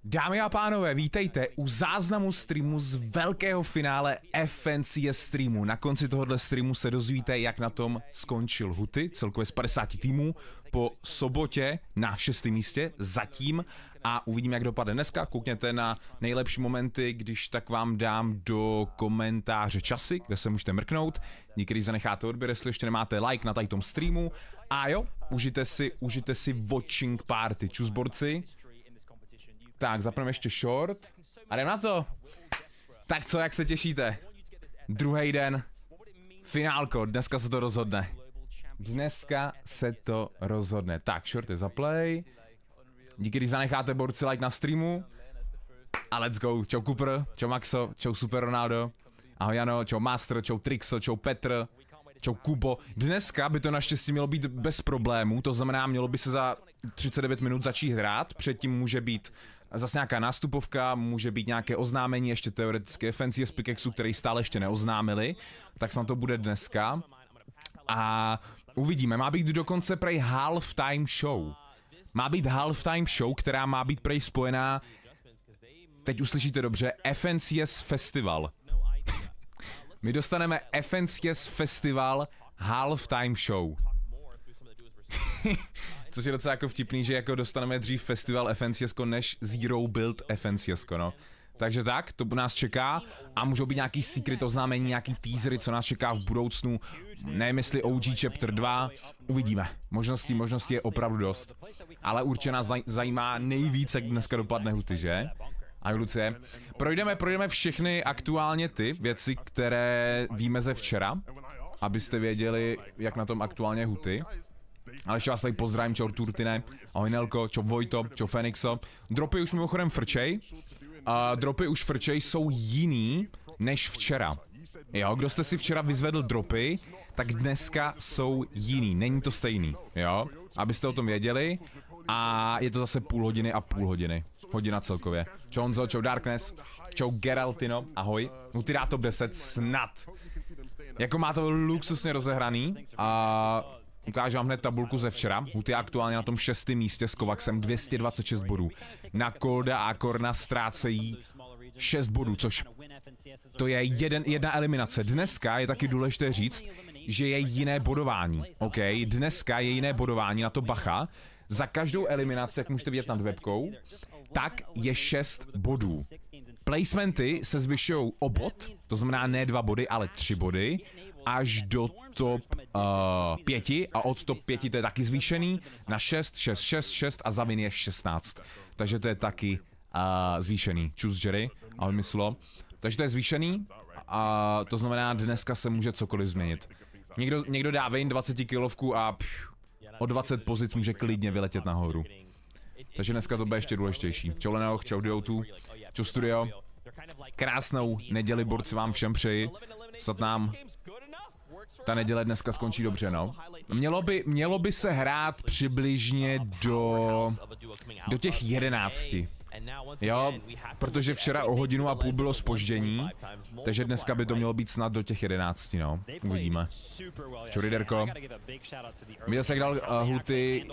Dámy a pánové, vítejte u záznamu streamu z velkého finále FNCS streamu. Na konci tohohle streamu se dozvíte, jak na tom skončil Huty, celkově z 50 týmů, po sobotě na 6. místě zatím. A uvidíme, jak dopadne dneska. Koukněte na nejlepší momenty, když tak vám dám do komentáře časy, kde se můžete mrknout. Někdy zanecháte odběr, jestli ještě nemáte like na tady tom streamu. A jo, užijte si watching party. Čus borci. Tak, zapneme ještě short. A jdem na to. Tak co, jak se těšíte? Druhý den. Finálko, dneska se to rozhodne. Dneska se to rozhodne. Tak, short je za play. Díky, když zanecháte borci like na streamu. A let's go. Čau Cooper, čau Maxo, čau Super Ronaldo. Ahoj Jano, čau Master, čau Trixo, čau Petr, čau Kubo. Dneska by to naštěstí mělo být bez problémů, to znamená, mělo by se za 39 minut začít hrát. Předtím může být zase nějaká nástupovka, může být nějaké oznámení, ještě teoreticky FNCS Pickaxu, který stále ještě neoznámili. Tak snad to bude dneska. A uvidíme, má být dokonce prej halftime show. Má být halftime show, která má být prej spojená, teď uslyšíte dobře, FNCS Festival. My dostaneme FNCS Festival halftime show. Což je docela jako vtipný, že jako dostaneme dřív festival FNCS než Zero Build FNCS, no. Takže tak, to nás čeká a můžou být nějaký secret oznámení, nějaký teasery, co nás čeká v budoucnu. Nevím, jestli OG Chapter 2, uvidíme. Možností je opravdu dost. Ale určitě nás zajímá nejvíc, jak dneska dopadne Huty, že? A Lucie, projdeme všechny aktuálně ty věci, které víme ze včera, abyste věděli, jak na tom aktuálně Huty. Ale ještě vás tady pozdravím, čau Turtine, ahoj Nelko, čau Vojto, čau Fenixo. Dropy už mimochodem frčej. Dropy už frčej jsou jiný než včera. Jo, kdo jste si včera vyzvedl dropy, tak dneska jsou jiný, není to stejný, jo, abyste o tom věděli. A je to zase půl hodiny a půl hodiny. Hodina celkově. Čau Honzo, čau Darkness, čau Geraltino, ahoj. Huty dá top 10, snad. Jako má to luxusně rozehraný. A ukážu vám hned tabulku ze včera. Huty je aktuálně na tom 6. místě s Kovaxem, 226 bodů. Na Kolda a Korna ztrácejí 6 bodů, což to je jedna eliminace. Dneska je taky důležité říct, že je jiné bodování. OK, dneska je jiné bodování, na to bacha. Za každou eliminaci, jak můžete vidět nad webkou, tak je 6 bodů. Placementy se zvyšují o bod, to znamená ne 2 body, ale 3 body, až do top 5 a od top 5 to je taky zvýšený na 6, 6, 6, 6 a za win je 16. Takže to je taky zvýšený. Čus Jerry, ahoj myslo. Takže to je zvýšený a to znamená dneska se může cokoliv změnit. Někdo dá win 20 kilovku a o 20 pozic může klidně vyletět nahoru. Takže dneska to bude ještě důležitější. Čau Lenoch, čau Diotu, čau Studio. Krásnou neděli borci vám všem přeji. Snad nám ta neděle dneska skončí dobře, no. Mělo by se hrát přibližně do těch 11. Jo, protože včera o 1,5 hodiny bylo zpoždění, takže dneska by to mělo být snad do těch 11, no. Uvidíme. Čau Riderko. Viděl jsi, jak dal Huty,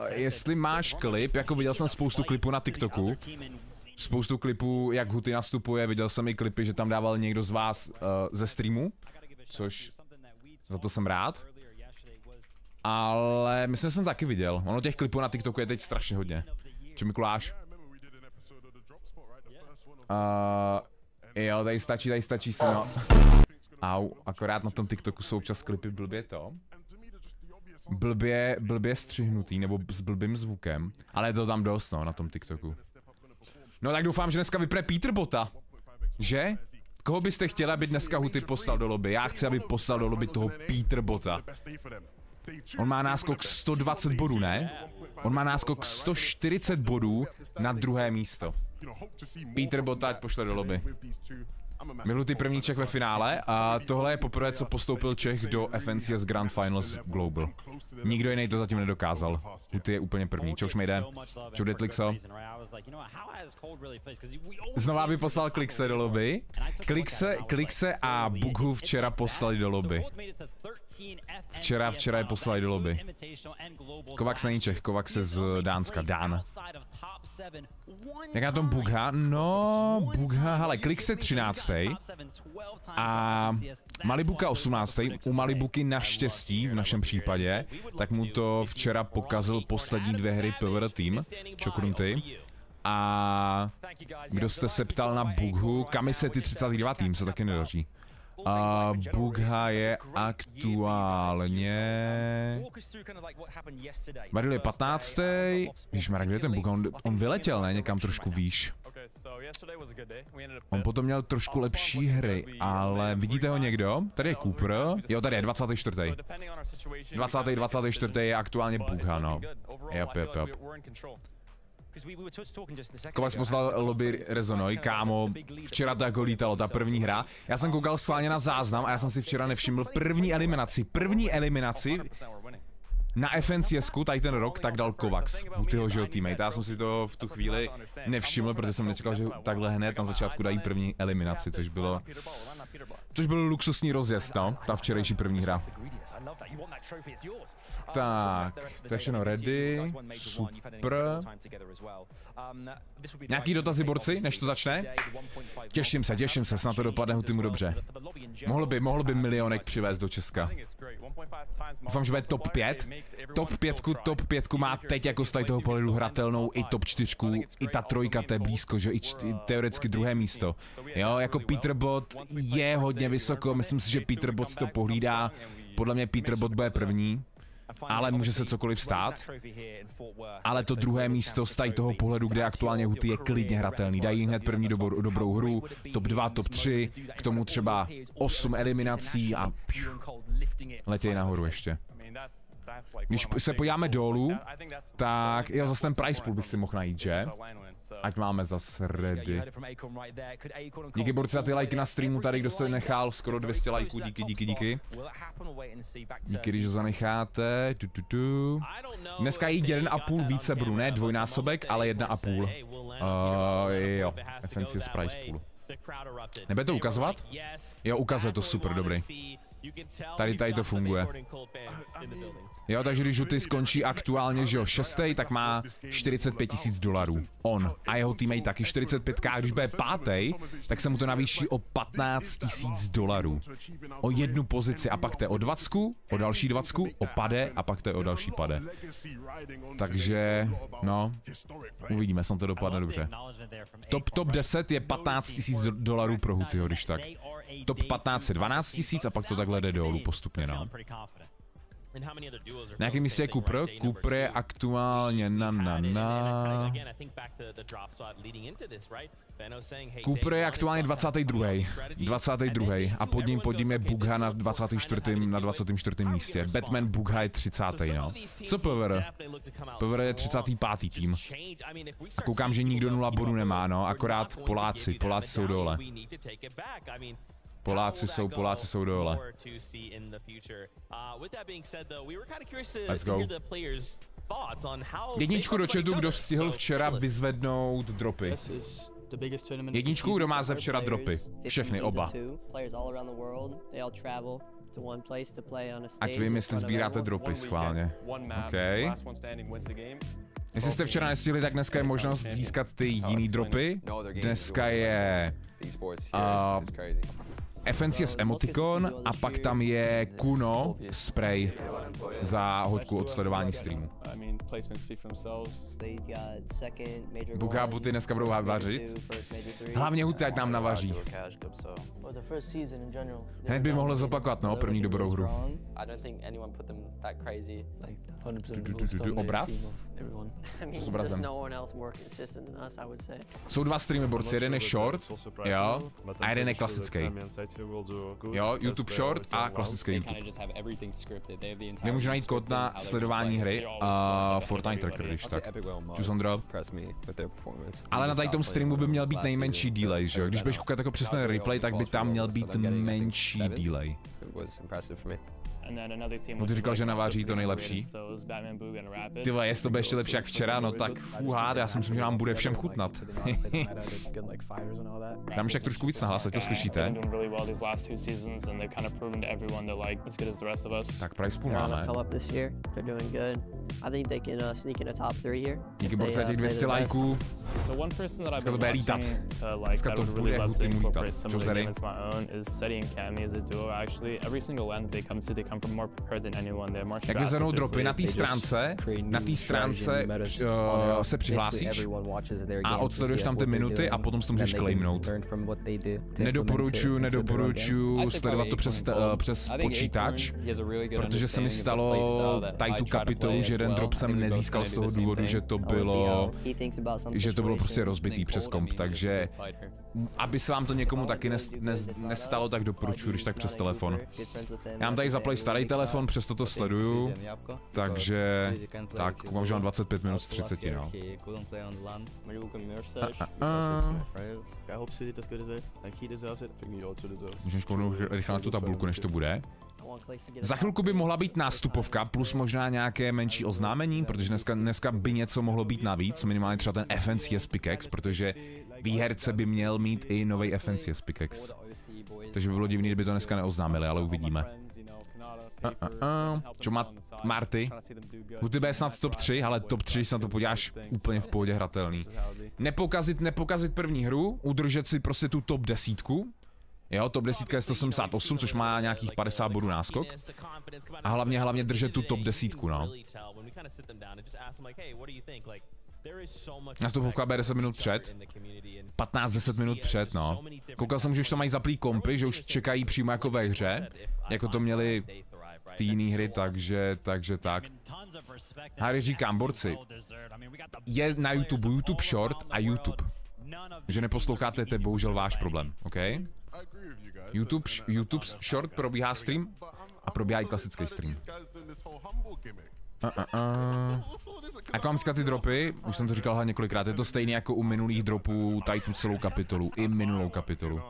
jestli máš klip, jako viděl jsem spoustu klipů na TikToku. Spoustu klipů, jak Huty nastupuje, viděl jsem i klipy, že tam dával někdo z vás ze streamu, což za to jsem rád. Ale myslím, že jsem taky viděl. Ono těch klipů na TikToku je teď strašně hodně. Čau Mikuláš. Jo, tady stačí se no. Au, akorát na tom TikToku jsou občas klipy blbě to. Blbě střihnutý, nebo s blbým zvukem. Ale je to tam dost, no, na tom TikToku. No tak doufám, že dneska vypne Peterbota. Že? Koho byste chtěli, aby dneska Huty poslal do lobby? Já chci, aby poslal do lobby toho Peterbota. On má náskok 120 bodů, ne? On má náskok 140 bodů na 2. místo. Peterbota ať pošle do lobby. Huty první Čech ve finále a tohle je poprvé, co postoupil Čech do FNCS Grand Finals Global. Nikdo jiný to zatím nedokázal. Huty je úplně první. Čau Šmejde. Čau Detlixo. Znova by poslal Klikse do lobby. Klikse a Bughu včera poslali do lobby. Včera je poslali do lobby. Kovacs není Čech, Kovacs je z Dánska, Dán. Jak na tom Bugha? No, Bugha, hele, Klix je 13. A Malibuka 18. U Malibuky naštěstí, v našem případě, tak mu to včera pokazil poslední 2 hry PvR Team, Čokrunty. A kdo jste se ptal na Bughu, Kamis je ty 39. tým, se taky nedaří. Bugha je aktuálně... Baril je 15. Ježišmarja, kde je ten Bugha? On vyletěl, ne? Někam trošku výš. On potom měl trošku lepší hry, ale vidíte ho někdo? Tady je Cooper. Jo, tady je 24. 24. je aktuálně Bugha, no. Jop. Kovacs poslal lobby Rezonoj, kámo, včera to jako lítalo, ta první hra. Já jsem koukal schválně na záznam a já jsem si včera nevšiml první eliminaci na FNCSku, tady ten rok, tak dal Kovacs, Hutyho žil teammate. Já jsem si to v tu chvíli nevšiml, protože jsem nečekal, že takhle hned na začátku dají první eliminaci, což byl luxusní rozjezd, no, ta včerejší první hra. Tak, to je všechno ready, super. Nějaký dotazy, borci, než to začne? Těším se, snad to dopadne Hutymu dobře. Mohl by milionek přivést do Česka. Doufám, že bude top 5. Top 5 má teď jako z toho pohledu hratelnou i top 4, i ta trojka, to je blízko, že i teoreticky druhé místo. Jo, jako Peterbot je hodně vysoko, myslím si, že Peterbot si to pohlídá. Podle mě Peterbot bude první, ale může se cokoliv stát. Ale to druhé místo z toho pohledu, kde aktuálně Huty je klidně hratelný. Dají hned první dobrou hru, top 2, top 3, k tomu třeba 8 eliminací a letějí nahoru ještě. Když se podíváme dolů, tak jo, zase ten price pool bych si mohl najít, že? Ať máme zase ready. Díky, borci, za ty lajky na streamu tady, kdo jste nechal skoro 200 lajků, díky. Díky, když ho zanecháte. Dneska je 1,5 více bodů, ne dvojnásobek, ale 1,5. Jo, FNCS price pool. Nebude to ukazovat? Jo, ukazuje to, super, dobrý. Tady to funguje. Jo, takže když Huty skončí aktuálně, že jo, 6. tak má 45 000 $. On a jeho teammate taky 45k, když bude 5. tak se mu to navýší o 15 000 $. O jednu pozici a pak to je o 20, o další 20, o pade a pak to je o další pade. Takže, no, uvidíme, snad to dopadne dobře. Top 10 je 15 000 $ pro Hutyho, když tak. Top 15 je 12 000 a pak to takhle jde dolů postupně, no. Na jakém místě je Cooper? Cooper je aktuálně Cooper je aktuálně 22. A pod ním je Bugha na 24. místě. Batman Bugha je 30. no. Co PvR? PvR je 35. tým. A koukám, že nikdo 0 bodů nemá, no, akorát Poláci jsou dole. Poláci jsou dole. Let's go. Jedničku do chatu, kdo stihl včera vyzvednout dropy. Jedničku, kdo má ze včera dropy. Všechny, oba. Ať vím, jestli sbíráte dropy schválně. OK. Jestli jste včera nestihli, tak dneska je možnost získat ty jiný dropy. Dneska je... FNCS emotikon a pak tam je Kuno spray za hodku od sledování streamu. Bugha Buty dneska budou vařit. Hlavně Huty, ať nám navaří. Hned by mohl zopakovat, no, první dobrou hru. Obraz? Co s obrazem? Jsou 2 streamy, borci, jeden je short, jo, a jeden je klasický. Jo, YouTube short a klasický YouTube. Nemůžu najít kód na sledování hry a Fortnite tracker, když tak. Čus, Ondro. Ale na tady tom streamu by měl být nejmenší delay, že jo? Když budeš koukat jako přesně replay, tak by tam měl být menší delay. Ty říkal, že naváří to nejlepší. Ty vole, jestli to bude ještě lepší jak včera, no tak fuhát, já si myslím, že nám bude všem chutnat. Tam však trošku víc nahlas, to slyšíte. Tak price pool máme. Díky borce těch 200 lajků. Dneska to bude lítat. Dneska to bude Huty mu lítat. Čo zery? Jak vyzernou dropy na té stránce se přihlásíš a odsleduješ tam ty minuty a potom si to můžeš claimnout. Nedoporučuji sledovat to přes počítač, protože se mi stalo tady tu kapitolu, že jeden drop jsem nezískal z toho důvodu, že to bylo prostě rozbitý přes komp, takže aby se vám to někomu taky nestalo, tak doporučuji, když tak přes telefon. Já mám tady zaplay starý telefon, přesto to sleduju, takže tak, koukám, že mám 25 minut z 30, no. Můžeš kouknout rychle na tu tabulku, než to bude. Za chvilku by mohla být nástupovka, plus možná nějaké menší oznámení, protože dneska by něco mohlo být navíc, minimálně třeba ten FNCS pickaxe, protože výherce by měl mít i nový FNCS pickaxe. Takže by bylo divný, kdyby to dneska neoznámili, ale uvidíme. Čo má Marty? Huty bude snad top 3, ale top 3, když se na to podíváš, úplně v pohodě hratelný. Nepokazit první hru, udržet si prostě tu top 10. Jo, top 10 je 178, což má nějakých 50 bodů náskok. A hlavně držet tu top 10, no. Nastupovka bude 10 minut před. 15-10 minut před, no. Koukal jsem, že už to mají zaplý kompy, že už čekají přímo jako ve hře. Jako to měli ty jiný hry, takže tak. Harry říkám, borci, je na YouTube Short a YouTube. Že neposloucháte, to je bohužel váš problém, OK? YouTube Short probíhá stream a probíhá i klasický stream. Jak mám říkat ty dropy, už jsem to říkal několikrát, je to stejné jako u minulých dropů, tady tu celou kapitolu, i minulou kapitolu.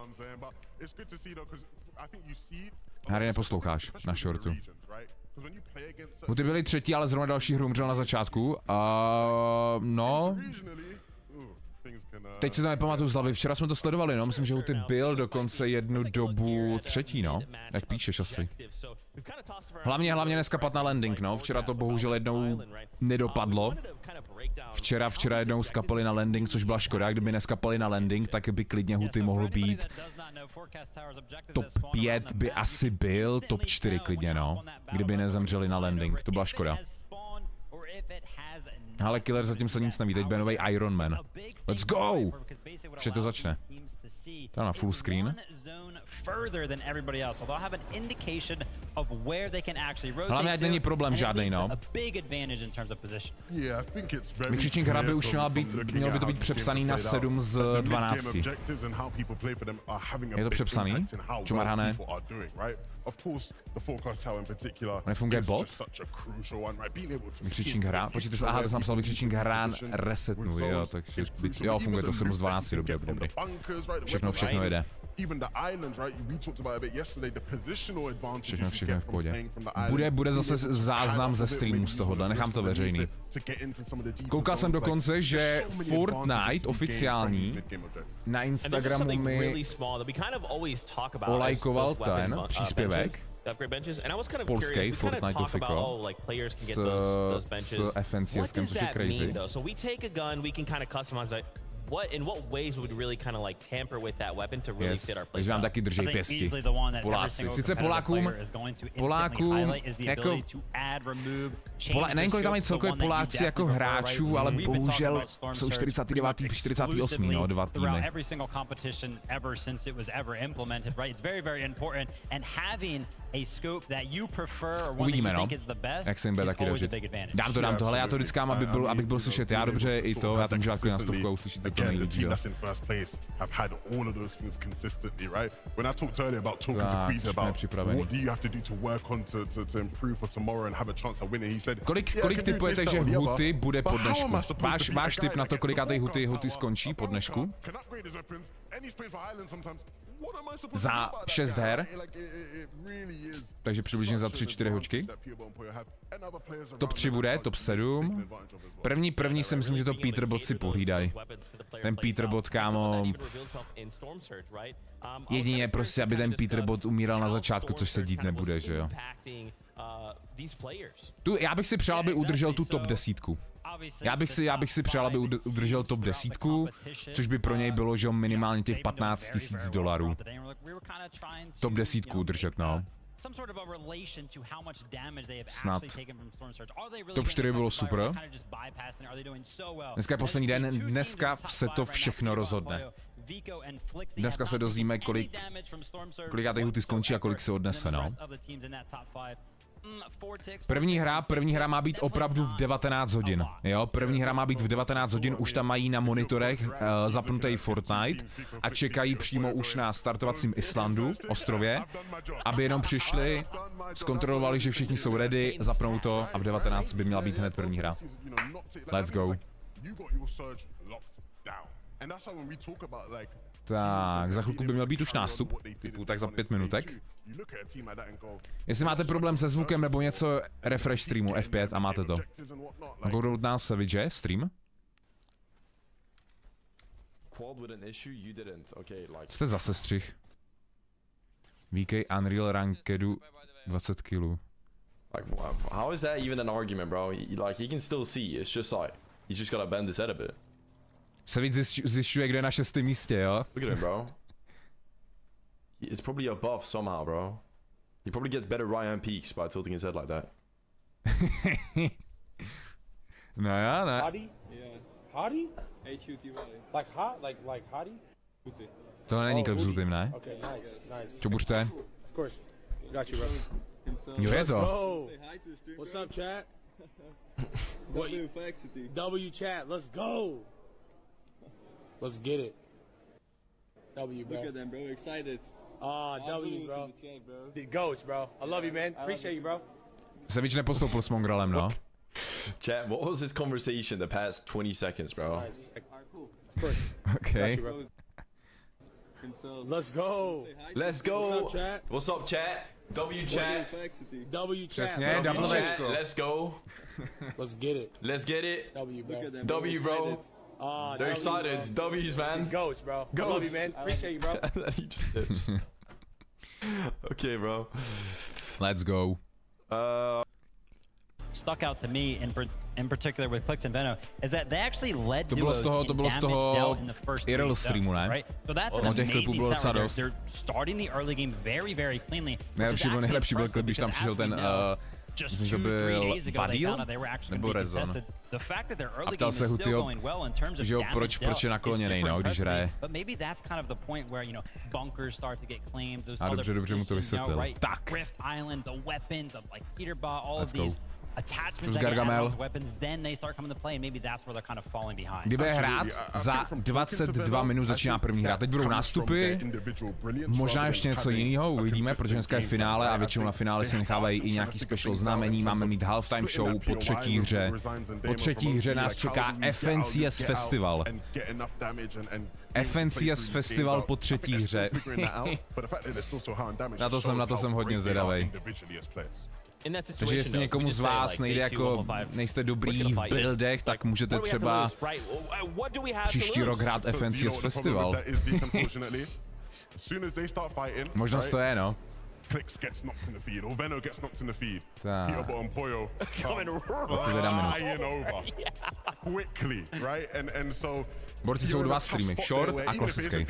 Harry, neposloucháš na shortu. Huty byli třetí, ale zrovna další hru umřel na začátku. No. Teď si to nepamatuju z hlavy, včera jsme to sledovali, no, myslím, že Huty byl dokonce jednu dobu třetí, no. Jak píšeš asi. Hlavně dneska pad na landing, no, včera to bohužel jednou nedopadlo. Včera jednou skapali na landing, což byla škoda, kdyby neskapali na landing, tak by klidně Huty mohl být. Top 5 by asi byl, top 4 klidně, no, kdyby nezemřeli na landing, to byla škoda. Ale Killer zatím se nic neví, teď bude nový Iron Man. Let's go! Už to začne. Tam na full screen. Hlavně ať není problém žádnej, no. Vykřičník hra by už mělo by to být přepsaný na 7 z 12. Je to přepsaný? Čumarhané. Nefunguje bot? Vykřičník hra? Počkejte se, aha, to jsem napsal vykřičník hra resetnu, jo, takže jo, funguje to 7 z 12, dobrý. Všechno jede. Všechno je v pohodě. Bude zase záznam ze streamu z tohohle, nechám to veřejný. Koukal jsem dokonce, že Fortnite oficiální na Instagramu mi olajkoval ten příspěvek. Polský Fortnite ofiko s FNCSkem, což je crazy. Takže nám taky drží pěsti. Poláci. Sice Polákům jako... Nevím, kolik tam mají celkově Poláci jako hráčů, ale bohužel jsou 49. 48. no, 2 týmy. Uvidíme, no, jak se jim bude taky dařit. Dám to, hele, já to vždycky mám, abych byl slyšet já dobře, i to, já to můžu dát klidně na 100 a uslyšíte to nejlíp, jo. Tak, jsme připraveni. Kolik typujete, že Huty bude po dnešku? Váš tip na to, kolikátej Huty skončí po dnešku? za 6 her, takže přibližně za 3-4 hočky. Top 3 bude, top 7. První si myslím, že to Peterbot si pohlídají. Ten Peterbot, kámo. Jedině prostě, aby ten Peterbot umíral na začátku, což se dít nebude, že jo. Já bych si přál, aby udržel tu top 10. Já bych si přál, aby udržel top 10, což by pro něj bylo, že minimálně těch 15 000 dolarů. Top 10 udržet, no. Snad. Top 4 bylo super. Dneska je poslední den, dneska se to všechno rozhodne. Dneska se dozvíme, kolik Huty skončí a kolik se odnese, no. První hra má být opravdu v 19 hodin, jo, první hra má být v 19 hodin, už tam mají na monitorech zapnutý Fortnite a čekají přímo už na startovacím Islandu, ostrově, aby jenom přišli, zkontrolovali, že všichni jsou ready, zapnou to a v 19 by měla být hned první hra. Let's go. Tak, za chvilku by měl být už nástup, typu tak za 5 minutek. Jestli máte problém se zvukem nebo něco, refresh streamu F5 a máte to. Go na Savage, stream? Jste zase střih. VK Unreal Rankedu 20 kg. Like, how is that even an argument, bro? Like, he can still see, it's just like, he's just gotta bend his head a bit. Savage zjišťuje, kde je na 6. místě, jo? Look at him, bro. It's probably above somehow, bro. He probably gets better Ryan peaks by tilting his head like that. No já ne. Hottie? Yeah. Hottie? H-U-T-Y. Like hot? Like hottie? Huty. To není klip s Hutym, ne? Okay, nice. Čo buďte? Of course. Got you, bro. Jo, je to. What's up, chat? W chat, let's go. Let's get it. W, bro. Look at them, bro. Excited. W, bro. The goats, bro. I love you, man. Appreciate you, bro. Savage nepostoupil s Mongrelem, no. Chat, what was this conversation the past 20 seconds, bro? Nice. Of course. Okay. You, bro. Let's go. Let's go. What's up, chat? What's up, chat? W chat. W chat. Přesně, bro. double Chat. Let's go. Let's get it. Let's get it. W, bro. W, bro. They're excited. W's, man. Goats, bro. Goats. I love you, man. Appreciate you, bro. He just dips. Okay, bro. Let's go. Stuck out to me in particular with Clicks and Veno is that they actually led To bylo z toho in the first IRL streamu, ne? right? So that's an amazing start. They're starting the early game very, very cleanly. Nejlepší byl klip, když tam přišel ten myslím, že byl Vadil? Nebo Rezon. A ptal se Hutyho, že proč je nakloněnej, no, když hraje. A dobře mu to vysvětlil. Tak. Let's go. Plus Gargamel. Kdyby hrát, za 22 minut začíná první hra. Teď budou nástupy, možná ještě něco jiného, uvidíme, protože dneska je finále a většinou na finále si nechávají i nějaký special znamení. Máme mít halftime show po třetí hře. Po třetí hře nás čeká FNCS Festival. FNCS Festival po třetí hře. Na to jsem hodně zvědavej. Takže jestli někomu z vás nejde jako, nejste dobrý v buildech, tak můžete třeba příští rok hrát FNCS Festival. Možnost to je, no. Tak. 21 minut. Borci jsou dva streamy, short a klasický.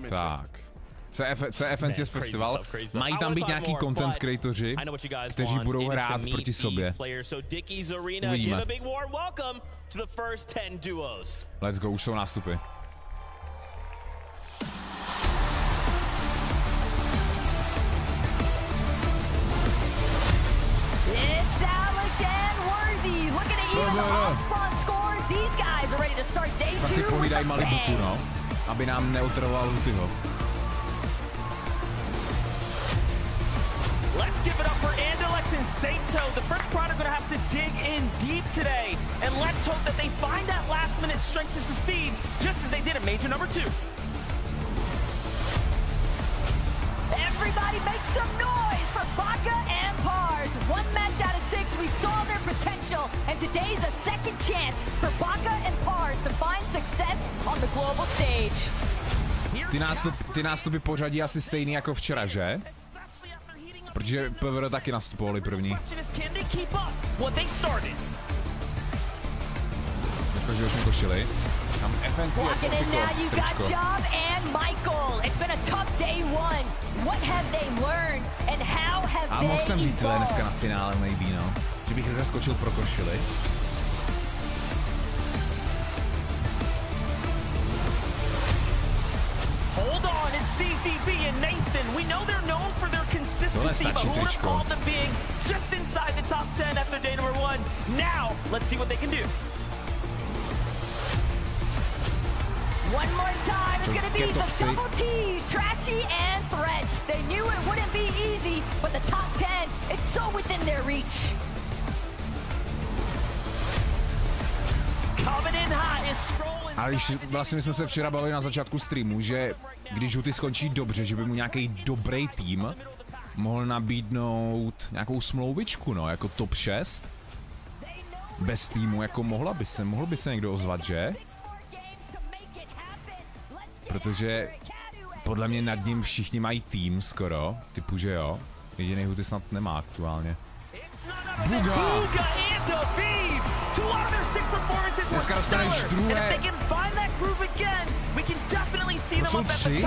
Tak. CFNCS Festival. Mají tam být nějaký content creatoři, kteří budou hrát proti sobě. Uvidíme. Let's go, už jsou nástupy. It's Alex and Worthy looking to even the hot score. These guys are ready to start day 2. Tak si pohlídají malý buku, no, aby nám neutrvoval Hutyho. Let's give it up for Andalex and Sato. The first product gonna have to dig in deep today Let's hope that they find that last-minute strength to succeed, just as they did in Major number 2. Everybody make some noise for Baka and Pars. One match out of 6, we saw their potential, and today's a second chance for Baka and Pars to find success on the global stage. Ty nástupy pořadí asi stejný jako včera, že? Protože PVR taky nastupovali první. Takže už mi košili. Tam FNC je tričko. A mohl jsem vzít tyhle dneska na finále, maybe, no. Že bych hned skočil pro košili. Hold on, it's CCB and Nathan. We know they're known for their consistency, but who would have called them being just inside the top 10 after day number 1? Now, let's see what they can do. One more time, it's going to be the double T's, Trashy and Threats. They knew it wouldn't be easy, but the top 10, it's so within their reach. Coming in hot is scrolling. Ale vlastně my jsme se včera bavili na začátku streamu, že když Huty skončí dobře, že by mu nějaký dobrý tým mohl nabídnout nějakou smlouvičku, no, jako top 6. Bez týmu, jako mohl by se někdo ozvat, že? Protože podle mě nad ním všichni mají tým skoro, typu, že jo. Jediný Huty snad nemá aktuálně. Buga! Dneska dostaneš druhé. To jsou 3?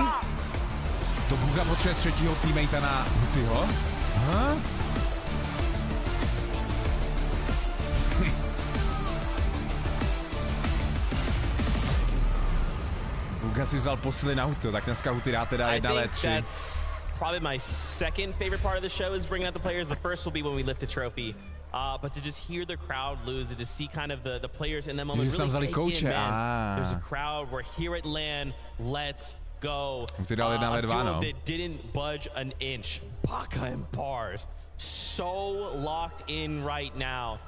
To Buga potřebuje třetího teammatea na Hutyho? Aha. Buga si vzal posily na Hutyho, tak dneska Huty dá teda 1v3. Probably my second favorite part of the show is bringing out the players. The first will be when we lift the trophy. But to just hear the crowd lose, and to see kind of the players in that moment really take in, man. There's a crowd, we're here at LAN, let's go. A duo that didn't budge an inch. Baka and Pars, so locked in right now.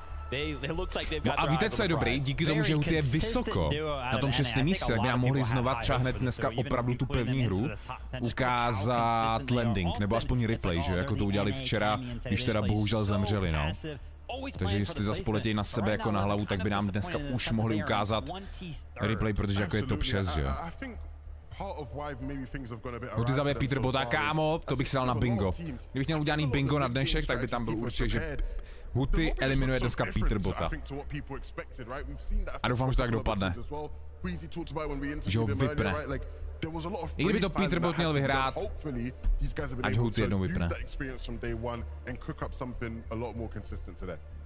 No a víte, co je dobrý? Díky tomu, že Huty je vysoko na tom 6. místě, tak by nám mohli znova třeba hned dneska opravdu tu první hru ukázat landing, nebo aspoň replay, že jako to udělali včera, když teda bohužel zemřeli, no. Takže jestli zase poletějí na sebe jako na hlavu, tak by nám dneska už mohli ukázat replay, protože jako je top 6, že jo. Huty zabije Peter Bota, kámo, to bych si dal na bingo. Kdybych měl udělaný bingo na dnešek, tak by tam byl určitě, že Huty eliminuje dneska Peter Bota. A doufám, že to tak dopadne. Že ho vypne. I kdyby to Peter Bot měl vyhrát, ať Huty jednou vypne.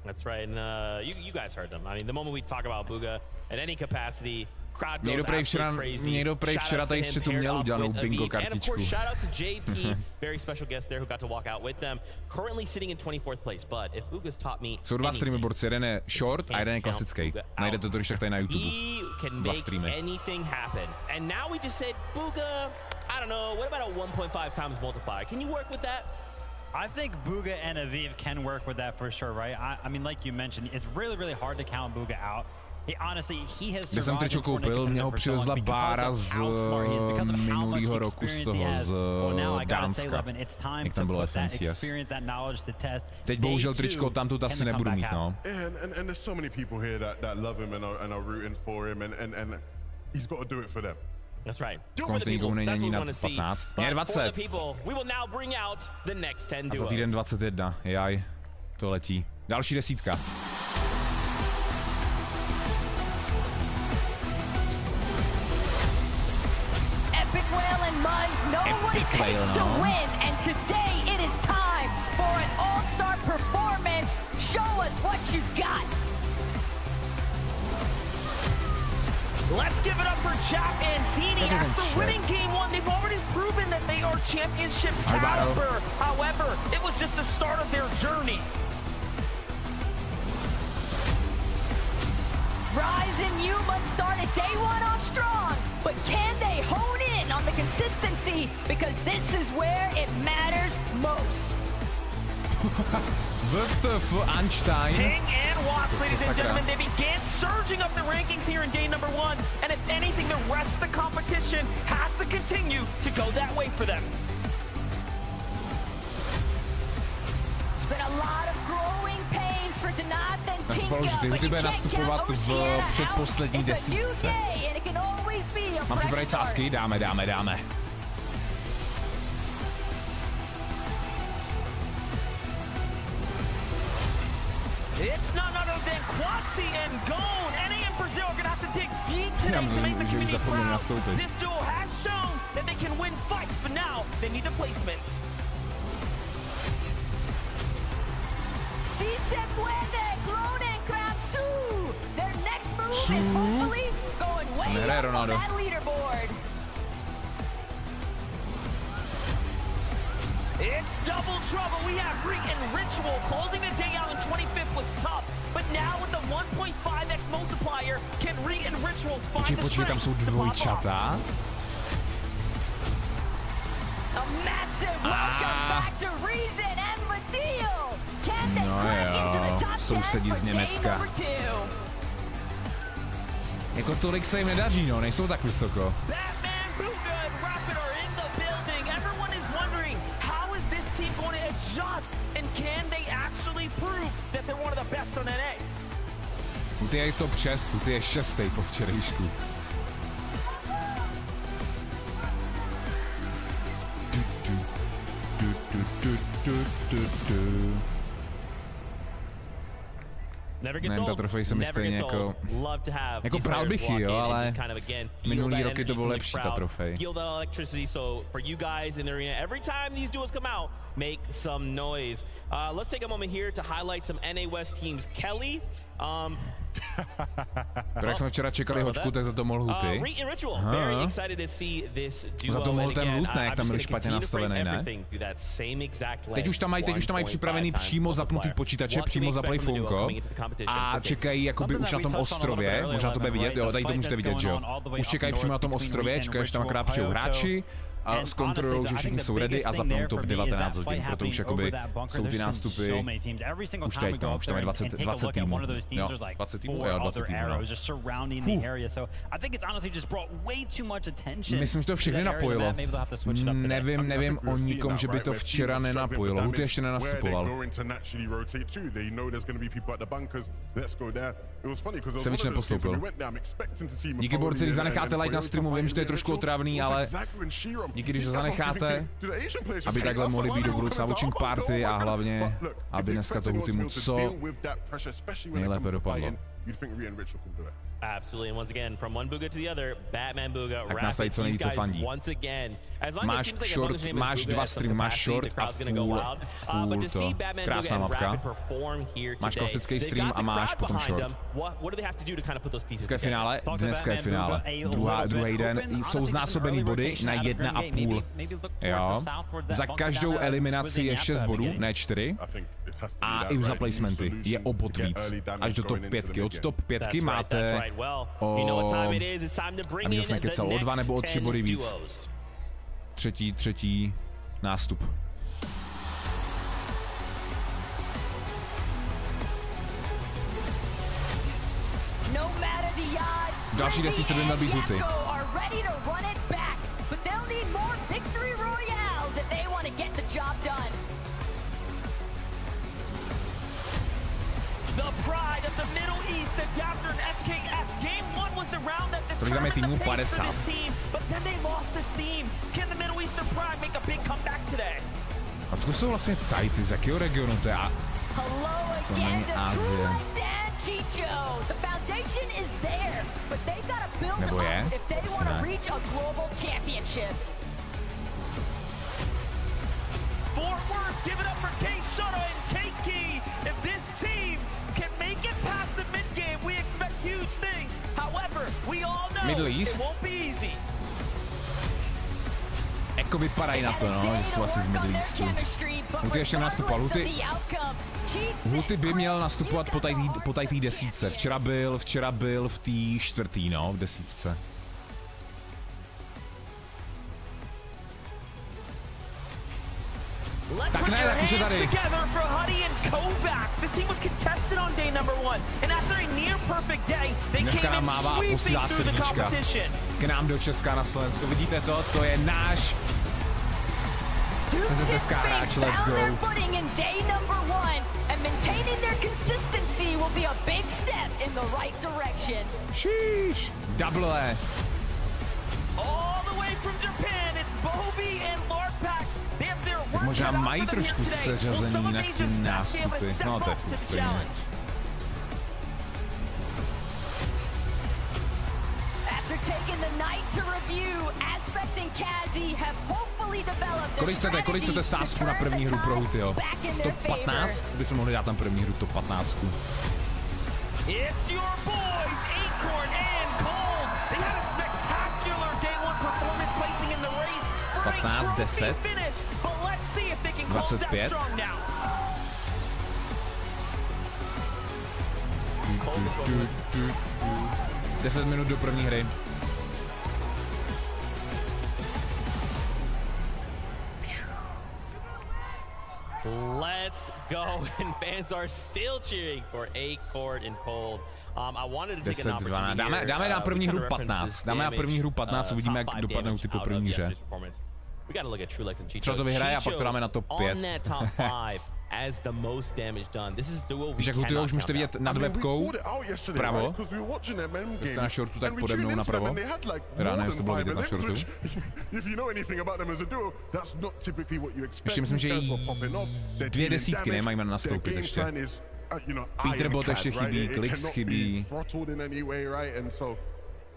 That's right, and you guys heard them. I mean, the moment we talk about Buga at any capacity, někdo prej včera tady ještě tu měl udělanou bingo kartičku. Jsou dva streamy borci, jeden je short a jeden je klasický. Najdete to když tak tady na YouTube. Dva streamy. I think Buga and Aviv can work with that for sure, right? I mean, like you mentioned, it's really hard to count Buga out. Když jsem tričko koupil, mě ho přivezla Bára z minulýho roku z toho, z Dánska. Jak tam bylo FNCS. Teď bohužel tričko tamtud asi nebudu mít, no. Konečně nikomu není ani nad 15. Mě je 20. A za týden 21. Jaj, to letí. Další desítka. Know what it takes to win, and today it is time for an all-star performance. Show us what you got. Let's give it up for Chap and Teeny. After winning game 1, they've already proven that they are championship caliber. However, it was just the start of their journey. Rise and you must start at day 1 off strong, but can they hone in on the consistency, because this is where it matters most. WTF Einstein. King and Watts, ladies and gentlemen, they began surging up the rankings here in day number 1, and if anything, the rest of the competition has to continue to go that way for them. It's been a lot of growing pains for Donat and Tinka, but you can't nastupovat v předposlední desítce. Mám připravený sázky, dáme. It's none other than Quatsi and Gone. NA and Brazil are going to have to dig deep today to make the community proud. This duo has shown that they can win fights, but now they need the placements. Si se puede, Clone and Kramsu. Their next move is hopefully going way up on that leaderboard. It's double trouble. We have Reet and Ritual. Closing the day out in 25th was tough, but now with the 1.5x multiplier, can Reet and Ritual find the strength to pop off? A massive welcome back to Reason and Mateo. Can they crack into the top 10 for day number 2? Jako tolik se jim nedaří, no, nejsou tak vysoko. Batman, Buga, and Rapid are in the building. Everyone is wondering, how is this team going to adjust, and can they actually prove that they're one of the best on NA? Huty je top 6, Huty je 6. po včerejšku. Nevím, ta trofej se mi stejně jako prál bych ji, jo, ale minulý roky to bylo lepší, ta trofej. Make some noise. Let's take a moment here to highlight some NA West teams. Kelly, jak jsme včera čekali hoďku, tak za to mohl Huty. Za to mohl ten loot, ne, jak tam byl špatně nastavený, ne? Teď už tam mají připravený přímo zapnutý počítače, přímo za playfonko a čekají jakoby už na tom ostrově, možná to bude vidět, jo, tady to můžete vidět, že jo? Už čekají přímo na tom ostrově, čekají, až tam akorát přijou hráči a zkontrolujou, že všichni jsou ready a zapnou to v 19 hodin, proto už jakoby jsou ty nástupy už teď, no, už tam je 20 týmů, jo, 20 týmů, jo, 20 týmů, no. Myslím, že to všechny napojilo. Nevím o nikom, že by to včera nenapojilo. Huty ještě nenastupoval. Jsem již nepostoupil. Díky borci, když zanecháte like na streamu, vím, že to je trošku otravný, ale díky, když to zanecháte, aby takhle mohli být do budoucna watching party a hlavně, aby dneska to Hutymu co nejlépe dopadlo. Absolutely, and once again, from one Buga to the other, Batman Buga, Rapid, these guys once again. Máš dva streamy, máš short a full to. Krásná mapka. Máš klasický stream a máš potom short. Dneska je finále. Druhý den jsou znásobený body na 1,5. Jo. Za každou eliminaci je 6 bodů, ne 4. A i za placementy je o bod víc. Až do top 5. Od top 5 máte aby zase nekecal, o 2 nebo o 3 body víc. Třetí nástup. Další desíce by měl být Huty. Protože tam je týmů 50. A to jsou vlastně Tajty, z jakého regionu to je? To není Asie. Nebo je? Asi ne. Middle East? Jako vypadají na to, no, že jsou asi z Middle Eastu. Huty ještě nenastupoval. Huty by měl nastupovat po té desítce. Včera byl v té 4. no, v desítce. Tak ne, tak už je tady. Together for Huty and Kovacs. This team was contested on day number 1, and after a near perfect day, they came in sweeping through the competition. K nám do Česka na Slovensko. Vidíte to? To je náš CZSK hráč. Let's go. And maintaining their consistency will be a big step in the right direction. Sheesh. Double. All the way from Japan, it's Bobby and Larpax. They have their work Možná cut out mají for them trošku here today. seřazení na ty nástupy. No to je furt stejně. After taking the night to review, Aspect and Kazi have hopefully developed Kolik chcete sázku na první hru pro Hutyho? Top 15? Bychom mohli dát tam první hru top 15. It's your boys, Acorn and Cold. They had a spectacular day 1 performance placing in the race for a trophy finish. But let's see if they can close that strong now. 10 minut do první hry. Let's go, and fans are still cheering for Acorn and Cold. I wanted to take an opportunity here. Dáme na první hru 15. Dáme na první hru 15, uvidíme, jak dopadne Huty po první hře. Třeba to vyhraje a pak to dáme na top 5. As the most damage done. This is the duo. Víš, jak Hutyho už můžete vidět nad webkou vpravo. Když jste na shortu, tak pode mnou napravo. Teda ne, jestli to bylo vidět na shortu. Ještě myslím, že jí 2 desítky nemají nastoupit ještě. Peterbot ještě chybí, Klix chybí.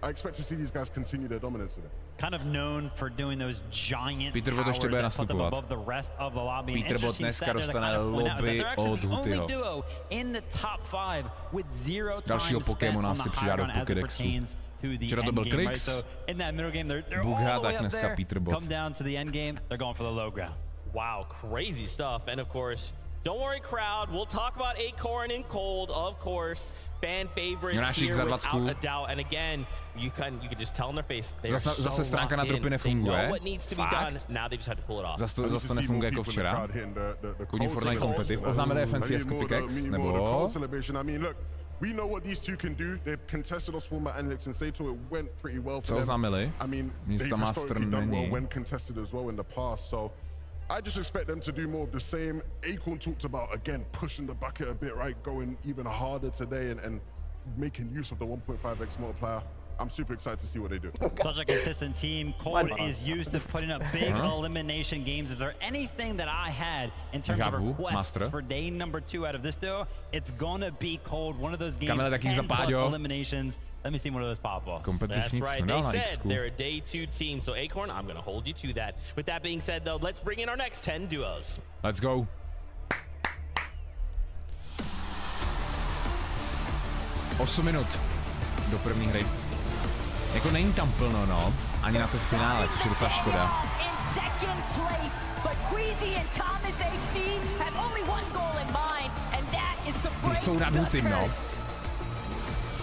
I expect to see these guys continue their dominance today. Kind of known for doing those giant Peterbot ještě bude nastupovat. Peterbot dneska dostane lobby od Hutyho. Dalšího Pokémona si přidá do Pokédexu. Včera to byl Klix, Bugha, tak dneska Peterbot. Wow, crazy stuff. And of course, don't worry crowd, we'll talk about Acorn and Cold, of course. Fan favorites here without a doubt, and again, you can just tell in their face they're Zase stránka na dropy nefunguje. Zase to nefunguje jako včera. Kudní Fortnite Competitive. Oznámili FNCS Pickaxe, nebo... We know what these two can do. They've contested us format analytics and say to it went pretty well for them. Co oznámili? I mean, Místa Master není. When contested as well in the past, so I just expect them to do more of the same. Acorn talked about, again, pushing the bucket a bit, right? Going even harder today and making use of the 1.5x multiplier. I'm super excited to see what they do. Such a consistent team. Cold is used to putting up big elimination games. Is there anything that I had in terms of requests for day number 2 out of this duo? It's gonna be Cold. One of those games, 10+ eliminations. Let me see one of those pop off. That's right. They said they're a day 2 team. So Acorn, I'm gonna hold you to that. With that being said, though, let's bring in our next 10 duos. Let's go. Osm minut do první hry. Jako není tam plno, no, ani na to finále, což je docela škoda. Ty jsou nad Hutym, no.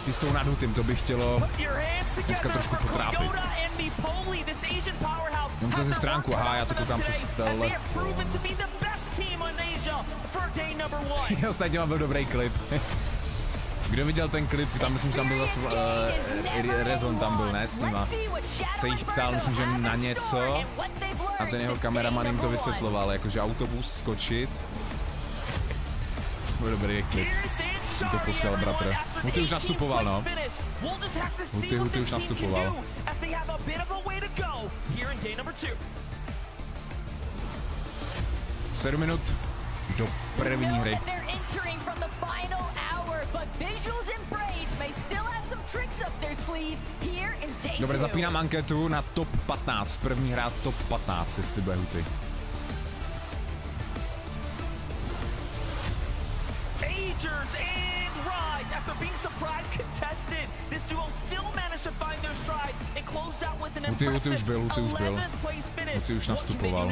Ty jsou nad Hutym, to by chtělo dneska trošku potrápit. Mám se stránku, aha, já to koukám přes telefon. Ostatně mám byl dobrý klip. Kdo viděl ten klip, tam myslím, že tam byl zase Rezon tam byl, ne, s nima. Se jich ptal, myslím, že na něco a ten jeho kameraman jim to vysvětloval, jakože autobus skočit. Byl dobrý klip. Jsem to posílal, bratr. Huty už nastupoval, no. Huty už nastupoval. 7 minut do první hry. Dobře, zapínám anketu na top 15. První hra top 15, jestli bude Huty. Huty už byl. Huty už nastupoval.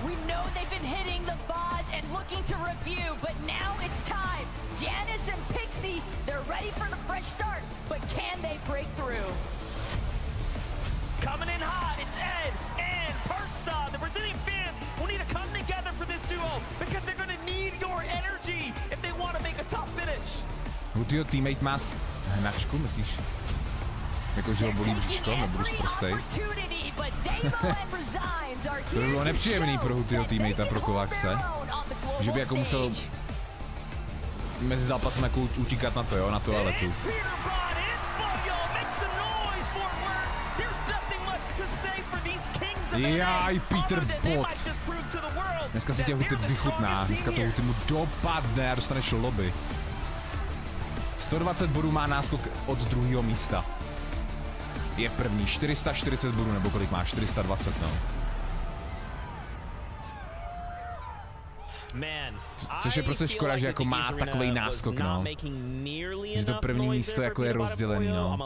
We know they've been hitting the VODs and looking to review, but now it's time. Janice and Pixie, they're ready for the fresh start, but can they break through? Coming in hot, it's Ed. Hutyho teammate má hnačku, myslíš? Jako, že ho bolí bříško, nebudu zprostej. To by bylo nepříjemný pro Hutyho teammatea, pro Kovaxe. Že by jako musel mezi zápasem jako utíkat na to, jo, na toaletu. Jaj, Peter Bot. Dneska si tě Huty vychutná, dneska to Huty mu dopadne a dostaneš lobby. 120 bodů má náskok od druhého místa. Je první, 440 bodů, nebo kolik má, 420, no. Což je prostě škoda, že jako má takovej náskok, no. Že to první místo jako je rozdělený, no.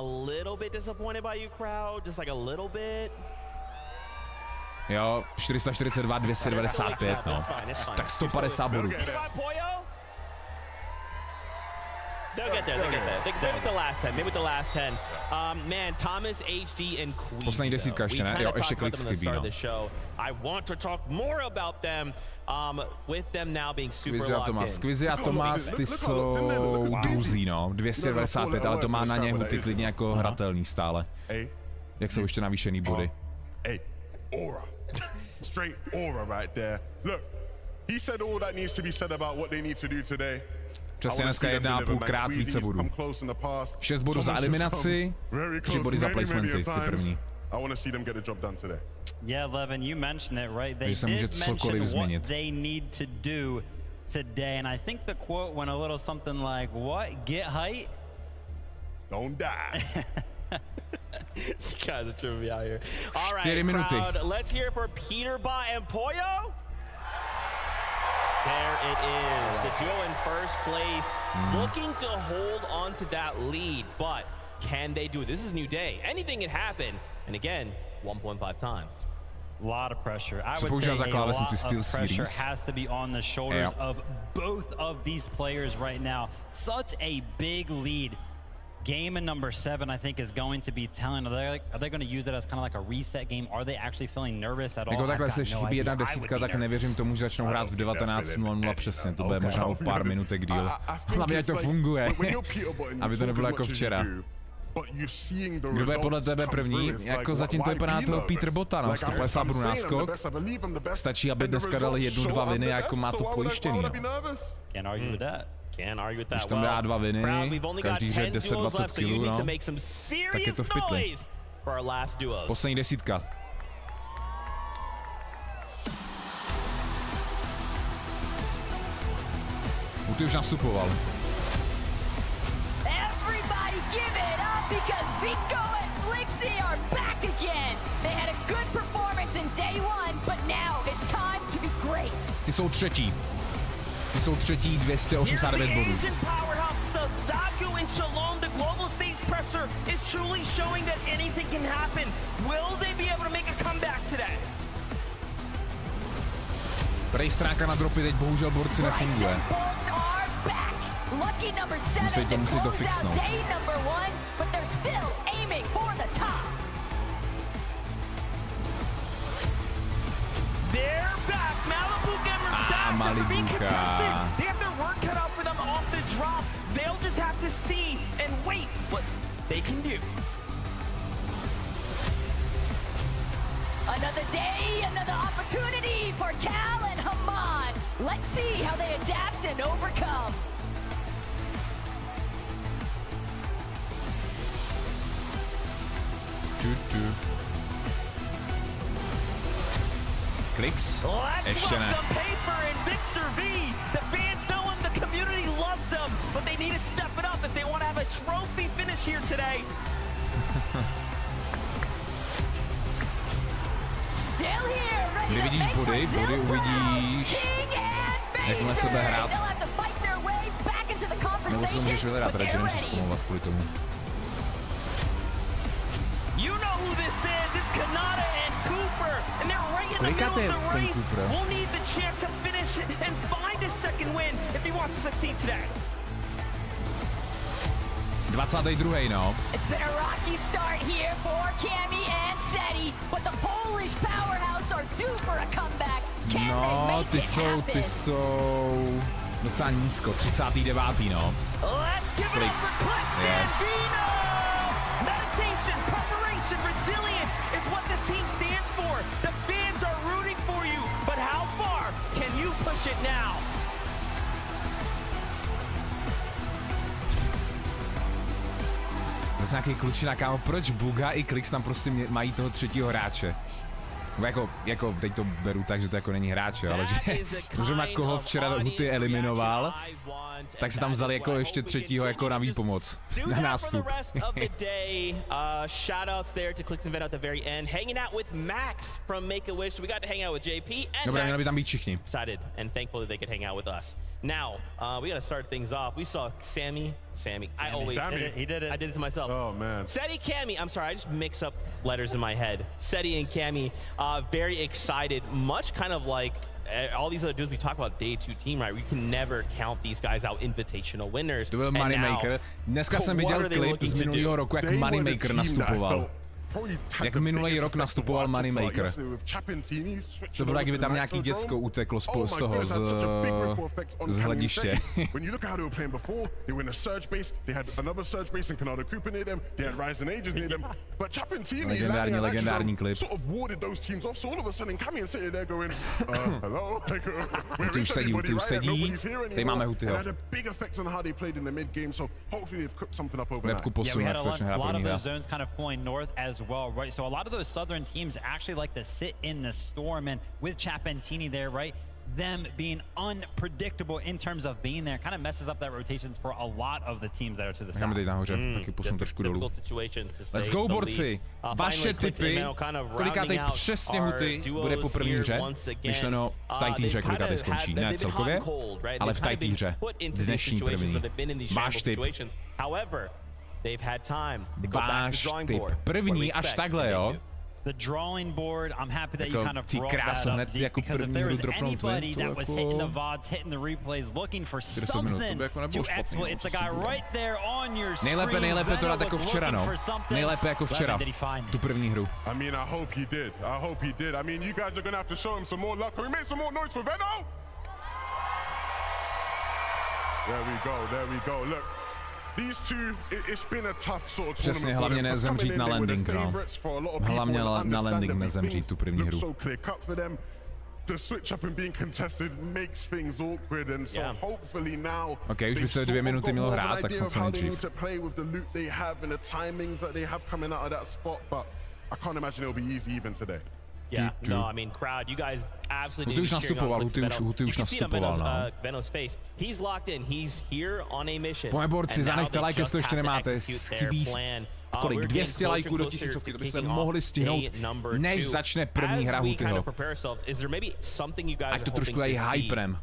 Jo, 442, 295, no. Tak 150 bodů. They'll get there. Maybe with the last 10. Maybe with the last 10. Man, Thomas, HD, and Queez. Poslední desítka ještě, ne? Jo, ještě klik chybí, no. I want to talk more about them. With them now being super locked in. Squizzy a Thomas, ty jsou druzí, no. 295, ale to má na ně Huty klidně jako hratelný stále. Jak jsou ještě navýšený body. Hey, aura. Straight aura right there. Look, he said all that needs to be said about what they need to do today. Přesně dneska 1,5 krát více bodů. 6 bodů za eliminaci, 3 body za placementy, ty první. Yeah, Levin, you mentioned it, right? They se může cokoliv změnit. What they need to do today, and I think the quote went a little something like, "What? Get height? Don't die." You guys are tripping me out here. All right, 4 minuty. Crowd, let's hear it for Peterbot and Pollo. There it is, the duo in first place, looking to hold on to that lead, but can they do it? This is a new day. Anything can happen, and again, 1.5 times. A lot of pressure. I would say a lot of pressure has to be on the shoulders of both of these players right now. Such a big lead. Game in number 7, I think, is going to be telling. Are they going to use it as kind of like a reset game? Are they actually feeling nervous at all? Jako takhle se chybí jedna desítka, tak nevěřím tomu, že začnou hrát v 19:00 přesně. To bude možná o pár minutek díl. Hlavně, ať to funguje. Aby to nebylo jako včera. Kdo bude podle tebe první? Jako zatím to vypadá toho Peter Bota, no. 150 bodů náskok. Stačí, aby dneska dali 1-2 viny a jako má to pojištěný, no. Can't argue with that. Když tam dá 2 viny, každý hře 10-20 kg, no, tak je to v pytli. Poslední desítka. Huty už nastupoval. Ty jsou třetí. Ty jsou třetí, 289 bodů. Prej stránka na dropy, teď bohužel borci nefunguje. Musí to fixnout. Malibuka. They have their work cut out for them off the drop. They'll just have to see and wait what they can do. Another day, another opportunity for Cal and Haman. Let's see how they adapt and overcome. Kliks? Ještě ne. Kdy vidíš body uvidíš, jakmile se bude hrát. Nebo se můžeš vyhledat, že nemusíš zpomalovat kvůli tomu. You know who this is. It's Kanata and Cooper, and they're right in the middle of the race. We'll need the champ to finish it and find a second win if he wants to succeed today. 22. no. It's been a rocky start here for Cammy and Seti, but the Polish powerhouse are due for a comeback. Can they make it happen? Ty jsou docela nízko, 39. no. Let's Klix. Yes. Meditation, preparation, resilience is what this team stands for. The fans are rooting for you, but how far can you push it now? Zase nějaký klučina, kámo, proč Buga i Klix tam prostě mají toho třetího hráče? Jako teď to beru tak, že to jako není hráč, ale že zrovna koho včera Huty eliminoval, tak se tam vzali jako ještě třetího jako na výpomoc, na nástup. Dobrá, měli by tam být všichni. Now, we gotta start things off. We saw Sammy. He did it. I did it to myself. Oh man. Seti, Cammy. I'm sorry, I just mix up letters in my head. Seti and Cammy, very excited. Much kind of like all these other dudes we talk about day 2 team, right? We can never count these guys out invitational winners. To byl Moneymaker. Dneska jsem viděl klip z minulého roku, jak Moneymaker nastupoval. Jak minulý rok nastupoval Moneymaker. To bylo, jak kdyby tam nějaký děcko uteklo z toho, z hlediště. Legendární klip. Huty už sedí. Tady máme Hutyho. Webku posun, jak se začne hrát první hra. As well, right? So a lot of those southern teams actually like to sit in the storm, and with Chapentini there, right? Them being unpredictable in terms of being there kind of messes up that rotations for a lot of the teams that are to the south. Teď nahoře, taky posun trošku dolů. Let's go, borci! Vaše tipy, kolikátej přesně Huty bude po první hře, myšleno v té hře, kolikátej skončí, ne celkově, ale v té hře, dnešní první. Váš tip. Váš tip. První až takhle, jo? The drawing board, I'm happy that you kind of brought that up, Zeke, jako because if there was anybody that was hitting the VODs, hitting the replays, looking for something to exploit, it's the guy right there on your screen. Nejlépe to dát jako včera, no. Nejlépe jako včera, tu první hru. I mean, I hope he did. I hope he did. I mean, you guys are gonna have to show him some more luck. Can we make some more noise for Veno? There we go. Look. These two, it's been a tough sort of přesně, hlavně nezemřít na landing, no. Hlavně na landing nezemřít tu první hru. The switch up and being contested makes things awkward, and so hopefully now. Okay, už by se 2 minuty mělo hrát, tak snad co nejdřív. Yeah, no, I mean, crowd, you guys absolutely Huty už nastupoval, no. Veno's face. He's locked in. He's here on a mission. Pojďme, borci, zanechte like, jestli to ještě nemáte. Chybí kolik? 200 lajků do 1000, to byste mohli stihnout, než začne první hra Hutyho. Ať to trošku dají hyperem.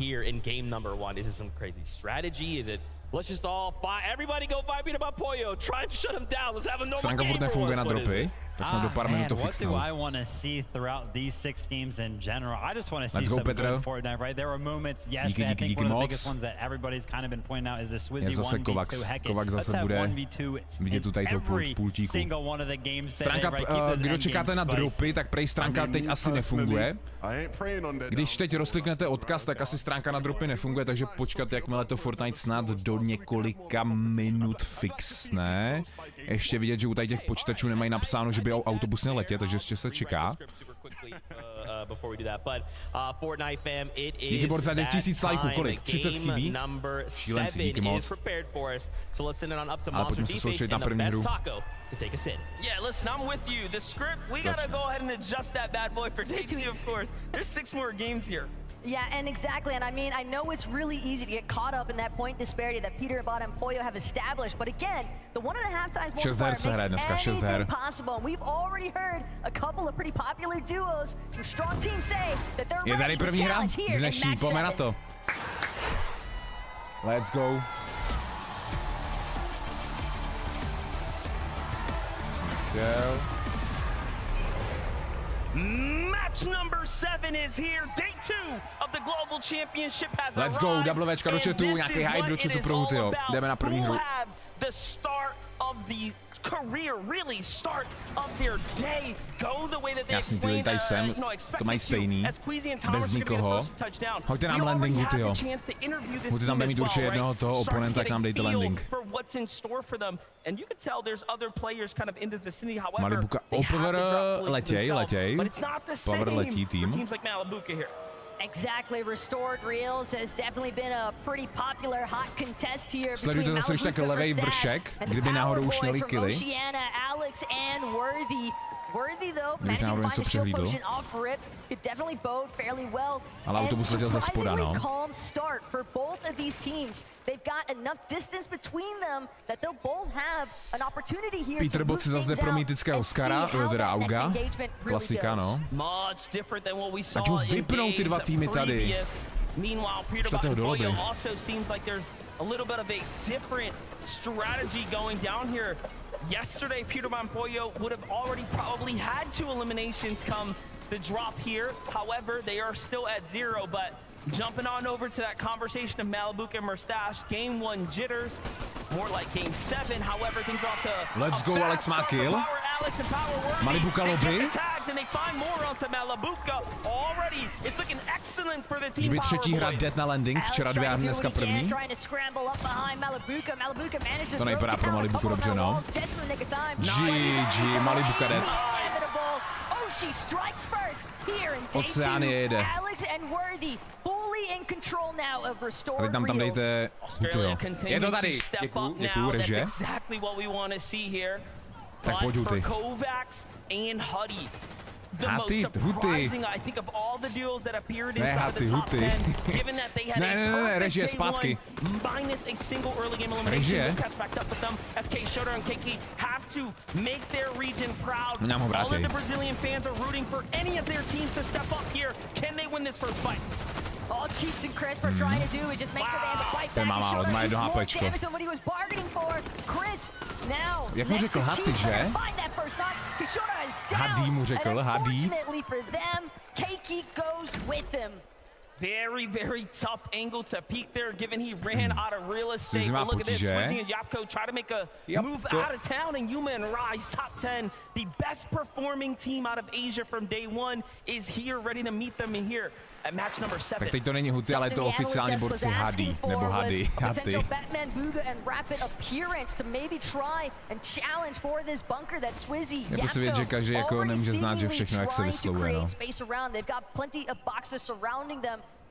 Here in game number 1, is it some crazy strategy? Is it let's just all fight, everybody go fight beat about Pollo, try and shut him down, let's have a normal game. Stránka furt na dropy, tak jsem do pár minut to fixnul. What do I want to see throughout these 6 games in general? I just want to see some good Fortnite, right? There were moments yesterday, I think one of the biggest ones that everybody's kind of been pointing out is the Swizzy 1v2 Heckin. Let's have 1v2 in every single one of the games today, right? Keep those kdo čekáte na dropy, tak prej stránka teď asi nefunguje. Když teď rozkliknete odkaz, tak asi stránka na dropy nefunguje, takže počkat, jakmile to Fortnite snad do několika minut fixne. Ještě vidět, že u těch počítačů nemají napsáno, že by autobus neletě, takže ještě se čeká. Díky borci za těch 1000 lajků, kolik? 30 chybí? Šílenci, díky moc. Ale pojďme se soustředit na první hru. Yeah, listen, I'm with you. The script, we gotta go ahead and adjust that bad boy for day 2, of course. There's 6 more games here. Yeah, and exactly, and I mean, I know it's really easy to get caught up in that point disparity that Peter Bot and Pollo have established, but again, the 1.5 times multiplier makes anything possible. We've already heard a couple of pretty popular duos, some strong teams say that they're ready to challenge here in match 7. Let's go. Go. Match number 7 is here. Day 2 of the Global Championship has Let's go, doublevečka do chatu, nějaký hype do chatu pro Hutyho. Jdeme na první hru. The start of the career, really start of their day, go the way that they Jasný, ty lítaj sem, to mají stejný, bez nikoho. Hoďte nám landing Hutyho. Huty tam bude mít určitě jednoho toho oponenta, jak nám dejte landing. Malibuka, Power letěj. Power letí tým. Exactly, restored reels has definitely been a pretty popular hot contest here. Sledujte zase když tak levej vršek, kdyby náhodou už měli killy. Worthy though, managing to find a shield potion off rip could definitely bode fairly well. Ale autobus letěl ze spoda, no. Calm start for both of these teams. They've got enough distance between them that they'll both have an opportunity here. Peter Bot si zase jde pro mýtického Skara, teda Auga. Klasika, no. Ať ho vypnou ty dva týmy tady. Meanwhile, Peter Boyo also seems like there's a little bit of a different strategy going down here. Yesterday, Peter Boyo would have already probably had 2 eliminations come the drop here. However, they are still at 0, but jumping on over to that conversation of Malibuka and Mustache, game 1 jitters, more like game 7. However, things are off to let's go, Alex má kill. Malibuka lobby. Už by třetí hra dead na landing, včera 2 a dneska první. To nejpadá pro Malibuku dobře, no. GG, Malibuka dead. Oceány jede. Teď nám tam dejte Hutyho. Je to tady. Děkuju, reže. Tak pojď Huty. Huty. Ne, Huty. Ne, režie, zpátky. Režie. Nám ho vrátí. All Chiefs and Crisp are trying to do is just make their way in the fight back. Málo, má jedno HPčko. Jak mu řekl Huty, že? Hady mu řekl, Hady. Very, very tough angle to peek there, given he ran out of real estate. Look at this, Swizzy and Yapko try to make a move out of town, and Yuma and Rise, top 10, the best performing team out of Asia from day 1, is here, ready to meet them in here. Match number 7. Tak teď to není Huty, ale je to oficiálně borci Hady, nebo Hady. Jako si vědět, že každý jako nemůže znát, že všechno jak se vyslovuje, no.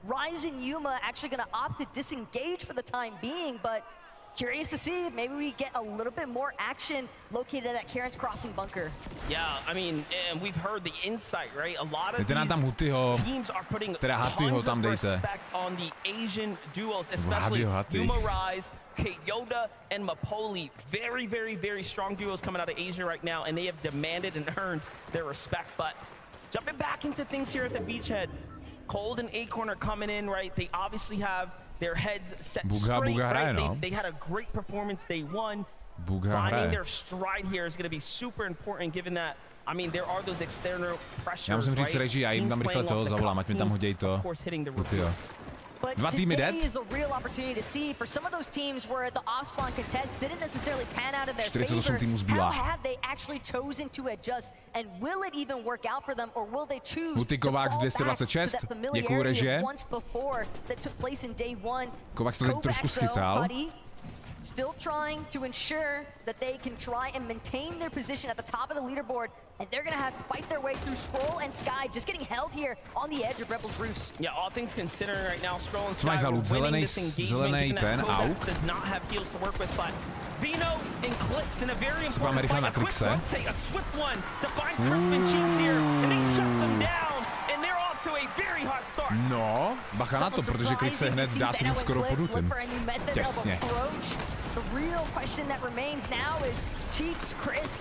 Rise and Yuma actually going to opt to disengage for the time being, but curious to see if maybe we get a little bit more action located at that Karen's Crossing bunker. Yeah, I mean, and we've heard the insight, right? A lot of these teams are putting tons of respect on the Asian duels, especially Yuma Rise, Kyoda, and Mapoli. Very, very, very strong duels coming out of Asia right now, and they have demanded and earned their respect. But jumping back into things here at the beachhead, Cold and Acorn are coming in, right? They obviously have their heads set straight, right? They had a great performance day 1. Finding their stride here is going to be super important, given that, I mean, there are those external pressures, já musím říct režii, já jim tam rychle toho zavolám, ať mi tam hodí to. Dva týmy dead. 48 týmů zbývá. Huty Kovács 226, děkuju režie. Kovács to teď trošku schytal. Still trying to ensure that they can try and maintain their position at the top of the leaderboard, and they're gonna have to fight their way through Scroll and Sky, just getting held here on the edge of Rebel's Roost. Yeah, all things considering right now, Scroll and Sky are winning this engagement, given that Kovacs does not have heals to work with, but Vino and Clicks in a very important fight, a quick rotate, a swift one to find Crisp and Chiefs here, and they shut them down, and they're off to a very hot start. No, bacha na to, protože Click se hned dá se říct skoro pod Hutym. Těsně. The real question that remains now is Chiefs, Crisp,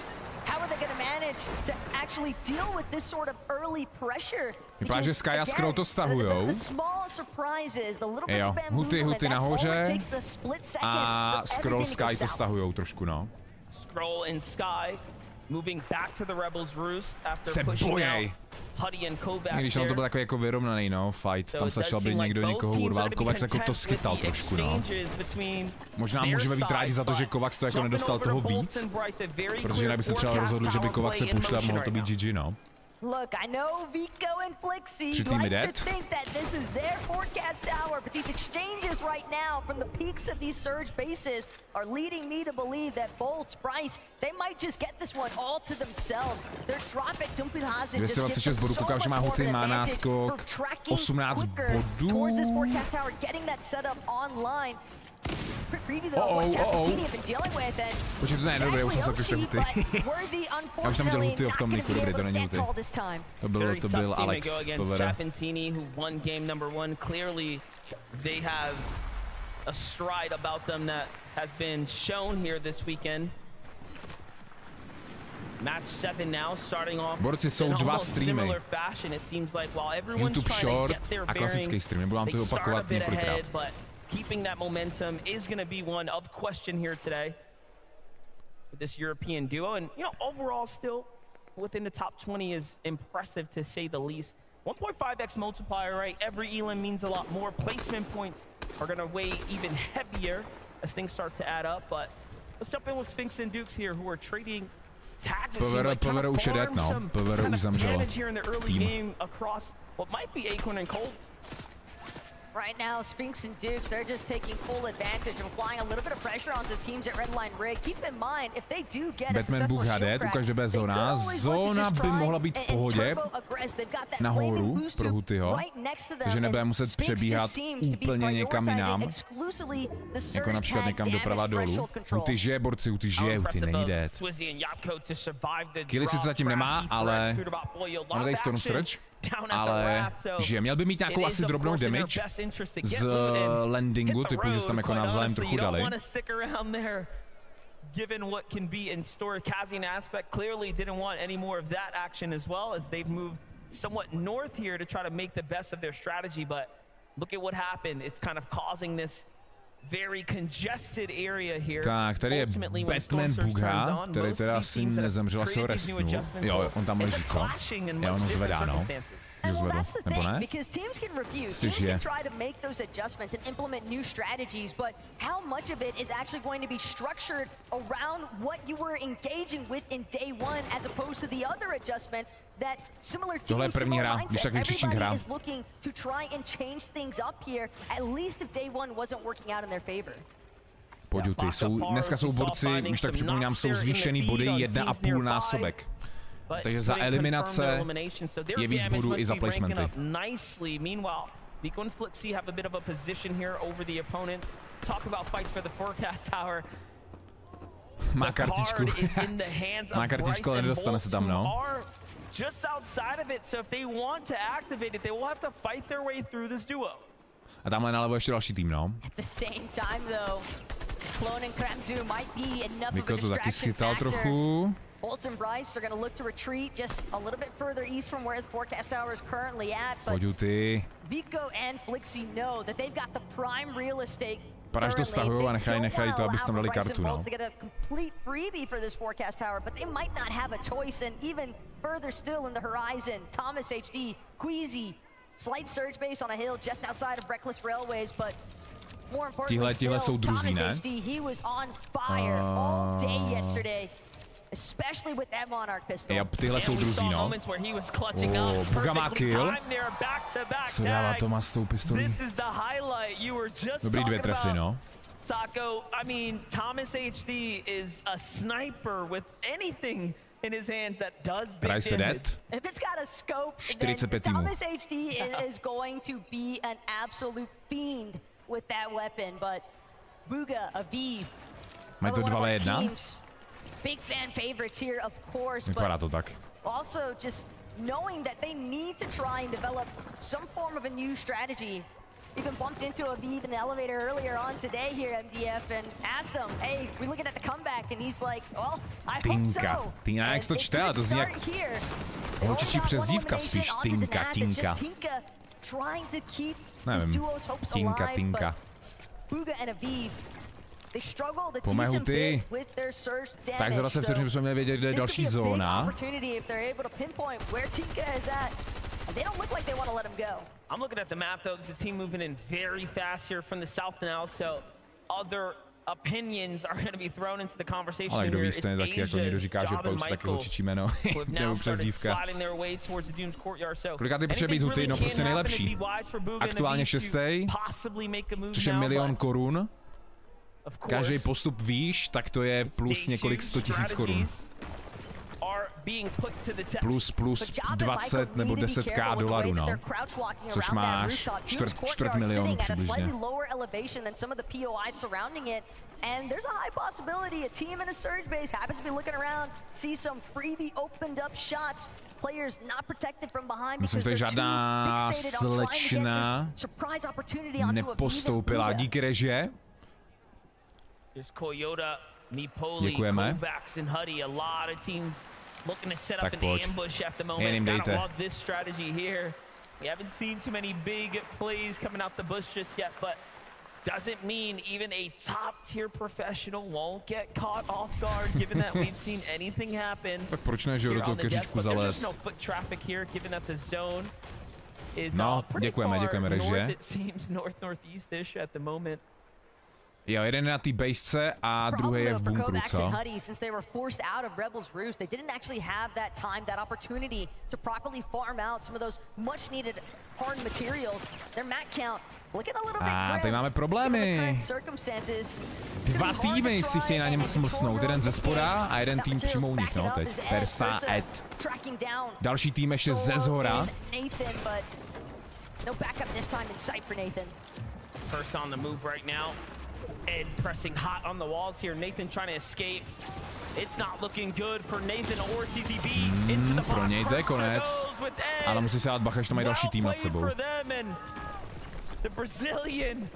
how are they going to manage to actually deal with this sort of early pressure? Vypadá, že Sky a Scroll to stahujou. Jo, Huty nahoře a Scroll Sky to stahujou trošku, no. Scroll and Sky moving back to the Rebels Roost after pushing out Když on to byl takový jako vyrovnaný, no, fight, tam začal být někdo někoho urval, Kovacs jako to schytal trošku, no. Možná můžeme být rádi za to, že Kovacs to jako nedostal toho víc, protože jinak by se třeba rozhodl, že by Kovacs se puštil a mohlo to být GG, no. Look, I know Vico and Flixie like to think that this is their forecast hour, but these exchanges right now from the peaks of these surge bases are leading me to believe that Bolts, Bryce, they might just get this one all to themselves. Their drop at Dumpinhazen just gives them so much more advantage for tracking quicker towards this forecast hour, getting that setup online. Počkej, to ne, dobré, už jsem se okryšel Huty. Já už tam viděl Hutyho v tom niku, dobrý, to není Huty. To byl Alex, povede. Borci jsou dva streamy. YouTube Short a klasický stream, nebudu vám to opakovat několikrát. Keeping that momentum is going to be one of question here today with this European duo. And, you know, overall still within the top 20 is impressive to say the least. 1.5x multiplier, right? Every elim means a lot more. Placement points are going to weigh even heavier as things start to add up. But let's jump in with Sphinx and Dukes here who are trading tags. Povere už jede, no. Povere už zamřelo tým. Across what might be Acorn and Cold. Right now, Sphinx and Dukes, they're just taking full advantage of applying a little bit of pressure onto the teams at Redline Rig. Keep in mind, if they do get a successful shield crack, ukáže bez zóna. Zóna by mohla být v pohodě nahoru pro Hutyho, takže nebude muset přebíhat úplně někam jinam, jako například někam doprava dolů. Huty žije, borci, Huty žije, Huty nejde. Killy sice zatím nemá, ale máme tady Storm Surge. Ale že měl by mít nějakou asi drobnou damage z landingu, typu, že se tam jako navzájem trochu dali. Given what can be in store, Kazian Aspect clearly didn't want any more of that action as well, as they've moved somewhat north here to try to make the best of their strategy. But look at what happened. It's kind of causing this very congested area here. Tak, tady je Batman Bugha, který teda asi nezemřel, asi ho restnul. Jo, on tam leží, co? Jo, on ho zvedá, no. Že zvedl, nebo ne? Což je. Tohle je první hra, když tak vyčičník hra. Pojď Huty, dneska jsou borci, když tak připomínám, jsou zvýšený body 1,5 násobek. Takže za eliminace je víc bodů i za placementy. Má kartičku. Má kartičku, ale nedostane se tam, no. A tamhle nalevo ještě další tým, no. Miko to taky schytal trochu. Bolts and Bryce are going to look to retreat just a little bit further east from where the forecast tower is currently at. But Vico and Flixie know that they've got the prime real estate. Paraž to stahujou a nechají to, abys tam dali kartu, no. They get a complete freebie for this forecast tower, but they might not have a choice. And even further still in the horizon, Thomas HD, Queasy, slight surge base on a hill just outside of Reckless Railways, but more importantly still, Thomas HD, he was on fire all day yesterday. Especially with that Monarch pistol. Yep, tyhle jsou druzí, no. Buga má kill. Co dává Tomas s tou pistolí? Dobrý dvě trefy, no. Taco, I mean, Thomas HD is a sniper with anything in his hands that does big damage. If it's got a scope, then Thomas HD is going to be an absolute fiend with that weapon. But Buga, Aviv, mají to 2v1. Big fan favorites here, of course, vypadá to tak. Also just knowing that they need to try and develop some form of a new strategy. Even bumped into Aviv in the elevator earlier on today here at MDF and asked them, hey, we're looking at the comeback, and he's like, well, I hope so. Tinka, jak to čte, to zní jak holčičí přezdívka spíš, Tinka. Nevím, Tinka. Buga and Aviv Pojďme Huty. Tak za 20 vteřin bychom měli vědět, kde je další zóna. They don't look like they want to let him go. I'm looking at the map though. There's a team moving in very fast here from the south now, so other opinions are going to be thrown into the conversation. Ale kdo ví, stejně taky jako někdo říká, že Post taky holčičí jméno, nebo přezdívka. Kolikátý potřebuje být Huty? No prostě nejlepší. Aktuálně 6. Což je 1 000 000 korun. Každý postup výš, tak to je plus několik 100 000 korun. Plus 20 nebo 10k dolarů, no. Což máš čtvrt milionu přibližně. And there's a high possibility a team in a surge base happens to be looking around, see some freebie opened up shots. Players not protected from behind because they're too fixated on trying to get this surprise opportunity onto a nepostoupila. Díky režie. Děkujeme. Looking to set up an ambush at the moment. Gotta love this strategy here. We haven't seen too many big plays coming out the bush just yet, but doesn't mean even a top-tier professional won't get caught off guard, given that we've seen anything happen. Tak proč ne, že do toho keříčku zalez? No foot traffic here, given that the zone is děkujeme režie. It seems northeast-ish at the moment. Jo, jeden je na té basece a druhý je v bunkru, co? A tady máme problémy. 2 týmy si chtějí na něm smlsnout, jeden ze spoda a jeden tým přímo u nich, no, teď. Persa, Ed. Další tým ještě ze zhora. First on the move right now. Ed pressing hot on the walls here. Nathan trying to escape. It's not looking good for Nathan or CCB. Into the pro něj to je konec. Ale musí se dát bacha, že to mají další tým nad sebou. The Brazilian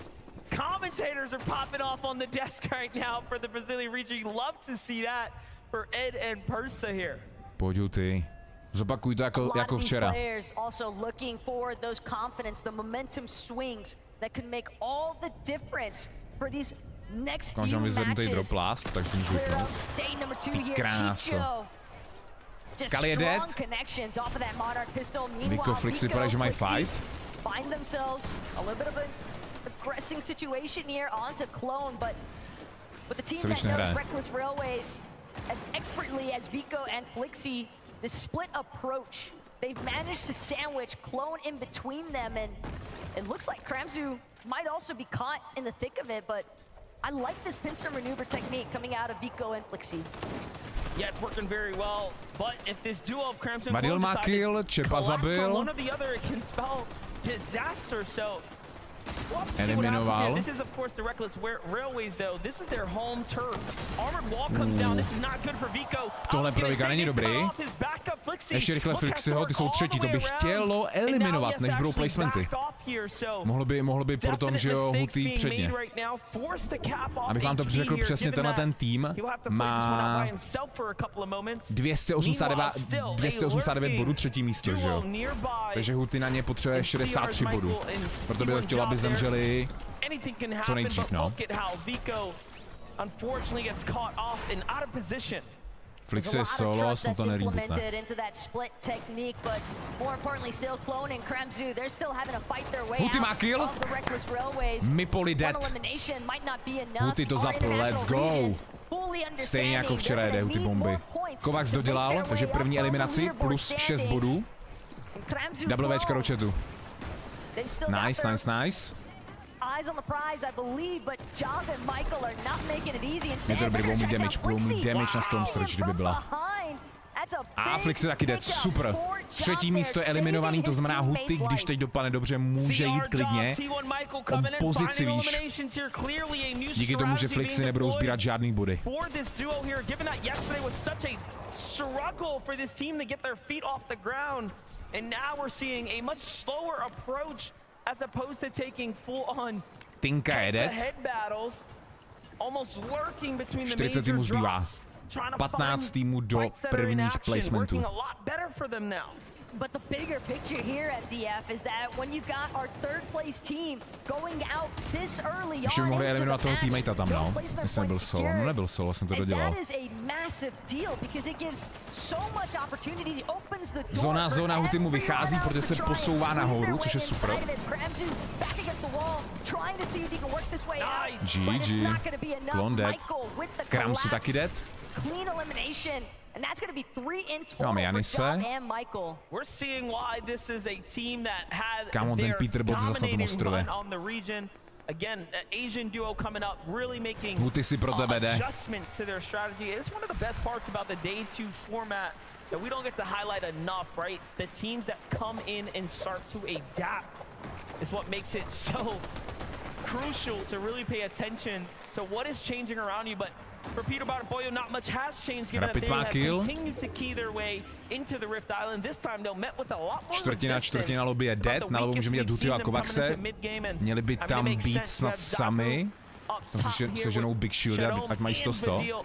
commentators are popping off on the desk right now for the Brazilian region. You love to see that for Ed and Persa here. Pojď Huty. Zopakuj to jako včera. Also looking for those confidence, the momentum swings that could make all the difference for these next few matches. Vyzvednutý droplast, tak můžu to. Ty kráso. Kali je dead. Vico Flix vypadá, že mají fight. Find themselves a little bit of an aggressing situation here onto Clone, but the team that knows Reckless Railways as expertly as Vico and Flixie, the split approach, they've managed to sandwich Clone in between them, and it looks like Kramzu might also be caught in the thick of it, but I like this pincer maneuver technique coming out of Vico and Flixie. Yeah, it's working very well, but if this duo of Kramzu and Maril má kill, Čepa zabil. One or the other, it can spell disaster, so eliminoval. This is of course the Reckless Railways though. This is their home turf. Armored wall comes down. This is not good for Vico. Tohle pro Vika není dobrý. Ještě rychle Flixiho, ty jsou třetí, to by chtělo eliminovat, než budou placementy. Mohlo by pro tom, že jo, Huty předně. Abych vám to řekl přesně, tenhle ten tým má 289 bodů, třetí místo, že jo. Takže Huty na ně potřebuje 63 bodů. Proto by to chtělo, aby zemřeli co nejdřív, no. Flix je solo, jsem to nerýbut, ne. Huty má kill. Mipoli dead. Huty to zapl, let's go. Stejně jako včera jede Huty bomby. Kovacs dodělal, takže první eliminaci plus 6 bodů. Double Včka do chatu. Nice, nice, nice. Je to dobrý, budou mít damage na Storm Surge, kdyby byla. A Flix je taky dead, super. Třetí místo je eliminovaný, to znamená Huty, když teď dopadne dobře, může jít klidně o pozici výš. Díky tomu, že Flixy nebudou sbírat žádný body. And now we're seeing a much slower approach as opposed to taking full-on head-to-head battles, almost lurking between the major drops, trying to 15 týmů do prvních placementů. a lot better for them now. But the bigger picture here at DF is that when you got our third place team going out this early ještě by mohli eliminovat toho teammate tam, no. Jestli nebyl solo, no nebyl solo, jsem to dodělal. Zóna Huty mu vychází, protože se posouvá nahoru, což je super. GG. Klon dead. Kramsu taky dead. And that's going to be 3 in total Máme Janise. Michael. We're seeing why this is a team that had Kámo, ten Peter Bot zase na tom ostrově. Again, Asian duo coming up, really making Huty si pro tebe jde. adjustments to their strategy. It's one of the best parts about the Day 2 format that we don't get to highlight enough, right? The teams that come in and start to adapt is what makes it so crucial to really pay attention to what is changing around you. But for Peter Bot and Pollo, not much has changed given that they have continued to key their way into the Rift Island. This time they'll met with a lot more resistance. Čtvrtina lobby je dead, na lobby můžeme vidět Hutyho a Kovaxe. Měli by tam být snad sami. Tam seženou Big Shield, ať mají 100-100.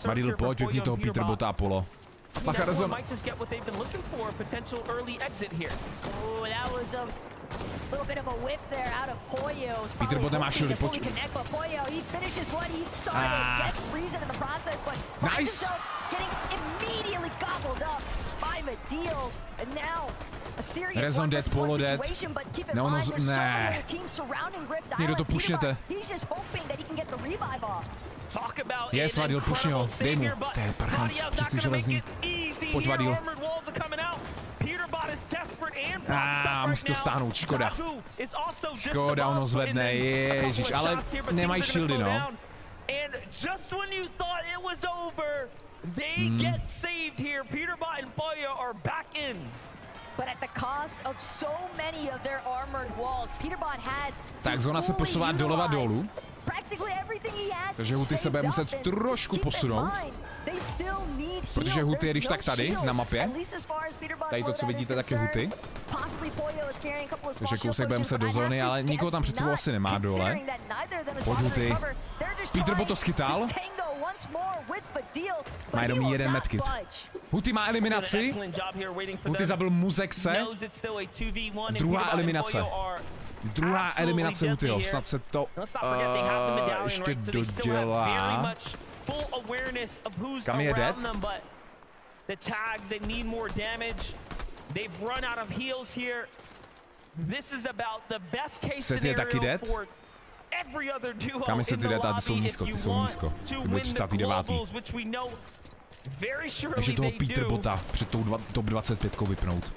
Maridl, pojď, vypni toho Peter Bota a Polo. Bacha, razem. Peter Bot nemá shieldy, pojď. Nice! Rezon dead, Polo dead. Ne, ono ne. Někdo to pušněte. Yes, Vadil, pušni ho, dej mu. To je parchanc, čistý železný. Pojď, Vadil. Musí to stáhnout, škoda. Škoda, ono zvedne, ježiš, ale nemají shieldy, no. Tak zóna se posouvá doleva dolů. Takže Huty se bude muset trošku posunout. Protože Huty je když tak tady na mapě. Tady to, co vidíte, tak je Huty. Takže kousek bude muset do zóny, ale nikoho tam před sebou asi nemá dole. Pojď Huty. Peter Bot to schytal. Má jenom jeden medkit. Huty má eliminaci. Huty zabil Muzekse. Druhá eliminace. Druhá eliminace Hutyho. Snad se to ještě dodělá. Kam je dead? Set je taky dead. Kam je Set dead? A ty jsou nízko, ty jsou nízko. Ty byly 39. Ještě toho Peter Bota před tou top 25 vypnout.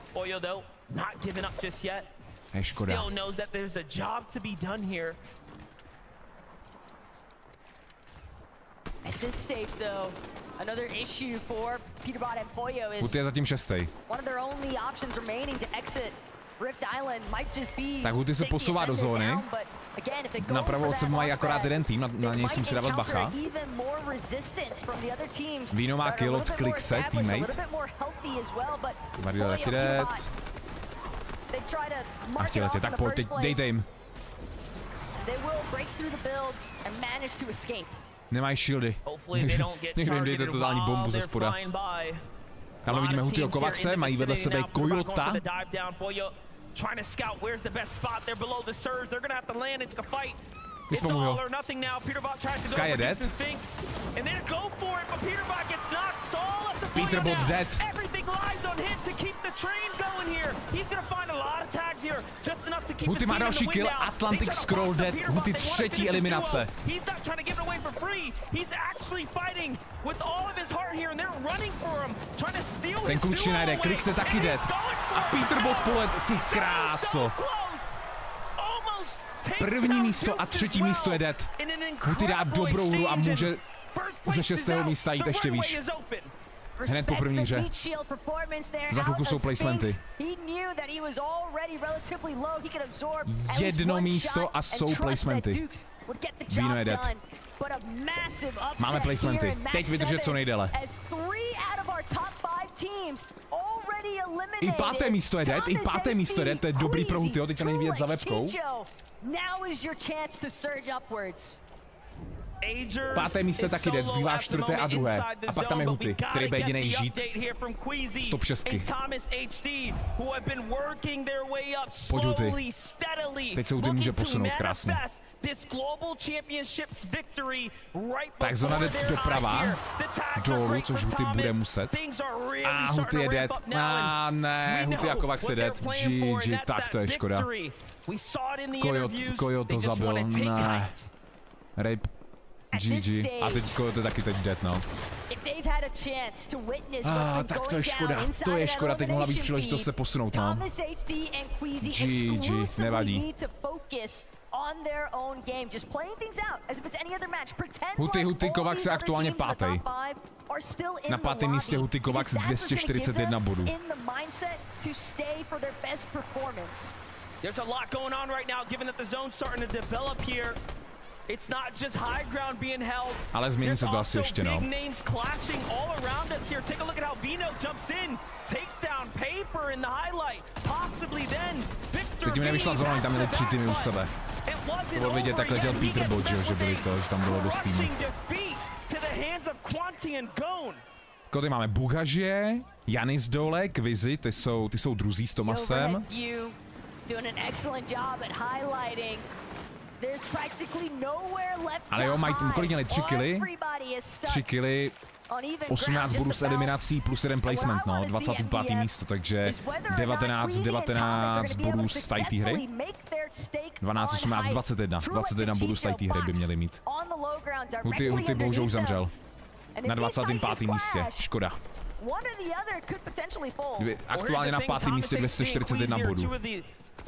Je škoda. Huty je zatím 6. Tak Huty se posouvá do zóny. Napravo od sebe mají akorát jeden tým, na něj si musí dávat bacha. Víno má kill od Klikse, teammate. Mario taky dead. A chtěl tě, tak pojď, teď dejte jim. Nemají shieldy. Někdo jim dejte totální bombu ze spoda. Tamhle vidíme Hutyho Kovaxe, mají vedle sebe Kojota. Vyspomuj ho. Sky je dead. Peter Bot dead. Huty má další kill, Atlantic Scroll dead, Huty třetí eliminace. Ten klučí najde, Klik se taky dead. A Peter Bot polet, ty kráso. První místo a třetí místo je dead. Huty dá dobrou hru a může ze 6. místa jít ještě výš. Hned po první hře. Za chvilku jsou placementy. Jedno místo a jsou placementy. Víno je dead. Máme placementy. Teď vydržet co nejdéle. I 5. místo je dead, i 5. místo je dead, to je dobrý pro Hutyho, teďka není vidět za webkou. Páté místo taky jde, zbývá čtvrté a druhé. A pak tam je Huty, který bude jedinej žít. Stop 6. Pojď Huty. Teď se Huty může posunout krásně. Tak zóna jde doprava, dolů, což Huty bude muset. A Huty je dead. A ne, Huty jako Kovacs je dead. GG, tak to je škoda. Kojot to zabil, ne. Rape. GG. A teď Kojot je taky teď dead, no. Tak to je škoda. To je škoda, teď mohla být příležitost se posunout, no. GG, nevadí. Huty, Kovacs je aktuálně pátý. Na pátém místě Huty, Kovacs 241 bodů. There's a lot going on right now, given that the zone's starting to develop here. It's not just high ground being held. Ale změní se to asi ještě, no. Big names clashing all around us here. Take a look at how Vino jumps in, takes down Paper in the highlight. Possibly then Victor. Teď mi nevyšla zóna, tam měli 3 týmy u sebe. To bylo vidět, jak letěl Peter Bot, že byli to, že tam bylo dost týmů. Tady máme Bugaže, Janis dole, Kvizi, ty jsou druzí s Tomasem. Ale jo, mají kolik měli? 3 killy? 3 killy, 18 bodů s eliminací plus 1 placement, no, 25. místo, takže 19 bodů z té hry. 12, 18, 21 bodů z té hry by měli mít. Huty bohužel už zemřel. Na 25. místě, škoda. Aktuálně na 5. místě 241 bodů.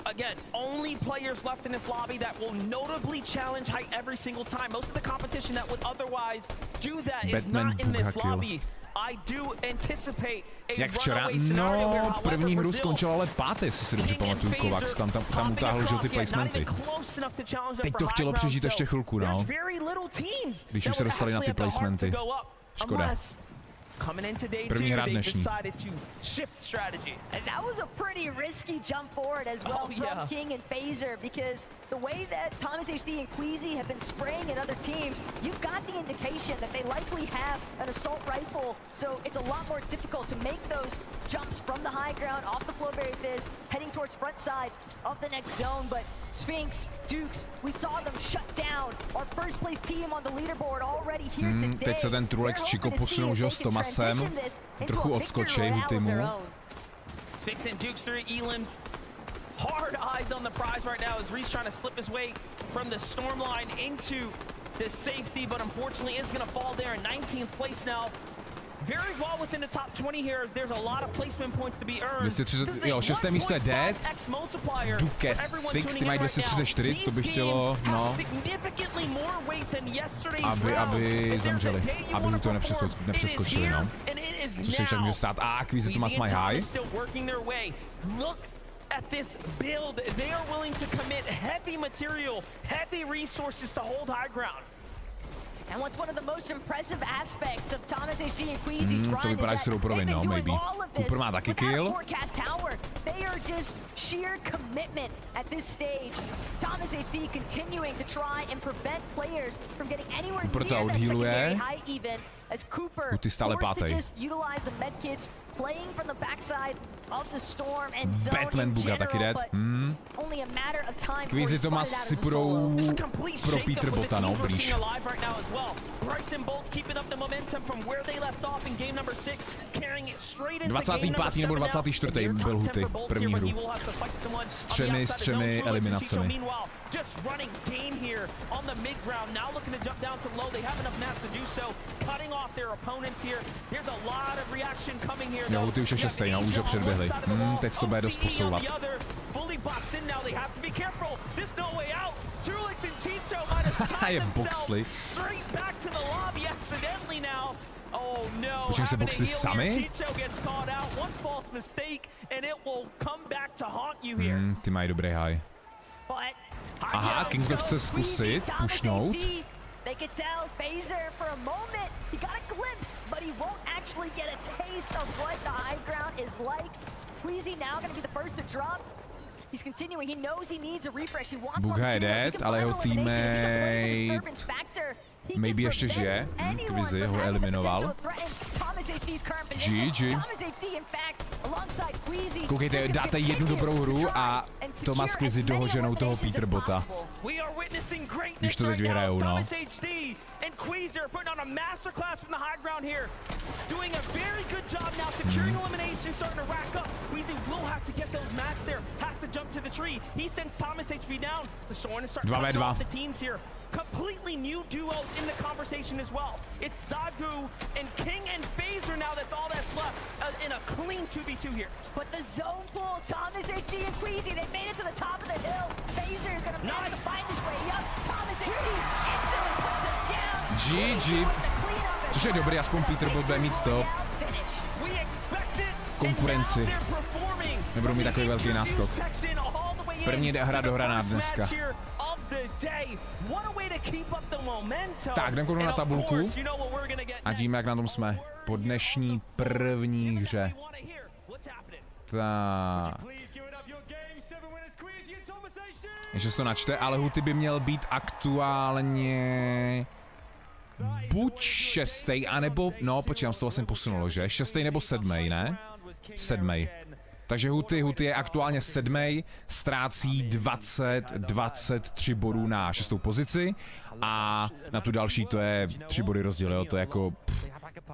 Again, only players left in this lobby that will notably challenge height every single time. Most of the competition that would otherwise do that is not in this lobby. I do anticipate a runaway scenario here. No, první hru skončil ale pátý, jestli si dobře pamatuju, Kovacs, tam utáhl žlutý placementy. Teď to chtělo přežít ještě chvilku, no. Když už se dostali na ty placementy. Škoda. První hra dnešní. And that was a pretty risky jump forward as well from King and Phaser, because the way that Thomas HD and Queasy have been spraying at other teams, you've got the indication that they likely have an assault rifle, so it's a lot more difficult to make those jumps from the high ground off the Flowberry Fizz, heading towards front side of the next zone. But Sphinx, Dukes, we saw them shut down our first place team on the leaderboard already here today. Teď se ten Trulex Chico posunul, že s Tomasem. Trochu odskočej Hutymu. Sphinx and Dukes through Elims. Hard eyes on the prize right now as Reese trying to slip his way from the storm line into the safety, but unfortunately is going to fall there in 19th place now. Very well within the top 20 here as there's a lot of placement points to be earned. 230, jo, 6. místo je Dead. Dukes, Sphinx, ty mají 234, to by chtělo, no. Aby zamřeli, aby mu to nepřeskočili, no. Co se však může stát. A Kvizi Tomas mají high. At this build, they are willing to commit heavy material, heavy resources to hold high ground. And what's one of the most impressive aspects of Thomas HD and Queasy's run is that they've been doing all of this without a forecast tower. They are just sheer commitment at this stage. Thomas HD continuing to try and prevent players from getting anywhere near that secondary high even as Cooper forced to just utilize the medkits, playing from the backside of the storm and zone in general, but only a matter of time before he spotted out as a solo. Just a complete shake-up with the teams rushing alive right now as well. Bryson Bolts keeping up the momentum from where they left off in game number 6, carrying it straight into game number 7 nebo 24. byl Huty, první hru. S třemi eliminacemi. Just running game here on the mid ground, now looking to jump down to low. They have enough maps to do so, cutting off their opponents here. There's a lot of reaction coming here. Jo, Huty už je 6. no, už ho předběhli. Teď to bude dost posouvat. Je boxli. Počkej, se boxli sami? Ty mají dobrý high. Aha, King to chce zkusit, pušnout. They could tell Phaser for a moment, he got a glimpse, but he won't actually get a taste of what the high ground is like. Queasy now going to be the first to drop. He's continuing, he knows he needs a refresh, he wants more material, he can find elimination, he can play the disturbance factor. Maybe ještě žije. Quizy ho eliminoval. GG. Koukejte, dáte jednu dobrou hru a Thomas Quizy dohoženou toho Peterbota. Když to teď vyhrajou, no. Dva ve dva. Completely new duos in the conversation as well. It's Zagu and King and Phaser now. That's all that's left in a clean 2v2 here. But the zone pool, Thomas HD and Queasy, they made it to the top of the hill. Phaser is going to manage to find his way up. Thomas HD instantly puts him down. GG. Což je dobrý, aspoň Peterbot bude mít to. Konkurenci. Nebudou mít takový velký náskok. První hra dohraná dneska. Tak, jdem kouknout na tabulku a díme, jak na tom jsme po dnešní první hře. Tak. Ještě se to načte, ale Huty by měl být aktuálně buď 6. anebo, no počkej, to vlastně posunulo, že? 6. nebo 7. ne? 7. Takže Huty je aktuálně 7. ztrácí 23 bodů na 6. pozici a na tu další to je 3 body rozdíl, jo, to je jako,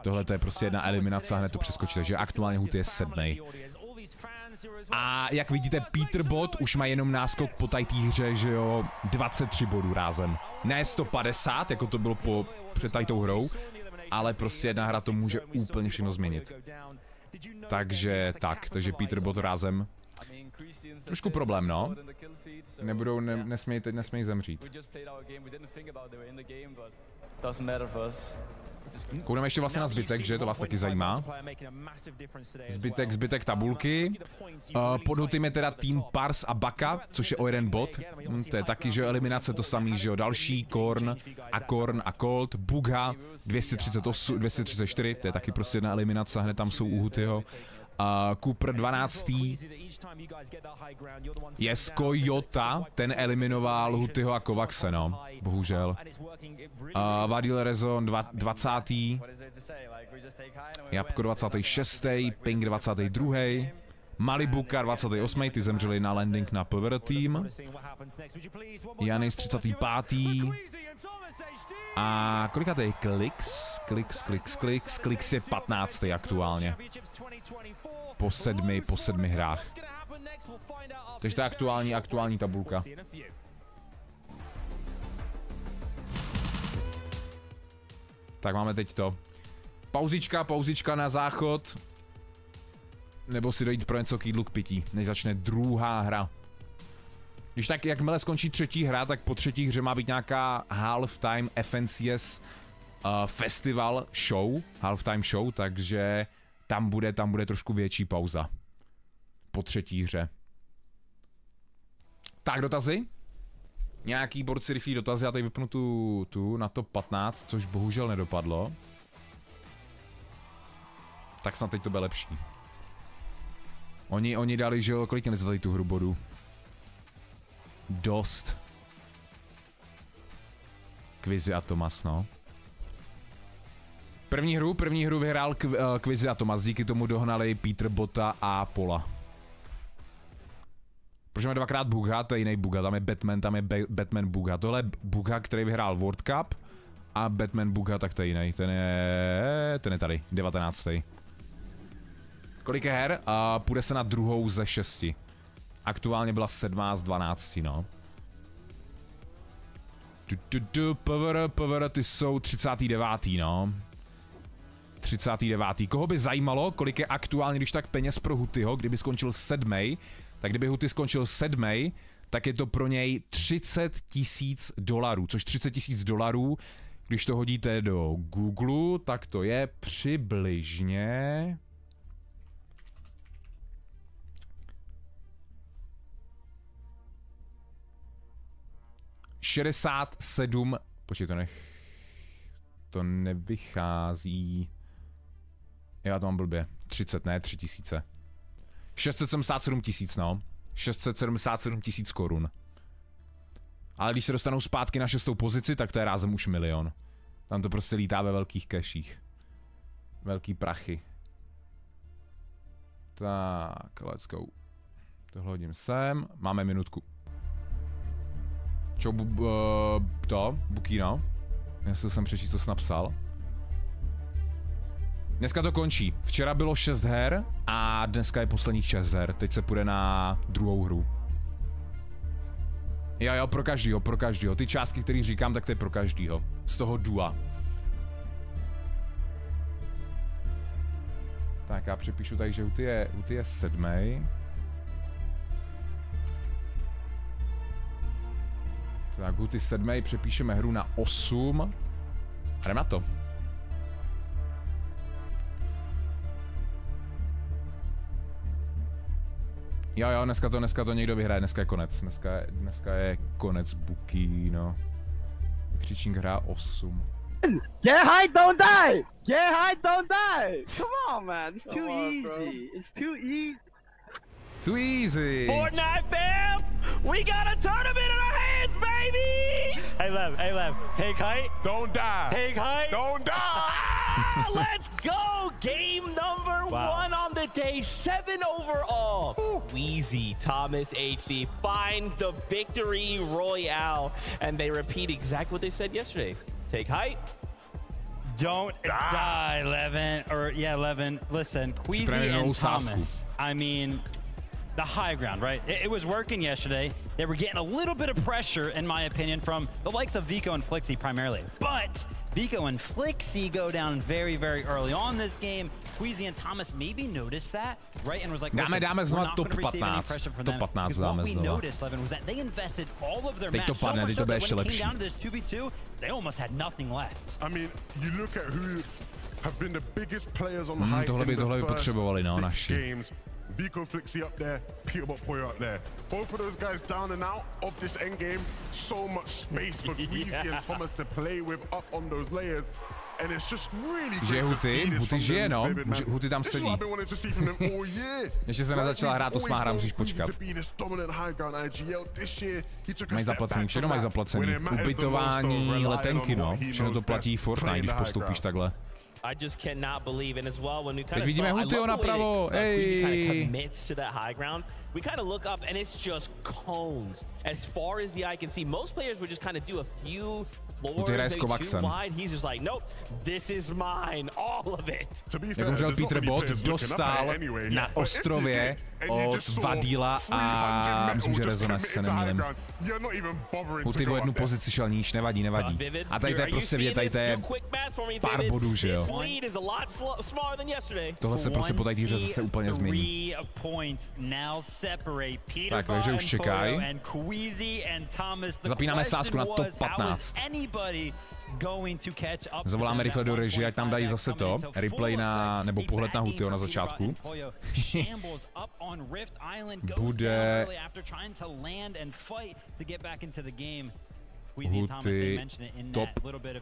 tohle to je prostě jedna eliminace a hned to přeskočíte, že aktuálně Huty je 7. A jak vidíte, Peterbot už má jenom náskok po té hře, že jo, 23 bodů rázem. Ne 150, jako to bylo před tou hrou, ale prostě jedna hra to může úplně všechno změnit. Takže Peterbot rázem. Trošku problém, no. Nebudou, nesmějí zemřít. Koukneme ještě vlastně na zbytek, že to vás taky zajímá. Zbytek tabulky. Pod Hutym je teda tým Pars a Baka, což je o jeden bod. To je taky, že eliminace to samý, že jo, další, Korn a Colt, Bugha, 234, to je taky prostě jedna eliminace, hned tam jsou u Hutyho. Cooper 12. Jesko Jota, ten eliminoval Hutyho a Kovaxe, no, bohužel. Vadil Rezon 20. Jabko 26. Ping 22. Malibuka 28. Ty zemřeli na landing na Power Team. Janis 35. A kolika to je Klix je 15. aktuálně. Po sedmi hrách. Takže to je aktuální tabulka. Tak máme teď to. Pauzička na záchod. Nebo si dojít pro něco k jídlu, k pití, než začne druhá hra. Když tak, jakmile skončí třetí hra, tak po třetí hře má být nějaká halftime FNCS festival show, halftime show, takže tam bude trošku větší pauza. Po třetí hře. Tak, dotazy? Nějaký borci rychlý dotazy, já tady vypnu tu na top 15, což bohužel nedopadlo. Tak snad teď to bude lepší. Oni dali, že jo, kolik měli za tady tu hru bodů? Dost. Quizy a Thomas, no. První hru vyhrál Quizy a Thomas, díky tomu dohnali Peterbota a Pola. Proč máme dvakrát Bugha, to je jiný Bugha, tam je Batman Bugha. Tohle je Bugha, který vyhrál World Cup a Batman Bugha, tak to je jiný, ten je tady, 19. Kolik je her? Půjde se na druhou ze 6. Aktuálně byla 7 z 12, no. Power, ty jsou 39, no. 39. Koho by zajímalo, kolik je aktuálně, když tak peněz pro Hutyho, kdyby skončil 7. Tak kdyby Huty skončil 7, tak je to pro něj $30,000, což $30,000, když to hodíte do Google, tak to je přibližně... $67, počkej, to nevychází, já to mám blbě, 30, ne, 3 000. 677 000, no, 677 000 korun. Ale když se dostanou zpátky na 6. pozici, tak to je rázem už milion. Tam to prostě lítá ve velkých keších. Velký prachy. Tak, let's go. Tohle hodím sem, máme minutku. Čo, Bukino? Jestli jsem přečíst, co jsi napsal. Dneska to končí. Včera bylo 6 her a dneska je posledních 6 her. Teď se půjde na druhou hru. Jo, pro každýho. Ty částky, které říkám, tak to je pro každýho. Z toho dua. Tak já přepíšu tady, že Huty je 7. Tak Huty 7, přepíšeme hru na 8. A jdem na to. Jo, dneska to někdo vyhraje, dneska je konec. Dneska je konec Bukino. Křičník hrá 8. Get high, don't die! Get high, don't die! Come on, man, it's too easy. It's too easy. Too easy. Fortnite fam, we got a tournament in our hands, baby! Hey Lev, take height. Don't die. Take height. Don't die. Let's go! Game number 1 on the day, 7 overall. Wheezy, Thomas HD find the victory royale, and they repeat exactly what they said yesterday. Take height. Don't die, Levin. Levin. Listen, Queasy and Thomas. I mean, the high ground, right? It was working yesterday. They were getting a little bit of pressure, in my opinion, from the likes of Vico and Flixie primarily. But Vico and Flixie go down very, very early on this game. Queasy and Thomas maybe noticed that, right? And was like, dáme znova top 15. Top 15 dáme znova. What we noticed, Levin, was that they invested all of their match. To padne, so to bude when it lepší. came down to this 2v2, they almost had nothing left. I mean, you look at who have been the biggest players on the high tohle by potřebovali, no, naši. Vico Flixie up there, Peterbot Poyo up there. Both of those guys down and out of this end game. So much space for Queasy and Thomas to play with up on those layers. And it's just really great to see this from žije, no. them, baby, Huty tam sedí. Ještě se nezačala hrát 8. hra, musíš počkat. Mají zaplacený, všechno mají zaplacený. Ubytování, letenky, no. Všechno to platí Fortnite, když postoupíš takhle. I just cannot believe, and as well when we kind Teď of vidíme Hutyho napravo, Queasy kind of commits to that high ground. We kind of look up and it's just cones as far as the eye can see. Most players would just kind of do a few floors, maybe 2 wide. He's just like, nope, this is mine, all of it. Jak umřel Peterbot, dostal na ostrově od Vadíla a myslím, že Rezonez se nemýlím. Huty o jednu pozici šel níž, nevadí. A tady to je prostě vidět, tady to je pár bodů, že jo. Tohle se prostě po tady hře zase úplně změní. Tak, takže už čekají. Zapínáme sázku na top 15. Zavoláme rychle do režie, ať tam dají zase to. Replay na, nebo pohled na Hutyho na začátku. Bude Huty top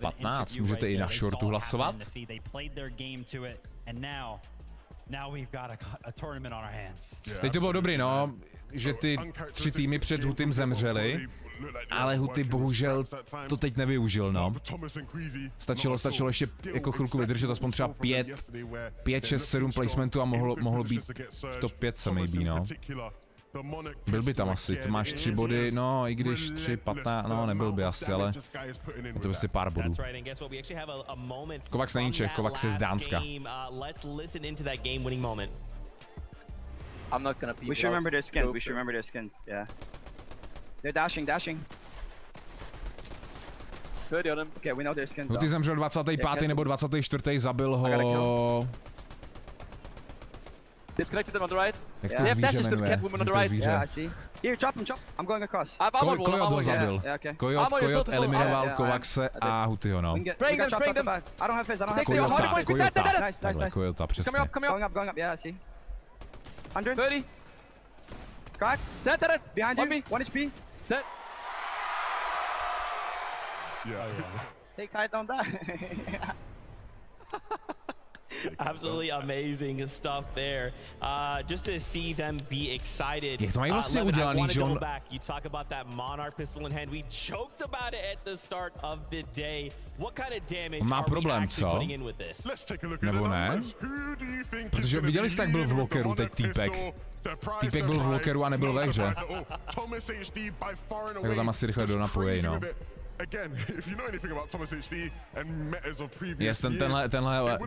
15. Můžete i na shortu hlasovat. Teď to bylo dobrý, no, že ty 3 týmy před Hutym zemřely, ale Huty bohužel to teď nevyužil, no. Stačilo ještě jako chvilku vydržet, aspoň třeba 5, 6, 7 placementů a mohlo být v top 5 maybe, no. Byl by tam asi, to máš 3 body, no i když 3, 15, no nebyl by asi, ale je to prostě pár bodů. Kovacs není Čech, Kovacs je z Dánska. We should remember their skins, yeah. They're dashing. Okay, we know their skins. Huty zemřel 25. nebo 24. zabil ho... Disconnected them on the right. Jak to zvíře jmenuje? Yeah, I see. Here, chop him. I'm going across. Kojot ho zabil. Kojot eliminoval Kovakse a Hutyho, no. Bring them. I don't have fizz, Nice. Kojota, přesně. Going up, yeah, I see. 130. Crack. Dead. Behind you. 1 HP. Dead. Yeah. Take height, don't die. Absolutely amazing stuff there. Just to see them be excited. Jak to mají vlastně udělaný, John? You talk about that Monarch pistol in hand. We joked about it at the start of the day. What kind of damage má problém, co? Nebo ne? Protože viděli jste, jak byl v lokeru teď týpek. Týpek byl v lokeru a nebyl ve hře. Tak ho tam asi rychle donapojej, no. Yes,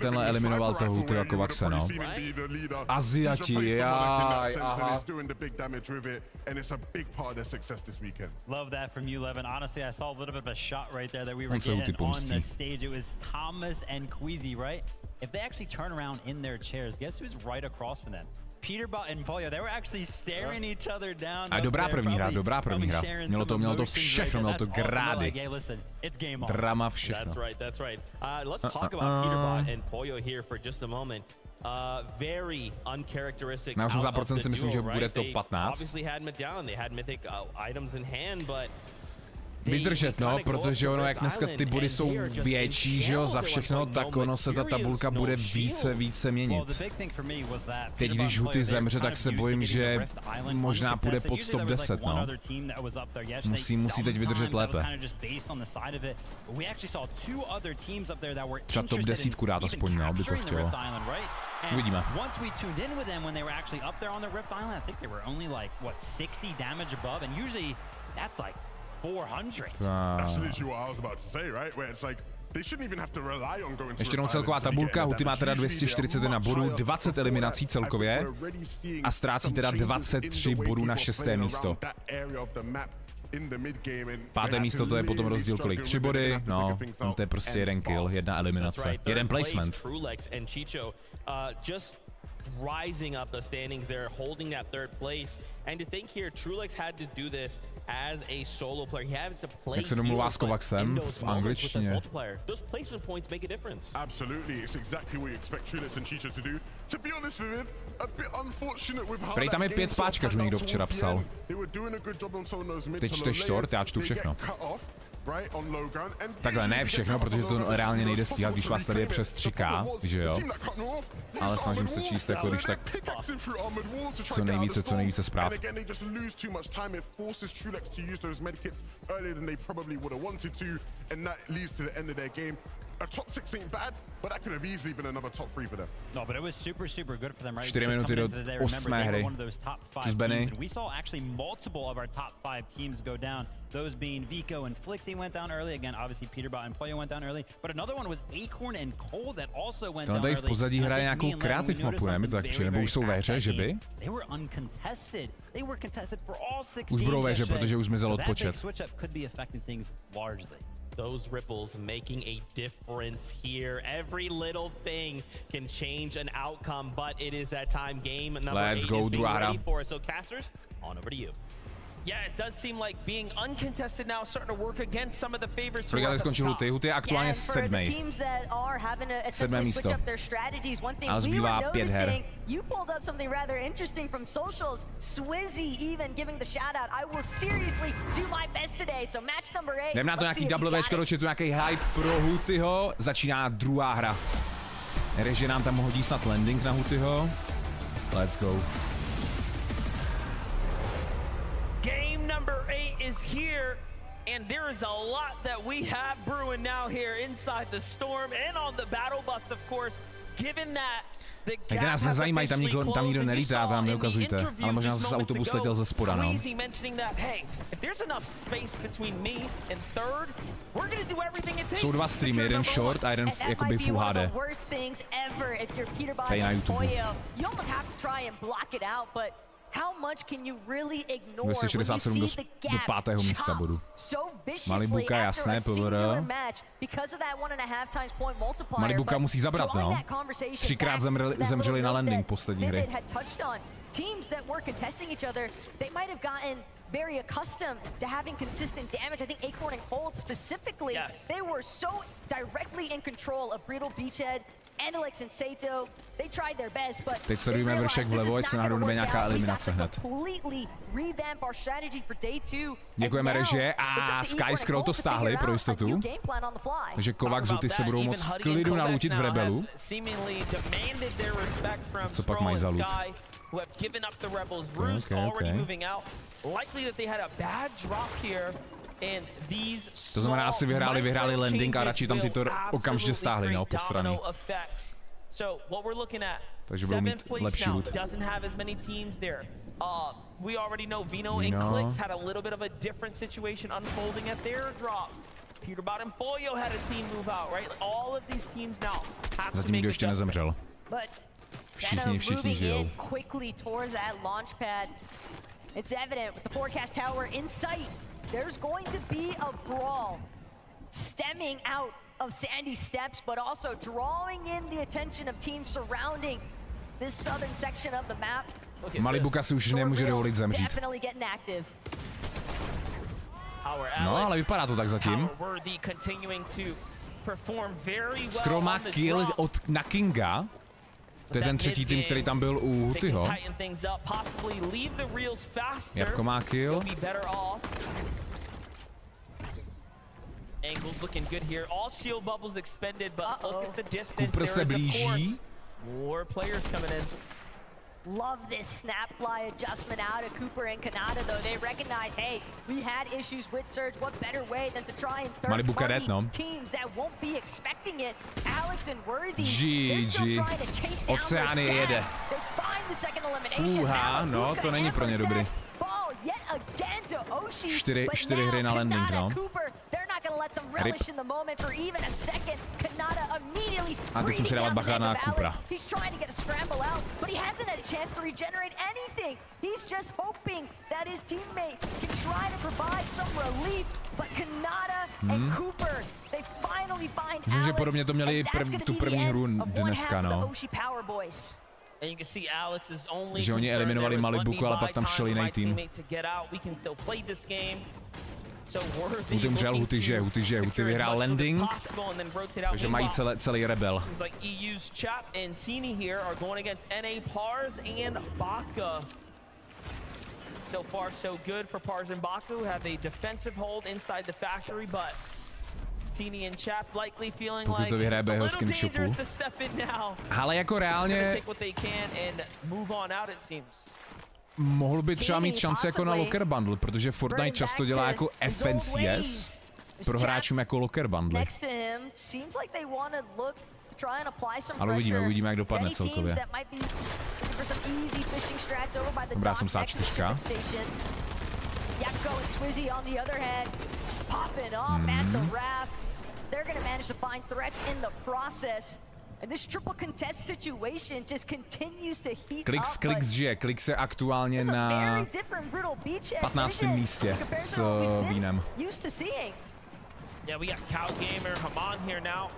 tenhle eliminoval toho Huty jako Vaxe, no. Aziati, jaj, aha. Love that from you, Levin. Honestly, I saw a little bit of a shot right there that we were getting on the stage. It was Thomas and Queasy, right? If they actually turn around in their chairs, guess who's right across from them? Peterbot and Pollo, they were actually staring each other down. A dobrá první hra. Mělo to všechno, mělo to grády. Drama, všechno. That's right. Let's talk about Peterbot and Pollo here for just a moment. Very uncharacteristic. Na 80% si myslím, že bude to 15. Obviously had medallion, they had mythic items in hand, but vydržet, no, protože ono, jak dneska ty body jsou větší, že jo, za všechno, tak ono se ta tabulka bude více měnit. Teď, když Huty zemře, tak se bojím, že možná půjde pod top 10, no. Musí teď vydržet lépe. Třeba top 10 dát aspoň, no, by to chtělo. Uvidíme. Ještě jednou celková tabulka, Huty má teda 241 bodů, 20 eliminací celkově a ztrácí teda 23 bodů na 6. místo. 5. místo, to je potom rozdíl kolik? 3 body, no, to je prostě 1 kill, 1 eliminace, 1 placement. Rising up the standings there, holding that 3rd place. And to think here, Trulex had to do this as a solo player. He had to play. Jak se domluvá s Kovaxem v angličtině. Those placement points make a difference. Absolutely, it's exactly what you expect Trulex and Chicho to do. To be honest with it, a bit unfortunate with how. Prej tam je 5 páčkařů, někdo včera psal. Teď čteš short, já čtu všechno. Takhle ne všechno, protože to reálně nejde stíhat, když vás tady je přes 3K, že jo? Ale snažím se číst jako když tak co nejvíce zpráv. A top 6 ain't bad, but that could have easily been another top 3 for them. No, but it was super good for them, right? 4 minuty do 8. hry. Přes Benny. We saw actually multiple of our top 5 teams go down. Those being Vico and Flixie went down early. Again, obviously Peterbot and Pollo went down early. But another one was Acorn and Cole that also went down early. Tady v pozadí hraje nějakou kreativ mapu, ne? Tak či nebo už jsou ve hře, že by? They were uncontested. They were contested for all 6 už budou ve hře, protože už zmizel odpočet. Switch up could be affecting things largely. Those ripples making a difference here. Every little thing can change an outcome, but it is that time. Game number 8 is being ready for us. So casters, on over to you. Yeah, it does seem like being uncontested now starting to work against some of the favorites. Brigada skončil Huty. Huty je aktuálně 7. 7. místo. A zbývá 5 her. You pulled up something rather interesting from socials. Swizzy even giving the shout out. I will seriously do my best today. So match number 8. Jdem na to nějaký WVčko do chatu, nějaký hype pro Hutyho. Začíná druhá hra. Režie nám tam hodí snad landing na Hutyho. Let's go. Game number 8 is here, and there is a lot that we have brewing now here inside the Storm and on the battle bus, of course, given that Teď nás nezajímají, tam nikdo nelítá, tam neukazujte, ale možná zase autobus letěl ze spoda, no. Jsou 2 streamy, jeden short a jeden jakoby full HD. Tady na YouTube. 267 do 5. místa bodu. Malibuka, jasné, PVR. Malibuka musí zabrat, no. 3krát zemřeli na landing poslední hry. Very accustomed to having consistent damage. I think Acorn and Cold specifically, they were so directly in control of Brittle Beachhead. Teď sledujeme vršek vlevo, jestli náhodou nebude nějaká eliminace hned. Děkujeme režie a Skyscroll to stáhli pro jistotu. Takže Kovac z Huty se budou moct v klidu nalutit v Rebelu. Co pak mají za loot? To znamená, asi vyhráli landing a radši tam tyto okamžitě stáhli, no, po strany. Takže budou mít lepší loot. We already know Vino and Clicks had a little bit of a different situation unfolding at their drop. Peterbot and Pollo had a team move out, right? All of these teams now have to make ještě nezemřel. Všichni žijou. Quickly towards that launch pad. It's evident with the forecast tower in sight. There's going to be a brawl stemming out of Sandy Steps, but also drawing in the attention of teams surrounding this southern section of the map. Malibuka si už nemůže dovolit zemřít. No, ale vypadá to tak zatím. Scroll má kill na Kinga. To je ten třetí tým, který tam byl u Hutyho. Jabko má kill. Cooper se blíží. Love this snap fly adjustment out of Cooper and Kanata, though they recognize, hey, we had issues with Surge. What better way than to try and third-party teams that won't be expecting it? Alex and Worthy, they're still trying to chase down their stat. They find the second elimination. No, to není pro ně dobrý. Ball yet again to Oshi, 4 hry na landing, no. A teď jsem si dávat bacha na Coopera. Myslím, že podobně to měli tu první hru dneska, no. Že oni eliminovali Malibuku, ale pak tam šel jiný tým. Huty umřel, Huty žije, Huty vyhrál landing, takže mají celý rebel. So far, so good for Pars and Baku. Have a defensive hold inside the factory, but Teeny and Chap likely feeling like it's a little dangerous to step in now. Ale jako reálně mohl by třeba mít šanci jako na Locker Bundle, protože Fortnite často dělá jako FNCS pro hráčům jako Locker Bundle. Ale uvidíme, jak dopadne celkově. Dobrá, jsem sá 4. Klix žije, Klix je aktuálně na 15. místě s vínem. Yeah, we got Cal Gamer, Haman here now.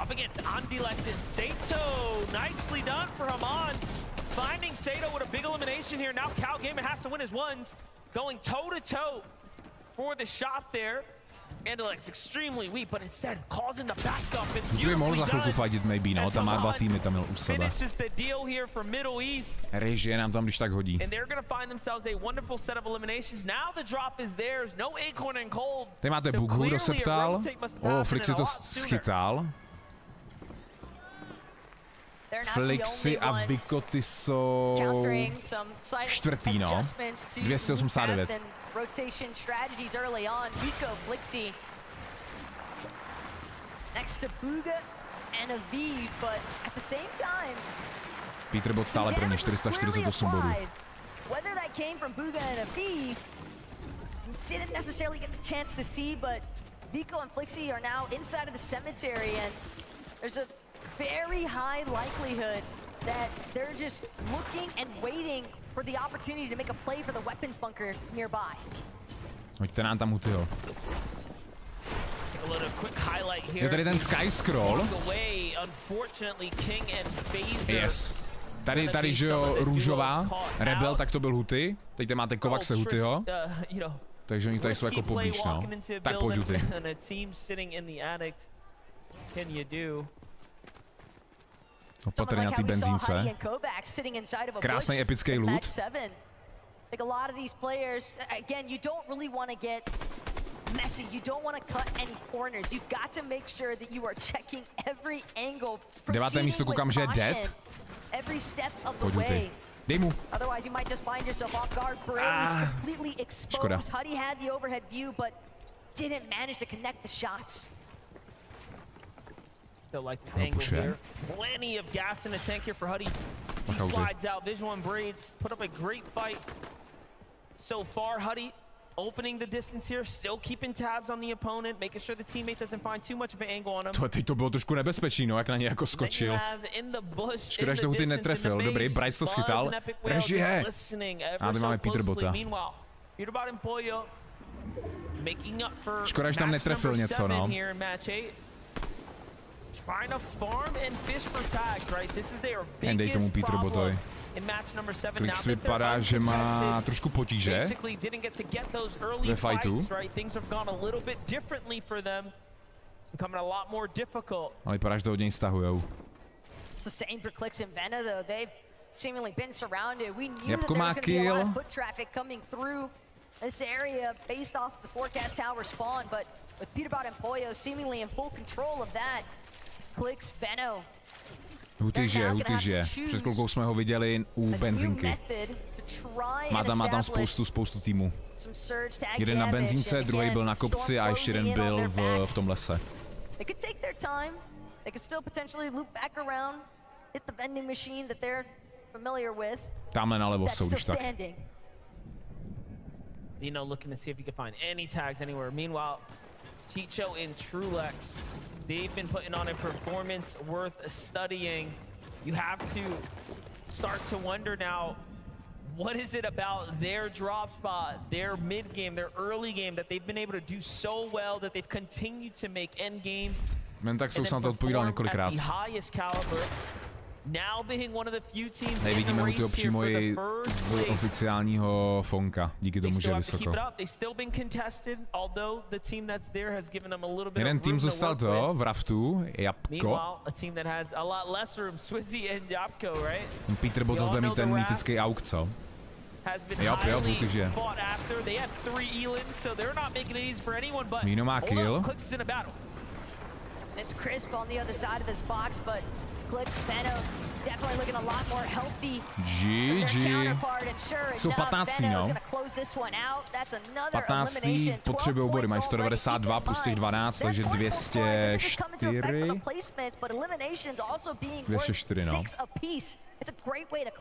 Up against Andilex and Sato. Nicely done for Haman. Finding Sato with a big elimination here. Now Cal Gamer has to win his ones. Going toe-to-toe for the shot there. Andilex extremely weak, but instead calls in the backup and beautifully mohl za chvilku fightit maybe, no, tam má 2 týmy, tam měl u sebe. Režie nám tam když tak hodí. Tady máte Bughu, kdo se ptal. Flixi to schytal. Flixi a Vikoty jsou 4. no. 289. Rotation strategies early on. Vico, Flixi next to Buga and Aviv, but at the same time, Peterbot stále první, 448 bodů. Whether that came from Buga and Aviv, didn't necessarily get the chance to see, but Vico and Flixi are now inside of the cemetery, and there's a very high likelihood that they're just looking and waiting for the opportunity to make a play for the weapons bunker nearby. Hoďte nám tam Hutyho. Je tady ten Skyscroll. Yes. Tady, že jo, růžová. Rebel, tak to byl Huty. Teď máte Kovaxe Hutyho. Takže oni tady jsou jako poblíž, no. Tak pojď Huty. Opatrně na ty benzínce. Krásný epický loot. Like a lot of these players, again, you don't really want to get messy. You don't want to cut any corners. You've got to make sure that you are checking every angle. Deváté místo koukám, že je dead. Every step of the way. Dej mu. Otherwise, you might just find yourself off guard. It's completely exposed. Huty had the overhead view, but didn't manage to connect the shots. Still like this angle here. Plenty of gas in the tank here for Huty. He slides out. Visual and Braids put up a great fight so far. Huty opening the distance here, still keeping tabs on the opponent, making sure the teammate doesn't find too much of an angle on him. Teď to bylo trošku nebezpečný, no, jak na něj jako skočil. Škoda, že to Huty netrefil. Dobrý, Bryce to schytal. Režie! A my máme Peterbota. Škoda, že tam netrefil něco, no. Dej tomu Peterbotovi. Klix vypadá, že má trošku potíže ve fightu. Ale vypadá, že to od něj stahujou. Jabko má kill. Huty žije. Před chvilkou jsme ho viděli u benzinky. Má tam spoustu týmů. Jeden na benzínce, druhý byl na kopci a ještě jeden byl v tom lese. Tamhle nalevo jsou, když tak. Vino looking to see if he can find any tags anywhere. Meanwhile, Chicho and Trulex, they've been putting on a performance worth studying. You have to start to wonder now, what is it about their drop spot, their mid game, their early game that they've been able to do so well that they've continued to make end game Men tak jsem na to odpovídal několikrát. Nevidíme Hutyho přímo i z oficiálního fonka, díky tomu, že je vysoko. Jeden tým zůstal to v raftu, Jabko. Peterbot zase bude mít ten mýtický auk, co? Jo, Huty žije. Míno má kill. It's crisp on the other side of this box, but Clips Beno definitely looking a lot more healthy. GG. Jsou 15. no. 15. potřebují body, mají 192 plus těch 12, takže 204. 204, no.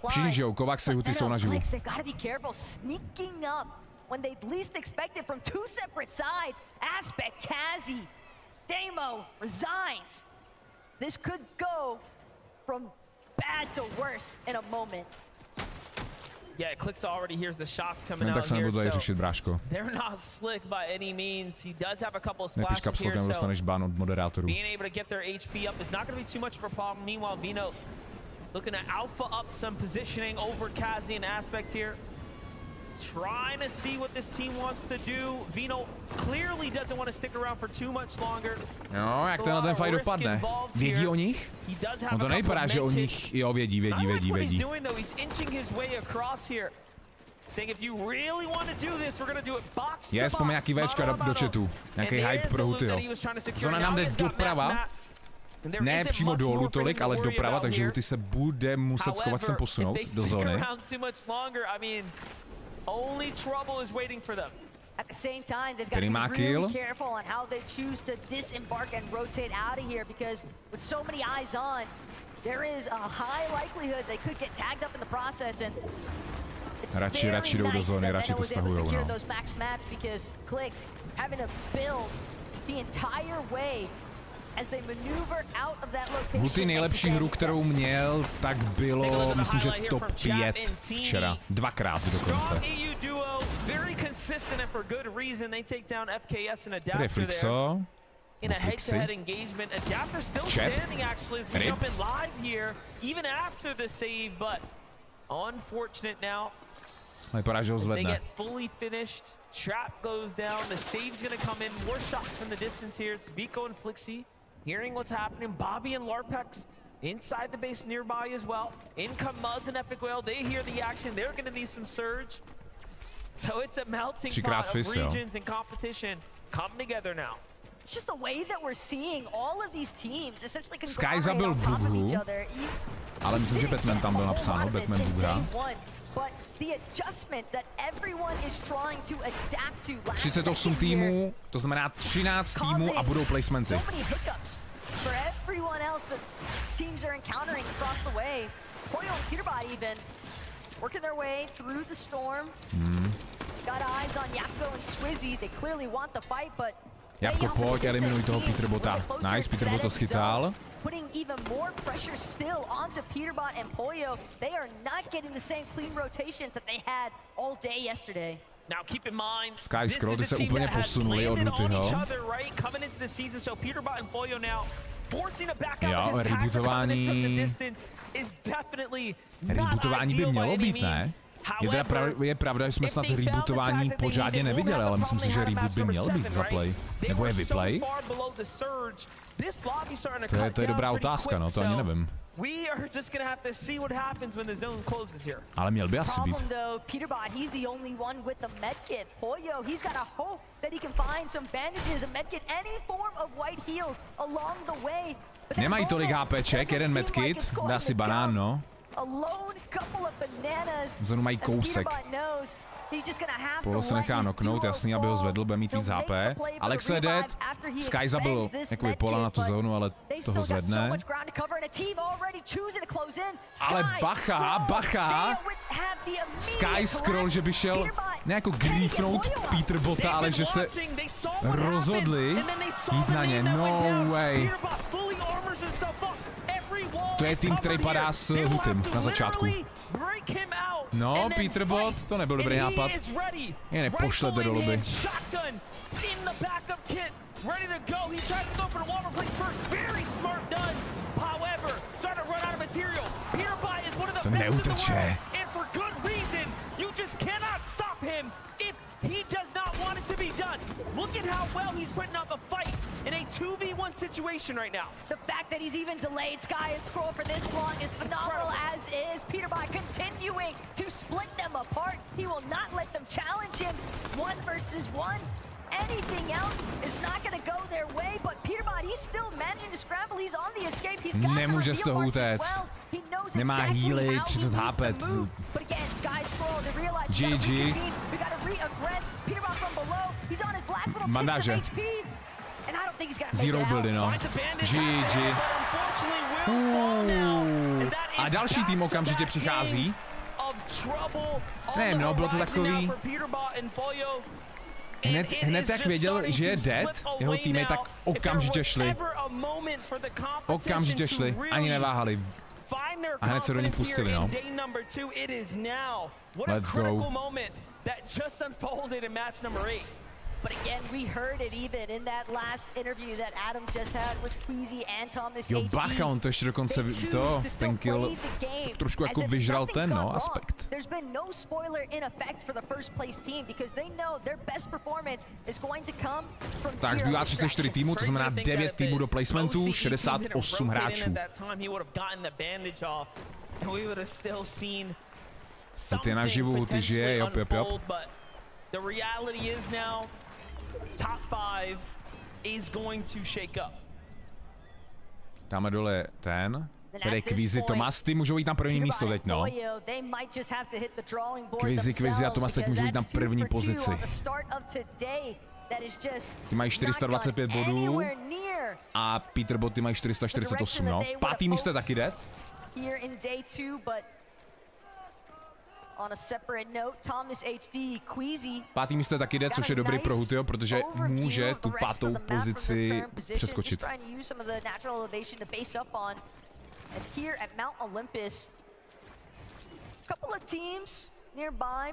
Všichni žijou, Kovac se Huty jsou naživu. Damo resigns. This could go from bad to worse in a moment. Yeah, Clix already hears the shots coming out tak se here, nebudu řešit, bráško. They're not slick by any means. He does have a couple of splashes here, so dostaneš ban od moderátorů. Being able to get their HP up is not going to be too much of a problem. Meanwhile, Vino looking to alpha up some positioning over Kazi and Aspect here. Trying to see what this team wants to do. Vino clearly doesn't want to stick around for too much longer. No, jak ten fight dopadne? Vědí o nich? No to nevypadá, že o nich, jo, vědí. Je, vzpomín nějaký Včka do chatu. Nějaký hype pro Hutyho. Zóna nám jde doprava. Ne přímo dolů tolik, ale doprava, takže Huty se bude muset s Kovaxem posunout do zóny. Only trouble is waiting for them. At the same time, they've got to be really careful on how they choose to disembark and rotate out of here, because with so many eyes on, there is a high likelihood they could get tagged up in the process, and it's radši jdou do zóny, radši to stahujou, no. Those max mats because Clix having to build the entire way as they maneuver out of that location. Huty nejlepší hru, kterou měl, tak bylo, myslím, že top 5 včera. Dvakrát dokonce. Tady je Flixo. Flixi. Čep. Rip. Vypadá, že ho zvedne. Trap goes down. The save's going to come in. More shots from the distance here. It's Vico and Flixi hearing what's happening. Bobby and Larpex inside the base nearby as well. In come Muzz and Epic Whale. They hear the action. They're going to need some surge. So it's a melting pot of regions and competition come together now. It's just the way that we're seeing all of these teams essentially conglomerate on top of each other. Ale myslím, že Batman tam byl napsáno, Batman Bugra. But the adjustments that everyone is trying to adapt to last 38 týmů, to znamená 13 týmů a budou placementy. For everyone else that teams are encountering across the way. Poyo and Peterbot even working their way through the storm. Got eyes on Yapko and Swizzy. They clearly want the fight, but Japko, pojď, eliminuj toho Peterbota. Nice, Peterbot to schytal. Putting even more pressure still onto Peterbot and Poyo. They are not getting the same clean rotations that they had all day yesterday. Now keep in mind, Sky Scroll se úplně posunuli od Hutyho. Jo, rebootování by mělo být, ne? Je pravda, že jsme snad rebootování pořádně neviděli, ale myslím si, že reboot by měl být za play. Nebo je vyplay? To je dobrá otázka, no, to ani nevím. Ale měl by asi být. Nemají tolik HPček, jeden medkit, dá si banán, no. Zonu mají kousek. Polo se nechá knocknout, jasný, aby ho zvedl, bude mít víc HP. Alex je dead, Sky zabil jakoby Pola na tu zónu, ale toho zvedne. Ale bacha! Sky Scroll, že by šel ne jako griefnout Peterbota, ale že se rozhodli jít na ně. No way. To je tým, který padá s Hutym na začátku. No, Peterbot, to nebyl dobrý nápad. Je nepošlete do lobby. To neuteče. He does not want it to be done. Look at how well he's putting up a fight in a 2v1 situation right now. The fact that he's even delayed Sky and Scroll for this long is phenomenal, as is Peterbot continuing to split them apart. He will not let them challenge him 1 versus 1. Anything else is not going to go their way, but Peterbot, he's still managing to scramble. He's on the escape. He's got nemůže z toho utéct. Nemá healy, 30 HP. GG. Mandáže. Zero buildy, no. GG. A další tým okamžitě přichází. Ne, no, bylo to takový... Hned jak věděl, že je dead, jeho týmy, tak okamžitě šli. Okamžitě šli, ani neváhali. A hned se do nich pustili, no. Let's go. But again, we heard it even in that last interview that Adam just had with Queasy and Thomas. Jo, bacha, on to ještě dokonce ten kill trošku jako vyžral ten, no, aspekt. There's been no spoiler in effect for the first place team because they know their best performance is going to come from. Tak zbývá 34 týmů, to znamená 9 týmů do placementu, 68 hráčů. Ty je naživu, ty žije, jop. The reality is now, top 5 is going to shake up. Dáme dole ten. Tady Quizzy, Tomas, ty můžou jít na první místo teď, no. Quizzy a Tomas teď můžou jít na první pozici. Ty mají 425 bodů a Peterbot ty mají 448, no. 5. místo je taky dead. On a separate note, Thomas HD, Queasy. 5. místo je taky jde, což je dobrý pro Hutyho, protože může tu 5. pozici přeskočit.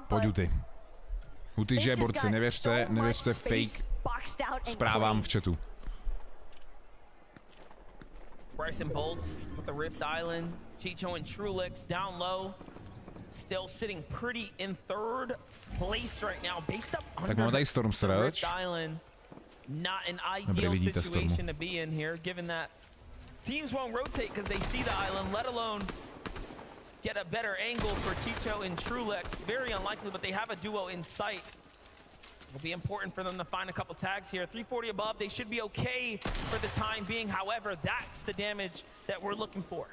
Pojď Huty. Huty, že borci, nevěřte fake zprávám v chatu. Bryson Bolt with the Rift Island, Chicho and Trulix down low. Still sitting pretty in 3rd place right now, based up under the Rift Island. Not an ideal situation to be in here, given that Teams won't rotate because they see the island, let alone get a better angle for Chicho and Trulex. Very unlikely, but they have a duo in sight. It'll be important for them to find a couple tags here. 340 above, they should be okay for the time being. However, that's the damage that we're looking for.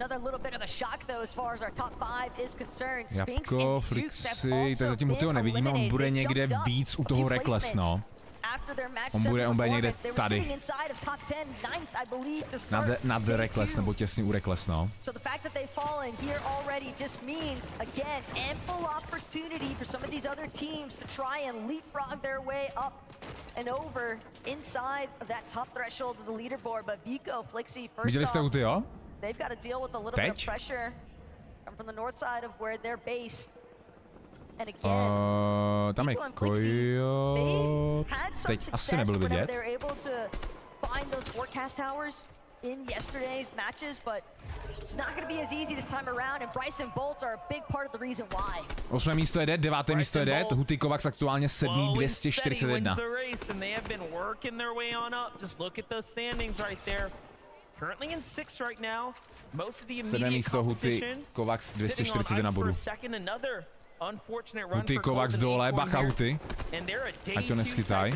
Another little bit of a shock though as far as our top 5 is concerned. Spinks Jabko, and Dukes have Flixi, also tak zatím Hutyho nevidíme, on bude někde víc u toho Reckless, no. On bude někde tady. Nad Reckless, nebo těsně u Reckless, no. So the fact that they've fallen here already just means, again, ample opportunity for some of these other teams to try and leapfrog their way up and over inside of that top threshold of the leaderboard. But Vico, Flixi, Viděli jste Hutyho? they've got to deal with a little bit of pressure from the north side of where they're based. And again, tam je Kojo. Teď asi nebyl vidět. They're able to find those forecast towers in yesterday's matches, but it's not going to be as easy this time around, and Bryson Bolts are a big part of the reason why. 8. místo je dead, 9. místo je dead, Huty Kovacs aktuálně 7. 241. Currently in 6 right now. Most of the 7. immediate místo Huty Kovacs 241 bodů. Huty Kovacs dole, bacha Huty. Ať to neschytaj.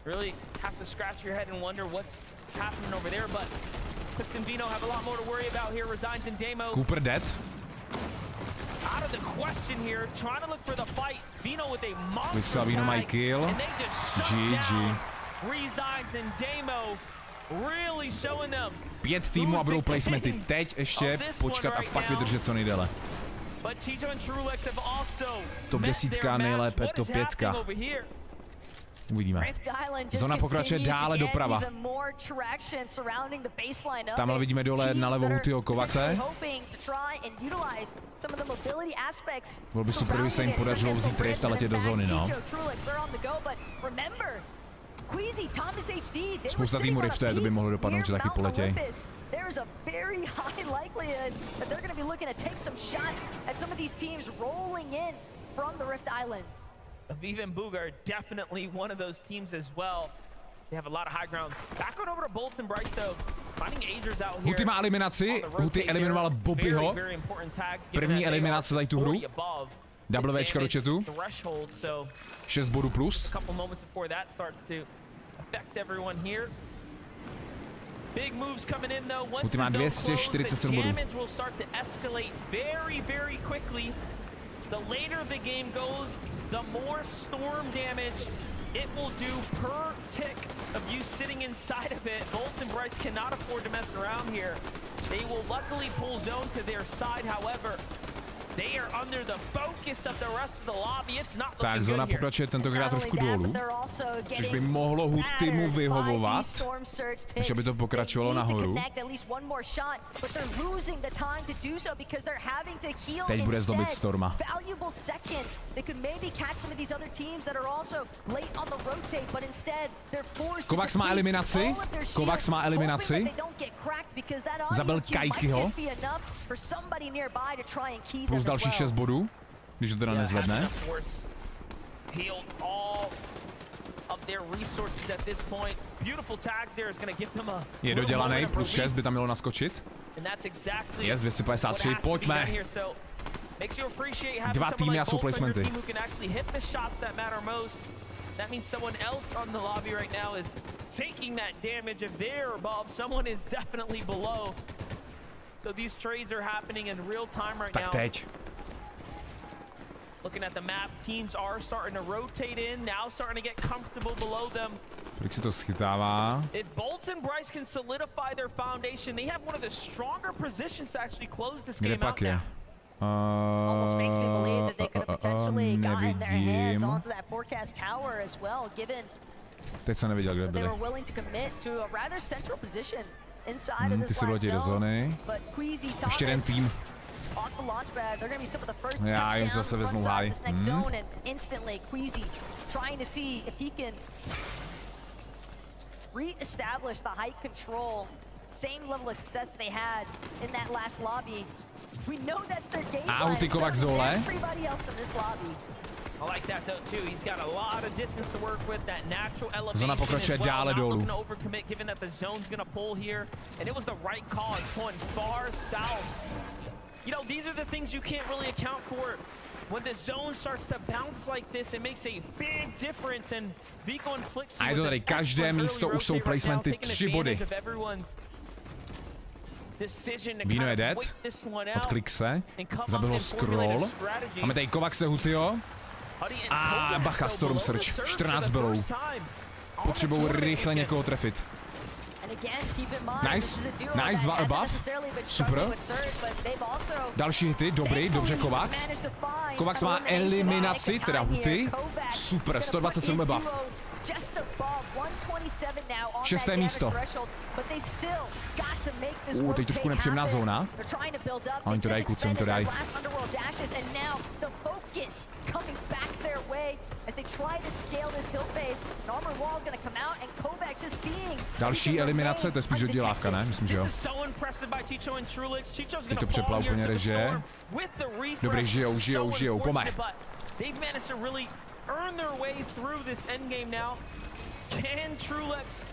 Really have to scratch your head and wonder what's happening over there, but Clix and Vino have a lot more to worry about here. Resigns in Demo. Cooper dead. Out of the question here, trying to look for the fight. Vino with a monster tag, Vino mají kill. And they just shut down Resigns and Demo. Really showing them. 5 týmů a budou placementy. Teď ještě počkat a pak vydržet co nejdéle. Top 10, nejlépe top 5. Uvidíme. Zóna pokračuje dále doprava. Tamhle vidíme dole nalevo Hutyho Kovacse. Bylo by super, kdyby se jim podařilo vzít Rift a letět do zóny, no. Spousta týmu Rifte, to by mohlo dopadnout, že taky poletěj. Aviv and Boog are definitely one of those teams as well. They have a lot of high ground. Back on over to Bolts and Bryce though. Finding Agers out here. Huty má eliminaci. Huty eliminoval Bobbyho. První eliminace za tu hru. WVčka do chatu. 6 bodů plus. Big moves coming in though. Huty má 247 bodů. The later the game goes, the more storm damage it will do per tick of you sitting inside of it. Bolts and Bryce cannot afford to mess around here. They will luckily pull zone to their side, however. They are under the focus of the rest of the lobby. It's not looking tak zóna pokračuje tentokrát trošku dolů, což by mohlo Hutymu vyhovovat, než aby to pokračovalo nahoru. Teď bude zdobit Storma. Kovacs má eliminaci. Kovacs má eliminaci. Zabil Kajkyho. Plus dalších 6 bodů, když to teda nezvedne. Je dodělaný, plus 6 by tam mělo naskočit. Yes, 253, pojďme. 2 týmy a jsou placementy. That means someone else on the lobby right now is taking that damage. If they're above, someone is definitely below. So these trades are happening in real time right now. Tak teď. Looking at the map, teams are starting to rotate in, now starting to get comfortable below them. Flix si to schytává. If Bolts and Bryce can solidify their foundation, they have one of the stronger positions to actually close this game out now. Almost makes me believe that they could have potentially gotten their hands onto that forecast tower as well, given teď jsem neviděl, kde they byli. were willing to commit to a rather central position inside of this last do zone. But Queasy, ještě jeden tým. Off the launch pad, they're going to be some of the first já jim zase vezmu háj. this next zone, and instantly Queasy trying to see if he can re-establish the height control, same level of success they had in that last lobby. We know that's their game plan, Huty Kovacs dole. everybody else in this lobby. Zóna pokračuje dále dolů. You know, these are the things you can't really account for. When the zone starts to bounce like this, it makes a big difference. And Vico and Flixi. A je to tady každé místo, už jsou placementy 3 body. Vino je dead, odklik se, zabil ho scroll. Máme tady Kovaxe Hutyho. A bacha, Storm Surge, 14 belů. Potřebují rychle někoho trefit. Nice, nice, 2 above, super. Další hity, dobrý, dobře Kovax. Kovax má eliminaci, teda Huty. Super, 127 above. 6. místo. Teď trošku nepříjemná zóna. A oni to dají, kluci, oni to dají. Další eliminace, to je spíš oddělávka, ne? Myslím, že jo. Teď to přepla úplně režie. Dobrý, žijou, pome. Earn their way through this endgame now. Can Trulex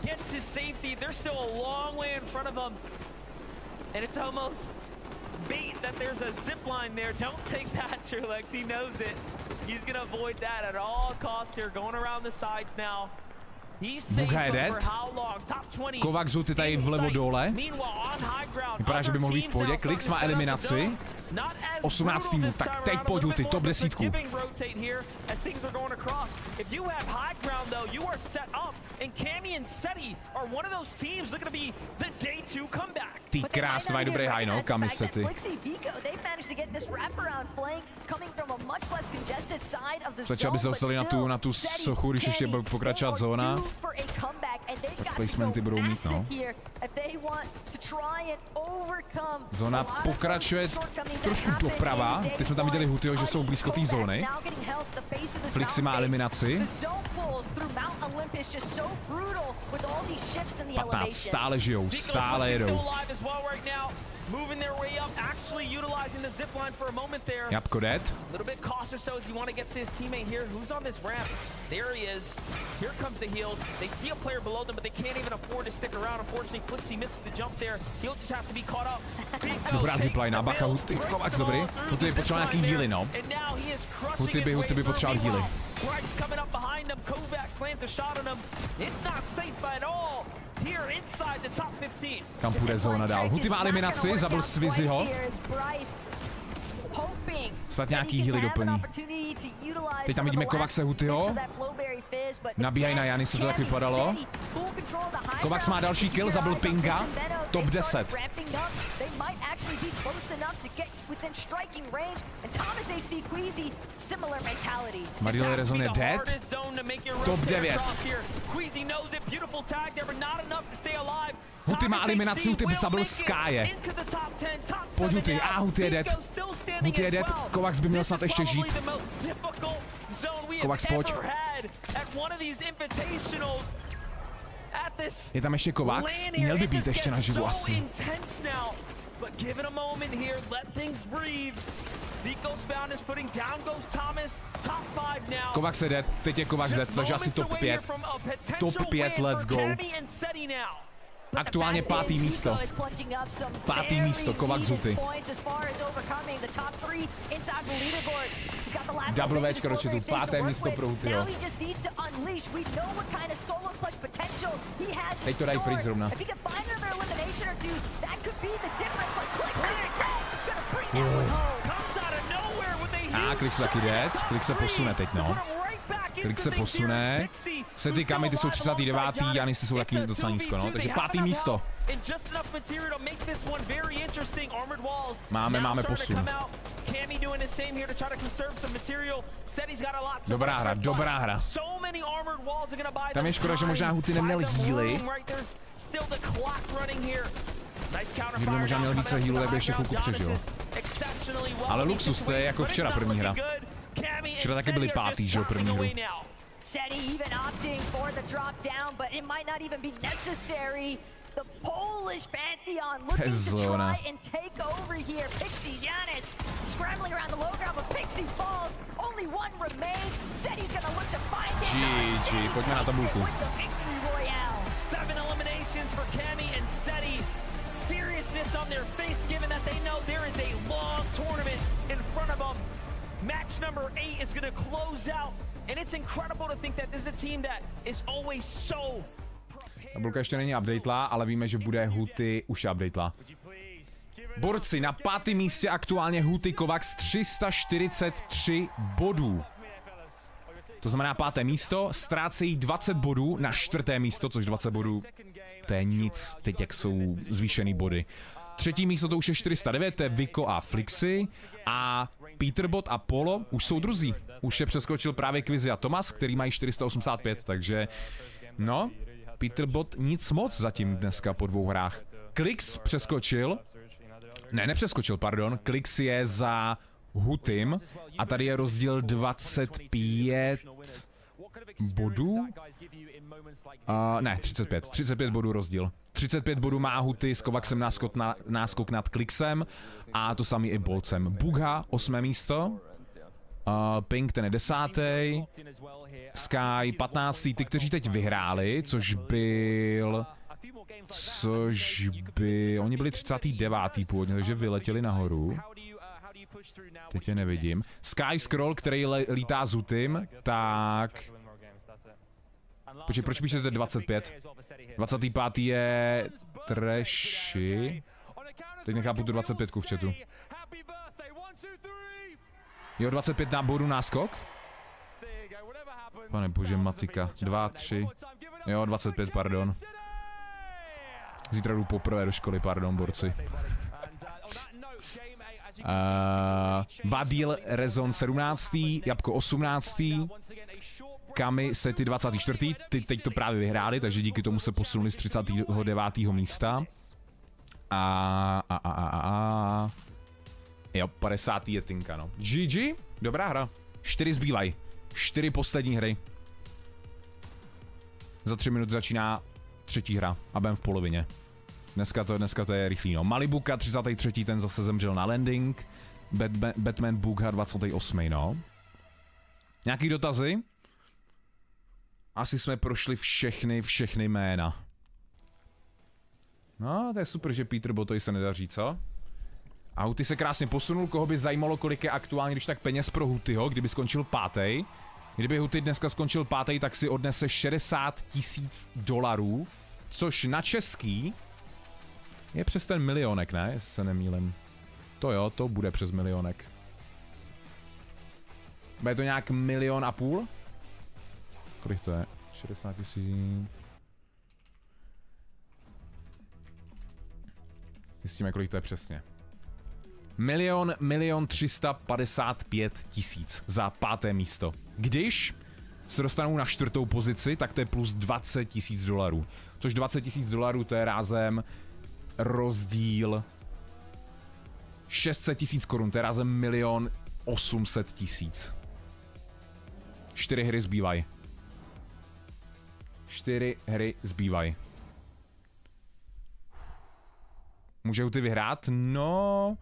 get to safety? They're still a long way in front of them. And it's almost bait that there's a zip line there. Don't take that, Trulex. He knows it. He's going to avoid that at all costs here. Going around the sides now. He's safe for how long? Top 20. Kovax Huty tady vlevo dole. Vypadá, že by mohl být v pohodě. Klix má eliminaci. 18 týmů, tak teď pojď Huty, top 10. Ty krás, mají dobrý high, no, kam se ty. Začal by se dostali na tu sochu, když ještě bude pokračovat zóna. Placementy budou mít, no. Zóna pokračuje trošku doprava. Teď jsme tam viděli Hutyho, že jsou blízko té zóny. Flixi má eliminaci. 15, stále žijou, stále jedou. Moving their way up, actually utilizing the zip line for a moment there. Jabko dead. A little bit cautious though as he want to get to his teammate here. Who's on this ramp? There he is. Here comes the heals. They see a player below them, but they can't even afford to stick around. Unfortunately, Flixi misses the jump there. He'll just have to be caught up. Dobrá zipline, bacha, Huty, Kovax dobrý. Huty by potřeboval nějaký healy, no. Huty by potřeboval healy. Coming up behind them. Kovacs lands a shot on him. It's not safe at all. Here inside the top 15. Kam půjde zóna dál? Huty má eliminaci, zabil Sviziho. Snad nějaký healy doplní. Teď tam vidíme Kovaxe Hutyho. Nabíhají na Jany, se to tak vypadalo. Kovax má další kill, zabil Pinga. Top 10. Marile Rezon je dead. Top 9. Huty má eliminaci, Huty by zabil Skye. Pojď Huty, Huty je dead. Huty je dead, Kovax by měl snad ještě žít. Kovax, pojď. Je tam ještě Kovax? Měl by být ještě naživu asi. Kovax je dead, teď je Kovax dead, takže asi top 5. Top 5, let's go. Aktuálně 5. místo. 5. místo, Kovax Huty. Double Včko do chatu, 5. místo pro Hutyho. Teď to dají pryč zrovna. Klik se taky dead, Klik se posune teď, no. Klik se posune. Sety Kamy, ty jsou 39. Jany jsou taky docela nízko, no. Takže 5. místo. Máme posun. Dobrá hra. Tam je škoda, že možná Huty neměl healy. Kdyby možná měl více healů, tak by ještě chvilku přežil. Ale luxus, to je jako včera první hra. Včera taky byli 5. že jo, první hru. The Polish Pantheon looking to try and take over here. Pixie Giannis scrambling around the low ground, but Pixie falls. Only GG, pojďme na tabulku. Seriousness on their face, given that they know there is a long tournament in front of them. Match number 8 is going to close out, and it's incredible to think that this is a team that is always so. Tabulka ještě není updatelá, ale víme, že bude Huty už updatelá. Borci na 5. místě aktuálně Huty Kovacs 343 bodů. To znamená 5. místo, ztrácejí 20 bodů na 4. místo, což 20 bodů, to je nic, teď jak jsou zvýšený body. 3. místo to už je 409, to je Viko a Flixi a Peterbot a Polo už jsou druzí. Už je přeskočil právě Quizy a Tomas, který mají 485, takže no, Peterbot nic moc zatím dneska po 2 hrách. Klix přeskočil, nepřeskočil, pardon, Klix je za Hutym a tady je rozdíl 25 bodů. Ne, 35 bodů rozdíl. 35 bodů má Huty s Kovacsem náskok nad Klixem a to samý i Bolcem. Bugha 8. místo. Pink ten je 10. Sky 15. Ty, kteří teď vyhráli, což by... Oni byli 39. původně, takže vyletěli nahoru. Teď je nevidím. Sky Scroll, který lítá s Hutym, tak... Počkej, proč píšete 25? 25. je... Trashy. Teď nechápu tu 25 v chatu. Jo, 25 na bodu náskok? Pane bože, matika. 2, 3. Jo, 25, pardon. Zítra jdu poprvé do školy, pardon, borci. Vadil Rezon 17. Jabko 18. Kami Sety 24. Ty teď to právě vyhráli, takže díky tomu se posunuli z 39. místa. Jo, 50. je Tinka, no. GG, dobrá hra. 4 zbývají. 4 poslední hry. Za 3 minuty začíná 3. hra a budeme v polovině. Dneska to je rychlý, no. Malibuka 33. ten zase zemřel na landing. Batman Bugha 28. no. Nějaký dotazy? Asi jsme prošli všechny jména. No, to je super, že Peter Botoy se nedaří, co? A Huty se krásně posunul, koho by zajímalo, kolik je aktuálně, když tak peněz pro Hutyho, kdyby skončil 5. Kdyby Huty dneska skončil 5, tak si odnese 60 000 $, což na český je přes ten milionek, ne? Jestli se nemýlím. To jo, to bude přes milionek. Bude to nějak 1,5 milionu? Kolik to je? 60 000. Zjistíme, kolik to je přesně. 1 355 000 za 5. místo. Když se dostanou na 4. pozici, tak to je plus 20 000 $. Což 20 000 $, to je rázem rozdíl 600 000 korun, to je rázem 1 800 000. 4 hry zbývají. 4 hry zbývají. Může Huty vyhrát? No...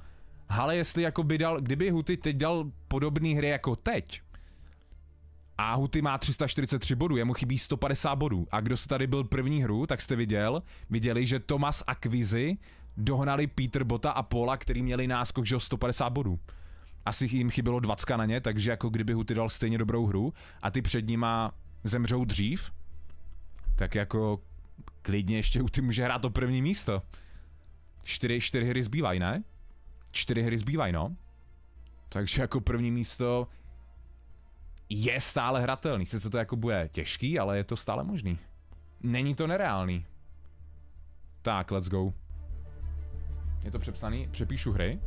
Ale jestli jako by dal, kdyby Huty teď dal podobné hry jako teď a Huty má 343 bodů, jemu chybí 150 bodů. A kdo se tady byl první hru, tak jste viděli, že Tomas a Quizy dohnali Peterbota a Paula, který měli náskok, že 150 bodů. Asi jim chybělo 20 na ně, takže jako kdyby Huty dal stejně dobrou hru a ty před nima zemřou dřív, tak jako klidně ještě Huty může hrát to první místo. 4 hry zbývají, ne? 4 hry zbývají, no. Takže jako první místo je stále hratelný. Sice to jako bude těžký, ale je to stále možný. Není to nereálný. Tak, let's go. Je to přepsaný, přepíšu hry.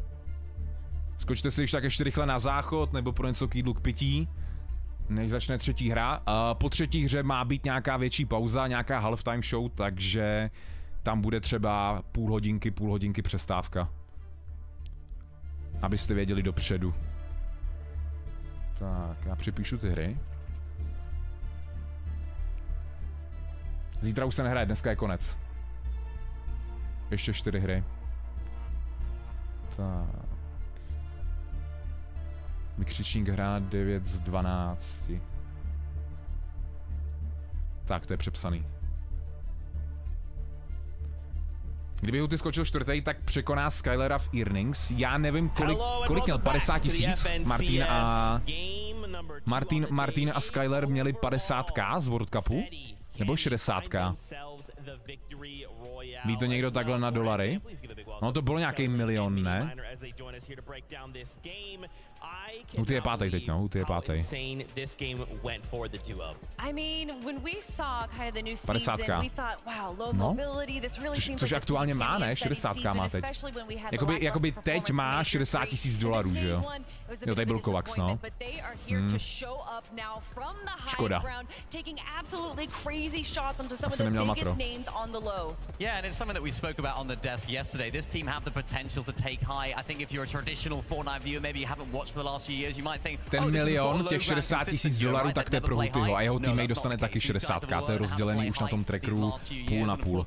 Skočte si když tak ještě rychle na záchod, nebo pro něco k jídlu k pití, než začne 3. hra. Po 3. hře má být nějaká větší pauza, nějaká halftime show, takže tam bude třeba půl hodinky přestávka. Abyste věděli dopředu. Tak, já přepíšu ty hry. Zítra už se nehraje, dneska je konec. Ještě 4 hry. Tak. Vykřičník hrá 9 z 12. Tak, to je přepsaný. Kdyby Huty skočil čtvrtý, tak překoná Skylera v earnings. Já nevím, kolik měl, 50 000. Martin a Skyler měli 50k z World Cupu? Nebo 60k? Ví to někdo takhle na dolary? No to bylo nějaký milion, ne? Huty je pátý teď, no, Huty je pátý. 50k. No, což aktuálně má, ne? 60k má teď. Jakoby teď má $60 000, že jo? Jo, tady byl Kovacs, no. Škoda. Asi neměl makro. Yeah, and it's something that we spoke about on the desk yesterday. This team have the potential to take high. I think if you're a traditional Fortnite viewer, maybe you haven't watched for the last few years, you might think, ten milion, těch $60 000, tak to je pro Hutyho a jeho teammate dostane taky 60k, to je rozdělený už na tom trackeru půl na půl.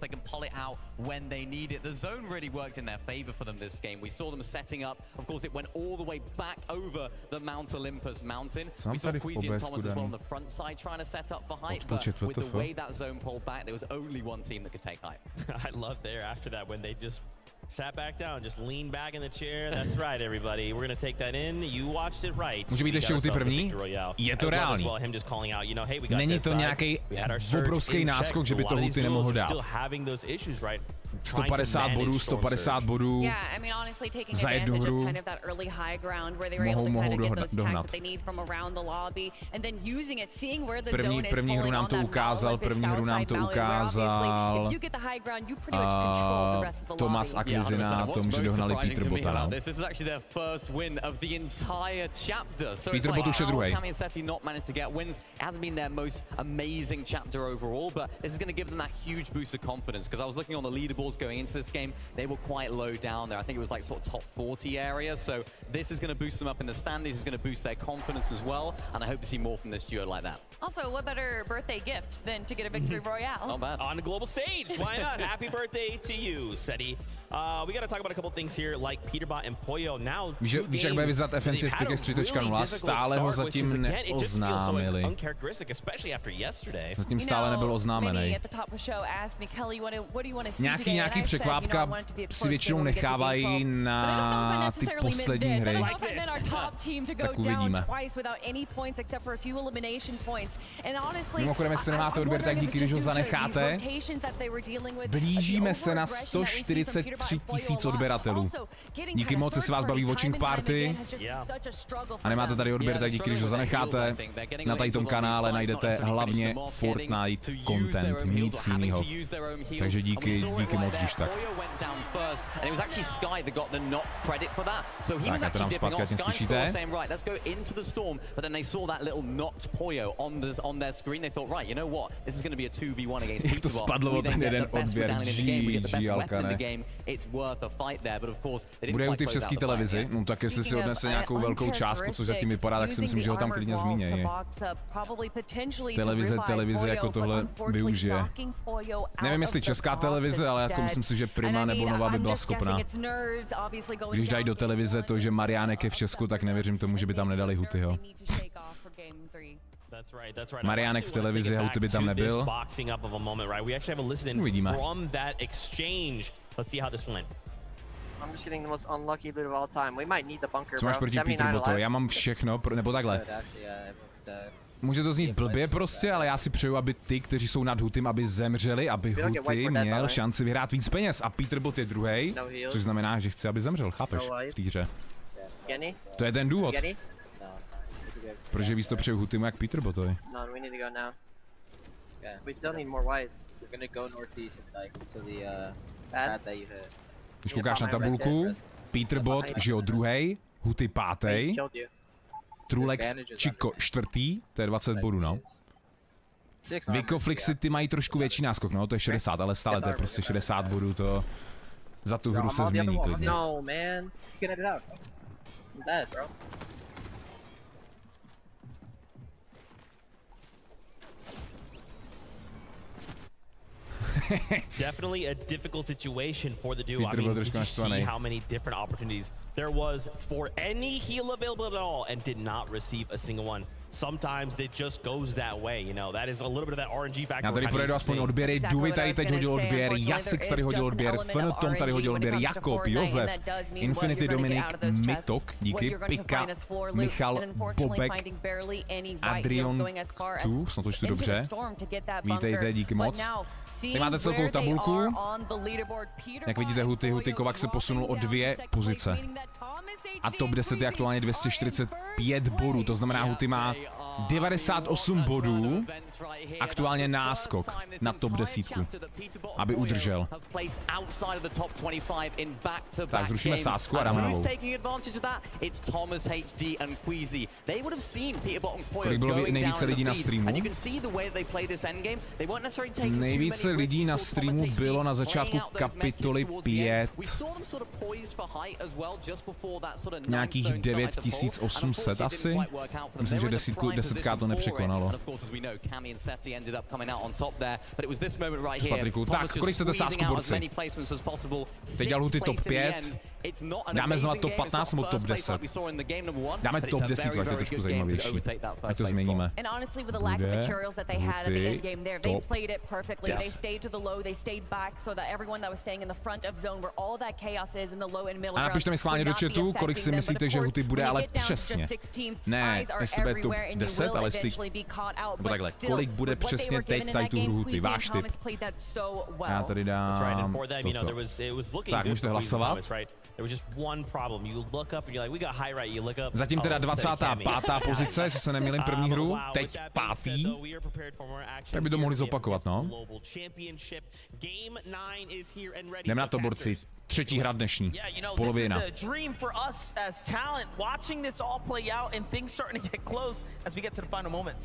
When they need it. The zone really worked in their favor for them this game. We saw them setting up. Of course, it went all the way back over the Mount Olympus mountain. We saw Queasy and Thomas as well on the front side trying to set up for height, but with the way that zone pulled back, there was only one team that could take height. I love there after that when they just sat back down, just leaned back in the chair. That's right, everybody. We're gonna take that in. You watched it right. Může být ještě Huty první? Je to reálný. Není to nějaký obrovský náskok, že by to Huty nemohl dát. 150 bodů, 150 bodů za jednu hru mohou dohnat. První hru nám to ukázal, Tomas a Kvizina, to může dohnali Peterbota, no. Peterbot už je druhý. Going into this game, they were quite low down there. I think it was like sort of top 40 area. So this is going to boost them up in the standings. This is going to boost their confidence as well. And I hope to see more from this duo like that. Also, what better birthday gift than to get a victory royale? Not bad. On the global stage. Why not? Happy birthday to you, Seti. We got to talk about a couple things here, like Peterbot and Pollo. Now, víš, jak bude vyzvat FNC z Pikex 3.0, stále ho zatím neoznámili. Zatím stále nebyl oznámený. Nějaký překvápka si většinou nechávají na ty poslední hry. Tak uvidíme. Mimochodem, jestli nemáte odběr, tak díky, když ho zanecháte. Blížíme se na 143 000 odběratelů. Díky moc, se vás baví watching party. A nemáte tady odběr, tak díky, když ho zanecháte. Na tady tom kanále najdete hlavně Fortnite content, nic jinýho. Takže díky moc, když tak. Tak a to nám zpátky, ať mě slyšíte. Jak to spadlo o ten jeden odběr, GG, Alkane. Bude Huty v české televizi? No tak jestli si odnese nějakou velkou částku, což zatím vypadá, tak si myslím, že ho tam klidně zmínějí. Televize jako tohle využije. Nevím, jestli česká televize, ale jako myslím si, že Prima nebo Nova by byla schopná. Když dají do televize to, že Mariánek je v Česku, tak nevěřím tomu, že by tam nedali Hutyho. Mariánek v televizi, Huty by tam nebyl. Uvidíme. Co máš proti Peterbotovi? Já mám všechno, nebo takhle. Může to znít blbě prostě, ale já si přeju, aby ty, kteří jsou nad Hutym, aby zemřeli, aby Huty měl šanci vyhrát víc peněz. A Peterbot je druhý, což znamená, že chci, aby zemřel, chápeš, v té hře. To je ten důvod. Protože víc to přeju Hutymu jak Peterbotovi. Když koukáš na tabulku, Peterbot, že jo, druhý, Huty pátý, Trulex Chico čtvrtý, to je 20 bodů, no. Vico Flixy, ty mají trošku větší náskok, no, to je 60, ale stále to je prostě 60 bodů, to za tu hru se změní klidně. Definitely a difficult situation for the duo. I mean, we see how many different opportunities there was for any heal available at all and did not receive a single one. Sometimes it just goes that way, you know. That is a little bit of that RNG factor. Já tady projedu aspoň odběry. Duvy tady teď hodil odběr, Jasix tady hodil odběr, Fentom tady hodil odběr, Jakob, Josef, Infinity, Dominik, Mitok, díky, Pika, Michal, Bobek, Adrian, tu, snad to čtu dobře. Vítejte, díky moc. Tady máte celkovou tabulku. Jak vidíte, Huty Kovac se posunul o 2 pozice. A top 10 je aktuálně 245 bodů, to znamená, Huty má 98 bodů, aktuálně náskok na top 10, aby udržel. Tak zrušíme sázku a dáme novou. Kolik bylo nejvíce lidí na streamu? Nejvíce lidí na streamu bylo na začátku kapitoly 5. Nějakých 9800 asi. Myslím, že 10k to nepřekonalo. Patriku, tak, kolik chcete sázku, borci? Teď dělal Huty top 5. Dáme znova top 15 nebo top 10? Dáme top 10, ať to je trošku zajímavější. Ať to změníme. Bude Huty top 10. A napište mi schválně do chatu, kolik si myslíte, že Huty bude, ale přesně. Ne, jestli bude top 10, ale jestli... Nebo takhle, kolik bude přesně teď tady tu hru Huty, váš tip. Já tady dám toto. Tak, můžete hlasovat. Zatím teda 25. pozice, jestli se nemýlím, první hru, teď 5. Tak by to mohli zopakovat, no. Jdeme na to, borci. Třetí hra dnešní, polovina.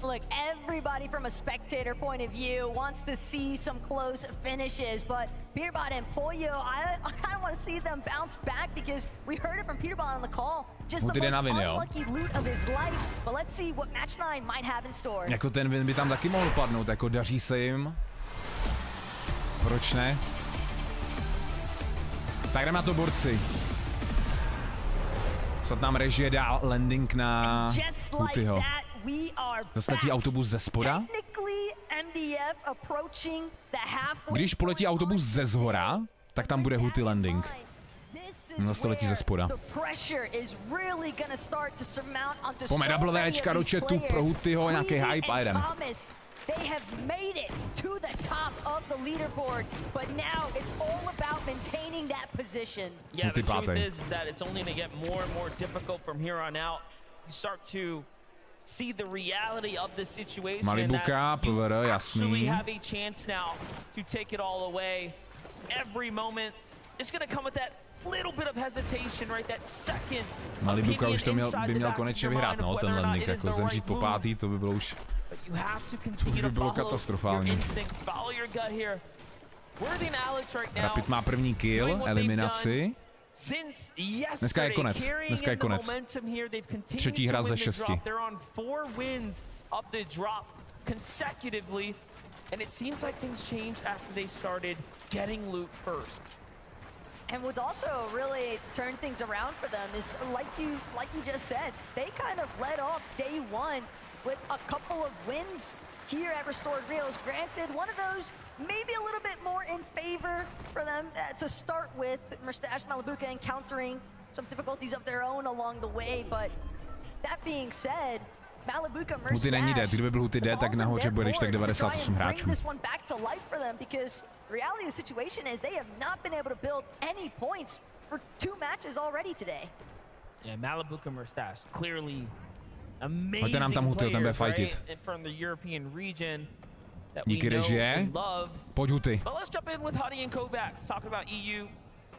Look, everybody from a spectator point of view wants to see some close finishes, but Peterbot and Pollo, I kind of want to see them bounce back because we heard it from Peterbot on the call. Just the most unlucky loot of his life, but let's see what match 9 might have in store. Jako ten win by tam taky mohl padnout, jako daří se jim. Proč ne? Tak jdeme na to, borci. Snad nám režie dá landing na Hutyho. Zastatí autobus ze spoda? Když poletí autobus ze zhora, tak tam bude Huty landing. Zase letí ze spoda. Pojďme double Včka do chatu pro Hutyho, nějaký hype a jdem. They have made it to the top of the leaderboard, but now it's all about maintaining that position. Yeah, the truth is that it's only going to get more and more difficult from here on out. You start to see the reality of the situation. Malibuka, PVR, jasný. You have a chance now to take it all away. Every moment is going to come with that little bit of hesitation, right? That second. Malibuka už to by měl konečně vyhrát, no, ten landing, jako zemřít po 5. to by bylo už... To už by bylo katastrofální. Rapid má první kill, eliminaci. Dneska je konec, dneska je konec. Třetí hra ze 6. And what's also really turned things around for them is, like you just said, they kind of led off day 1 with a couple of wins here at Restored Reels. Granted, one of those maybe a little bit more in favor for them to start with. Mustache Malibuka encountering some difficulties of their own along the way, but that being said, Malibuka Huty není dead, kdyby byl Huty dead, tak nahoře bude tak 98 hráčů. Reality of the situation is they have not been able to build any points for 2 matches already today. Yeah, Malibuka Mustache clearly amazing. Pojďte nám tam Huty, ten bude fightit. Díky režie. Pojď Huty. But let's jump in with Huty and Kovacs, talking about EU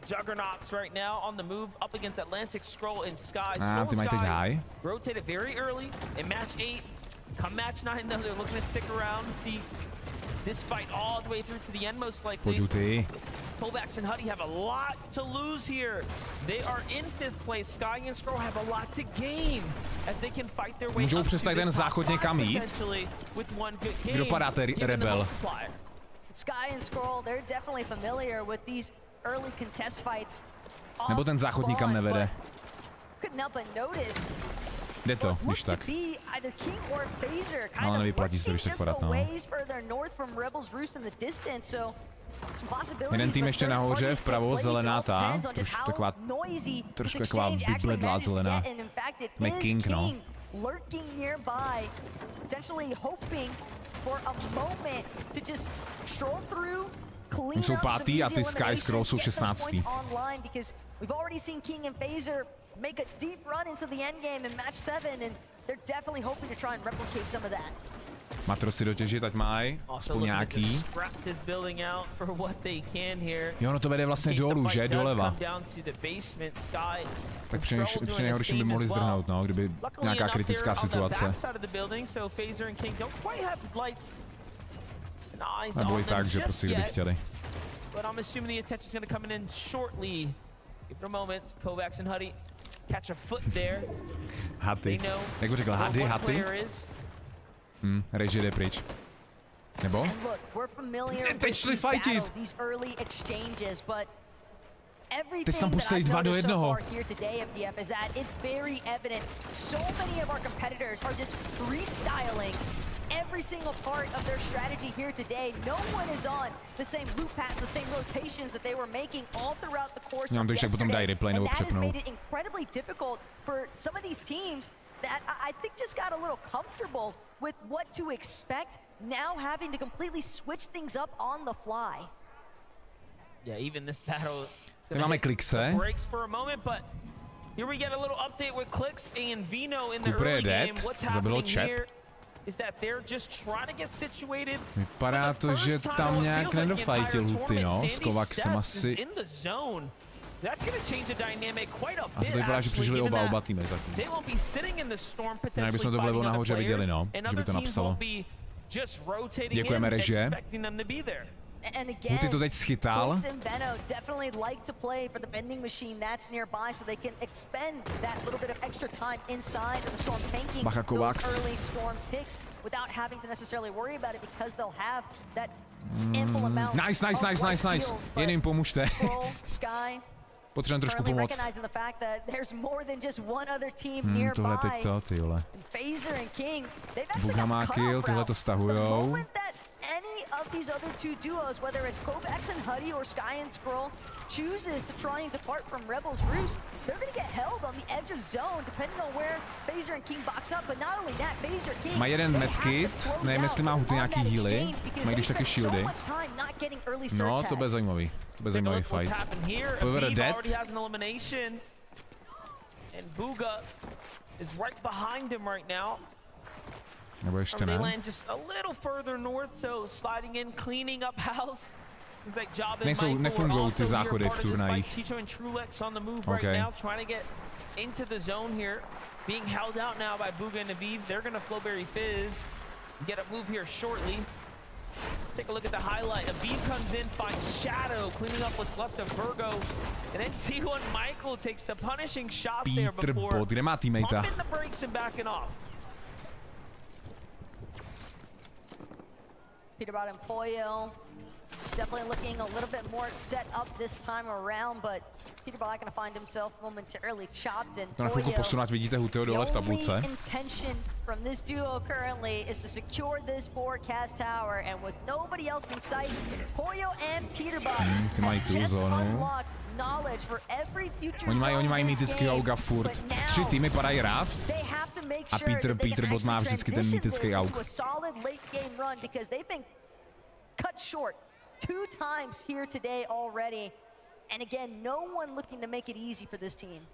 juggernauts right now on the move up against Atlantic Scroll and Sky. Ty mají teď high. Rotated very early in match 8. Come match 9 though, they're looking to stick around and see this fight all the way through to the end most likely. Pojď Huty. Kovacs and Huty have a lot to lose here. They are in 5th place. Sky and Scroll have a lot to gain as they can fight their way. Můžou přestat ten záchod někam jít? Kdo padáte, Rebel? Sky and Scroll, they're definitely familiar with these early contest fights. Nebo ten záchod nikam nevede. Jde to, když tak. Ale nevyplatí se to, když tak padat, no. Jeden tým ještě nahoře, vpravo, zelená ta, trošku taková vybledlá zelená. McKing, no. Oni jsou pátý a ty Sky Scroll jsou 16. Make a deep run into the end game in match 7 and they're definitely hoping to try and replicate some of that. Matro si dotěžit, ať mají aspoň nějaký. Jo, no to vede vlastně dolů, že? Doleva. Tak při nejhorším by mohli zdrhnout, no, kdyby nějaká kritická situace. Nebo i tak, že prostě kdyby chtěli. Catch a foot there. Huty. Jak bych řekl, Huty? Reži jde pryč. Nebo? Teď šli fightit! Teď tam pustili 2 do 1. Every single part of their strategy here today. No one is on the same loop paths, the same rotations that they were making all throughout the course of yesterday. And that has made it incredibly difficult for some of these teams that I think just got a little comfortable with what to expect, now having to completely switch things up on the fly. Yeah, even this battle breaks for a moment, but here we get a little update with Clicks and Vino in the early game. What's happening here? Vypadá to, že tam nějak nedofajtil Huty, no, s Kovaxem asi. Asi to vypadá, že přežili oba týmy zatím. Jinak bychom to vlevo nahoře viděli, no, že by to napsalo. Děkujeme, režie. Huty to teď schytal. Bacha Kovax. Nice. Jen jim pomůžte. Potřebujeme trošku pomoct. Tohle teď to, ty vole. Bugha má kill, tyhle to stahujou. Any of these other two duos, whether it's Kovax and Huty or Sky and Scroll, chooses to try and depart from Rebel's Roost, they're gonna get held on the edge of zone, depending on where Phaser and King box up. But not only that, Phaser King má jeden medkit, nevím, jestli má Huty nějaký healy, mají když taky shieldy. No, to bude zajímavý. To bude zajímavý fight. Over dead. And Bugha is right behind him right now. Nebo ještě ne. Just a little further north, so sliding in, cleaning up house. Seems like Job and nefungují ty záchody v turnajích. Okay. Trying to get into the zone here, being held out now by Bugha and Aviv. They're gonna Flowberry Fizz, get a move here shortly. Take a look at the highlight. Aviv comes in, finds Shadow, cleaning up what's left of Virgo, and then T1 Michael takes the punishing shot there before pumping the brakes and backing off. Peterbot and Pollo definitely looking a little bit more set up this time around, but Peterbot gonna find himself momentarily chopped and to na chvilku posunout, vidíte Hutyho dole v tabulce. Intention from this duo currently is to secure this forecast tower, and with nobody else in sight, Pollo and Peterbot have just unlocked knowledge for every future zone. Oni mají mýtický auga furt. 3 týmy padají ráv a Peterbot má vždycky ten mýtický aug. Cut short 2 times here today already, and again, no one looking to make it easy for this team.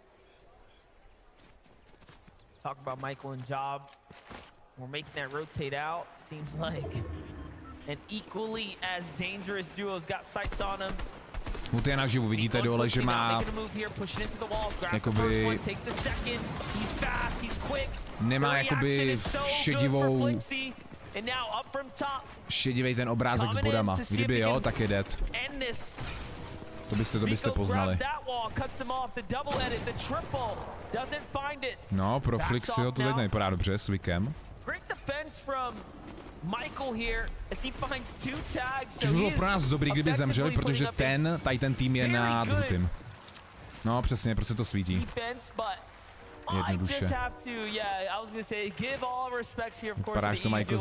Talk about Michael and Job. We're making that rotate out. Seems like an equally as dangerous duo's got sights on him. Huty je naživu, vidíte dole, že má jakoby nemá jakoby šedivej ten obrázek s bodama. Kdyby jo, tak je dead. To byste poznali. No, pro Flixio to teď nevypadá dobře s Vikem. Což bylo pro nás dobrý, kdyby zemřeli, protože ten tým je nad Hutym. No, přesně, prostě to svítí. jednoduše. Vypadá, že to má jako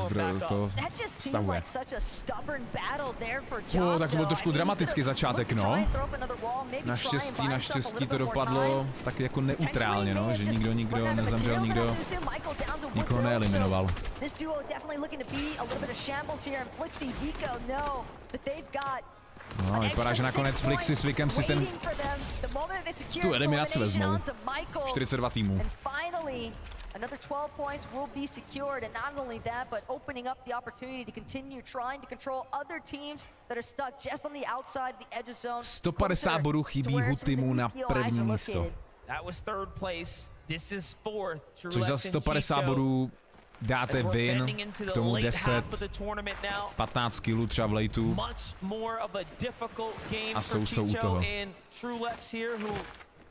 to stavuje. Tak to byl trošku dramatický začátek, no. Naštěstí to dopadlo tak jako neutrálně, no, že nikdo nezemřel, nikdo nikoho neeliminoval. No, vypadá, že nakonec Flixi s Vikem si tu eliminaci vezmou. 42 týmů. Another 12 points will be secured, and not only that, but opening up the opportunity to continue trying to control other teams that are stuck just on the outside, the edge of zone. 150 bodů chybí Hutymu na první místo. Což za 150 bodů dáte win, k tomu 10, 15 killů třeba v lateu a jsou u toho.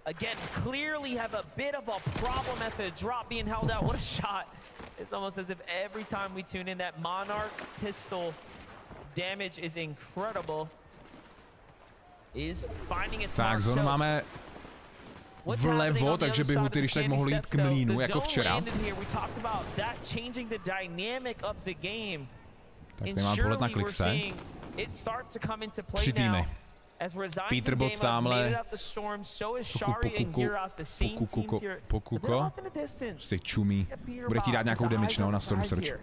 Again, clearly have a bit of a problem at the drop being held out. What a shot. It's almost as if every time we tune in, that Monarch pistol damage is incredible. Is finding its tak, zónu máme vlevo, takže by Huty když tak mohl jít k mlínu, jako včera. Tak tady mám pohled na Klixe. 3 týmy. Peterbot tamhle, Pokuko, si čumí, bude ti dát nějakou damage, no, na Storm Surge.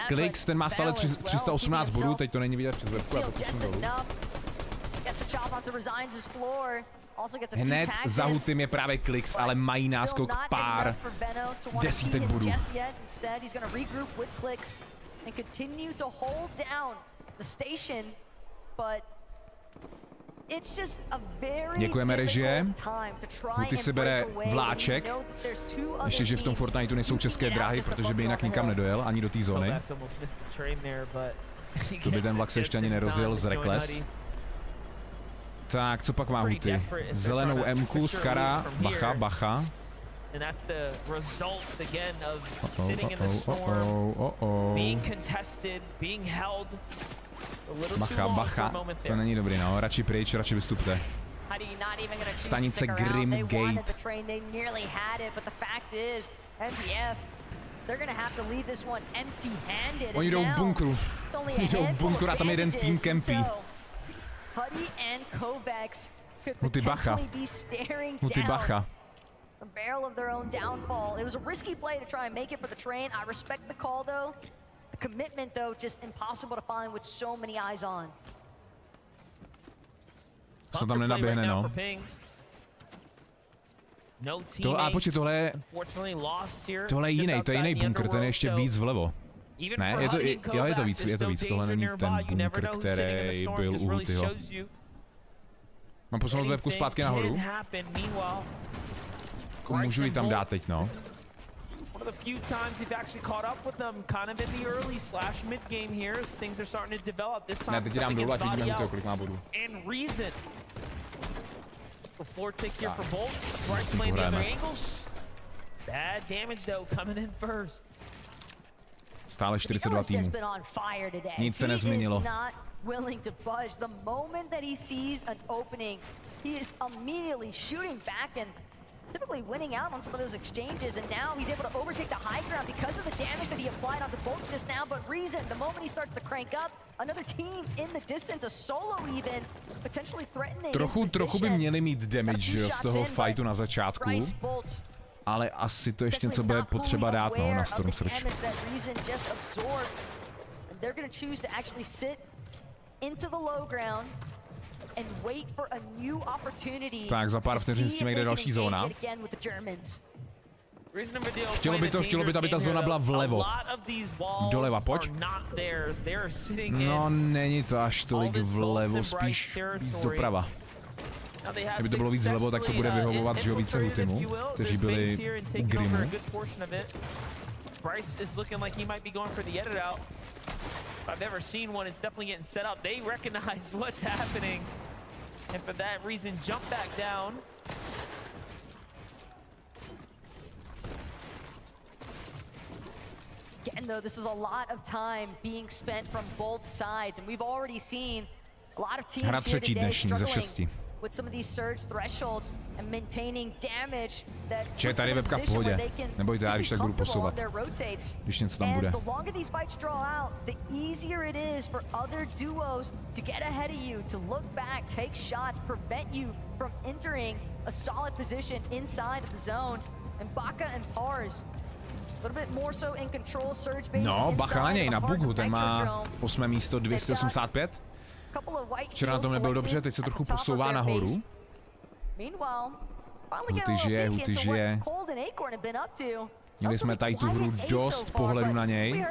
Klix, ten má stále 318 bodů, teď to není vidět přes webku, já to pustím dolů. Hned za Hutym je právě Klix, ale mají náskok pár desítek bodů. Děkujeme režie. Huty si bere vláček. Ještě, že v tom Fortniteu nejsou české dráhy, protože by jinak nikam nedojel, ani do té zóny. To by ten vlak se ještě ani nerozjel z Reckless. Tak, co pak má Huty? Zelenou M-ku, Skara, bacha. Bacha, to není dobrý, no, radši pryč, radši vystupte. Stanice Grim Gate. Oni jdou v bunkru a tam jeden tým kempí. Huty bacha. The barrel of their own downfall. It was a risky play to try and make it for the train. I respect the call though. The commitment though, just impossible to find with so many eyes on. Se tam nenaběhne, no. Počkej, tohle je jiný, to je jiný bunkr, ten je ještě víc vlevo. Ne, je to víc, tohle není ten bunkr, který byl u Hutyho. Mám posunout webku zpátky nahoru? Můžu ji tam dát teď, no. Ne, teď dám dolů a vidíme Hutyho, kolik má bodů. Stále 42 týmů. Nic se nezměnilo. Willing to budge the moment that he sees an opening. He is immediately shooting back and typically winning out on some of those exchanges, and now he's able to overtake the high ground because of the damage that he applied on the bolts just now. But Reason, the moment he starts to crank up, another team in the distance, a solo even, potentially threatening. Trochu by měli mít damage z toho fightu na začátku, ale asi to ještě něco bude potřeba dát, no, na Storm Surge. They're going to choose to actually sit into the low ground and wait for a new opportunity. Tak za pár vteřin s tím jde další zóna. Chtělo by, aby ta zóna byla vlevo. Doleva, pojď. No, není to až tolik vlevo, spíš víc doprava. Kdyby to bylo víc vlevo, tak to bude vyhovovat, že jo, více Hutymu, kteří byli u Grimu. Bryce is looking like he might be going for the edit out. If I've ever seen one, it's definitely getting set up. They recognize what's happening, and for that reason, jump back down. Again, though, this is a lot of time being spent from both sides, and we've already seen a lot of teams here today struggling with some of these surge thresholds and maintaining damage that Če tady webka v pohodě. Nebojte, já když tak budu posouvat. Když něco tam bude. The longer these fights draw out, the easier it is for other duos to get ahead of you, to look back, take shots, prevent you from entering a solid position inside of the zone. And Baka and Pars a little bit more so in control, surge base. No, bacha na něj, na Bugu, ten má 8. místo 285. Včera na tom nebyl dobře, teď se trochu posouvá nahoru. Huty žije. Měli jsme tady tu hru dost pohledu na něj.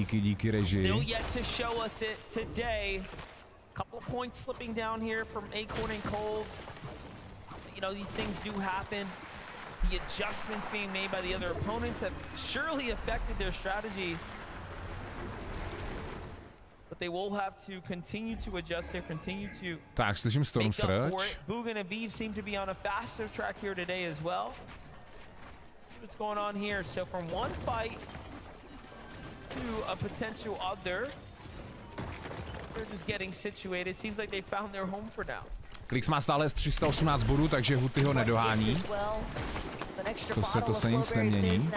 Díky režii. Couple points slipping down here from Acorn and Cold. You know, these things do happen. The adjustments being made by the other opponents have surely affected their strategy. But they will have to continue to adjust here, continue to tak, slyším Storm Surge. Bugha and Aviv seem to be on a faster track here today as well. See what's going on here. So from one fight to a potential other. They're just getting situated. Seems like they found their home for now. Klix má stále 318 bodů, takže Huty ho nedohání. To se nic nemění.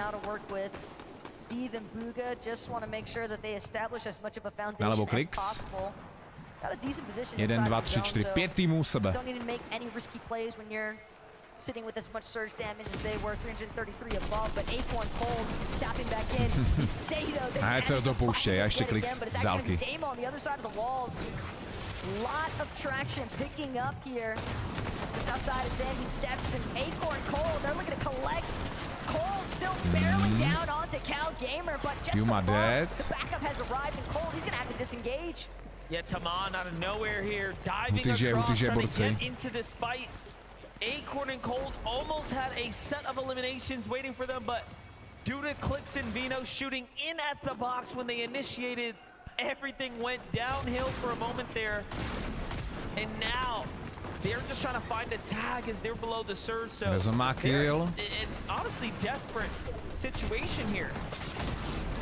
Nalevo Klix. 1, 2, 3, 4, 5 týmů u sebe. Sitting with as much surge damage as they were, 333 above, but Acorn Cold tapping back in. A hned se do toho pouštěj, a ještě Klix z dálky. Lot of traction picking up here. Just outside of Sandy steps and Acorn Cold, they're looking to collect. Cold still barely down onto Cal Gamer, but just the backup has arrived and Cold, he's gonna have to disengage. Yeah, Taman out of nowhere here, diving across, trying to get into this fight. Acorn and Cold almost had a set of eliminations waiting for them, but due to Klix and Vino shooting in at the box when they initiated, everything went downhill for a moment there. And now they're just trying to find a tag as they're below the surge. So they're an honestly desperate situation here.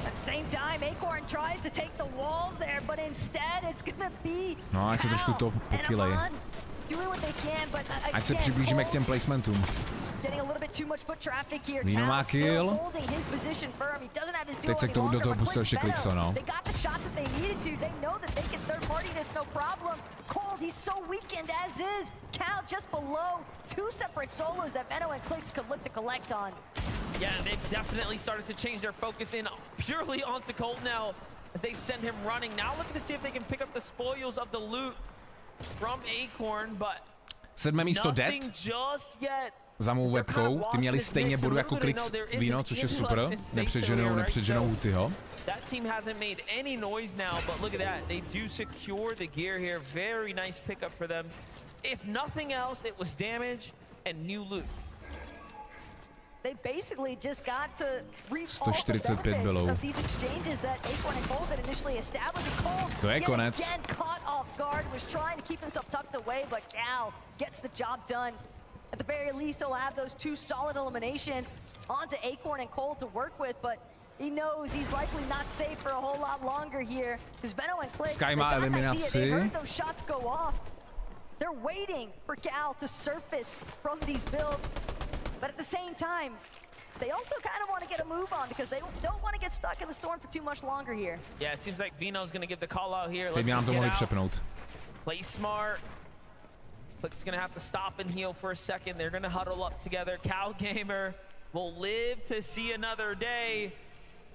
At the same time, Acorn tries to take the walls there, but instead it's gonna be no, ať se trošku to pokylej. Ať se přiblížíme k těm placementům. Vino má kill. Teď se do toho pustil ještě Klixo, no. Yeah, they've definitely started to change their focus in purely onto Cold now as they send him running. Now looking to see if they can pick up the spoils of the loot from Acorn, but 7. místo Dead. Za mou webkou, ty měli stejně bodu jako Klix Vino, což je super. Nepředženou Hutyho. That team hasn't made any noise now, but look at that. They do secure the gear here. Very nice pickup for them. If nothing else, it was damage and new loot. They basically just got to reap all the benefits of these exchanges that Acorn and Cold had initially established. Cold to je konec. Again caught off guard, was trying to keep himself tucked away, but Cal gets the job done. At the very least, he'll have those 2 solid eliminations onto Acorn and Cold to work with, but he knows he's likely not safe for a whole lot longer here. Because Veno and Klix, they heard those shots go off. They're waiting for Cal to surface from these builds. But at the same time, they also kind of want to get a move on because they don't want to get stuck in the storm for too much longer here. Yeah, it seems like Vino's going to give the call out here. Let's just get out. Play smart. Klix is going to have to stop and heal for a second. They're going to huddle up together. Cal Gamer will live to see another day.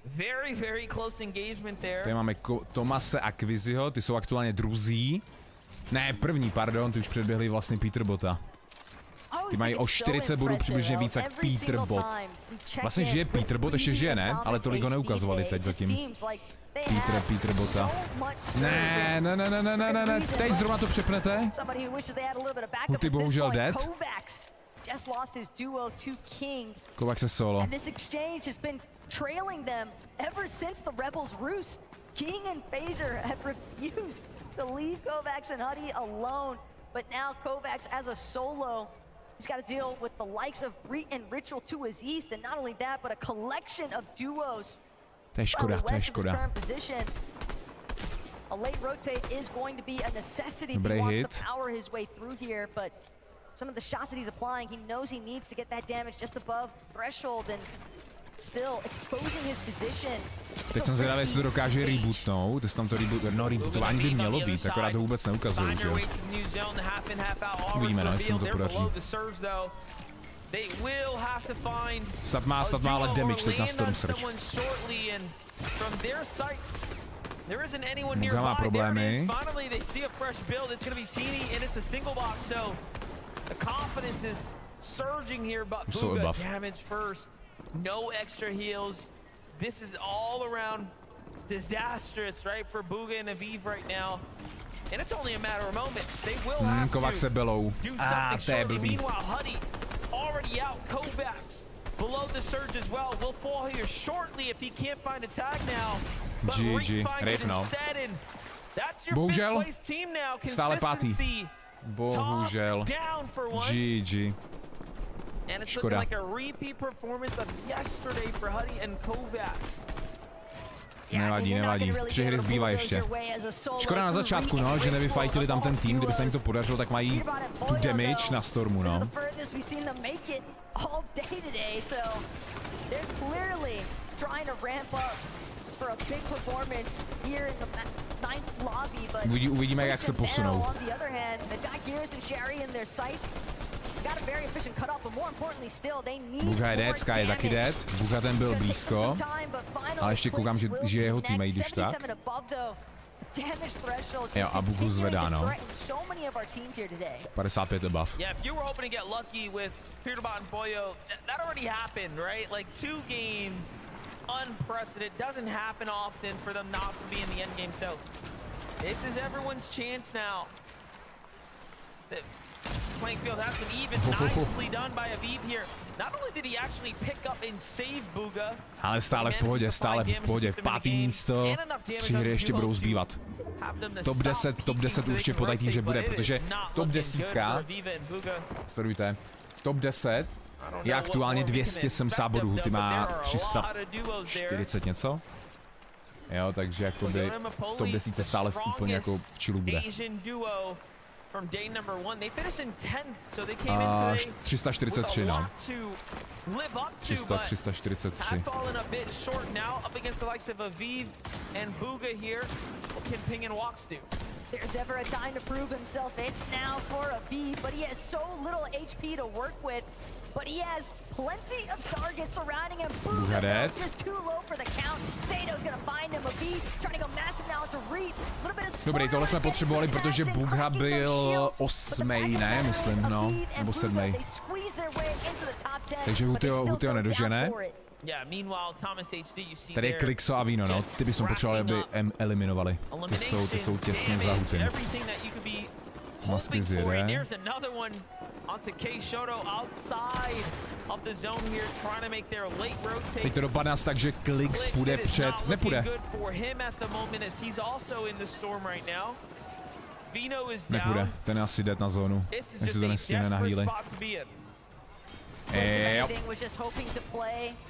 Very, very close engagement there. Tady máme Tomase a Quizyho, ty jsou aktuálně druzí. Ne, první, pardon, ty už předběhli vlastně Peterbota. Ty mají o 40 bodů přibližně víc jak Peterbot. Vlastně žije Peterbot, ještě žije, ne? Ale tolik ho neukazovali teď zatím. Peterbota. Ne. Teď zrovna to přepnete. Huty bohužel dead. Kovacs je solo. King and Phaser have refused to leave Kovacs and Huty alone, but now Kovacs as a solo, he's got to deal with the likes of Reet and Ritual to his east, and not only that, but a collection of duos. To je škoda. A A late rotate is going to be a necessity if he wants to power his way through here, but some of the shots that he's applying, he knows he needs to get that damage just above threshold and still exposing his position. Teď jsem zvědavý, jestli to dokáže rebootnout, jestli tam to rebootování by mělo být, akorát to vůbec neukazují, že jo. Uvidíme, no, jestli mu to podaří. Snad má ale damage teď na Storm Surge. Muga má problémy. Jsou obav. No extra heals. This is all around disastrous, right, for Bugha and Aviv right now. And it's only a matter of moments. They will have to do something shortly. Meanwhile, Huty already out. Kovacs below the surge as well. Will fall here shortly if he can't find a tag now. But Reek finds it instead, and that's your fifth place team now. Consistency. Bohužel. GG. And it's looking like a repeat performance of yesterday for Huty and Kovacs. Nevadí. 3 hry zbývá ještě. Škoda na začátku, no, že nevyfajtili tam ten tým, kdyby se jim to podařilo, tak mají tu damage na Stormu, no. Uvidíme, jak se posunou. Bugha je dead, Sky je taky dead. Bugha ten byl blízko. Ale ještě koukám, že jeho týmají když tak. Jo, a Bughu zvedá, no. 55 above. Unprecedented. Doesn't happen often for them not to be in the end game. So this is everyone's chance now. The playing field has been even. Nicely done by Aviv here. Not only did he actually pick up and save Bugha, ale stále v pohodě. 5. místo, 3 hry ještě budou zbývat. Top 10 určitě po té týře bude, protože top 10, sledujte, top 10 je aktuálně 270 bodů, Huty má 340 něco. Jo, takže jakoby v top 10 stále úplně jako v chillu bude. 343, no. 343. There's ever a time to prove himself, it's now for Aviv, but he has so little HP to work with. But he has plenty of targets surrounding him. Bugha just too low for the count. Sato's gonna find him. Aviv trying to go massive now to Reed. Little bit of dobrý, tohle jsme potřebovali, protože Bugha byl 8, ne, myslím, no, nebo 7. Takže Hutyho nedožene. Tady je Klixo a Vino, no, ty bychom potřebovali, aby eliminovali. Ty jsou těsně za Hutym. Masky zjede. Teď to dopadne asi tak, že Klix půjde před... Nepůjde. Nepůjde, ten je asi dead na zónu, jestli to nestihne na healy. Jo.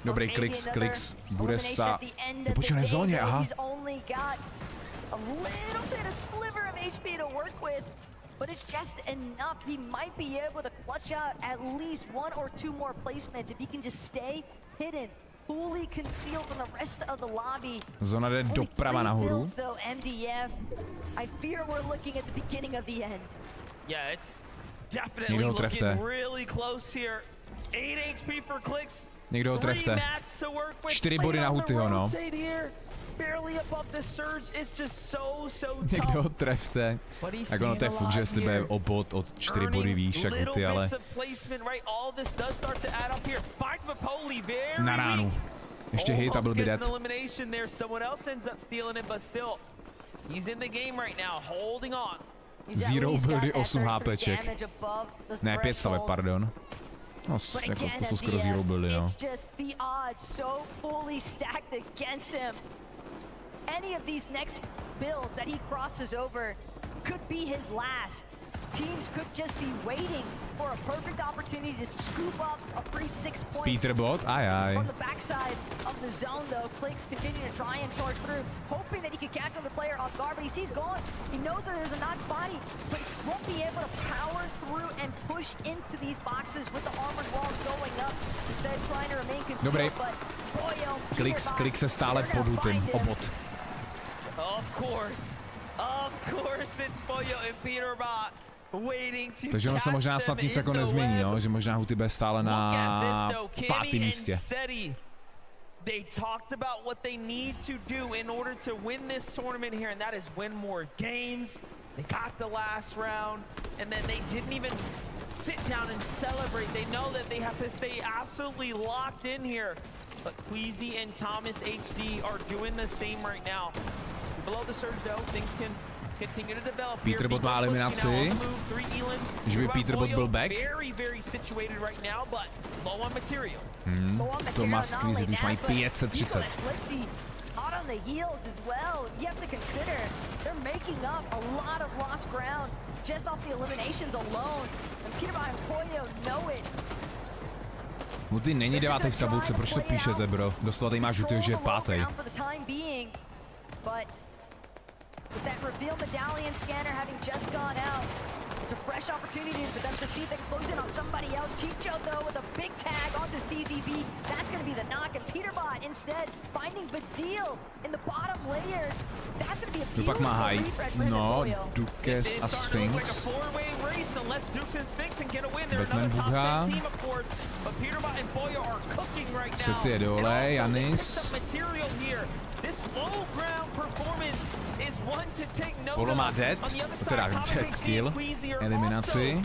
Dobrý, Klix bude stát... Počkej, v zóně, aha. But it's just enough. He might be able to clutch out at least 1 or 2 more placements if he can just stay hidden, fully concealed from the rest of the lobby. Zóna jde doprava nahoru. MDF. I fear we're looking at the beginning of the end. Yeah, it's definitely looking really close here. 8 HP for Klix. Někdo ho trefte. 4 body na Hutyho, no. Někdo ho trefte. Tak ono to je fuk, že jestli bude o bod od 4 body výš, jak Huty, ale... Na ránu. Ještě hit a byl by dead. Zero buildy, 8 HPček. Ne, 5 stavek, pardon. No, jako, to jsou skoro zero buildy, no. Any of these next builds that he crosses over could be his last. Teams could just be waiting Peterbot, ajaj. Dobrý. Klik se stále pod Hutym, obot. Takže ono se možná snad nic jako nezmění, no? Že možná Huty bude stále na 5. místě. They talked about what they need to do in order to win this tournament here, and that is win more games. They got the last round, and then they didn't even sit down and celebrate. They know that they have to stay absolutely locked in here. But Queasy and Thomas HD are doing the same right now. Below the surge though, things can continue to develop. Peterbot má eliminaci. Živě Peterbot byl back. Tomas Queasy už mají 530. Hot on the heels as well. You have to consider they're making up a lot of lost ground just off the eliminations alone. And Peterbot and Pollo know it. Huty není 9. v tabulce, proč to píšete, bro? Doslova tady máš Huty, že je 5. With that reveal medallion scanner having just gone out, it's a fresh opportunity for them to see if they can close in on somebody else. Chicho, though, with a big tag onto CZB. That's going to be the knock. And Peterbot, instead, finding Badil in the bottom layers. That's going to be a beautiful refresh for no, Dukes a Sphinx. Batman Bugha. City je dole, Janis. Polo má dead, teda dead kill, eliminaci.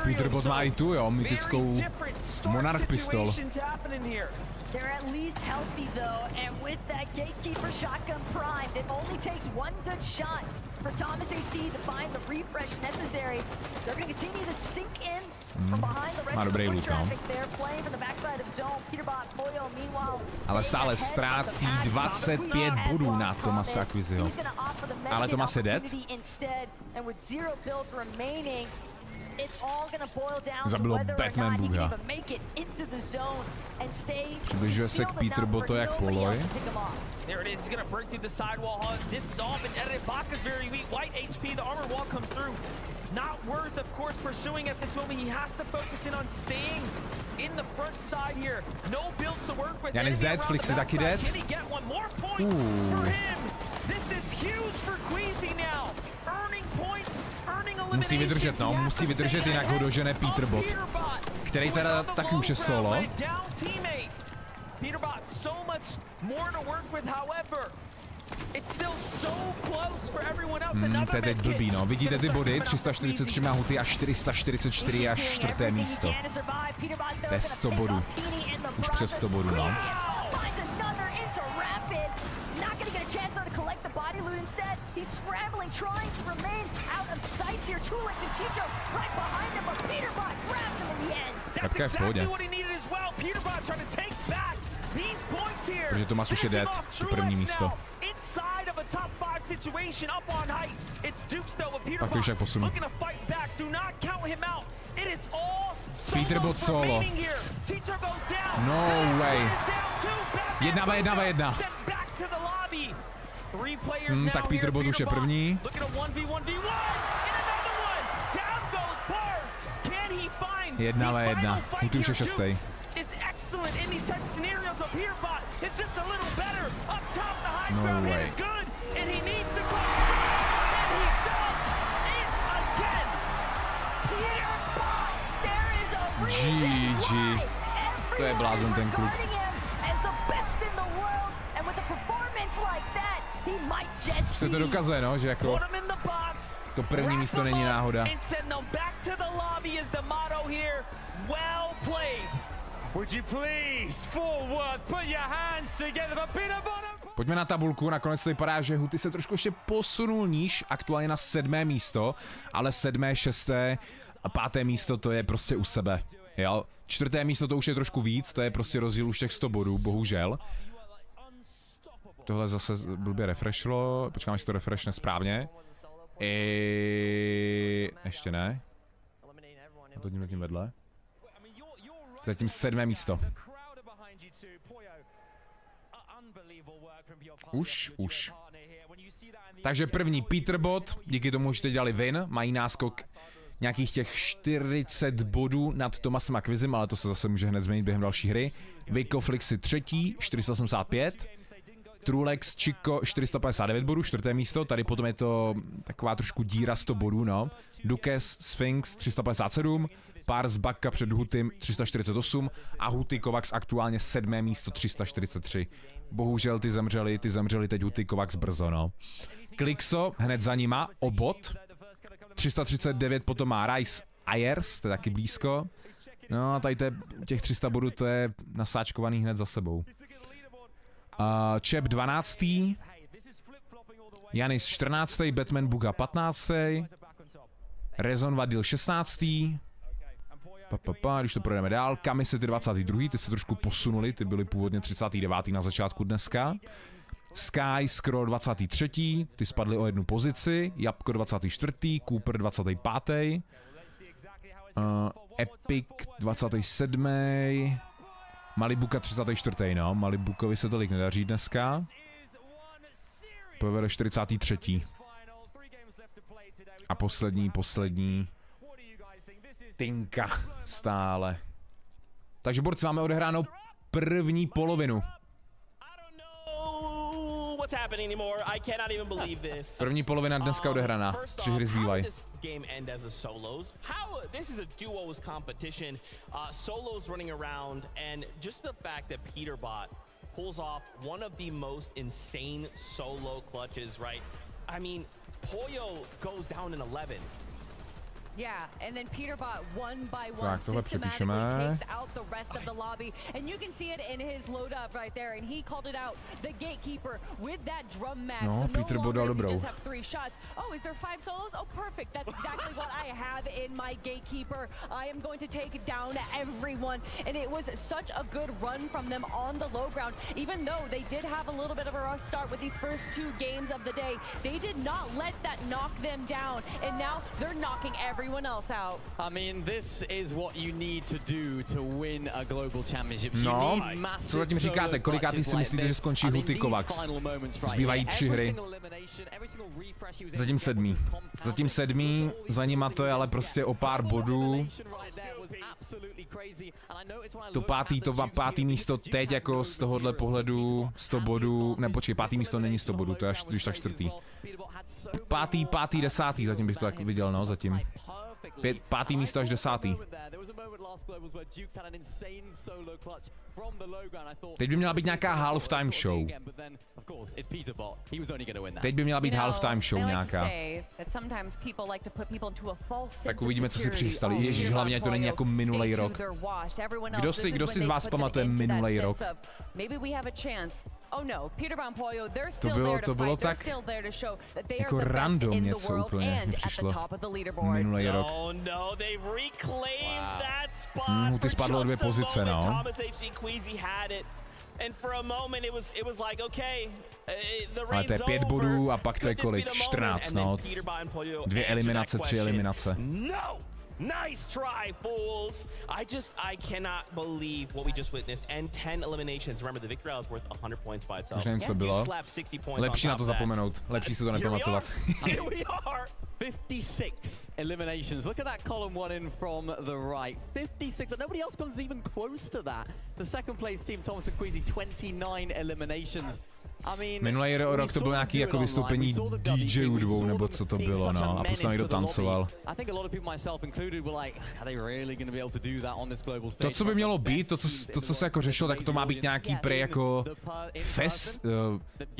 Peterbot má i tu, jo, mytickou Monarch pistol. They're at least healthy though, and with that Gatekeeper shotgun primed, it only takes one good shot for Thomas HD to find the refresh necessary. They're going to continue to sink in from behind the rest of the foot traffic. They're playing from the backside of zone. Peterbot, Pollo, meanwhile. Ale stále ztrácí 25 bodů na Tomase Queasyho. Ale Tomas je dead. Zabilo Batman Bugha. Přibližuje se k Peterbotu jak Poloj. There it is. He's gonna break through the sidewall. This has all been edited. Baka's very weak. White HP. The armor wall comes through. Not worth, of course, pursuing at this moment. He has to focus in on staying in the front side here. No build to work with. Jan is dead. Flix is taky dead. Can he get one more points for him? This is huge for Queasy now. Earning points, earning eliminations. Musí vydržet, no. Musí vydržet, jinak ho dožene Peterbot, který teda taky už je solo. Peterbot so much more to work with, however, it's still so close for everyone else. To je teď blbý, no. Vidíte ty body? 343 má Huty a 444 je 4. místo. To je 100 bodů. Už přes 100 bodů, no. Katka je v pohodě. Protože Tomas už je dead, to první místo. Pak to už jak posunu. Peterbot solo. No way. 1v1. Tak Peterbot už je první. 1v1. Huty už je 6. No way. GG. To je blázen ten kluk. Se to dokazuje, no, že jako to první místo není náhoda. Pojďme na tabulku, nakonec to vypadá, že Huty se trošku ještě posunul níž, aktuálně na 7. místo, ale 7., 6. a 5. místo to je prostě u sebe, jo. 4. místo to už je trošku víc, to je prostě rozdíl už těch 100 bodů, bohužel. tohle zase blbě refreshlo. Počkám, jestli to refreshne správně. Ještě ne. To tím vedle. Zatím 7. místo. Už. Takže první Peterbot, díky tomu, že teď dali win, mají náskok nějakých těch 40 bodů nad Tomasem a Quizem, ale to se zase může hned změnit během další hry. Vikoflixy 3. 485. Trulex Chico 459 bodů, 4. místo, tady potom je to taková trošku díra 100 bodů, no. Dukes Sphinx 357, Pars Bakka před Hutym 348 a Huty Kovacs aktuálně 7. místo 343. Bohužel ty zemřeli teď Huty Kovacs brzo, no. Klixo hned za nima, o bod. 339 potom má Rice Ayers, to je taky blízko. No a tady těch 300 bodů to je nasáčkovaný hned za sebou. Čep 12. Janis 14. Batman Buga 15. Rezon Vadil 16. Když to projdeme dál, Kamisety 22. Ty se trošku posunuli, ty byly původně 39. na začátku dneska. Sky Scroll 23. Ty spadly o 1 pozici. Jabko 24. Cooper 25. Epic 27. Malibuka 34. no, Malibukovi se tolik nedaří dneska. Povede 43. A poslední. Tinka stále. Takže borci, máme odehránou první polovinu. První polovina dneska odehraná. 3 hry zbývají. This is a duos competition. Solos running around, and just the fact that Peterbot pulls off one of the most insane solo clutches, right? I mean, Pollo goes down in 11. Yeah, and then Peterbot one by one systematically takes out the rest of the lobby, and you can see it in his load up right there, and he called it out, the gatekeeper with that drum max. No, Peterbot dal dobrou. Just have 3 shots. Oh, is there 5 solos? Oh, perfect. That's exactly what I have in my gatekeeper. I am going to take down everyone, and it was such a good run from them on the low ground. Even though they did have a little bit of a rough start with these first 2 games of the day, they did not let that knock them down, and now they're knocking everyone else out. I mean, this is what you need to do to win a global championship. No, co zatím říkáte? Kolikátý si myslíte, že skončí Huty Kovacs? Zbývají 3 hry. Zatím 7. Za nima to je ale prostě o pár bodů. To pátý místo teď jako z tohohle pohledu 100 bodů, ne počkej, 5. místo není 100 bodů, to je až když tak 4. 5., 10. zatím bych to tak viděl, no, zatím. 5. místo až 10. Teď by měla být nějaká halftime show. Teď by měla být halftime show nějaká. Tak uvidíme, co si přichystali. Ježíš, hlavně to není jako minulej rok. Kdo si z vás pamatuje minulej rok? To bylo tak jako random něco úplně, mi přišlo. Minulej rok. Huty spadlo o 2 pozice, no. Ale to je 5 bodů a pak to je kolik? 14, no. 2 eliminace, 3 eliminace. Nice try, fools! I cannot believe what we just witnessed. And 10 eliminations. Remember, the victory was worth 100 points by itself. Nevím, co bylo. Lepší na to zapomenout. Lepší si to nepamatovat. Here we are! 56 eliminations. Look at that column 1 in from the right. 56. Nobody else comes even close to that. The second place team, Thomas and Queasy, 29 eliminations. Minulý rok to bylo nějaký jako vystoupení DJů 2, nebo co to bylo, no, a prostě někdo tancoval. To, co by mělo být, to, co se jako řešilo, tak to má být nějaký jako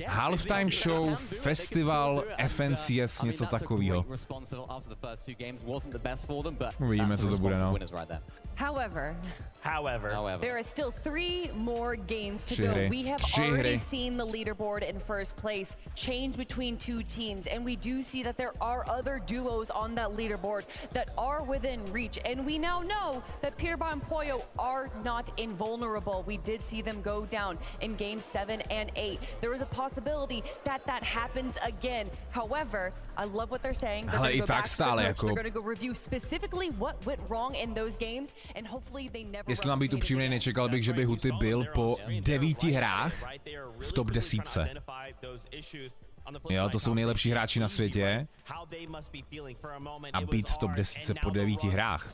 halftime show, festival, FNCS, něco takového. Uvidíme, co to bude, no. However, there are still 3 more games to go. We have already seen the leaderboard leaderboard in first place change between two teams, and we do see that there are other duos on that leaderboard that are within reach, and we now know that Peterbot and Pollo are not invulnerable. We did see them go down in games 7 and 8. There is a possibility that that happens again. However, I love what they're saying. They're going to go back to the coach. They're going to go review specifically what went wrong in those games, and hopefully they never. Jestli mám být upřímný, nečekal bych, že by Huty byl po 9 hrách v top 10. Jo, to jsou nejlepší hráči na světě a být v top 10 po 9 hrách.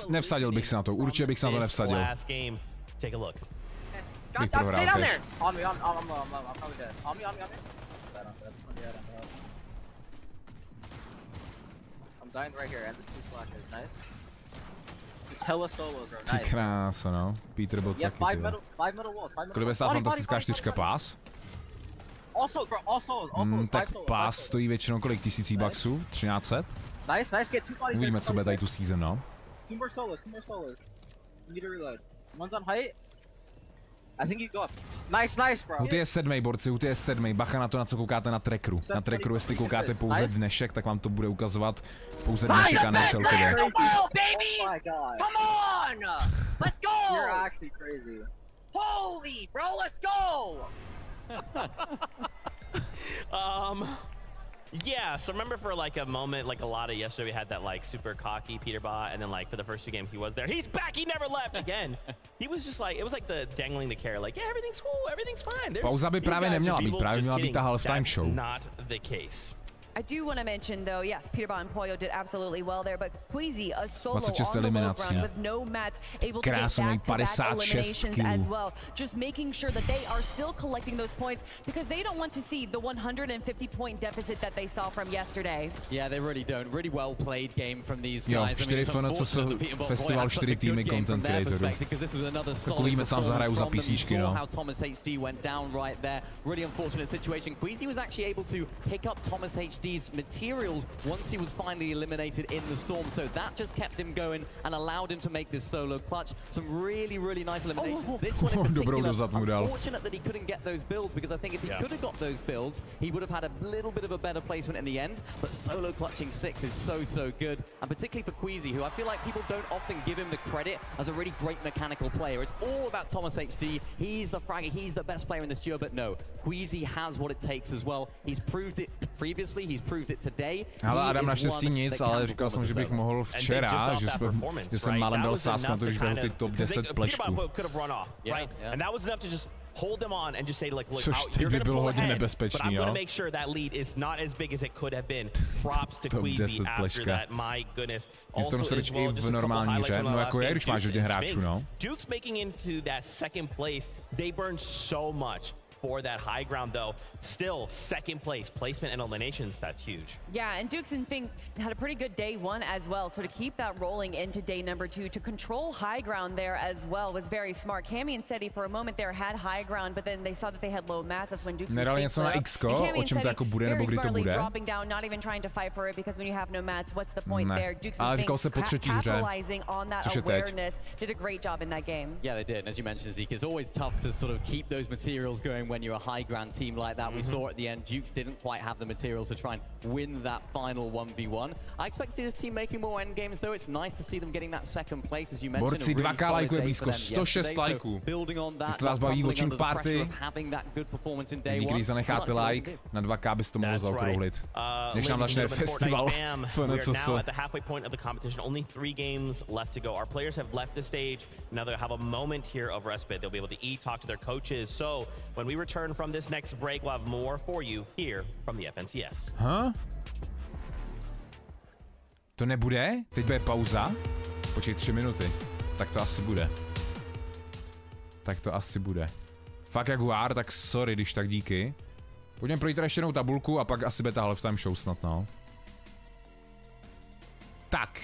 Nevsadil bych se na to, určitě bych se na to nevsadil. Bych prohrál tež. Ty krása, no. Peter byl taky, kolik by stál fantastická 4 pás? Tak pás stojí většinou kolik? 1000 bucksů? 1300? Uvidíme, co bude tady tu season, no. Huty je 7, borci, Huty je 7. Bacha na to, na co koukáte na trackeru. Na trackeru, jestli koukáte pouze dnešek, tak vám to bude ukazovat pouze dnešek a ne celkově. Yeah, so remember for like a moment, like a lot of yesterday, we had that like super cocky Peterbot, and then like for the first 2 games he was there. He's back, he never left again. He was just like, it was like the dangling the carrot, like, yeah, everything's cool, everything's fine. Pauza by právě neměla být, právě měla být ta halftime show. Not the case. I do want to mention, though, yes, Peterbot and Pollo did absolutely well there, but Queasy, a solo on the low ground with no mats, able to get back-to-back eliminations as well. Just making sure that they are still collecting those points because they don't want to see the 150-point deficit that they saw from yesterday. Yeah, they really don't. Really well played game from these guys. Jo, 4 FNC, co jsou festival 4 týmy content creatorů. Takový sám zahraju za písíčky, no. How Thomas HD went down right there. Really unfortunate situation. Queasy was actually able to pick up Thomas HD's materials once he was finally eliminated in the storm, so that just kept him going and allowed him to make this solo clutch. Some really nice eliminations. This one in particular, unfortunate that he couldn't get those builds, because I think if he could have got those builds, he would have had a little bit of a better placement in the end, but solo clutching 6 is so good, and particularly for Queasy, who I feel like people don't often give him the credit as a really great mechanical player. It's all about Thomas HD. He's the fragger, he's the best player in this duo, but no, Queasy has what it takes as well. He's proved it previously, he's proved it today. Ale Adam naštěstí nic, ale říkal jsem, že bych mohl včera, že jsem málem dal sázku na to, když byl ty top 10 plešků. Hold them on and just say, like, look, Což you're by bylo hodně ahead, nebezpečný, but I'm going to make sure that lead is not as big as it could have been. Props to Queasy after that, my goodness. Also as well, just a couple highlights from the last game, Duke's making into that second place. They burned so much for that high ground, though. Still, second place, placement and eliminations, that's huge. Yeah, and Dukes and Finks had a pretty good day 1 as well, so to keep that rolling into day number 2, to control high ground there as well was very smart. Cammy and Seti for a moment there had high ground, but then they saw that they had low mats. That's when Dukes and Finks lit up. And Cammy and Seti very smartly dropping down, not even trying to fight for it, because when you have no mats, what's the point there? Dukes and Finks capitalizing on that awareness, did a great job in that game. Yeah, they did. And as you mentioned, Zeke, it's always tough to sort of keep those materials going when you're a high ground team like that. We saw at the end, Dukes didn't quite have the materials to try and win that final 1v1. I expect to see this team making more end games, though. It's nice to see them getting that second place, as you mentioned. Borci, 2K lajků je blízko, 106 lajků. Jestli vás baví watching party, díky, když zanecháte like, na 2K bys to mohlo zaokrouhlit. Než nám začne festival FNC. At the halfway point of the competition, only 3 games left to go. Our players have left the stage. Now they'll have a moment here of respite. They'll be able to talk to their coaches. So when we return from this next break, we'll have more for you here from the FNCS. To nebude? Teď bude pauza? Počkej, 3 minuty. Tak to asi bude. Tak to asi bude. Fakt Jaguar, tak sorry, když tak díky. Pojďme projít ještě jednou tabulku a pak asi bude ta halftime show snad, no. Tak.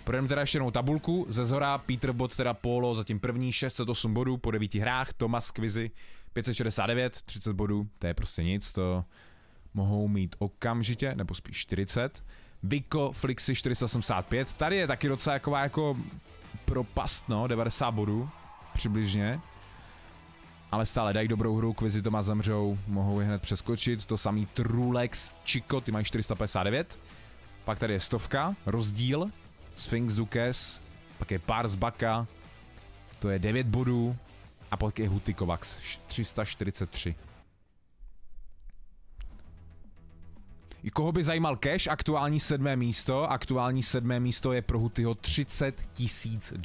Projdeme teda ještě jednou tabulku. Ze zhora Peterbot, teda Polo, zatím první 608 bodů po 9 hrách. Thomas Queasy 569, 30 bodů, to je prostě nic, to mohou mít okamžitě, nebo spíš 40. Viko, Flixy 485, tady je taky docela jako propast, no, 90 bodů, přibližně. Ale stále dají dobrou hru, Quizy to má zamřou, mohou je hned přeskočit. To samý Trulex, Chico, ty mají 459. Pak tady je 100, rozdíl. Sphinx, Dukes, pak je Pars, Baka, to je 9 bodů. A pak je Huty, Kovacs, 343. I koho by zajímal cash, aktuální 7. místo. Aktuální 7. místo je pro Hutyho $30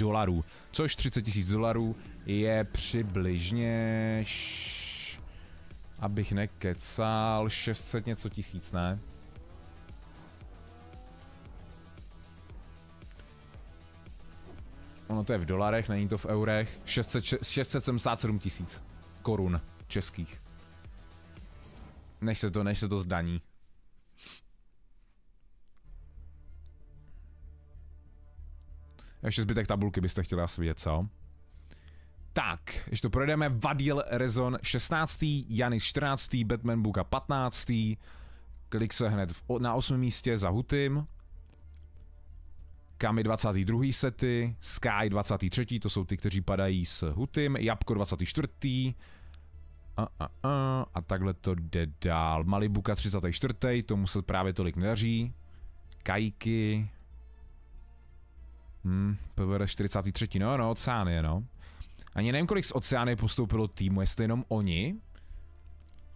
000. Což $30 000 je přibližně... abych nekecal, 600 něco tisíc, ne? Ono to je v dolarech, není to v eurech. 677 000 korun českých. Než se to zdaní. Ještě zbytek tabulky byste chtěli asi vidět, co? Tak, ještě to projdeme. Vadil Rezon 16. Janis 14. Batman Buka 15. Klik se hned na 8. místě za Hutym. Kami 22. sety, Sky 23. To jsou ty, kteří padají s Hutym. Jabko 24. A takhle to jde dál. Malibuka 34. Tomu se právě tolik nedaří. Kajky. PVR 43. No, Oceánie, no. Ani nevím, kolik z Oceánie postoupilo týmu, jestli jenom oni.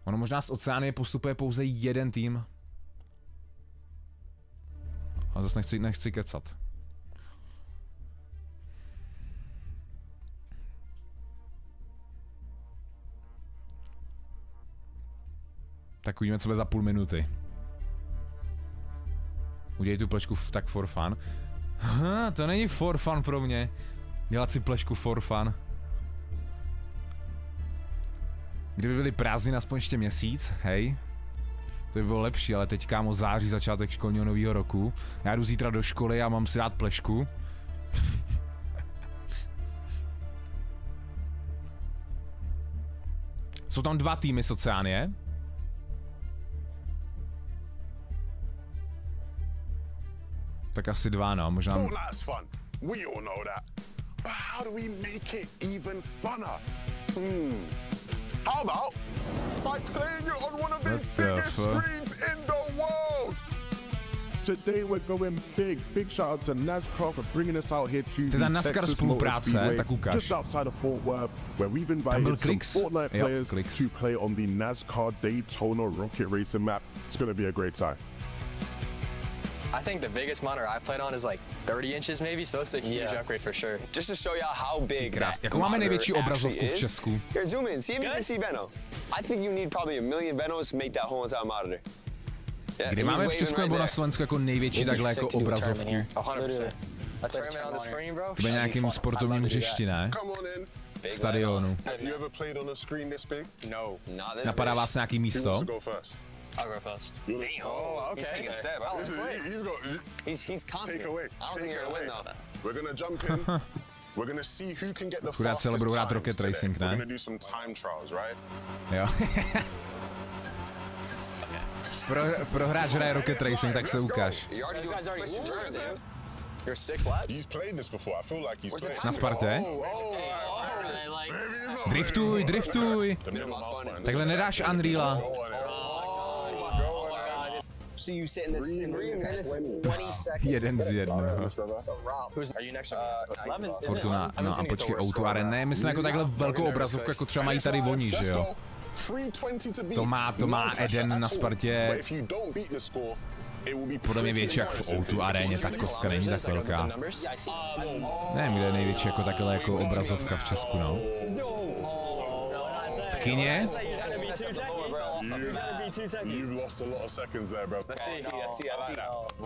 Ono možná z Oceánie postupuje pouze jeden tým. Ale zase nechci kecat. Tak uvidíme, co bude za půl minuty. Udělej tu plečku tak for fun. To není for fun pro mě. Dělat si plešku for fun. Kdyby byly prázdniny aspoň ještě měsíc, hej. To by bylo lepší, ale teď kámo září, začátek školního nového roku. Já jdu zítra do školy a mám si dát plešku. Jsou tam 2 týmy z Oceánie. Tak asi 2, no, možná... How about by playing it on one of the biggest screens in the world? Today we're going big. Big shout out to NASCAR for bringing us out here to the NASCAR Spolupráce, tak ukáž. Just outside of Fort Worth, where we've invited some Fortnite players to play on the NASCAR Daytona Rocket Racing map. It's going to be a great time. I think the biggest monitor I've played on is like 30 inches maybe, so it's a huge upgrade for sure. Just to show y'all how big that Jakou máme největší obrazovku v Česku? Here, zoom in, see if you can see Veno. I think you need probably 1 million Venos to make that whole entire monitor. Yeah, kdy máme v Česku nebo na Slovensku jako největší takhle jako obrazovku? 100%. To bude nějakým sportovním hřišti, ne? Stadionu. Napadá vás nějaký místo? I'll go first. Damn. Oh, okay. He's taking a step. He's confident. Take away. I don't think you're gonna win though. We're gonna jump in. We're gonna see who can get the fastest times today. Rocket Racing, We're gonna do some time trials, right? Jo. Pro hráč hraje Rocket Racing, tak se ukáž. He's played this before. I feel like he's played. Na Spartě? Driftuj. Takhle nedáš Unreala. Jeden z jednoho. Fortuna, no a počkej, Outu Arena, ne, myslím jako takhle velkou obrazovku, jako třeba mají tady oni, že jo? To má Eden na Spartě. Podle mě větší jak v Outu Aréně, tak kostka není tak velká. Nevím, kde je největší jako takhle jako obrazovka v Česku, no. V kině? You've lost a lot of seconds there, bro. Let's see.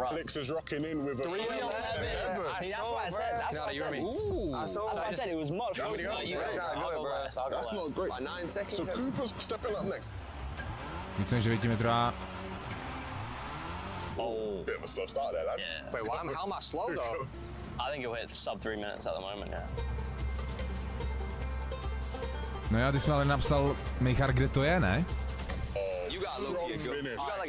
Flix is rocking in with a 311. That's what I said. That's what I said. That's what I said. It was much closer. That's not great. 9 seconds. So Cooper's stepping up next. Víc než 9 metrů. Oh, bit of a slow start there, lad. Yeah. Wait, how am I slow though? I think it'll hit sub 3 minutes at the moment, yeah. No já, ty jsi ale napsal, Michar, kde to je, ne?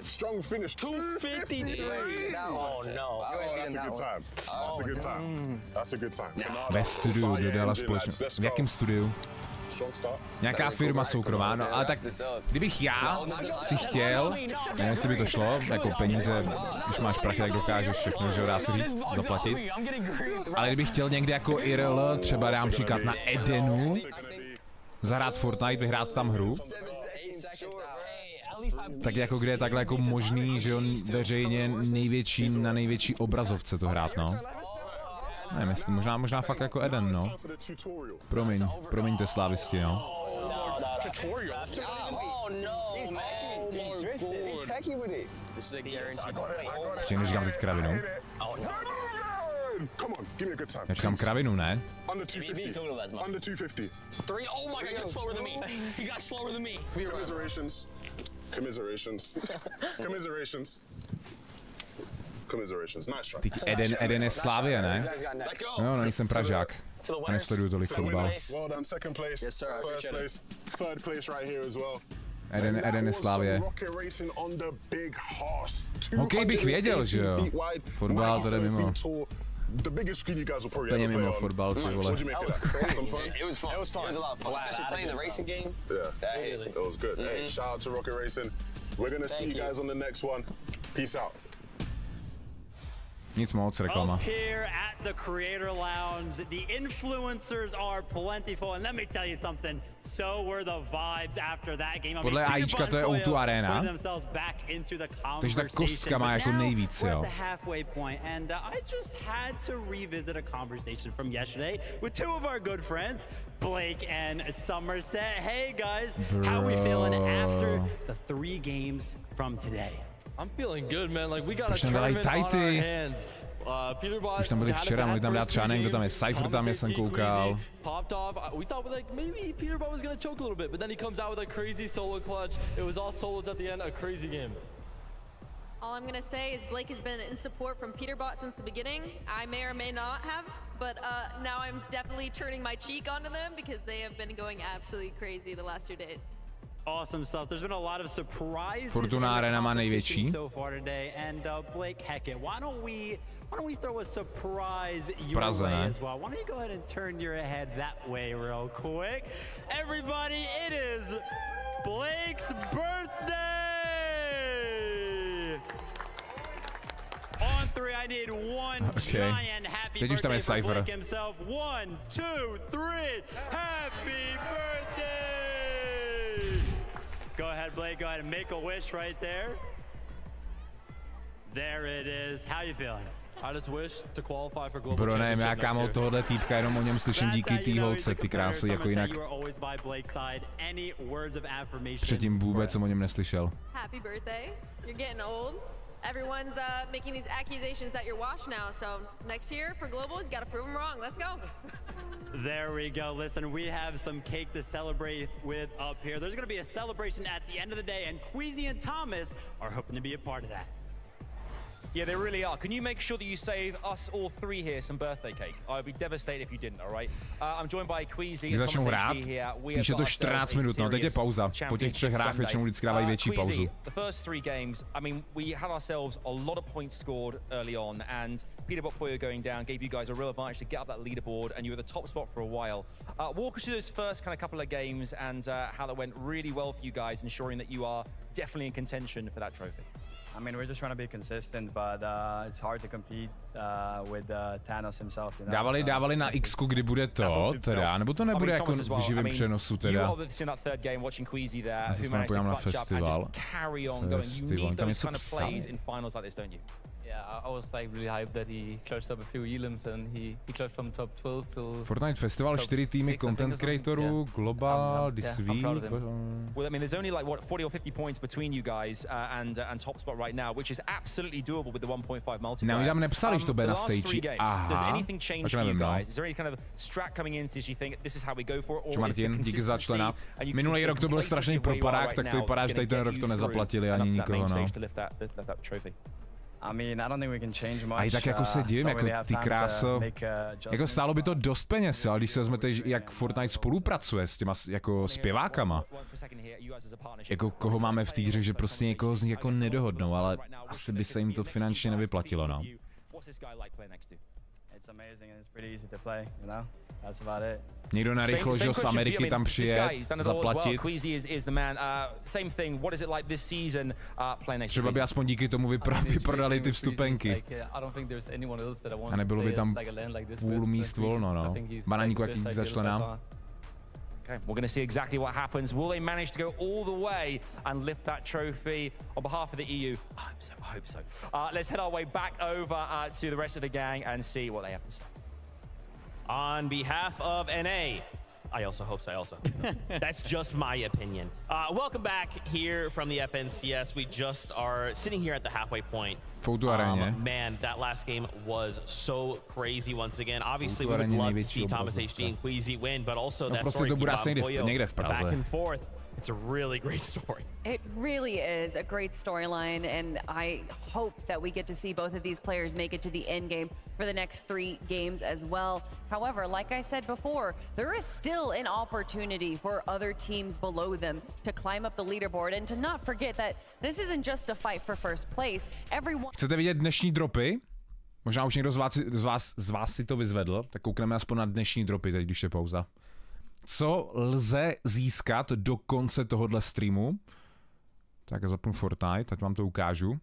Strong finish. 253. Oh no. That's a good time. That's a good time. That's a good time. Ve studiu dodala společnost. V jakém studiu? Nějaká firma soukromá, no ale tak kdybych já si chtěl, nevím, jestli by to šlo, jako peníze, když máš prachy, tak dokážeš všechno, že ho dá se říct, zaplatit. Ale kdybych chtěl někde jako IRL, třeba dám příklad na Edenu, zahrát Fortnite, vyhrát tam hru, tak jako kde je takhle jako možný, že on veřejně na největší obrazovce to hrát, no. Nevím, jestli možná fakt jako Eden, no. Promiňte slávisti, no. Ještě neříkám teď kravinu. Já říkám kravinu, ne? Under 250. Oh my god, you got slower than me. You got slower than me. Commiserations. Nice try. Teď Eden je Slávie, ne? No, nejsem Pražák. A nesleduju tolik fotbal. Well done, second place. Yes, sir. First place. Third place right here as well. Eden je Slávie. Hokej bych věděl, že jo. Fotbal to jde mimo. Plně mimo fotbal, ty vole. It was crazy. It was fun. It was a lot of fun. Actually playing the racing game. Yeah, it was good. Hey, shout out to Rocket Racing. We're gonna see you guys on the next one. Peace out. Nic moc, reklama. Up here at the Creator Lounge, the influencers are plentiful, and let me tell you something, so were the vibes after that game. Podle AIčka to je Huty Arena, takže ta kostka má jako nejvíc, jo. And I just had to revisit a conversation from yesterday with two of our good friends, Blake and Somerset. Hey guys, how are we feeling after the 3 games from today? I'm feeling good, man. Like we got a tournament on our hands. Už tam byli včera, mohli tam dát třeba nevím, kdo tam je, Cypher tam je, jsem koukal. Popped off. We thought like maybe Peterbot was gonna choke a little bit, but then he comes out with a crazy solo clutch. It was all solos at the end, a crazy game. All I'm gonna say is Blake has been in support from Peterbot since the beginning. I may or may not have, but now I'm definitely turning my cheek onto them because they have been going absolutely crazy the last 2 days. Awesome stuff. There's been a lot of surprises Fortuna Arena má největší. So far today, and Blake Hackett, why don't we throw a surprise your Praze, way ne? as well? Why don't you go ahead and turn your head that way real quick? Everybody, it is Blake's birthday! On 3, I need one giant happy birthday for Blake himself. 1, 2, 3, happy birthday! Go ahead, Blake. Go ahead and make a wish right there. There it is. How you feeling? I just wish to qualify for global Bro, nevím, já kámo tohohle týpka jenom o něm slyším díky té holce, ty krásy, jako jinak. Předtím vůbec jsem o něm neslyšel. Happy birthday. You're getting old. Everyone's making these accusations that you're washed now, so next year for globals, you gotta prove them wrong. Let's go. There we go. Listen, we have some cake to celebrate with up here. There's going to be a celebration at the end of the day, and Queasy and Thomas are hoping to be a part of that. Yeah, they really are. Can you make sure that you save us all 3 here some birthday cake? I'd be devastated if you didn't, all right? I'm joined by Queasy and Thomas HD here. Píše to 14 minut, no, teď je pauza. Po těch 3 hrách většinou vždycky dávají větší pauzu. The first 3 games, I mean, we had ourselves a lot of points scored early on, and Peterbot Poyo going down gave you guys a real advantage to get up that leaderboard, and you were the top spot for a while. Walk us through those first kind of couple of games and how that went really well for you guys, ensuring that you are definitely in contention for that trophy. I mean, we're just trying to be consistent, but it's hard to compete with Thanos himself. You know? Dávali na X-ku, kdy bude to, teda, nebo to nebude jako v živém přenosu, teda. Já se jsme pojďám na festival. Tam něco psal. Yeah, I was like really hyped that he clutched up a few elims and he clutched from top 12 till Fortnite Festival, 4 týmy content creatorů, global, this week. Well, I mean, there's only like what 40 or 50 points between you guys and top spot right now, which is absolutely doable with the 1.5 multiplayer. No, tam nepsali, že to bude na stage. Does anything change for you guys? Is there any kind of strat coming in that you think this is how we go for it? Or Martin, díky za člena. Minulý rok to byl strašný propadák, tak to vypadá, že tady ten rok to nezaplatili ani nikoho, no. I mean, I don't think we can change much. A i tak jako se divím, jako ty kráso, jako stálo by to dost peněz, ale když se vezmete, jak Fortnite spolupracuje s těma jako zpěvákama, jako koho máme v té hře, že prostě někoho z nich jako nedohodnou, ale asi by se jim to finančně nevyplatilo, no. Někdo narychlo, že z Ameriky tam přijet, zaplatit. Třeba by aspoň díky tomu vyprodali ty vstupenky. A nebylo by tam půl míst volno, no. Bananíku, jaký začal nám. Okay, we're going to see exactly what happens. Will they manage to go all the way and lift that trophy on behalf of the EU? I hope so, I hope so. Let's head our way back over to the rest of the gang and see what they have to say. On behalf of NA, I also hope so, That's just my opinion. Welcome back here from the FNCS. We just are sitting here at the halfway point. Man, that last game was so crazy once again. Obviously, we would love to see Thomas HD and Queasy win, but also that story back and forth. It's a really great story. It really is a great storyline, and I hope that we get to see both of these players make it to the end game for the next 3 games as well. However, like I said before, there is still an opportunity for other teams below them to climb up the leaderboard and to not forget that this isn't just a fight for first place. Everyone... Chcete vidět dnešní dropy? Možná už někdo z vás si to vyzvedl, tak koukneme aspoň na dnešní dropy teď, když je pauza. Co lze získat do konce tohohle streamu? Tak zapnu Fortnite, teď vám to ukážu.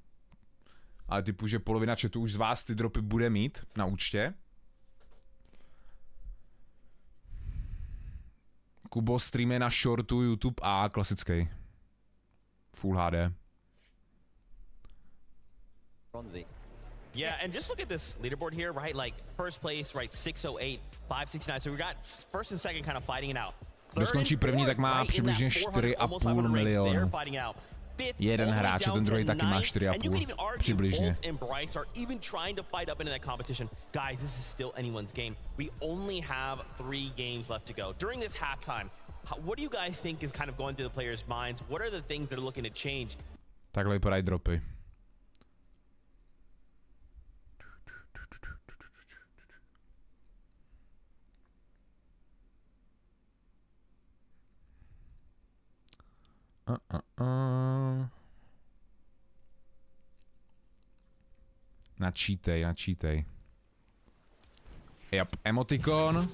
Ale typu, že polovina chatu už z vás ty dropy bude mít na účtě. Kubo streamuje na shortu YouTube a klasický. Full HD. Yeah, and just look at this leaderboard here, right? Like, first place, right, 608, 569. So we got first and second kind of fighting it out. Kdo skončí první, tak má přibližně 4,5 milionu. Jeden hráč a ten druhý taky má 4,5 přibližně. Guys, this is still anyone's game. We only have 3 games left to go. During this halftime, what do you guys think is kind of going through the players' minds? What are the things they're looking to change? Takhle vypadají dropy. Načítej. Yep, emotikon.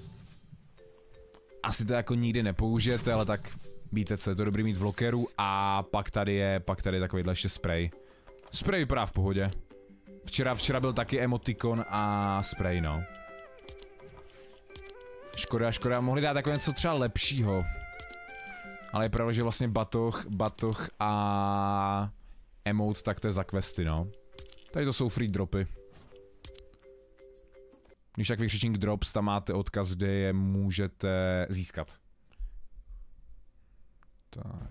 Asi to jako nikdy nepoužijete, ale tak víte co, je to dobrý mít v lokeru. A pak tady je takovýhle ještě spray. Spray vypadá v pohodě. Včera byl taky emotikon a spray, no. Škoda, mohli dát jako něco třeba lepšího. Ale je pravda, že vlastně batoh a emote, tak to je za questy, no. Tady to jsou free dropy. Když tak vykřičník drops, tam máte odkaz, kde je můžete získat.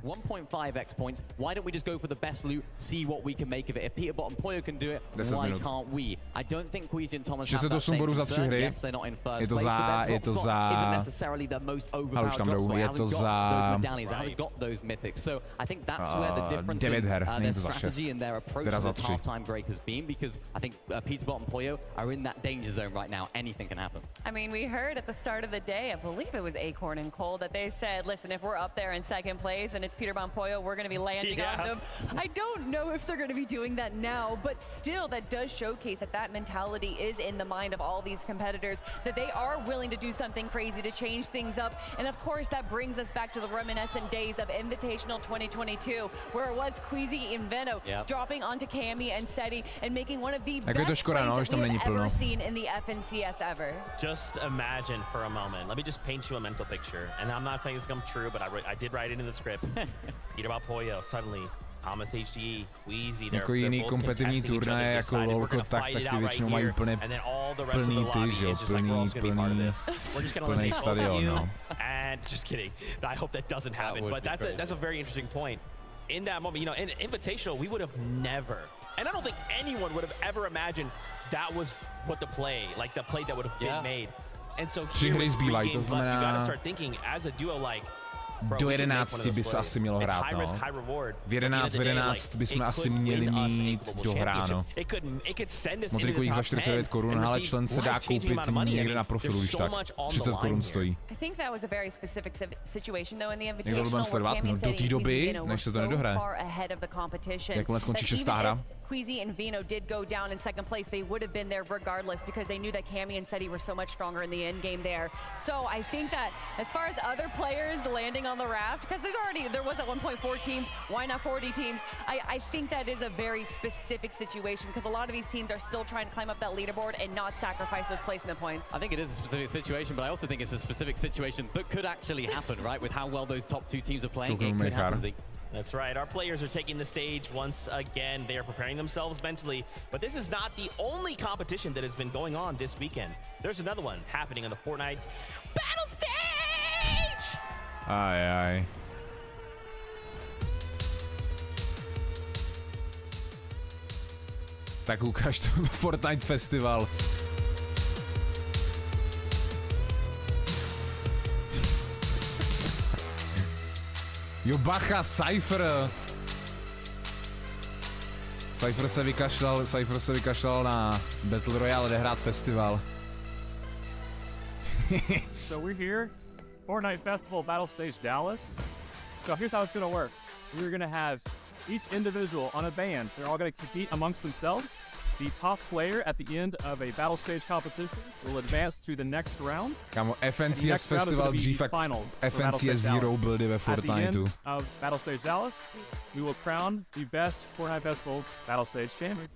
1.5x points. Why don't we just go for the best loot, see what we can make of it? If Peterbot and Poyo can do it, why can't we? I don't think Queasy and Thomas have that same concern. Yes, they're not in first place, but their drop spot isn't necessarily the most overpowered drop spot. It hasn't got those medallions, it hasn't got those mythics. So I think that's where the difference in their strategy and their approach to this halftime break has been, because I think Peterbot and Poyo are in that danger zone right now. Anything can happen. I mean, we heard at the start of the day, I believe it was Acorn and Cole, that they said, listen, if we're up there in second place, and it's Peterbot and Poyo, we're going to be landing on them. I don't know if they're going to be doing that now, but still that does showcase that mentality is in the mind of all these competitors, that they are willing to do something crazy to change things up. And of course that brings us back to the reminiscent days of Invitational 2022, where it was Queasy and Veno dropping onto Cammy and Seti and making one of the best plays that we've ever seen in the FNCS ever. Just imagine for a moment, let me just paint you a mental picture, and I'm not saying this come true, but I did write it in the script. Peterbot Poyo, suddenly Thomas HDE, Queasy, jako jiný kompetitivní turnaje, jako lolko, tak ty většinou mají úplně plný ty, že jo, plný stadion, no. And just kidding, I hope that doesn't happen, but that's a very interesting point. In that moment, you know, in Invitational, we would have never, and I don't think anyone would have ever imagined that was what the play that would have been made. And so here with 3 games left, you gotta start thinking as a duo, like, do 11 by se asi mělo hrát, no. V 11 bychom asi měli mít dohráno. Modrikujík za 49 korun, ale člen se dá koupit někde na profilu, když tak. 30 korun stojí. Někdo budeme sledovat, no do té doby, než se to nedohraje. Jakmile skončí 6. hra. Queasy and Vino did go down in second place, they would have been there regardless because they knew that Cammy and Seti were so much stronger in the end game there. So I think that as far as other players landing on the raft, because there was at 1.4 teams, why not 40 teams? I think that is a very specific situation because a lot of these teams are still trying to climb up that leaderboard and not sacrifice those placement points. I think it is a specific situation, but I also think it's a specific situation that could actually happen, right? With how well those top two teams are playing, it could happen. That's right. Our players are taking the stage once again. They are preparing themselves mentally. But this is not the only competition that has been going on this weekend. There's another one happening on the Fortnite Battle Stage! Aj. Tak ukáž to Fortnite Festival. Jo, bacha, Cypher! Cypher se vykašlal na Battle Royale, jde hrát festival. So we're here, Fortnite Festival Battle Stage Dallas. So here's how it's gonna work. We're gonna have each individual on a band. They're all gonna compete amongst themselves. The top player at the end of a battle stage competition will advance to the next round. Kámo, FNCS Festival dřív fakt FNCS Zero buildy ve Fortniteu. At the end of Battle Stage Dallas, we will crown the best Fortnite Festival Battle Stage champion.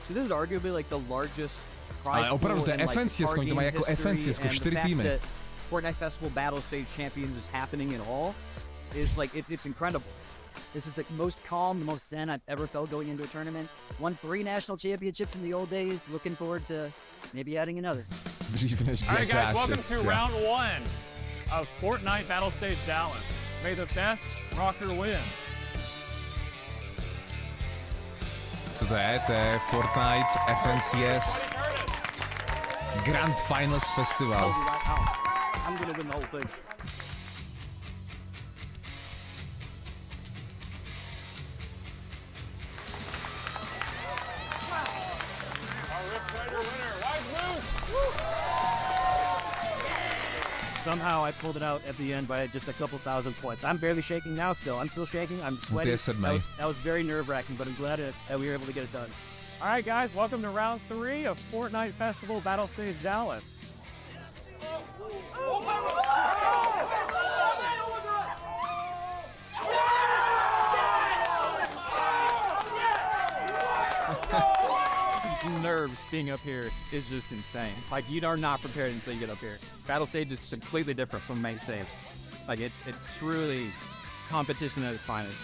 So this is arguably like the largest prize ale opravdu to je FNCS, oni to mají jako FNCS, 4 týmy. Fortnite Festival Battle Stage Champions is happening in all is like it's incredible. This is the most calm, the most zen I've ever felt going into a tournament. Won 3 national championships in the old days. Looking forward to maybe adding another. All right, guys, welcome to round 1 of Fortnite Battle Stage Dallas. May the best rocker win. Co to je? To je Fortnite FNCS Grand Finals Festival. I'm gonna win the whole thing. Somehow I pulled it out at the end by just a couple thousand points. I'm barely shaking now still. I'm still shaking. I'm sweating. That was very nerve-wracking, but I'm glad that we were able to get it done. All right, guys, welcome to round 3 of Fortnite Festival Battle Stage Dallas. Nerves being up here is just insane. Like, you are not prepared until you get up here. Battle stage is completely different from main stage. Like, it's truly competition at its finest.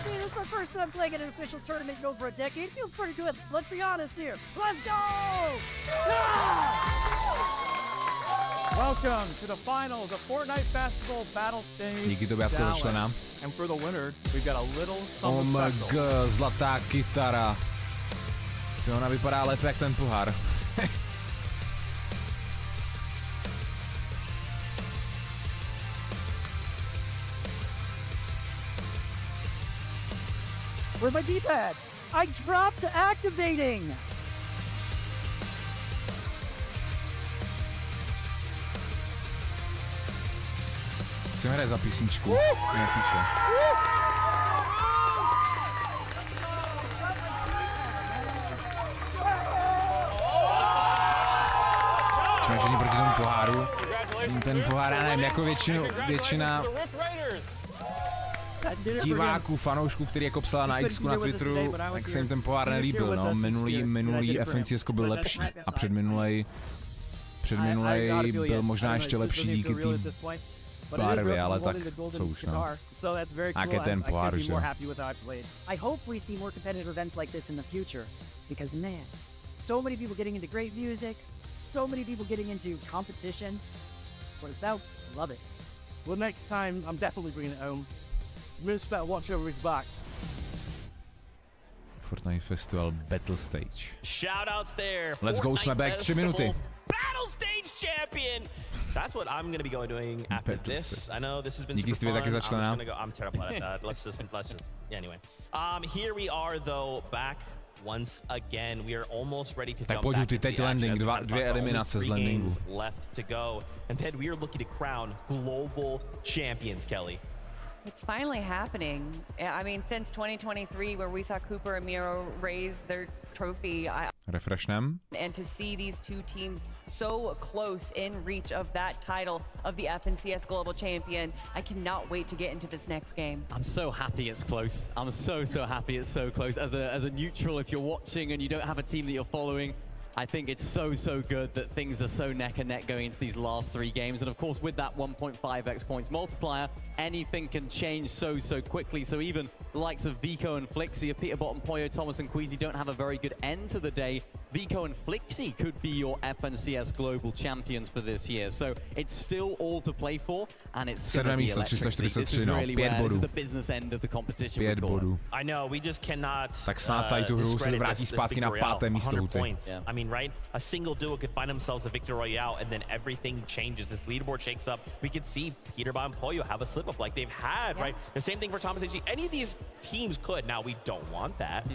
Hey, this is my first time playing in an official tournament in over a decade. It feels pretty good. Let's be honest here. So let's go! Welcome to the finals of Fortnite Festival Battle Stage Dallas. And for the winner, we've got a little something special. Zlatá kytara. To ona vypadá lépe jak ten pohár. Where's my D-pad? I dropped to activating! Chcem hrát za písničku. Nepíše. Čím proti tomu poháru. Ten pohár, já nevím, jako většina diváků, fanoušků, který jako psala na Xku na Twitteru, tak se jim ten pohár nelíbil, no. Minulý FNCS byl lepší a předminulej byl možná ještě lepší díky tým barvy, ale tak co už, no. A je ten pohár, že? I hope we see more competitive events like this in the future, because man, so many people getting into great music, so many people getting into competition. That's what it's about. Love it. Well, next time I'm definitely bringing it home. Miss better watch over his back. Fortnite Festival Battle Stage. Shoutouts there. Let's go, jsme back, 3 minuty. Battle Stage champion. That's what I'm gonna be doing after this. I know this has been super fun. Taky začne, I'm terrible at that. Let's just anyway. Here we are though, back once again. We are almost ready to jump back into the action. Landing, dvě eliminace z landingu. Left to go, and then we are looking to crown global champions, Kelly. It's finally happening. I mean, since 2023, where we saw Cooper and Miro raise their trophy. Refreshnem. And to see these two teams so close in reach of that title of the FNCS Global Champion, I cannot wait to get into this next game. I'm so happy it's close. I'm so happy it's so close. As a neutral, if you're watching and you don't have a team that you're following, I think it's so good that things are so neck and neck going into these last 3 games. And of course, with that 1.5x points multiplier, anything can change so quickly. So even the likes of Vico and Flixie, if Peter Bottom, Poyo, Thomas and Queasy don't have a very good end to the day, Vico and Flixie could be your FNCS Global Champions for this year. So it's still all to play for, and it's going to be electric. This is really where this is the business end of the competition. I know, we just cannot tak snad tady tu hru se vrátí zpátky na 5. místo Huty. I mean, right? A single duo could find themselves a victory royale, and then everything changes. This leaderboard shakes up. We could see Peterbot and Poyo have a slip up like they've had, right? The same thing for Thomas AG. Any of these teams could. Now, we don't want that,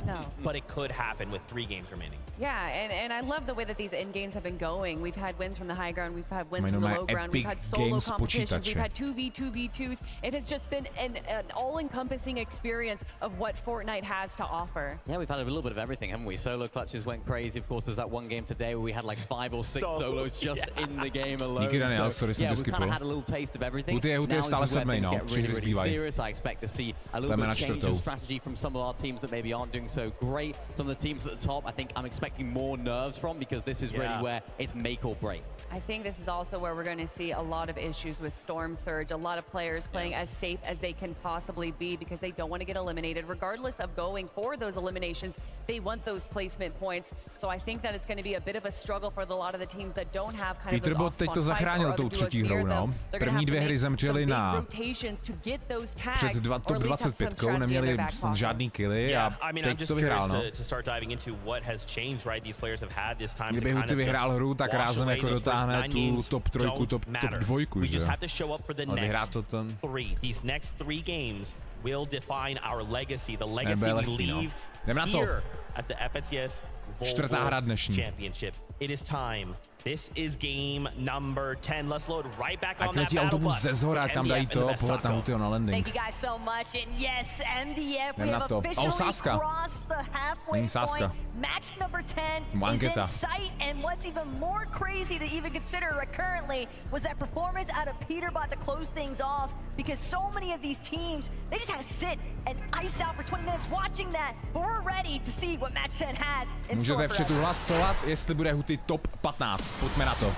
but it could happen with 3 games remaining. Yeah, and I love the way that these end games have been going. We've had wins from the high ground, we've had wins from the low ground, we've had solo competitions, we've had 2v2v2s. It has just been an all-encompassing experience of what Fortnite has to offer. Yeah, we've had a little bit of everything, haven't we? Solo clutches went crazy. Of course, there's that one game today where we had like 5 or 6 solos just in the game alone. So, yeah, we've kind of had a little taste of everything. Huty je stále 7, no. 3 hry zbývají. I expect to see a little bit of change of strategy from some of our teams that maybe aren't doing so great. Some of the teams at the top, I think I'm expecting more nerves from, because this is really where it's make or break. I think this is also where we're going to see a lot of issues with Storm Surge, a lot of players playing as safe as they can possibly be because they don't want to get eliminated. Regardless of going for those eliminations, they want those placement points. So I think that it's going to be a bit of a struggle for a lot of the teams that don't have kind of those teď to zachránil tou 3. hrou, no. První 2 hry zemřeli na před top 25, neměli žádný killy a teď to vyhrál, no. Kdyby Huty vyhrál hru, tak rázem jako dotáhne tu top 3, top 2, že? Ale vyhrá to ten. These next 3 games will define our legacy, the legacy we leave here at the FNCS Global Championship. It is time. This is game number 10. Let's load right back on that battle bus. Ze zhora, tam dají to, pohled na Hutyho na landing. Thank you guys so much, and yes, MDF, we have officially crossed the halfway point. Match number 10 is in sight, and what's even more crazy to even consider currently was that performance out of Peterbot to close things off, because so many of these teams, they just had to sit and ice out for 20 minutes watching that, but we're ready to see what Match 10 has in store for us. Můžete v chatu hlasovat, jestli bude Huty top 15. Pojďme na to.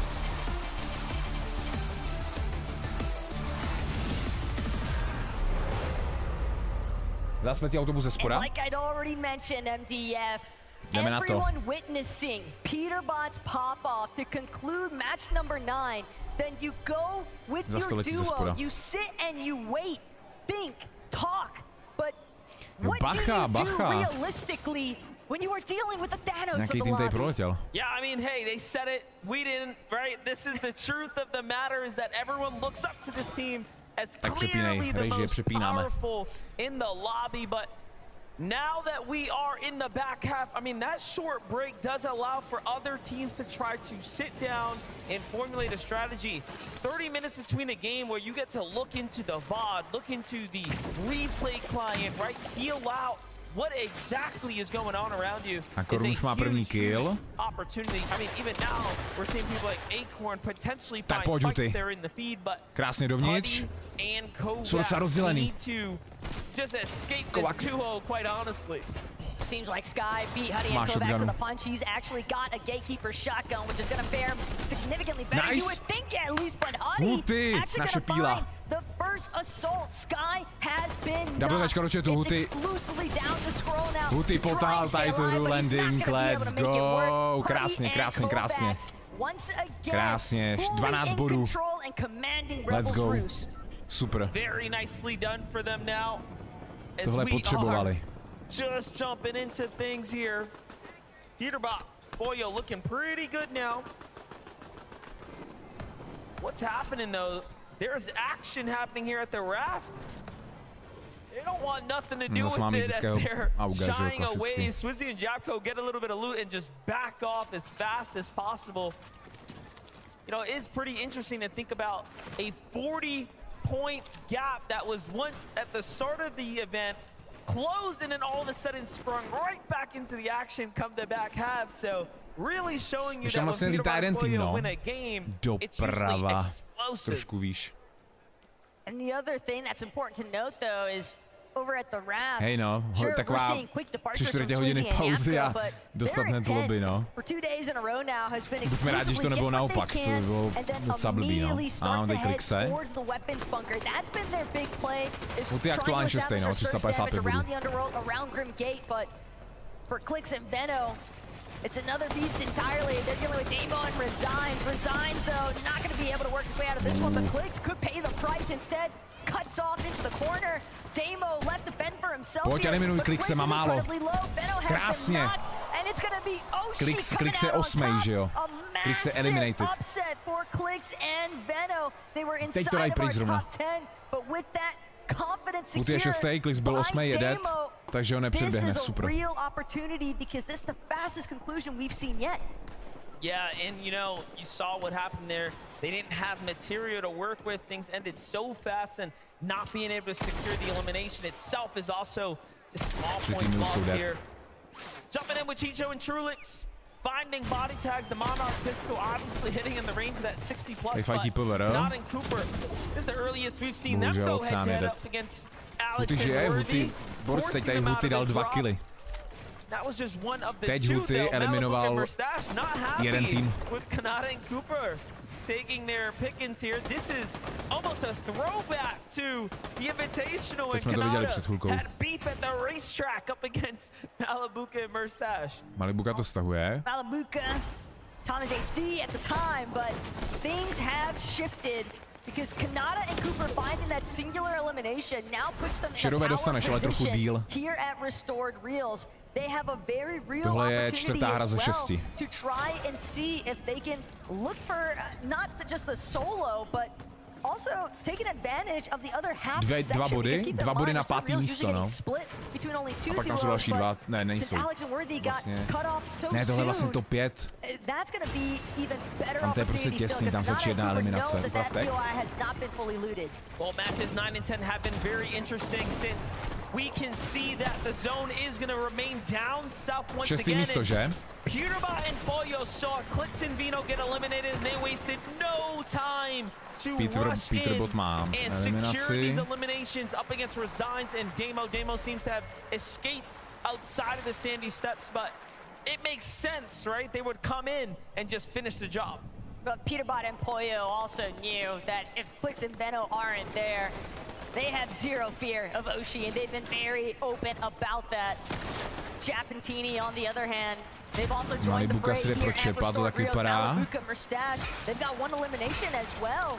Zase letí autobus ze spora. Like I'd already mentioned, MDF, everyone witnessing Peterbot's pop-off to conclude match number 9, then you go with your duo, you sit and you wait, think, talk, but what do you do realistically when you are dealing with the Thanos of the lobby? Yeah, I mean, hey, they said it, we didn't, right? This is the truth of the matter, is that everyone looks up to this team as clearly the most powerful in the lobby, but now that we are in the back half, I mean, that short break does allow for other teams to try to sit down and formulate a strategy. 30 minutes between a game where you get to look into the VOD, look into the replay client, right? Feel out what exactly is going on around you. Is a huge opportunity. I mean, even now, we're seeing people like Acorn potentially find fights there in the feed, but krásně dovnitř. And Kovacs need to just escape this duo, quite honestly. Seems like Sky beat Huty and Kovacs to the punch. He's actually got a Gatekeeper shotgun, which is going to fare significantly better. You would think at least, but Huty actually going to find the first assault. Sky has been knocked. It's exclusively down to scroll now. Huty potáhl tady tu hru landing, let's go. Krásně. Krásně, 12 bodů. Let's go. Super. Very nicely done for them now. Tohle potřebovali. just jumping into things here. Peterbot, Pollo looking pretty good now. What's happening though? There's action happening here at the raft. They don't want nothing to do with it as they're shying away. Swizzy and Japko get a little bit of loot and just back off as fast as possible. You know, it is pretty interesting to think about a 40-point gap that was once at the start of the event closed and then all of a sudden sprung right back into the action come the back half. So really showing you that when Peterbot win a game, it's usually explosive. And the other thing that's important to note, though, is over at the raft. Hej no, taková 3/4 hodiny pauzy a dostat hned z lobby, no. Buďme rádi, že to nebylo naopak, to by bylo docela blbý, no. A mám tady Klixe. Huty aktuálně 6, no, 355 bodů. It's another beast entirely. They're dealing with Damo and Resigns. Resigns, though, not going to be able to work his way out of this one, but Clicks could pay the price instead. Cuts off into the corner. Damo left to fend for himself. Pojď, eliminuj Klixe, má málo. Krásně. Klixe je 8, že jo? Klixe eliminated. Teď to dají pryč zrovna. Huty je 6, Kliks byl 8, je dead, takže ho nepředběhne, super. Yeah, and you know, you saw what happened there. They didn't have material to work with. Things ended so fast, and not being able to secure the elimination itself is also just small points lost here. Jumping in with Chicho and Trulix. Finding body tags, the Monarch pistol obviously hitting in the range of that 60 plus, but not in Cooper. This is the earliest we've seen them go head to head up against Alex and Nordy. Teď tady Huty dal 2 killy. Teď Huty eliminoval jeden tým. With Kanata and Cooper taking their pickings here. This is almost a throwback to the Invitational, and Kanata had beef at the racetrack up against Malibuka and Murstache. Malibuka to stahuje. Malibuka, Thomas HD at the time, but things have shifted because Kanata and Cooper finding that singular elimination now puts them in a power position here at Restored Reels. They have a very real opportunity as well to try and see if they can look for not just the solo, but also taking advantage of the other half section. 2 body na 5. místo, no. A pak tam jsou další 2, ne, nejsou. Vlastně. Ne, tohle vlastně top 5. Tam to je prostě těsný, tam stačí jedna eliminace. Well, matches 9 and 10 have been very interesting since we can see that the zone is going to remain down south once again. Místo, že? Peterbot and Pollo saw Clicks and Vino get eliminated, and they wasted no time to rush in and secure these eliminations up against Resigns and Damo. Damo seems to have escaped outside of the Sandy Steps, but it makes sense, right? They would come in and just finish the job. But Peterbot and Pollo also knew that if Clicks and Veno aren't there, they have zero fear of Oshi, and they've been very open about that. Japantini, on the other hand, they've also joined the fray here at Restored Reels. Malibuka, Murstache, they've got one elimination as well.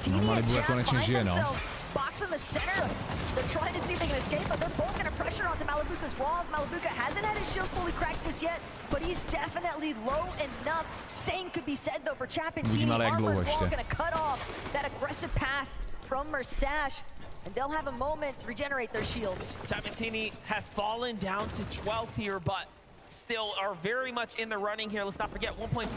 Tini and Jap find themselves box in the center. They're trying to see if they can escape, but they're both going to pressure onto Malibuka's walls. Malibuka hasn't had his shield fully cracked just yet, but he's definitely low enough. Same could be said, though, for Japantini. Armored Wall going to cut off that aggressive path from Murstache, and they'll have a moment to regenerate their shields. Japantini have fallen down to 12th here, but still are very much in the running here. Let's not forget 1.5x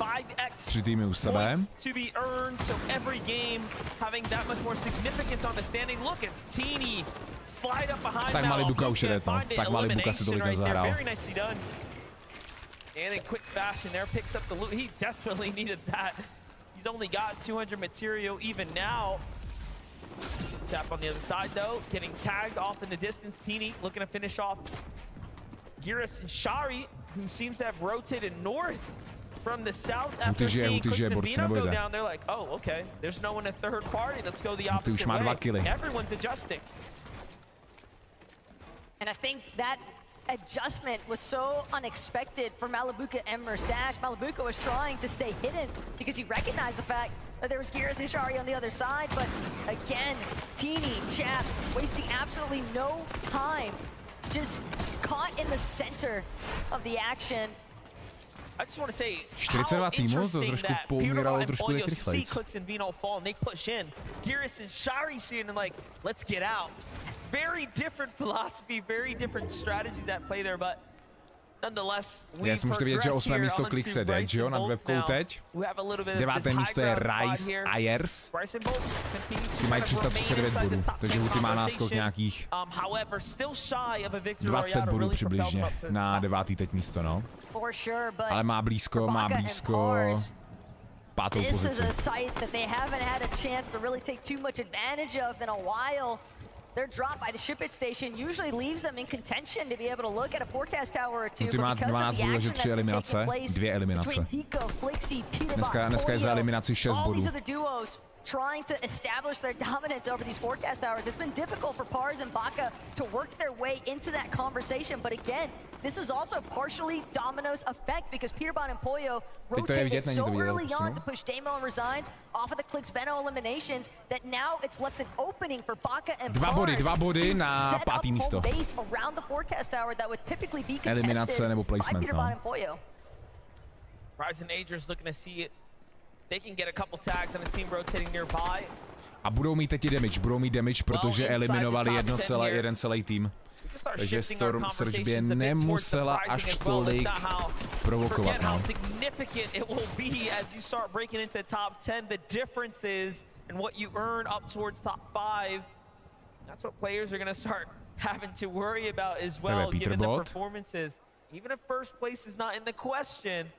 points to be earned, so every game having that much more significance on the standing. Look at Teeny slide up behind Malibuka, find an elimination right there. Very nicely done. And in quick fashion there, picks up the loot. He desperately needed that. He's only got 200 material even now. Tap on the other side though, getting tagged off in the distance. Teeny looking to finish off Giras and Shari, who seems to have rotated north from the south after seeing Clicks and Vino go down. They're like, oh, okay, there's no one at third party. Let's go the opposite way. Everyone's adjusting. And I think that adjustment was so unexpected for Malibuka and Murstache. Malibuka was trying to stay hidden because he recognized the fact that there was Giras and Shari on the other side. But again, Teeny, Chap, wasting absolutely no time just caught in the center of the action. I just want to say 42 týmů, to trošku poumíralo trošku rychleji. Clicks and Vino fall and they push in. Geras and Shari seeing and like, let's get out. Very different philosophy, very different strategies at play there, but nonetheless, já jsem můžete vidět, že 8. místo Klik se jde, jo, nad webkou teď. 9. místo je Rice Ayers. Ty mají 339 bodů, takže Huty má náskok nějakých 20 bodů přibližně na 9. teď místo, no. Ale má blízko 5. pozici. Their drop by the ship it station usually leaves them in contention to be able to look at a forecast tower or two. Huty má 12 bodů, že 3 eliminace, 2 eliminace. Dneska je za eliminaci 6 bodů. Trying to establish their dominance over these forecast towers. It's been difficult for Pars and Baka to work their way into that conversation, but again, this is also partially Domino's effect because Peterbot and Pollo rotated so early on to push Damon Resigns off of the Clicks Beno eliminations that now it's left an opening for Baka and Pars dva body na 5. místo. Around the forecast tower that would typically be eliminace nebo by placement, Peterbot and Pollo. Rise and Agers looking to see it. They can get a couple tags on a team rotating nearby. A budou mít teď damage, protože eliminovali jeden celý tým. Takže Storm Surge by nemusela až tolik provokovat. How significant it will be as you start breaking into top 10. The differences and what you earn up towards top 5. That's what players are going to start having to worry about as well, given the performances. Even if first place is not in the question,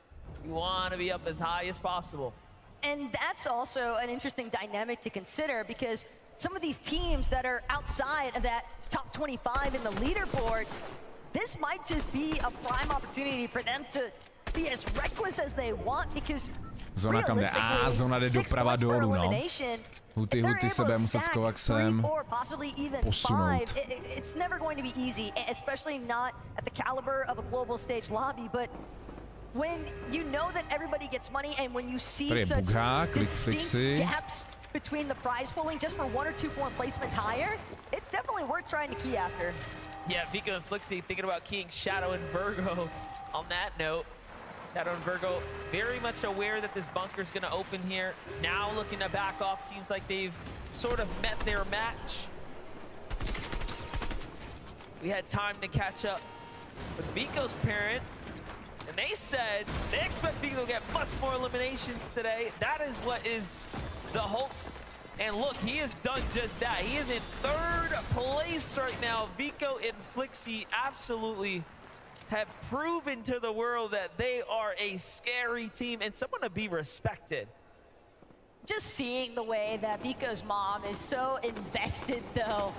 you want to be up as high as possible. And that's also an interesting dynamic to consider because some of these teams that are outside of that top 25 in the leaderboard, this might just be a prime opportunity for them to be as reckless as they want because zóna kam jde? Zóna jde doprava dolů, no. Huty se bude muset s Kovaxem posunout. It's never going to be easy, especially not at the caliber of a global stage lobby, but when you know that everybody gets money and when you see such distinct gaps between the prize pooling just for 1 or 2 point placements higher, it's definitely worth trying to key after. Yeah, Vico and Flixie thinking about keying Shadow and Virgo on that note. Shadow and Virgo very much aware that this bunker's going to open here. Now looking to back off, seems like they've sort of met their match. We had time to catch up with Vico's parent. And they said they expect Vico to get much more eliminations today. That is what is the hopes. And look, he has done just that. He is in 3rd place right now. Vico and Flixie absolutely have proven to the world that they are a scary team and someone to be respected. Just seeing the way that Vico's mom is so invested, though.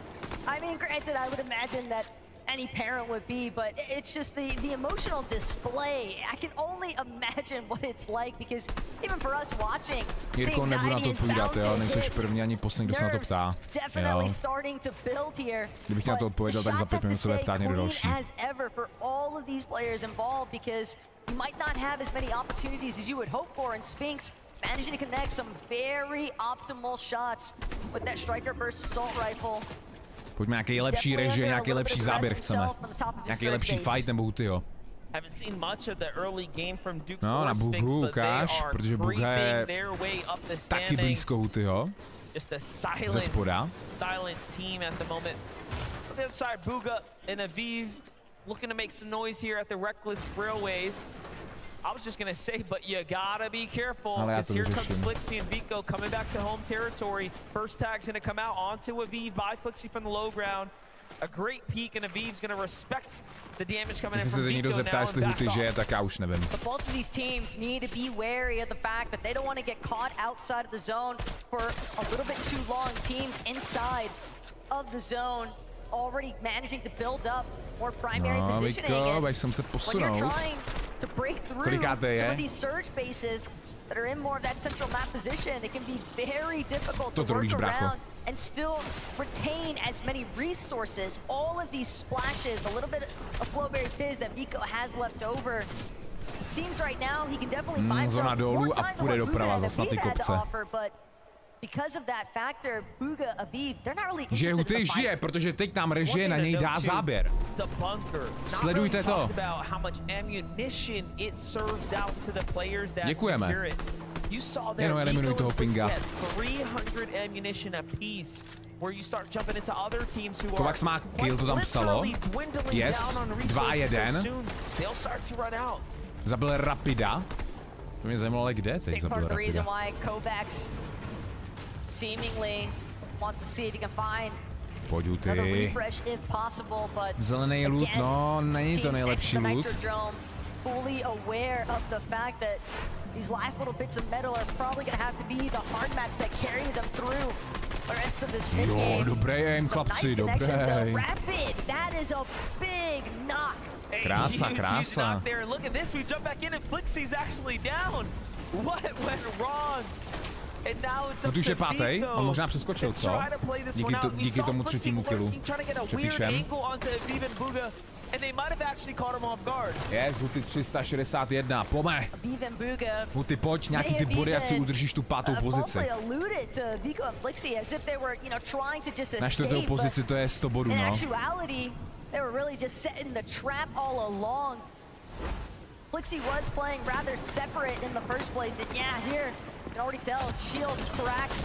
I mean, granted, I would imagine that any parent would be, but it's just the emotional display. I can only imagine what it's like because even for us watching, Jirko, nebudu na to odpovídat, jo, nejseš první ani poslední, kdo se na to ptá. Definitely starting to build here. Kdybych na to odpověděl, tak za 5 minut se bude ptát někdo další. As ever for all of these players involved because you might not have as many opportunities as you would hope for, and Sphinx managing to connect some very optimal shots with that striker burst assault rifle. Pojďme nějaký lepší režim, nějaký lepší záběr chceme. Nějaký lepší fight nebo Hutyho. No, na Bugu ukáž, protože Buga je taky blízko Hutyho. Ze spoda. Looking to make some noise here at the Reckless Railways. I was just gonna say, but you gotta be careful because here comes Flixie and Vico coming back to home territory. First tag's gonna come out onto Aviv by Flixie from the low ground. A great peek, and Aviv's gonna respect the damage coming in from Vico now and back off. But both of these teams need to be wary of the fact that they don't want to get caught outside of the zone for a little bit too long. Teams inside of the zone already managing to build up more primary positioning. And when you're trying to break through some of these surge bases that are in more of that central map position, it can be very difficult to work around and still retain as many resources. All of these splashes, a little bit of Flowberry Fizz that Vico has left over. It seems right now he can definitely find some more time to what Huty had to offer, but Že Huty žije, protože teď nám režie na něj dá záběr. Sledujte to. Děkujeme. Jenom eliminuj toho pinga. Kovax má kill, to tam psalo. Yes, 2-1. Zabil Rapida. To mě zajímalo, ale kde teď zabil Rapida. Pojď Huty. Zelený loot, no, není to nejlepší loot. These last little bits of metal are probably going to have to be the hard mats that carry them through the rest of this mid game. Jo, dobrý aim, chlapci, dobrý. Rapid, that is a big knock. Krása, krása. Look at this, we jump back in and Flixie's actually down. What went wrong? And now it's up to pátej, on možná přeskočil, co? Díky tomu třetímu killu. Přepíšem. And they might have actually caught him off guard. Yes, Huty 361, pome. Huty, pojď, nějaký ty body, ať si udržíš tu pátou pozici. Na čtvrtou pozici to je 100 bodů, no. Flixie was playing rather separate in the first place, and yeah, here you can already tell shields cracked,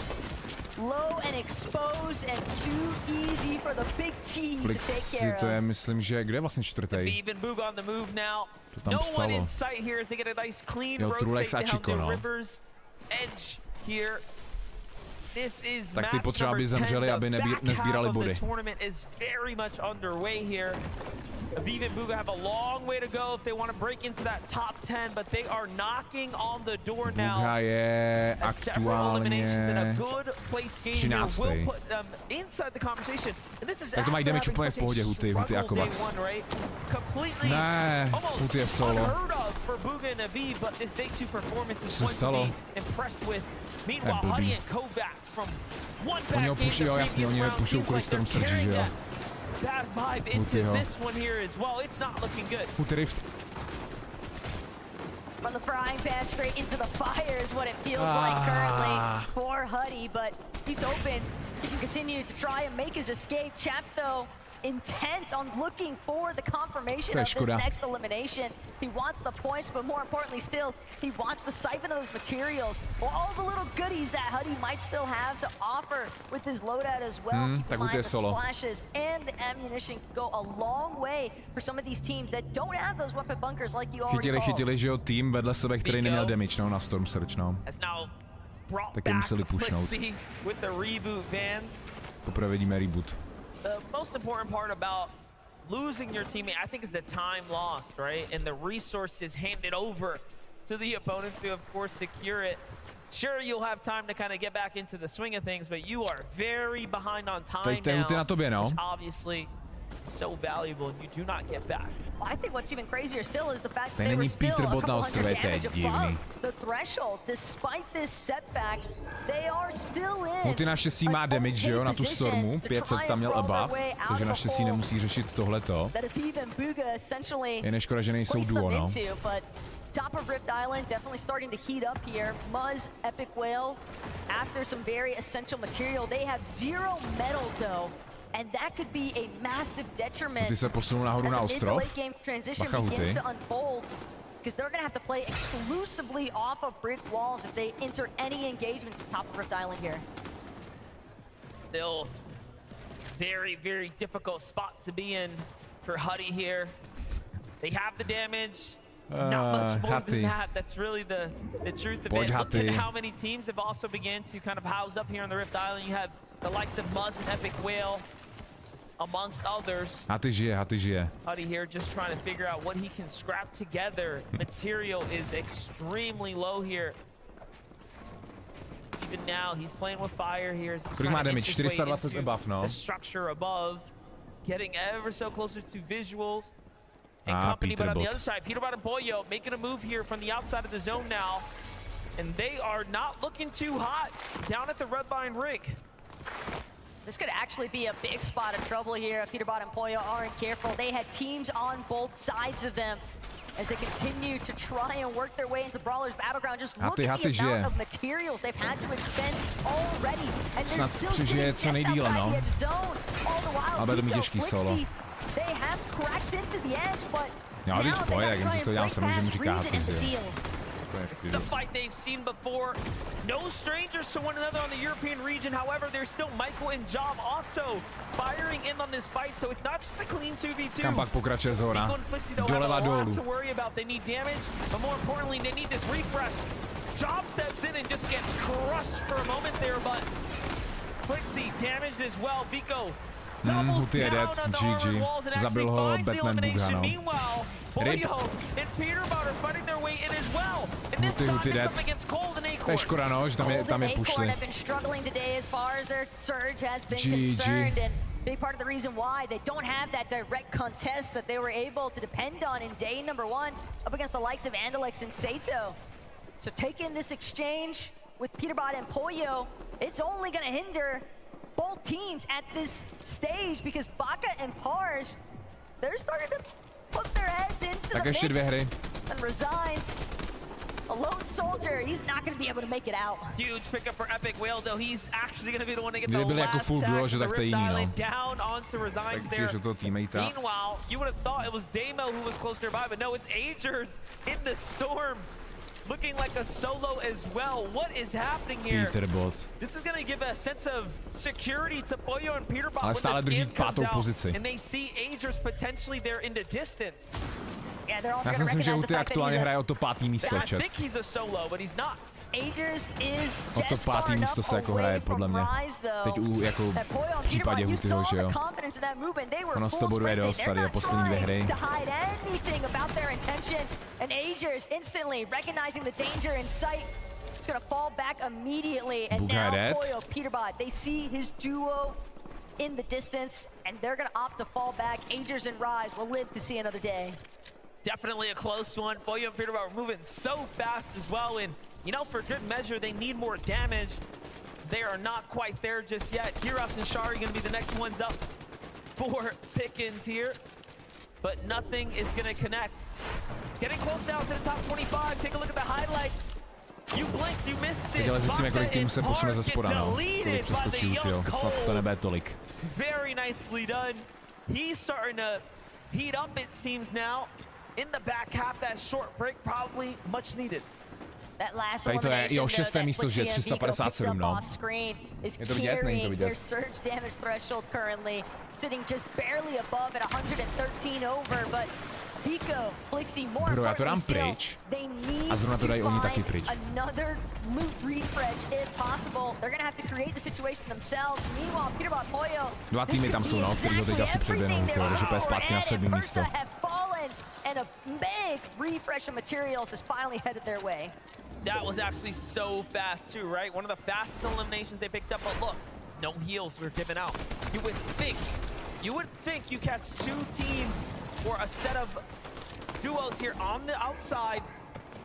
low and exposed, and too easy for the big cheese to take care of. To je, myslím, že kde je vlastně čtvrtý? To tam psalo. Jo, Trulex a Chico, no. Tak ty potřeba, aby zemřeli, aby nezbírali body. Aviv and Booga have a long way to go if they want to break into that top 10, but they are knocking on the door now. Booga je aktuálně 13. Tak to mají damage úplně v pohodě, Huty a Kovax. Ne, Huty je solo. Co se stalo? Blbý. Oni ho puší, jo jasně, oni ho pušou kvůli Storm Surge, že jo. Bad vibe into this one here as well. It's not looking good. Huty Rift. From the frying pan straight into the fire is what it feels like currently for Huty, but he's hoping he can continue to try and make his escape. Chap though, intent on looking for the confirmation of this next elimination. He wants the points, but more importantly still, he wants the siphon of those materials, or all the little goodies that Huty might still have to offer with his loadout as well. Keep in mind the splashes and the ammunition go a long way for some of these teams that don't have those weapon bunkers like you already called. Chytili, že jo, tým vedle sebe, který neměl damage, no, na Storm Surge, no. Taky museli pushnout. Poprvé vidíme reboot. The most important part about losing your teammate, I think, is the time lost, right? And the resources handed over to the opponents who, of course, secure it. Sure, you'll have time to kind of get back into the swing of things, but you are very behind on time now, which obviously is so valuable, and you do not get back. I think what's even crazier still is the fact that they were still a couple hundred damage above the threshold. Despite this setback, they are still in. Huty naštěstí má damage, že jo, na tu Stormu. 500 tam měl above, takže naštěstí nemusí řešit tohleto. Je neškoda, že nejsou duo, no. Top of Rift Island definitely starting to heat up here. Muzz, Epic Whale, after some very essential material. They have 0 metal though. And that could be a massive detriment as the mid to late game transition begins to unfold, because they're going to have to play exclusively off of brick walls if they enter any engagements at the top of Rift Island here. Still very, very difficult spot to be in for Huty here. They have the damage. Not much more than that. That's really the truth of it. Look at how many teams have also began to kind of house up here on the Rift Island. You have the likes of Muzz and Epic Whale, amongst others. Huty žije. Huty here just trying to figure out what he can scrap together. Material is extremely low here. Even now, he's playing with fire here. Kolik má damage? 420 above, no. The structure above, getting ever so closer to visuals and company. But on the other side, Peterbot and Pollo making a move here from the outside of the zone now. And they are not looking too hot down at the Redline rig. This could actually be a big spot of trouble here if Peterbot and Pollo aren't careful. They had teams on both sides of them. as they continue to try and work their way into Brawler's Battleground. Just look at the amount of materials they've had to expend already, and they're still sitting just outside the edge zone. All the while, Huty, they have cracked into the edge, but now they gotta try and break back, reason the deal. This is a fight they've seen before. No strangers to one another on the European region. However, there's still Michael and Job also firing in on this fight, so it's not just a clean 2v2. Kam pak pokračuje zóna. Doleva dolů. To worry about. They need damage, but more importantly, they need this refresh. Job steps in and just gets crushed for a moment there, but Flixie damaged as well. Vico Huty je dead. GG. Zabil ho Batman Bugha, no. Rip. Huty dead. To je škoda, no, že tam je pušli. GG. Big part of the reason why they don't have that direct contest that they were able to depend on in day number 1 up against the likes of Andalix and Sato. So taking this exchange with Peterbot and Pollo, it's only going to hinder both teams at this stage because Baka and Pars, they're starting to put their heads into the mix and resigns. A lone soldier, he's not going to be able to make it out. Huge pickup for Epic Whale, though. He's actually going to be the one to get the last check. Rip Dialed down onto Resigns there. Meanwhile, you would have thought it was Damo who was close nearby, but no, it's Agers in the storm. Looking like a solo as well. What is happening here? This is going to give a sense of security to Pollo and Peterbot when the scan comes out, and they see Agers potentially there in the distance. Já si myslím, že Huty aktuálně hraje o to 5. místo, I think he's a solo, but he's not. O to 5. místo se jako hraje, podle mě. Teď jako v případě Hutyho, že jo. Ono z toho boduje dost, tady je poslední 2 hry. Bugha dead. In the distance, and they're going to opt to fall back. Agers and Rise will live to see another day. Definitely a close one. Pollo and Peterbot are moving so fast as well, and you know, for good measure, they need more damage. They are not quite there just yet. Kiros and Shari going to be the next ones up for Pickens here, but nothing is going to connect. Getting close now to the top 25. Take a look at the highlights. You blinked, you missed it. Ale zjistím, kolik týmů se posune ze spoda, no. Kolik přeskočí Hutyho, teď snad to nebude tolik. Very nicely done. He's starting to heat up, it seems now. In the back half, that short break probably much needed. Tady to je, jo, 6. místo, že 357, no. Je to vidět, není to vidět. Bro, já to dám pryč a zrovna to dají oni taky pryč. Dva týmy tam jsou, no, který ho teď asi předběhnou, takže půjde zpátky na 7. místo. And a big refresh of materials has finally headed their way. That was actually so fast too, right? One of the fastest eliminations they picked up, but look, no heals were given out. You would think you catch 2 teams or a set of duos here on the outside,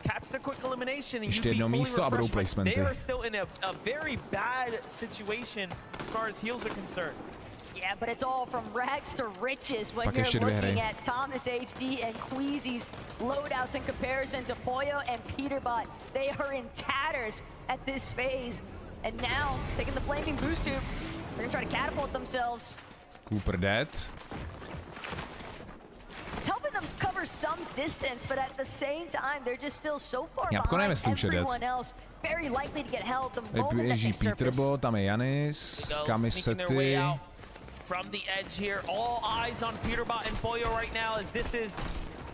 catch the quick elimination, and you'd be fully refreshed, but they are still in a very bad situation as far as heals are concerned. Yeah, but it's all from rags to riches when you're looking at Thomas HD and Queasy's loadouts in comparison to Pollo and Peterbot. They are in tatters at this phase. And now, taking the flaming boost tube, they're gonna try to catapult themselves. Cooper dead. It's helping them cover some distance, but at the same time, they're just still so far behind everyone else. Very likely to get held the moment that they surface. Peterbot, tam je Janis, Kamisety. From the edge here, all eyes on Peterbot and Pollo right now, as this is,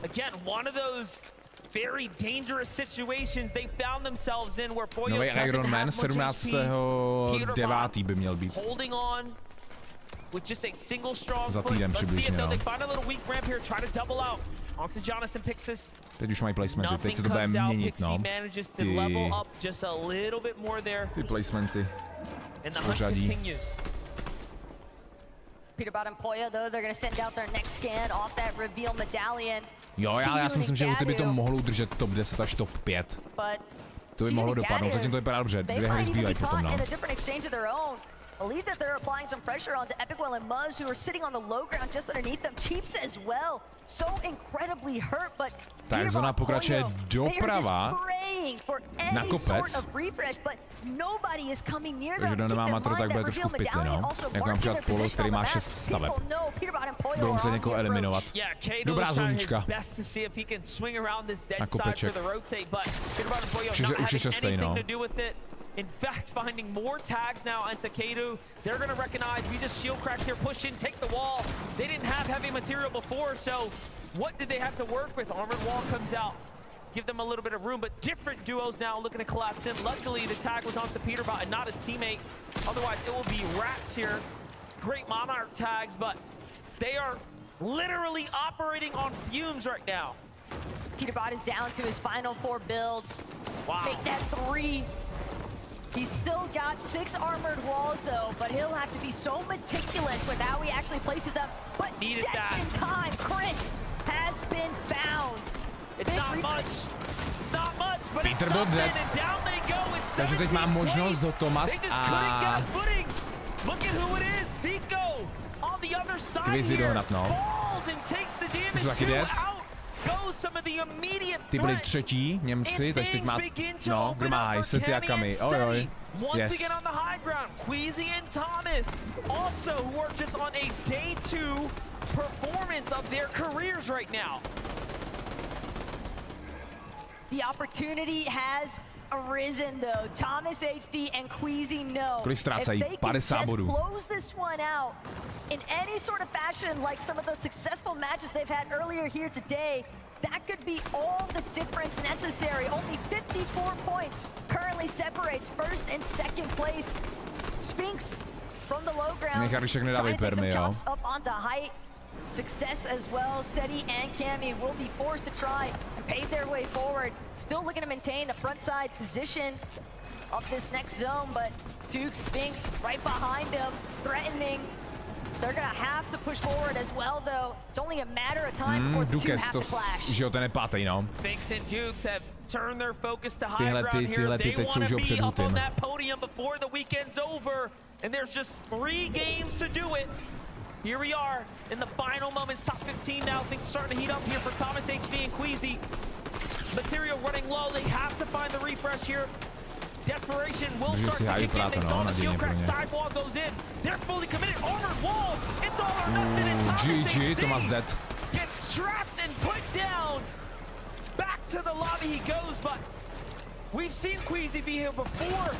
again, one of those very dangerous situations they found themselves in where Pollo doesn't have much HP. Peterbot by měl být. Holding on with just a single strong foot. Let's see it though, they find a little weak ramp here, try to double out onto Jonathan Pixis. Teď už mají placementy, teď se to bude měnit, no. Ty placementy. Pořadí. Peterbot and Pollo, though, they're going to send out their next scan off that reveal medallion. Jo, já si myslím, že Huty by to mohlo udržet top 10 až top 5. To by mohlo dopadnout, zatím to vypadá dobře, 2 hry zbývají potom, no. believe that they're applying some pressure onto Epicwell and Muzz, who are sitting on the low ground just underneath them. Cheeps as well, so incredibly hurt, but tak zóna pokračuje doprava na kopec. Takže kdo nemá matro, tak bude trošku v pytli, no. Jako například Polo, který má 6 staveb. Budou muset někoho eliminovat. Dobrá zónička. Na kopeček. Už je 6, no. In fact, finding more tags now on Takedo. They're going to recognize we just shield cracks here, push in, take the wall. They didn't have heavy material before, so what did they have to work with? Armored wall comes out, give them a little bit of room, but different duos now looking to collapse in. Luckily, the tag was onto Peterbot and not his teammate. Otherwise, it will be Rats here. Great Monarch tags, but they are literally operating on fumes right now. Peterbot is down to his final 4 builds. Wow. Make that 3. He's still got 6 armored walls though, but he'll have to be so meticulous with how he actually places them. But needed just that. in time, Chris has been found. It's not much. It's not much, but it's Peter something, dead. and down they go in 17th Takže teď má možnost do Tomas They just couldn't get a footing. Look at who it is, Vico on the other side Kvizi here. dohnat, no. Falls and takes the Ty jsou damage taky dead. out. Goes some of the immediate Ty byli threat. třetí, Němci, takže teď má, no, kdo má Hajsety a Kami, ojoj, Once yes. again on the high ground, Queasy and Thomas, also who are just on a day 2 performance of their careers right now. The opportunity has arisen though. Thomas HD and Queasy know Kolik ztrácejí? if they 50 can bodů. just close this one out in any sort of fashion, like some of the successful matches they've had earlier here today, that could be all the difference necessary. Only 54 points currently separates first and second place. Spinks from the low ground, trying to take some chops up onto height. Success as well. Seti and Cammy will be forced to try and pave their way forward. Still looking to maintain a frontside position of this next zone, but Duke Sphinx right behind him, threatening. They're gonna have to push forward as well, though. It's only a matter of time before the two have to clash. Že jo, ten je pátý, no. Sphinx and Dukes have turned their focus to high ground here. Tyhle They teď jsou want už to be před up on Hutym. that podium before the weekend's over, and there's just 3 games to do it. Here we are in the final moments, top 15 now. Things are starting to heat up here for Thomas HD and Queasy. Material running low. They have to find the refresh here. Desperation will start to kick in. They saw the shield crack. Sidewall goes in. They're fully committed. Armored walls. It's all or nothing. And Thomas GG, Tomas dead. gets trapped and put down. Back to the lobby he goes, but we've seen Queasy be here before.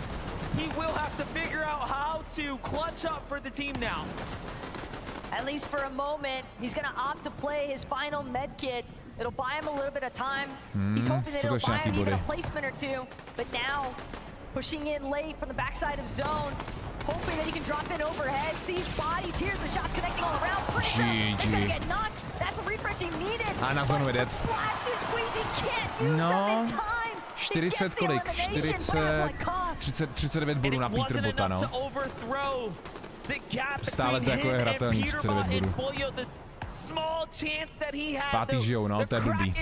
He will have to figure out how to clutch up for the team now. At least for a moment, he's gonna opt to play his final med kit. It'll buy him a little bit of time. He's hoping that it'll buy him even a placement or 2. But now, pushing in late from the backside of zone, hoping that he can drop in overhead, sees bodies, here's the shots connecting all around. It's gonna get knocked. That's the refresh he needed. A na zónu jde. Splashes, Queasy can't use them in time. 40 kolik? 39 bodů na Peterbota, no. Stále to jako je hratelný, 39 bodů. Pátý žijou, no, to je blbý.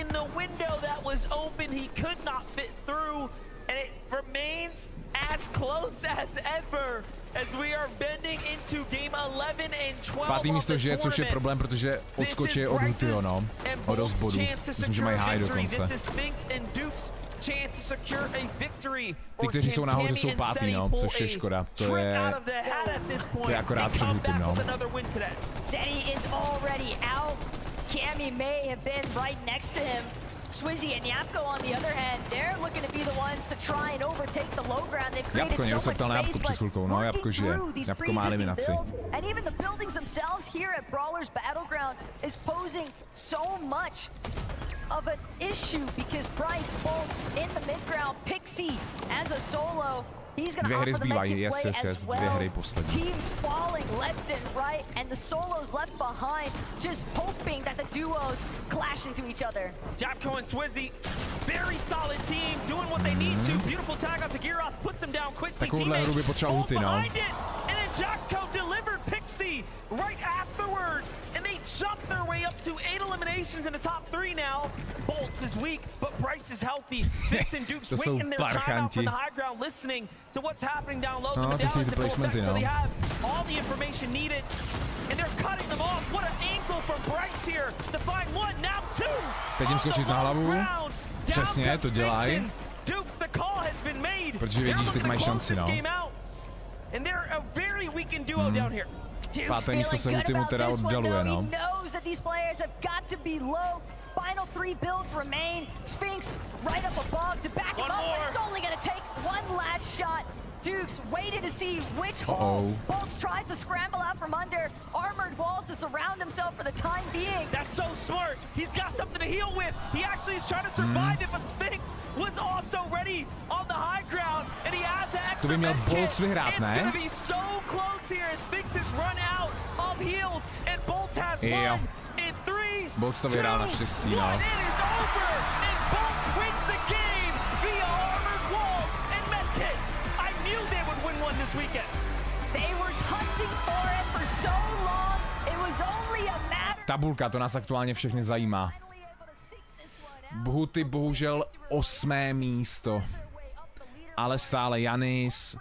Pátý místo žije, což je problém, protože odskočí od Hutyho, no. O dost bodů. Myslím, že mají high dokonce. Ty, kteří jsou nahoře, jsou pátý, no, což je škoda. To je akorát před Hutym, no. Seti is already out. Cammy may have been right next to him. Swizzy and Yapko on the other hand, they're looking to be the ones to try and overtake the low ground. They've created so much space, but working through these pre-existing builds, and even the buildings themselves here at Brawler's Battleground is posing so much of an issue because Bryce Bolt's in the mid-ground. Pixie as a solo. He's gonna offer the mid play as well. Teams falling left and right, and the solos left behind, just hoping that the duos clash into each other. Japko and Swizzy, very solid team, doing what they need to. Beautiful tag onto Gyros, puts him down quickly. Takovouhle hru by potřeboval Huty, no. And then Japko delivered Pixie right afterwards, and they jumped their way up to 8 eliminations. Eliminations in the top 3 now. Bolts is weak, but Bryce is healthy. Sphinx and Duke's waiting their time out for the high ground, listening to what's happening down low. No, teď si ty placementy, no. They have all the information needed, and they're cutting them off. What an angle from Bryce here to find one, now two. Teď jim skočit na hlavu. Přesně, to dělají. Protože vědí, že teď mají šanci, no. Páté místo se Hutymu teda oddaluje, no. Final 3 builds remain. Sphinx right up above to back him up, but it's only gonna take one last shot. Dukes waiting to see which hole Bolts tries to scramble out from under. Armored walls to surround himself for the time being. That's so smart. He's got something to heal with. He actually is trying to survive it, but Sphinx was also ready on the high ground, and he has an extra Bolts vyhrát, It's going to be so close here. Sphinx has run out of heals, and Bolts has won in 3, Bolts to vyhrál naštěstí, no. It is over, and Bolts wins the game via armored walls and medkits. I knew they would win one this weekend. They were hunting for it for so long. It was only a matter. Tabulka, to nás aktuálně všechny zajímá. Huty bohužel 8. místo. Ale stále Janis.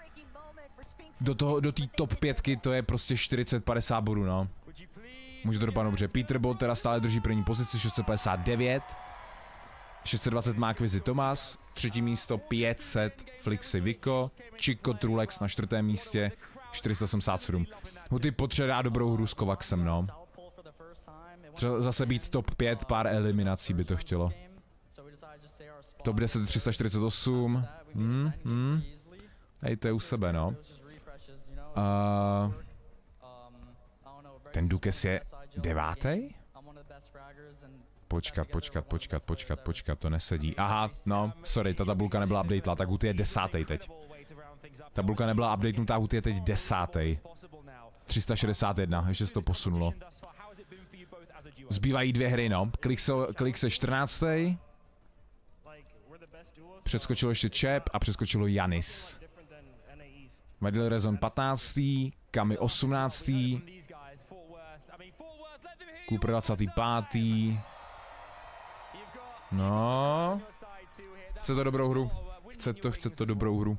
Do té top 5 to je prostě 40-50 bodů, no. Může to dopadnout dobře. Peterbolt teda stále drží první pozici, 659. 620 má Quizy Thomas, 3. místo 500 Flixi Vico, Chico Trulex na 4. místě 477. Huty potřebuje dát dobrou hru s Kovaxem, no. Třeba zase být top 5, pár eliminací by to chtělo. Top 10 348. Hej, to je u sebe, no. Ten Dukes je 9. Počkat, to nesedí. Aha, no, sorry, ta tabulka nebyla updatela, tak Huty je 10. teď. Tabulka nebyla updatenutá, Huty je teď 10. 361, ještě se to posunulo. Zbývají 2 hry, no. Klik se 14. Přeskočilo ještě Čep a přeskočilo Janis. Medil Rezon 15. Kami 18. Cooper 25. No. Chce to dobrou hru. Chce to dobrou hru.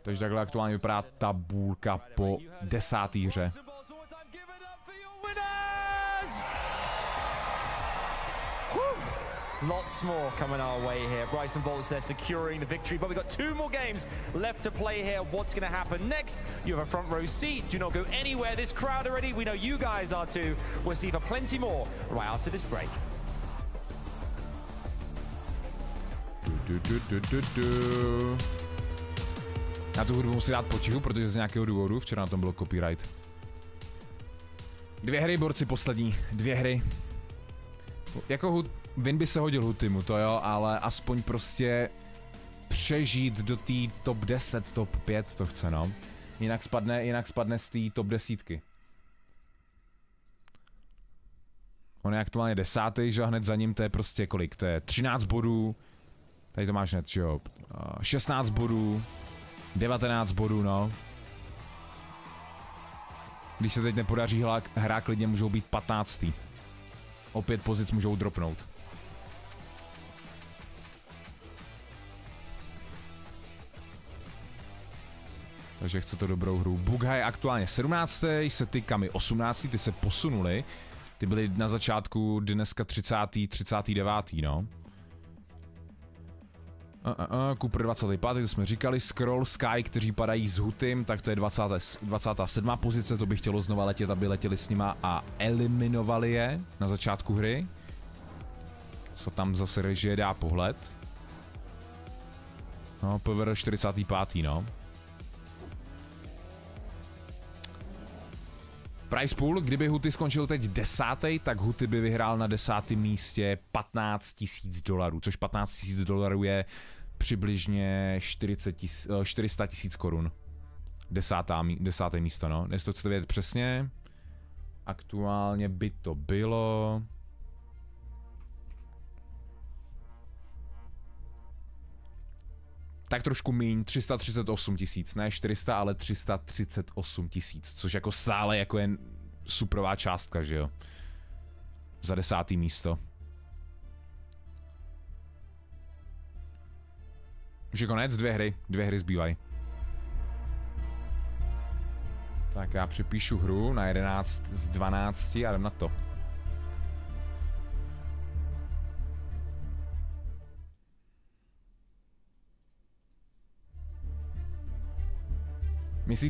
Takže takhle aktuálně vypadá tabulka po 10. hře. Lots more coming our way here. Bryson Bolts there securing the victory, but we've got 2 more games left to play here. What's going to happen next? You have a front row seat. Do not go anywhere. This crowd already, we know you guys are too. We'll see for plenty more right after this break. Já tu hudbu musím dát potichu, protože z nějakého důvodu včera na tom bylo copyright. 2 hry, borci, poslední. 2 hry. Jako Win by se hodil Hutymu, to jo, ale aspoň prostě přežít do té top 10, top 5 to chce, no. Jinak spadne z té top 10. On je aktuálně 10, že hned za ním to je prostě kolik, to je 13 bodů, tady to máš hned, že jo, 16 bodů, 19 bodů, no. Když se teď nepodaří hra, klidně můžou být 15. O 5 pozic můžou dropnout. Takže chce to dobrou hru. Bugha je aktuálně 17. Sety Kami 18. Ty se posunuli. Ty byly na začátku dneska 39. no. Cooper 25. To jsme říkali. Scroll, Sky, kteří padají s Hutym, tak to je 27. pozice. To by chtělo znova letět, aby letěli s nima a eliminovali je na začátku hry. Co tam zase režie dá pohled. No, PVR 45. no. Price pool, kdyby Huty skončil teď 10., tak Huty by vyhrál na 10. místě $15,000, což $15,000 je přibližně 400 000 korun. 10. místo, no. Jestli to chcete vědět přesně, aktuálně by to bylo... Tak trošku míň, 338 000, ne 400, ale 338 000, což jako stále jako je superová částka, že jo. Za 10. místo. Už je konec, 2 hry zbývají. Tak já přepíšu hru na 11 z 12 a jdem na to.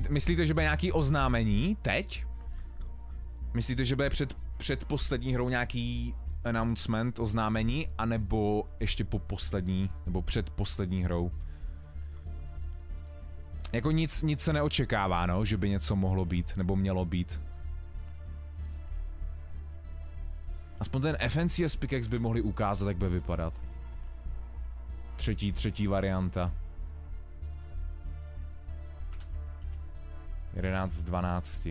Myslíte, že bude nějaký oznámení teď? Myslíte, že bude před poslední hrou nějaký announcement, oznámení, anebo ještě po poslední, nebo před poslední hrou? Jako nic se neočekává, no, že by něco mohlo být, nebo mělo být. Aspoň ten FNCS pickaxe by mohli ukázat, jak by vypadat. Třetí varianta. 11 z 12.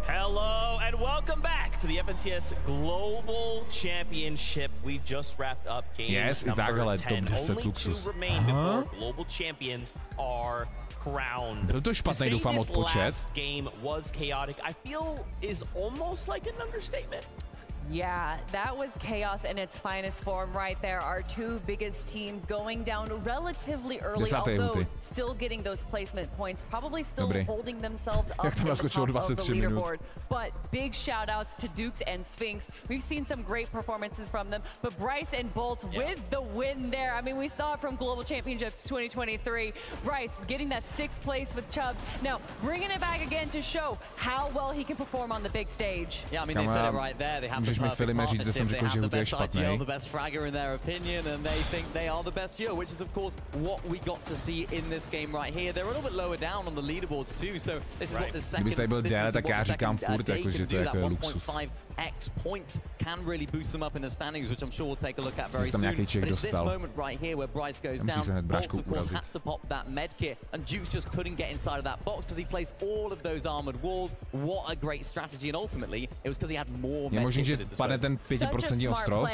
Hello and welcome back to the FNCS Global Championship. We just wrapped up game number 10. Only 2 remain before global champions are crowned. Byl to špatný, doufám, odpočet. Last game was chaotic. I feel is almost like an understatement. Yeah, that was chaos in its finest form right there. Our 2 biggest teams going down relatively early, although still getting those placement points, probably still holding themselves up in the top of the leaderboard. But big shout outs to Dukes and Sphinx. We've seen some great performances from them, but Bryce and Bolt with the win there. I mean, we saw it from Global Championships 2023. Bryce getting that 6th place with Chubbs. Now, bringing it back again to show how well he can perform on the big stage. Yeah, I mean, they said it right there. They have mi Filime říct, že jsem řekl, že Huty je špatný. The best fragger in their opinion, and they think they are the best duo, which is of course what we got to see in this game right here. They're a little bit lower down on the leaderboards too, so this is what the second. Kdybyste byl déle, tak já říkám furt, že to je jako luxus. X points can really boost them up in the standings, which I'm sure we'll take a look at very soon. But it's this moment right here where Bryce goes down. Bolt, of course, had to pop that med kit, and Dukes just couldn't get inside of that box because he placed all of those armored walls. What a great strategy, and ultimately it was because he had more med kits at his disposal. Padne ten 5% ostrov,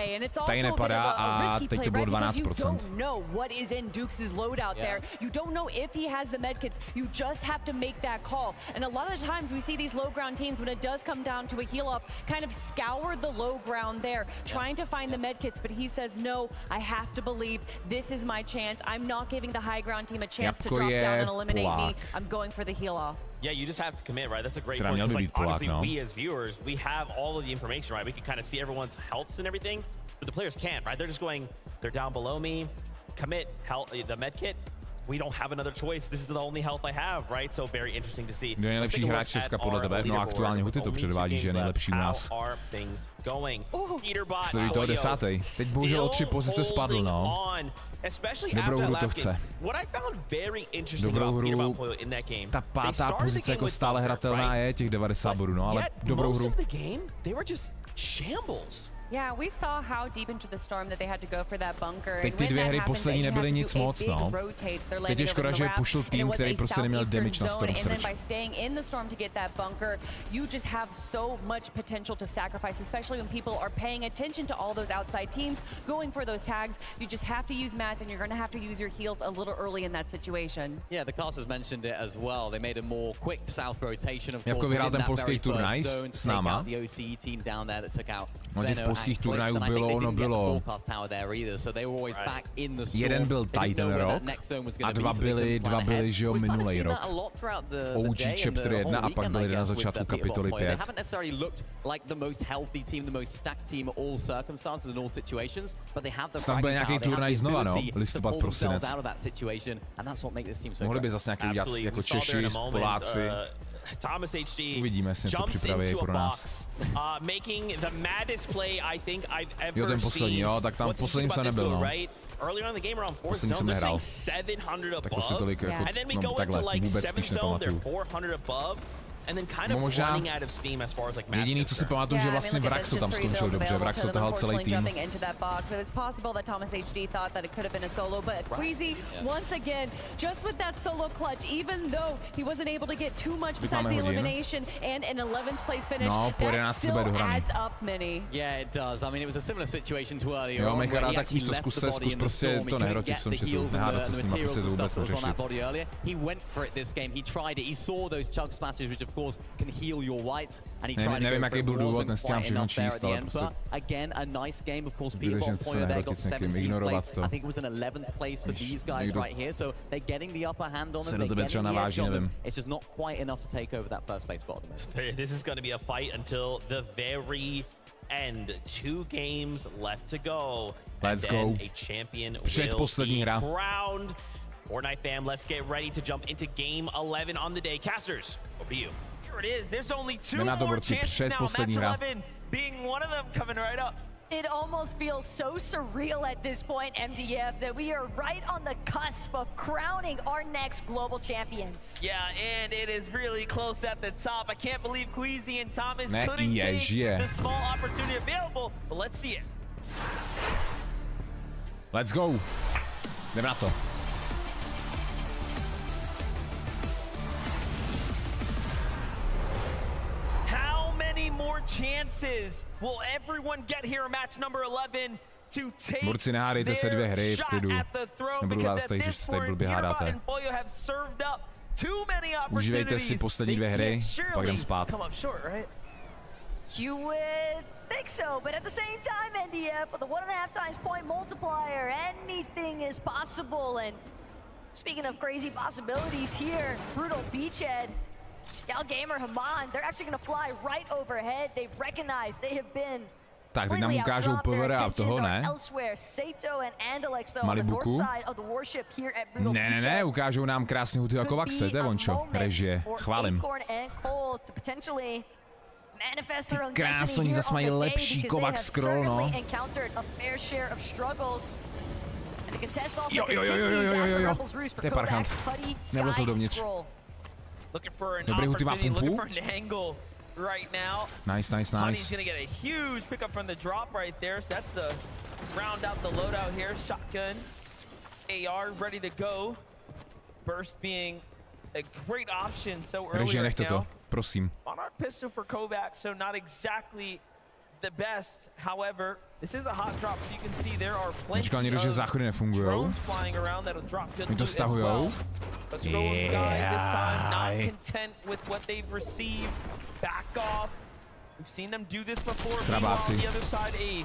tady nepadá a teď to bylo 12%. You don't know what is in Dukes' loadout there. You don't know if he has the med kits. You just have to make that call. And a lot of the times we see these low ground teams, when it does come down to a heal off, kind of scour the low ground there, trying to find the med kits, but he says, no, I have to believe this is my chance. I'm not giving the high ground team a chance to drop down and eliminate me. I'm going for the heal off. Yeah, you just have to commit, right? That's a great point. Because, like, honestly, we as viewers, we have all of the information, right? We can kind of see everyone's healths and everything, but the players can't, right? They're just going, they're down below me, commit health, the med kit. We don't have another choice. This is the only health I have, right? So very interesting to see. Kdo je nejlepší hráč Česka podle tebe? No aktuálně Huty to předvádí, že je nejlepší u nás. Sledují toho 10. Teď bohužel o 3 pozice spadl, no. Dobrou hru to chce. Dobrou hru. Ta 5. pozice jako stále hratelná je, těch 90 bodů, no, ale dobrou hru. Yeah, we saw how deep into the storm that they had to go for that bunker. Teď ty 2 hry poslední nebyly nic moc, no. Teď je škoda, že pušl tým, který prostě neměl damage na Storm Surge. And then by staying in the storm to get that bunker, you just have so much potential to sacrifice, especially when people are paying attention to all those outside teams going for those tags. You just have to use mats, and you're going to have to use your heals a little early in that situation. Yeah, the casters mentioned it as well. They made a more quick south rotation, of course. Jako vyhrál ten polský turnaj s náma. Těch polských turnajů bylo, jeden byl Titan rok a dva byly, že jo, minulej rok. V OG Chapter 1 a pak byl jeden na začátku kapitoly 5. Snad bude nějaký turnaj znova, no, listopad, prosinec. Mohli by zase nějaký udělat jako Češi, Poláci. Thomas HD uvidíme, jestli něco připraví pro nás. Jo, ten poslední, jo, tak tam posledním se nebyl, no. Poslední jsem nehrál. Tak to si tolik jako, no, takhle, vůbec spíš nepamatuju. and then kind of running out of steam as far as like match. Jediný, co si pamatuju, že vlastně Vraxo tam skončil dobře, Vraxo tahal celý tým. It's possible that Thomas HD thought that it could have been a solo, but Queasy once again, just with that solo clutch, even though he wasn't able to get too much besides the elimination and an 11th place finish, that still adds up many. Yeah, it does. I mean, it was a similar situation to earlier on. He actually left the body in the storm to get the heals and the materials and stuff that was on that body earlier. He went for it this game. He tried it. He saw those chug smashes, which of course can heal your whites, and he tried to go for it. Wasn't quite enough there at the end, but again, a nice game. Of course, Peterbot Poyo there got 17th place. I think it was an 11th place for these guys right here, so they're getting the upper hand on them. They're getting the edge on them. It's just not quite enough to take over that first place spot. This is going to be a fight until the very end. 2 games left to go. Let's go. A champion will be crowned. Fortnite fam, let's get ready to jump into game 11 on the day. Casters, over to you. Here it is. There's only 2 more chances now. Match 11 being one of them coming right up. It almost feels so surreal at this point, MDF, that we are right on the cusp of crowning our next global champions. Yeah, and it is really close at the top. I can't believe Queasy and Thomas couldn't take the small opportunity available, but let's see it. Let's go. Jdeme na to. More chances. Will everyone get here in match number 11 to take Borci, nehádejte se 2 hry v klidu. Nebudu vás tady, že se tady blbě hádáte. Užívejte si poslední 2 hry, pak jdem spát. You would think so, but at the same time, NDF, with a 1.5 times point multiplier, anything is possible. And speaking of crazy possibilities here, Brutal Beachhead, Gal Gamer, Haman, they're actually going to fly right overhead. They've recognized they have been tak, teď nám ukážou power a toho, ne? Malibuku. Ne, ukážou nám krásně Huty jako Vaxe, to je ončo, režie, chválím. Ty krásně, oni zase mají lepší Kovax scroll, no. Jo, to je parchant, nevlezl dovnitř. Dobrý, Huty má pumpu. Right now, nice. Honey's gonna get a huge pickup from the drop right there. So that's the round out the loadout here. Shotgun, AR ready to go. Burst being a great option so early right now. Prosím. Monarch pistol for Kovac, so not exactly the best. However, this is a hot drop, so you can see there are plenty of drones flying around that'll drop good loot as well. But Scrolling Sky this time not content with what they've received. Back off. We've seen them do this before. Meanwhile, on the other side, a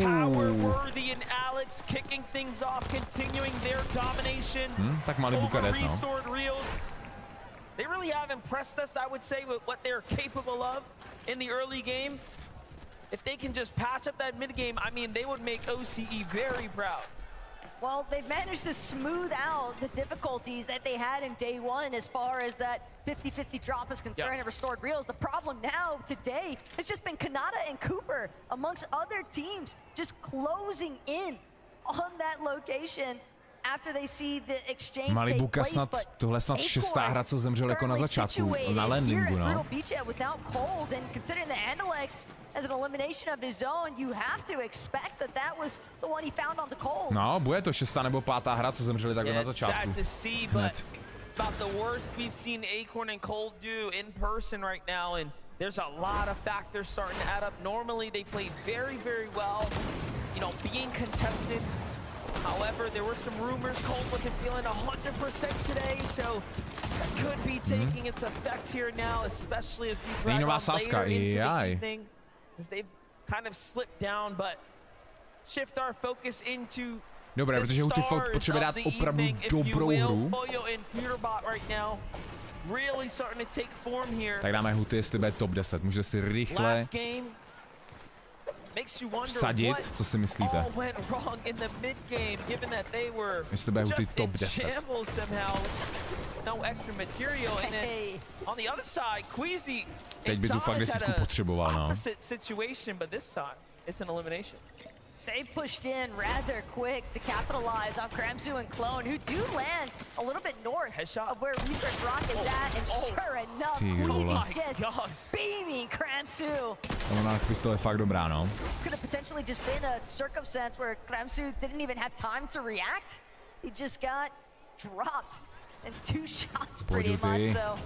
power-worthy and Alex kicking things off, continuing their domination over restored reels. They really have impressed us, I would say, with what they're capable of in the early game. If they can just patch up that mid-game, I mean, they would make OCE very proud. Well, they've managed to smooth out the difficulties that they had in day 1 as far as that 50-50 drop is concerned and restored reels. The problem now today has just been Kanata and Cooper, amongst other teams, just closing in on that location after they see the exchange take place. But tohle snad 6. hra, co zemřel jako na začátku, na landingu, no. Without cold, and considering the Andalex as an elimination of the zone, you have to expect that that was the one he found on the cold. No, bude to 6. nebo 5. hra, co zemřeli takhle na začátku. It's about the worst we've seen Acorn and Cold do in person right now, and there's a lot of factors starting to add up. Normally they play very, very well, you know, being contested. However, there were some rumors Cold wasn't feeling 100% today, so that could be taking its effects here now, especially as we drag on later into the evening, as they've kind of slipped down, but shift our focus into dobré, protože Huty potřebuje dát opravdu dobrou hru. Tak dáme Huty, jestli bude top 10. Může si rychle vsadit, co si myslíte. Jestli bude Huty top 10. Teď by tu fakt desítku potřeboval, no. They pushed in rather quick to capitalize on Kramsu and Clone, who do land a little bit north of where Research Rock is at, and sure enough, Queasy just beaming Kramsu. Ona pistole je fakt dobrá, no. Could have potentially just been a circumstance where Kramsu didn't even have time to react. He just got dropped in 2 shots pretty much, so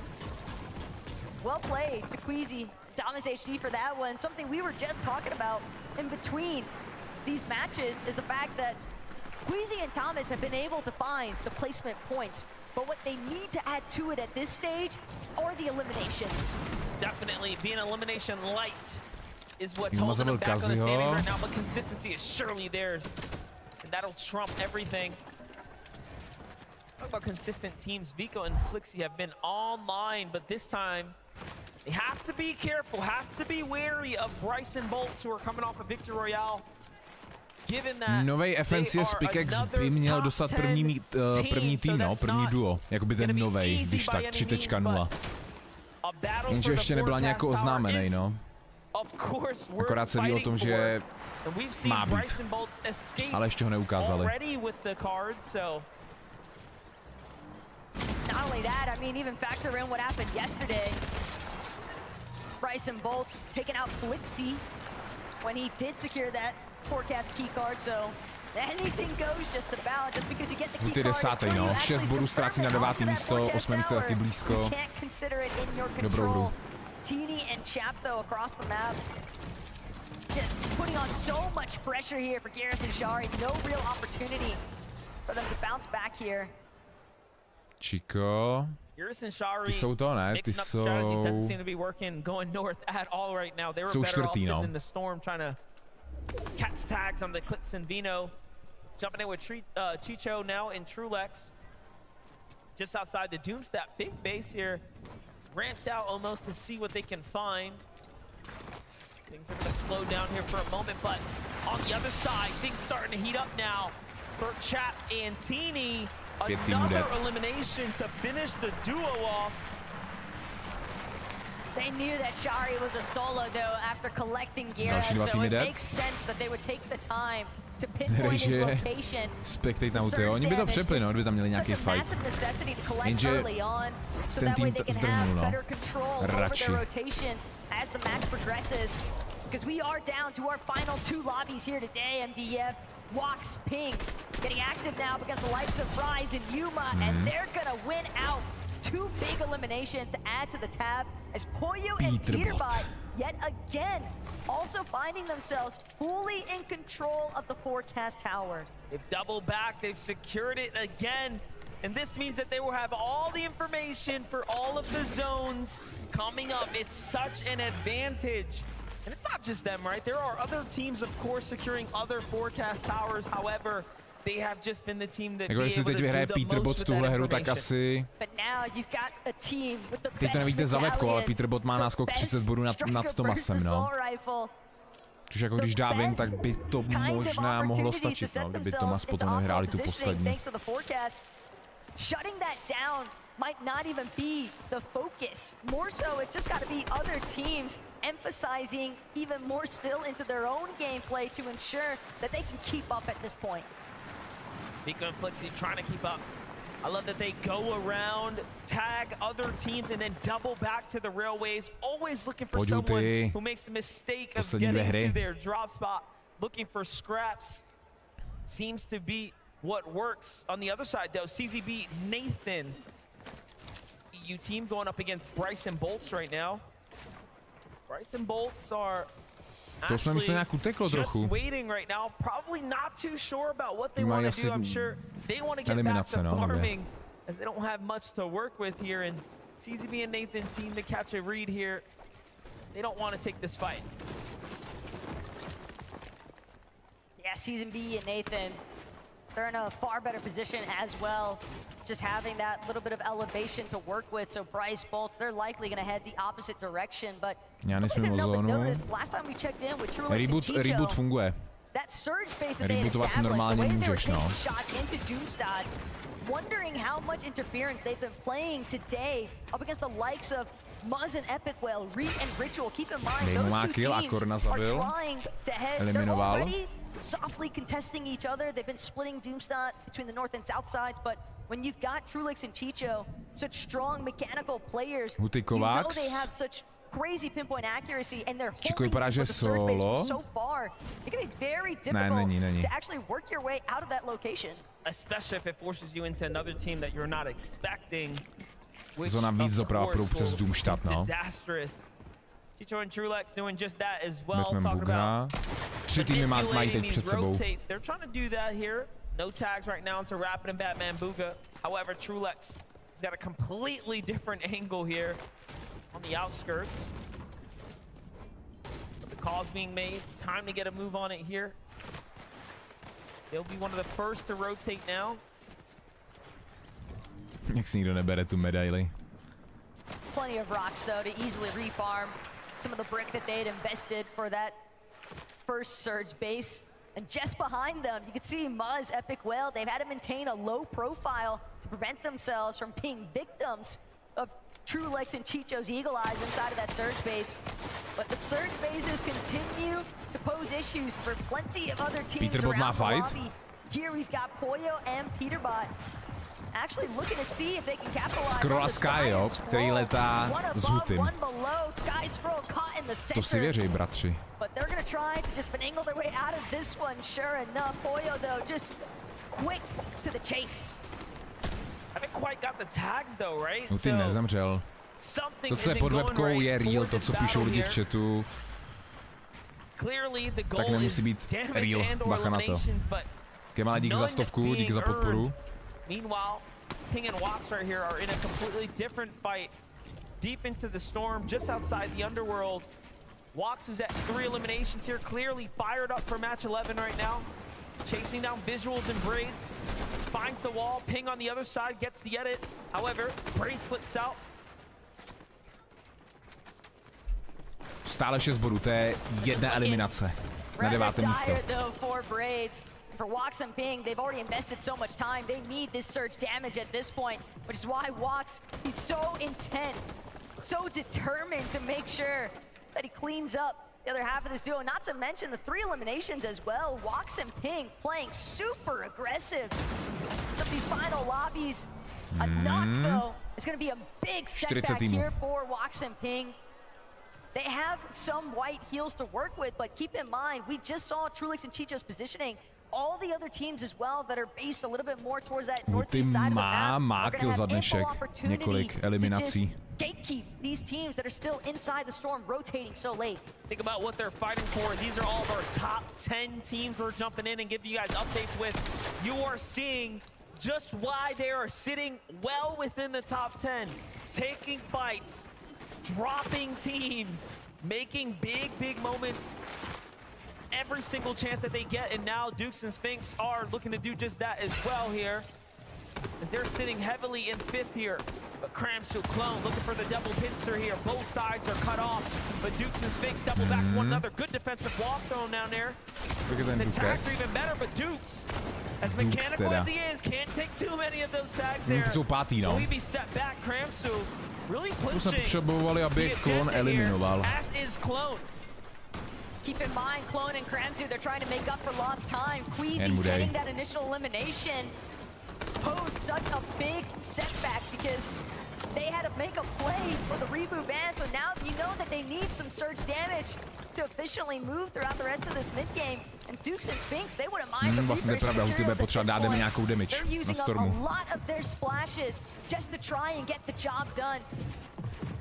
well played to Queasy, Thomas HD for that one. Something we were just talking about in between these matches is the fact that Queasy and Thomas have been able to find the placement points, but what they need to add to it at this stage are the eliminations. Definitely being elimination light is what's holding them back on the standings right now, but consistency is surely there, and that'll trump everything. Talk about consistent teams. Vico and Flixie have been online, but this time they have to be careful, have to be wary of Bryson Bolts, who are coming off a Victory Royale. Novej FNCS Pickaxe by měl dostat první tým, no, první duo, jakoby ten novej, když tak 3.0. Jenže ještě nebyla nějak oznámený, no. Akorát se ví o tom, že má být, ale ještě ho neukázali. Not only that, I mean, even factor in what happened yesterday. Bryson Bolts taking out Flixie when he did secure that forecast key card, so anything goes just about, just because you get the key Huty card. 10. no, 6 bodů ztrácí na 9. místo, 8. místo taky blízko. Dobrou hru. Teeny and Chap though across the map, just putting on so much pressure here for Garrison Shari. No real opportunity for them to bounce back here. Chico. Ty jsou to, ne? Ty jsou... Jsou čtvrtý, no. Catch tags on the Clicks and Vino. Jumping in with Chicho now in Trulex. Just outside the Doomstat. Big base here. Ramped out almost to see what they can find. Things are going to slow down here for a moment, but on the other side, things starting to heat up now. For Chap and Teeny. Another elimination to finish the duo off. They knew that Shari was a solo though after collecting Gira, so it makes sense that they would take the time to pinpoint his location. Spectate na Huty, oni by to přepli, no, kdyby tam měli nějaký fight. Jenže ten tým zdrhnul, no. Radši. As the match progresses, because we are down to our final 2 lobbies here today, MDF. Walks Ping getting active now against the likes of Rise and Yuma, and they're gonna win out. 2 big eliminations to add to the tab as Poyo and Peterbot yet again also finding themselves fully in control of the forecast tower. They've doubled back, they've secured it again, and this means that they will have all the information for all of the zones coming up. It's such an advantage. And it's not just them, right? There are other teams, of course, securing other forecast towers. However, they have just been the team that jako jestli teď vyhraje Peterbot tuhle hru, tak asi... Teď to nevíte za webko, ale Peterbot má náskok 30 bodů nad Tomasem, no. Což jako když dá win, tak by to možná mohlo stačit, no, kdyby Tomas potom nevyhráli tu poslední. Shutting that down might not even be the focus. More so, it's just got to be other teams emphasizing even more still into their own gameplay to ensure that they can keep up at this point. Vico and Flixie trying to keep up. I love that they go around, tag other teams, and then double back to the railways, always looking for someone who makes the mistake of getting to their drop spot, looking for scraps. Seems to be what works. On the other side, though, CZB, Nathan, EU team going up against Bryson Bolts right now. Bryson Bolts are actually just waiting right now. Probably not too sure about what they want to do. I'm sure they want to get back to farming as they don't have much to work with here. And CZB and Nathan seem to catch a read here. They don't want to take this fight. Yeah, CZB and Nathan, they're in a far better position as well, just having that little bit of elevation to work with. So Bryce Bolts, they're likely going to head the opposite direction, but last time we checked in with Trulex and Chicho, reboot funguje. That surge phase that they had established, the way they were taking shots into Doomstad, wondering how much interference they've been playing today up against the likes of Muzz and Epic Whale, Reed and Ritual. Keep in mind, those two teams are trying to head, they're already softly contesting each other. They've been splitting Doomstot between the north and south sides, but when you've got Trulix and Chicho, such strong mechanical players, Huty, you know they have such crazy pinpoint accuracy, and they're holding the surge base from so far. It can be very difficult to actually work your way out of that location. Especially if it forces you into another team that you're not expecting. Zona víc doprava pro přes Doomstat, no. Disastrous. Chicho and Trulix doing just that as well. Talking about 3 týmy mají teď před sebou. They're trying to do that here. No tags right now into Rapid and Batman Booga. However, Trulix has got a completely different angle here on the outskirts. But the call's being made. Time to get a move on it here. They'll be one of the first to rotate now. Jak si nikdo nebere tu medaili. Plenty of rocks though to easily refarm some of the brick that they had invested for that first surge base. And just behind them, you can see Muzz, Epic Whale. They've had to maintain a low profile to prevent themselves from being victims of Trulix and Chicho's Eagle Eyes inside of that surge base. But the surge bases continue to pose issues for plenty of other teams around the lobby. Here we've got Poyo and Peterbot actually looking to see if they can capitalize on the Sky, jo, který letá s Hutym. To si věří, bratři. But they're gonna try to just finagle their way out of this one. Sure enough, Poyo though just quick to the chase. Haven't quite got the tags though, right? Huty nezemřel. To, co je pod webkou, je real, to, co píšou lidi v chatu. Tak nemusí být real, bacha na to. Kemale, dík za 100, dík za podporu. Meanwhile, Ping and Wox right here are in a completely different fight. Deep into the storm, just outside the underworld. Wox, who's at 3 eliminations here, clearly fired up for match 11 right now. Chasing down visuals and Braids. Finds the wall, Ping on the other side, gets the edit. However, Braid slips out. Stále 6 bodů, to je 1 eliminace na 9. místo. For Wox and Ping, they've already invested so much time. They need this surge damage at this point, which is why Wox, he's so intent, so determined to make sure that he cleans up the other half of this duo. Not to mention the 3 eliminations as well. Wox and Ping playing super aggressive. Some of these final lobbies. A knock though is going to be a big setback here for Wox and Ping. They have some white heals to work with, but keep in mind, we just saw Trulix and Chicho's positioning. All the other teams as well that are based a little bit more towards that northeast side of the map are going to have ample opportunity to just gatekeep these teams that are still inside the storm rotating so late. Think about what they're fighting for. These are all of our top 10 teams we're jumping in and giving you guys updates with. You are seeing just why they are sitting well within the top 10. Taking fights, dropping teams, making big moments every single chance that they get, and now Dukes and Sphinx are looking to do just that as well here, as they're sitting heavily in 5th here. But Kramsu Clone looking for the double pincer here. Both sides are cut off, but Dukes and Sphinx double back one another. Good defensive wall thrown down there. The tags are even better, but Dukes, as mechanical as he is, can't take too many of those tags there. Will he be set back? Kramsu really pushing the agenda here, as is Clone. Keep in mind, Clone and Kramsu, they're trying to make up for lost time. Queasy getting that initial elimination posed such a big setback because they had to make a play for the reboot ban. So now you know that they need some surge damage to efficiently move throughout the rest of this mid game. And Dukes and Sphinx, they wouldn't mind the refresh materials at this point. They're using up a lot of their splashes just to try and get the job done.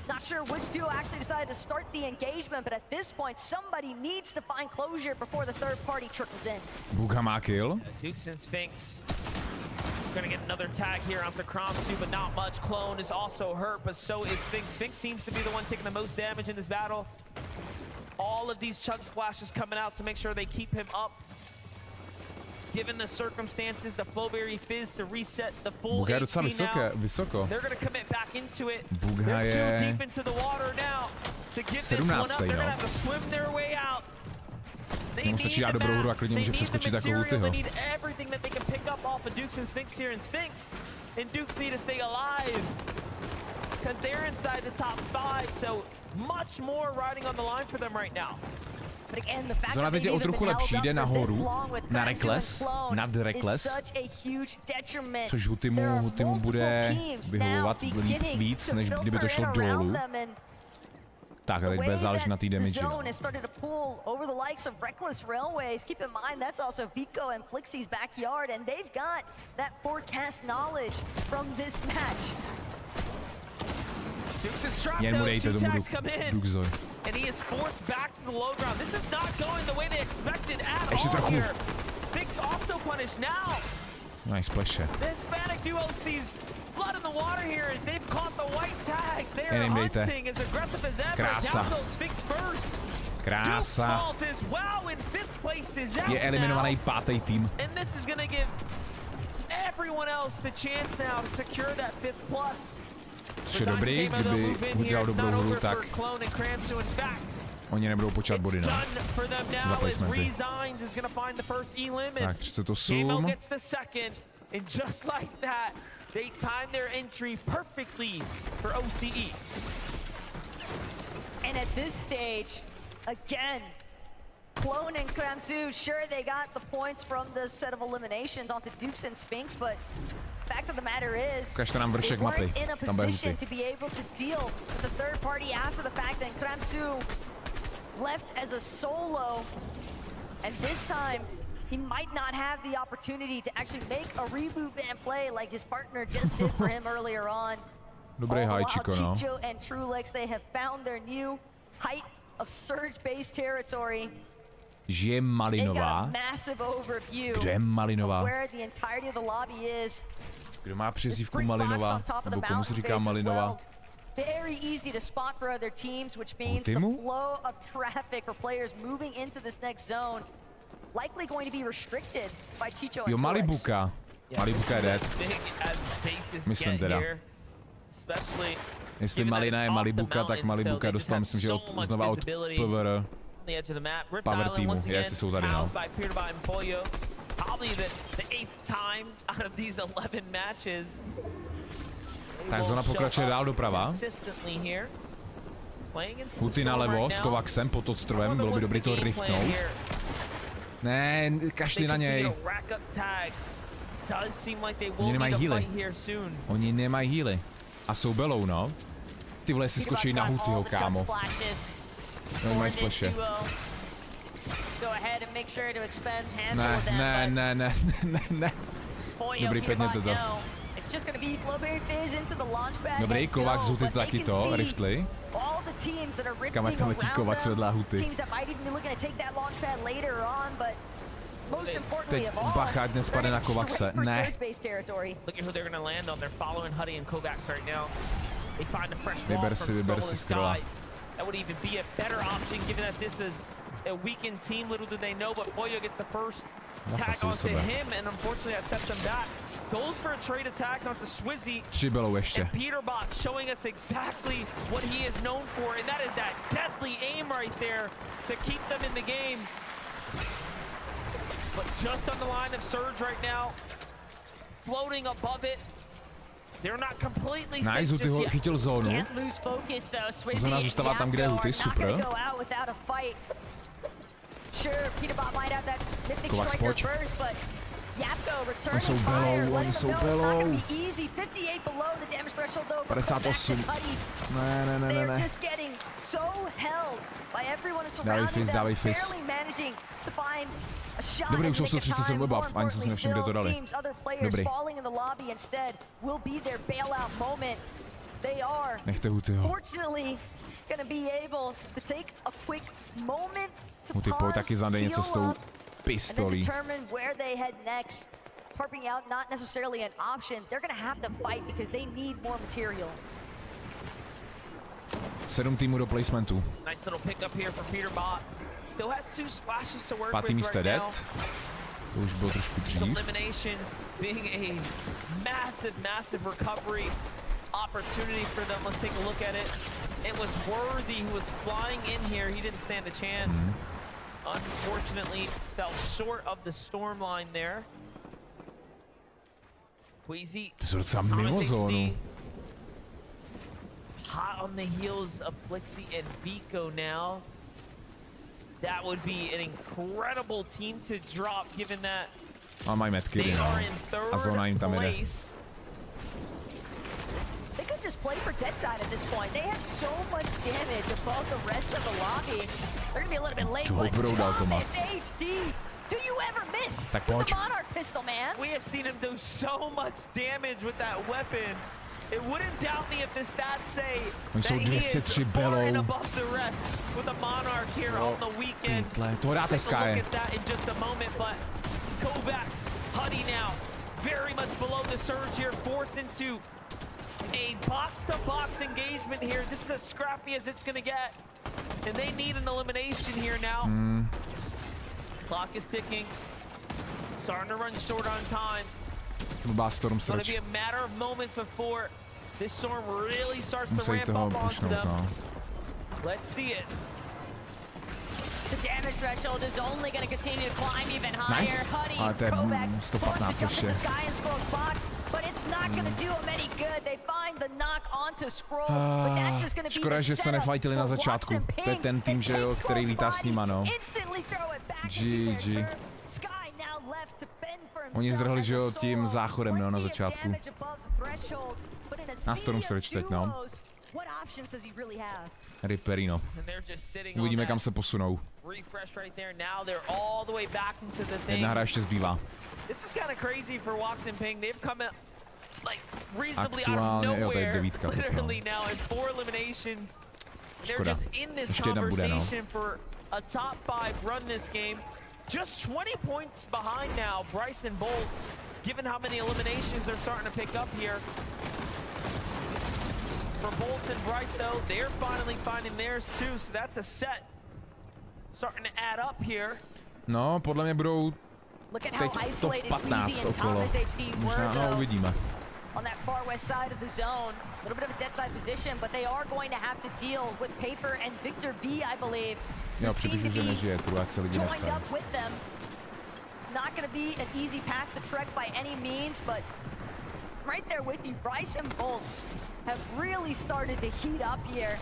Not sure which duo actually decided to start the engagement, but at this point, somebody needs to find closure before the third party trickles in. Bugha má kill. Dukes and Sphinx gonna get another tag here onto Kramsu, but not much. Clone is also hurt, but so is Sphinx. Sphinx seems to be the one taking the most damage in this battle. All of these chug splashes coming out to make sure they keep him up. Given the circumstances, the Flowberry Fizz to reset the full HP now. They're going to commit back into it. They're too deep into the water now to give this one up. They're going to have to swim their way out. They need the maps, they need the material, they need everything that they can pick up off of Dukes and Sphinx here. And Sphinx and Dukes need to stay alive because they're inside the top 5, so much more riding on the line for them right now. Zóna teď je o trochu lepší, jde nahoru, na rekles, nad rekles, což Hutymu bude vyhovovat víc, než kdyby to šlo dolů. Tak a teď bude záležet na té damage. Jen mu dejte tomu Duxovi. Ještě trochu. Nice splash. Blood in the water here as they've caught the white tags. They are hunting as aggressive as ever. Krása. Krása. Je eliminovaný 5. tým. And this is going to give everyone else the chance now to secure that 5th plus. Což je dobrý, kdyby udělal dobrou hru, tak oni nebudou počítat body, no. Za placementy. Tak 38. They timed their entry perfectly for OCE. And at this stage, again, Clone and Kramsu, sure they got the points from the set of eliminations onto Dukes and Sphinx, but fact of the matter is, they weren't in a position to be able to deal with the third party after the fact that Kramsu left as a solo, and this time, he might not have the opportunity to actually make a reboot and play like his partner just did for him earlier on. Dobrý high, Chico, no. Chicho and Trulex, they have found their new height of surge-based territory. Žije Malinová. Kdo je Malinová? Kdo má přezdívku Malinová? Nebo komu se říká Malinová? Very easy to spot for other teams, which means the flow of traffic for players moving into this next zone likely going to be restricted by Chicho and Jo, Malibuka. Malibuka je dead. Myslím teda. Jestli Malina je Malibuka, tak Malibuka dostal, myslím, že znova od PVR. Power týmu, jestli jsou tady, no. Tak zóna pokračuje dál doprava. Huty nalevo s Kovaxem pod Odstrovem, bylo by dobrý to riftnout. Ne, kašli na něj. Oni nemají healy. Oni nemají healy. A jsou belou, no. Ty vole, si skočí na Hutyho, kámo. No, mají splashe. Ne. Dobrý, pěkně to. Dobrý, Kovax, Huty to taky to, riftli. Kam tam letí Kovax vedle Huty. Teď bacha, ať nespadne na Kovaxe. Ne. Vyber si scrolla. That would even be a better option given that this is a weakened team. Little do they know, but Pollo gets the first tag onto him, and unfortunately that sets him back. Goes for a trade attack onto Swizzy. And Peterbot showing us exactly what he is known for, and that is that deadly aim right there to keep them in the game. But just on the line of Surge right now, floating above it. They're not completely nice, Huty ho chytil zónu. Zóna zůstává tam, kde je Huty, super. Kovax, pojď. Oni jsou belou. 58. Ne. Dávej fizz. Dobrý, už jsou 137 obav, ani jsem si nevšiml, kde to dali. Dobrý. Nechte Hutyho. Huty, pojď taky zadej něco s tou pistolí. Harping out not necessarily an option. They're going to have to fight because they need more material. 7 týmů do placementu. Nice little pick up here for Peterbot. Still has 2 splashes to work with místo right now. dead. To už bylo trošku dřív. Eliminations being a massive recovery opportunity for them. Let's take a look at it. It was Worthy who was flying in here. He didn't stand a chance. Unfortunately, fell short of the storm line there. Queasy, to jsou docela mimo zónu. Hot on the heels of Flixie and Vico now. That would be an incredible team to drop, given that mají metky, no. A zóna jim tam jede. They could just play for dead side at this point. They have so much damage above the rest of the lobby. They're gonna be a little bit late. Thomas HD, do you ever miss with the Monarch pistol, man? We have seen him do so much damage with that weapon. It wouldn't doubt me if the stats say that he is far and above the rest with the Monarch here on the weekend. Take a look at that in just a moment, but Kovacs, Huty now, very much below the surge here, forced into a box-to-box engagement here. This is as scrappy as it's gonna get, and they need an elimination here now. Clock is ticking, starting to run short on time. It's gonna be a matter of moments before this storm really starts to ramp up onto them. Let's see it. The damage threshold is only going to continue to climb even higher. Huty, Kovacs forced to jump in the sky and Scroll's box, but it's not going to do them any good. They find the knock onto Scroll, but that's just going to be škoda, že se nefajtili na začátku. To je ten tým, že jo, který lítá s nima, no. GG. Oni zdrhli, že jo, tím záchodem, no, na začátku. Na Storm Surge teď, no. Riperino. Uvidíme, kam se posunou. Jedna hra ještě zbývá. Aktuálně, jo, to je devítka. Škoda. Ještě jedna bude, no. Just 20 points behind now, Bryce and Bolts, given how many eliminations they're starting to pick up here. For Bolts and Bryce, though, they're finally finding theirs too, so that's a set starting to add up here. No, podle mě budou teď top 15 okolo. Možná, no, uvidíme. On that far west side of the zone, a little bit of a dead side position, but they are going to have to deal with Paper and Victor B, I believe. Jo, připíšu, že nežije, tu se lidi nechtají. Not going to be an easy path to trek by any means, but right there with you, Bryce and Bolts have really started to heat up here.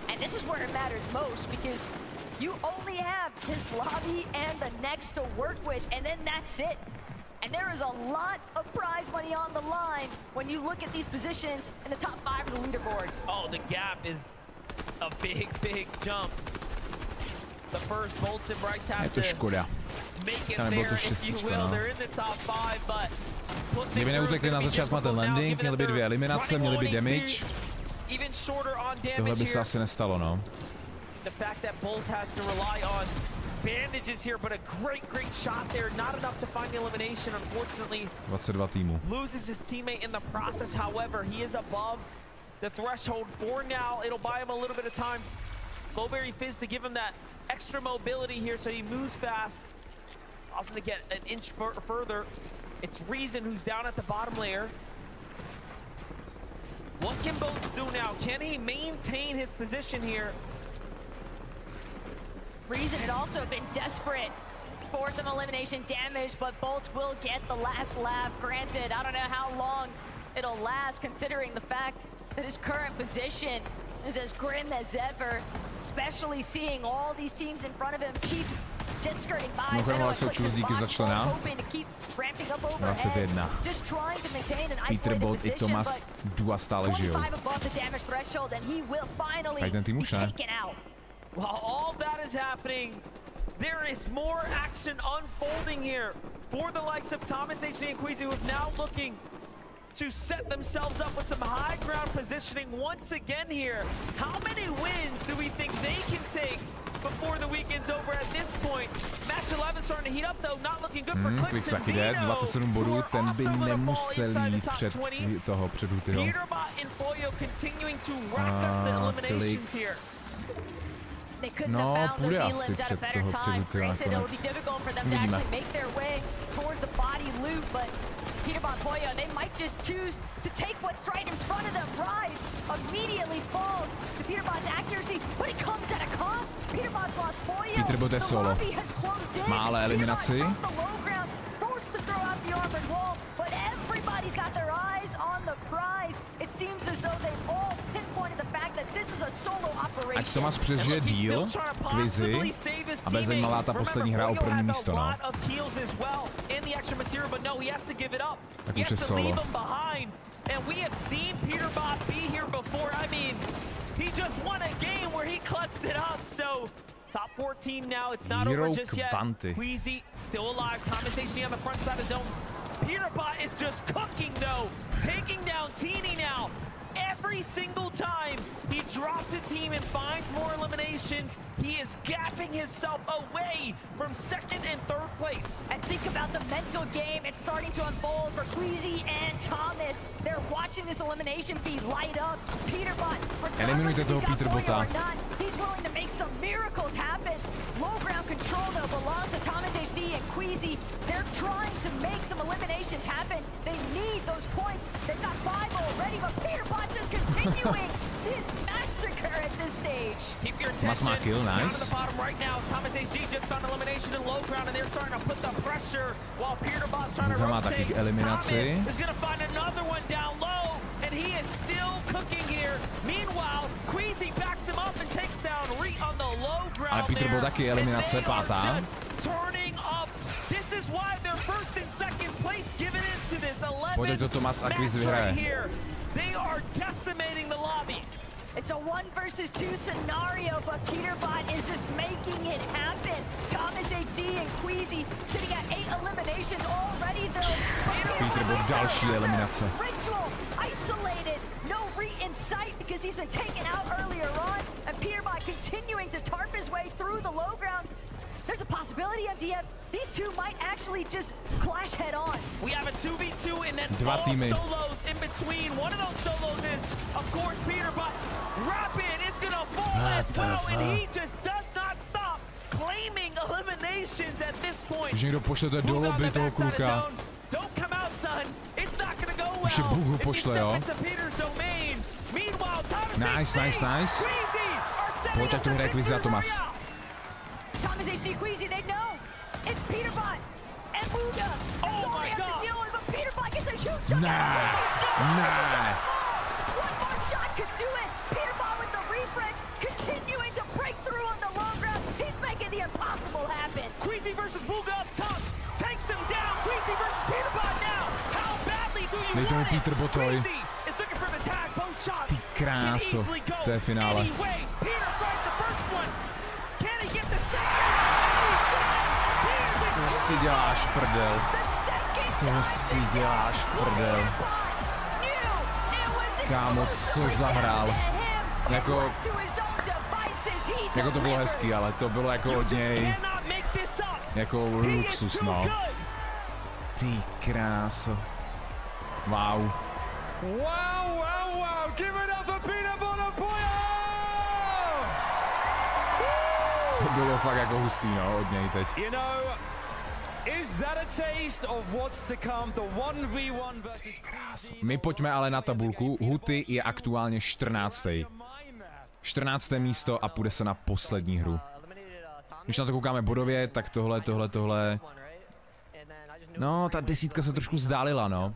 And this is where it matters most, because you only have this lobby and the next to work with, and then that's it. And there is a lot of prize money on the line when you look at these positions in the top 5 of the leaderboard. Oh, the gap is a big, big jump. The first Bolts and Bryce have to make it there, if you will. They're in the top 5, but kdyby neutekli na začátku na ten landing, měli by 2 eliminace, měli by damage. Tohle by se asi nestalo, no. The fact that Bolts has to rely on bandages here, but a great shot there. Not enough to find the elimination, unfortunately. 22 týmů. Loses his teammate in the process, however, he is above the threshold for now. It'll buy him a little bit of time. Glowberry Fizz to give him that extra mobility here, so he moves fast. Also to get an inch further. It's Reason who's down at the bottom layer. What can Bolts do now? Can he maintain his position here? Reason had also been desperate for some elimination damage, but Bolts will get the last laugh. Granted, I don't know how long it'll last, considering the fact that his current position is as grim as ever, especially seeing all these teams in front of him. Chiefs just skirting by. Hoping to keep ramping up overhead, just trying to maintain an isolated position, but 25 above the damage threshold, and he will finally be taken out. While all that is happening, there is more action unfolding here for the likes of Thomas HD and Queasy, who are now looking to set themselves up with some high ground positioning once again here. How many wins do we think they can take before the weekend's over at this point? Match 11 starting to heat up though, not looking good for Clicks and Vito, 27 bodů, ten by nemusel jít před Hutyho. Peterbot and Poyo continuing to rack up the eliminations here. They couldn't have found those elims at a better time. Granted, it would be difficult for them to actually make their way towards the body loot, but Peterbot Poyo, they might just choose to take what's right in front of them. Rise immediately falls to Peterbot's accuracy, but it comes at a cost. Peterbot's lost Poyo. Peterbot je solo. Má ale eliminaci. Forced to throw out the armored wall, but everybody's got their eyes Ať Tomas přežije díl, kvizy, a bude zajímavá ta poslední hra o první místo, no. Tak už je solo. And we have seen Peterbot be here before. I mean, he just won a game where he clutched it up. So, top 4 team now. It's not over just yet. Queasy still alive. Thomas HD on the front side of zone. Peterbot is just cooking though. Taking down Teeny now. Every single time he drops a team and finds more eliminations, he is gapping himself away from 2nd and 3rd place. And think about the mental game. It's starting to unfold for Queasy and Thomas. They're watching this elimination feed light up. Peterbot, regardless if he's got Poyo or not, he's willing to make some miracles happen. Low ground control though belongs to Thomas HD and Queasy. They're trying to make some eliminations happen. They need those points. They've got 5 already, but Peterbot just continuing his massacre at this stage. Keep your attention down to the bottom right now. Thomas HD just found elimination in low ground, and they're starting to put the pressure while Peterbot's trying to rotate. Thomas is going to find another one down low, and he is still cooking here. Meanwhile, Queasy backs him up and takes down Reet on the low ground. Ale Peter byl taky eliminace, pátá. Turning up. This is why they're 1st and 2nd place given into this 11 match right here. They are decimating the lobby. It's a 1 versus 2 scenario, but Peterbot is just making it happen. Thomas HD and Queasy sitting at 8 eliminations already, though. Peterbot další eliminace. Ritual isolated, no Reet in sight because he's been taken out earlier on, and Peterbot continuing to tarp his way through the low ground. There's a possibility, MDF. These two might actually just clash head on. We have a 2v2 and then all solos in between. One of those solos is, of course, Peterbot. Rapid is gonna fall as well, and he just does not stop claiming eliminations at this point. Že někdo pošlete do lobby toho kluka. Don't come out, son. It's not gonna go well. Ještě Bůh ho pošle, jo. Nice. Pojď, tak to hraje Queasy a Tomas. Thomas HD Queasy, they know. It's Peterbot and Buga. That's all they have to deal with, but Peterbot gets a huge shot. Nah. One more shot could do it. Peterbot with the refresh, continuing to break through on the low ground. He's making the impossible happen. Queasy versus Buga up top. Takes him down. Queasy versus Peterbot now. How badly do you want it? Queasy is looking for the tag. Both shots can easily go any way. Peter finds the first one. Can he get the second? To si děláš prdel. To si děláš prdel. Kámo, co zahrál. Jako to bylo hezký, ale to bylo jako od něj jako luxus, no. Ty kráso. Wow. Give it up for Peterbot Poyo! To bylo fakt jako hustý, no, od něj teď. You know, is that a taste of what's to come? The 1v1 versus My pojďme ale na tabulku. Huty je aktuálně 14. 14. místo a půjde se na poslední hru. Když na to koukáme bodově, tak tohle. No, ta desítka se trošku zdálila, no.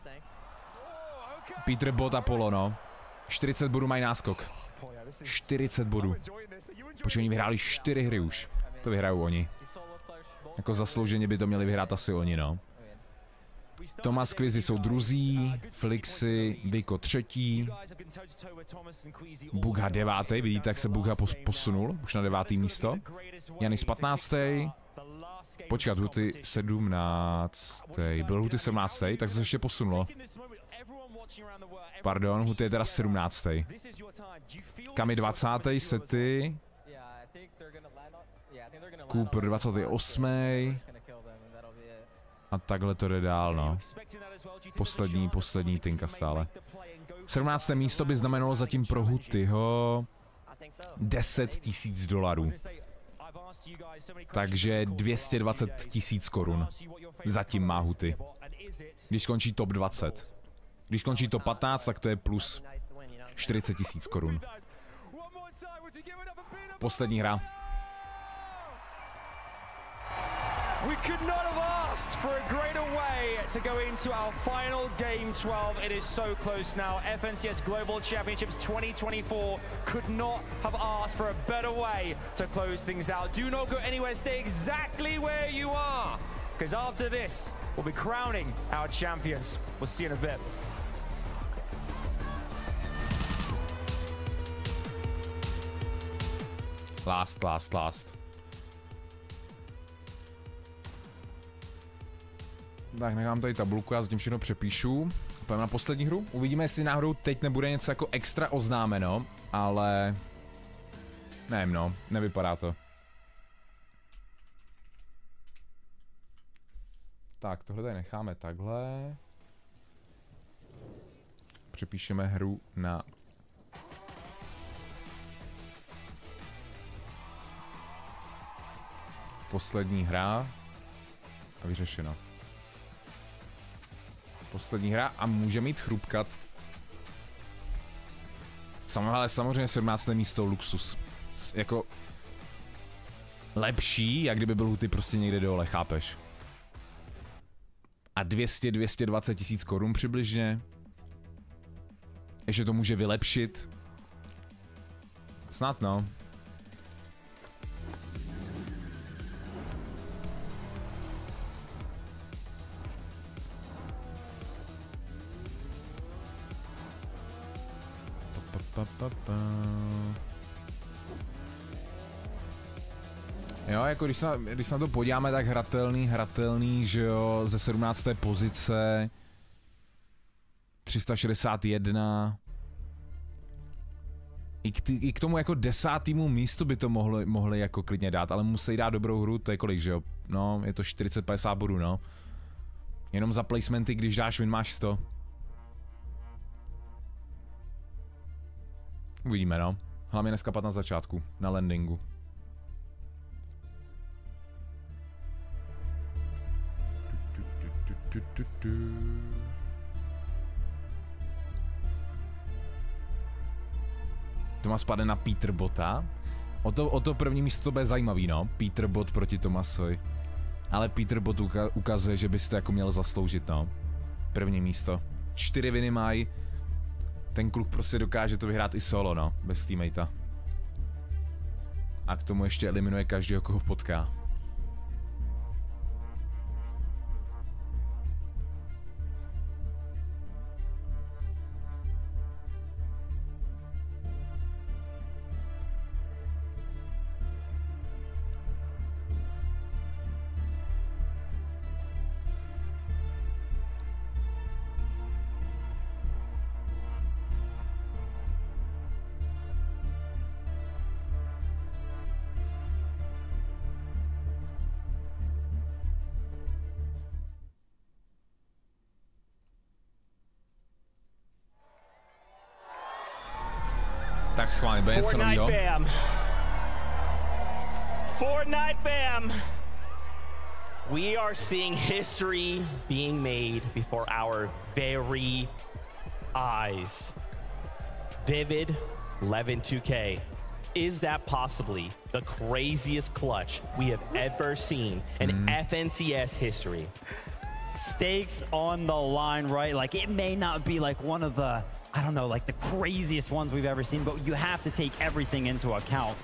Peterbot a Polo, no. 40 bodů mají náskok. 40 bodů. Počkej, oni vyhráli 4 hry už. To vyhrajou oni. Jako zaslouženě by to měli vyhrát asi oni, no. Tomas, Queasy jsou druzí, Flixy, Viko 3. Bugha 9. Vidíte, jak se Bugha posunul už na 9. místo. Janis 15. Počkat, Huty 17. Byl Huty 17. Tak se ještě posunulo. Pardon, Huty je teda 17. Kami 20. Sety. Cooper 28. A takhle to jde dál, no. Poslední tinka stále. 17. místo by znamenalo zatím pro Hutyho $10 000. Takže 220 000 korun. Zatím má Huty. Když skončí top 20. Když skončí top 15, tak to je plus 40 000 korun. Poslední hra. We could not have asked for a greater way to go into our final game 12. It is so close now. FNCS Global Championships 2024 could not have asked for a better way to close things out. Do not go anywhere. Stay exactly where you are, because after this, we'll be crowning our champions. We'll see you in a bit. Last. Tak nechám tady tabulku, já zatím všechno přepíšu. Pojďme na poslední hru. Uvidíme, jestli náhodou teď nebude něco jako extra oznámeno, ale... nevím no, nevypadá to. Tak, tohle tady necháme takhle. Přepíšeme hru na... poslední hra. A vyřešeno. Poslední hra a může mít chrupkat. Ale samozřejmě 17. místo luxus. Jako... lepší, jak kdyby byl Huty prostě někde dole, chápeš? A 200-220 tisíc korun přibližně. Ještě to může vylepšit. Snad no. Jo, jako když se na to podíváme, tak hratelný, že jo, ze 17. pozice 361. I k tomu jako 10. místu by to mohli jako klidně dát, ale musí dát dobrou hru, to je kolik, že jo? No, je to 40-50 bodů, no. Jenom za placementy, když dáš win, máš 100. Uvidíme, no. Hlavně neskapat na začátku, na landingu. Tomas padne na Peterbota. O to první místo to bude zajímavý, no. Peterbot proti Tomasovi. Ale Peterbot ukazuje, že byste jako měl zasloužit, no. První místo. 4 winy mají. Ten kluk prostě dokáže to vyhrát i solo, no. Bez teammatea. A k tomu ještě eliminuje každého, koho potká. Tak schválně, bude něco novýho. Fortnite fam! We are seeing history being made before our very eyes. Vivid 11-2K. Is that possibly the craziest clutch we have ever seen in FNCS history? Stakes on the line, right? Like, it may not be like one of the, I don't know, like the craziest ones we've ever seen, but you have to take everything into account.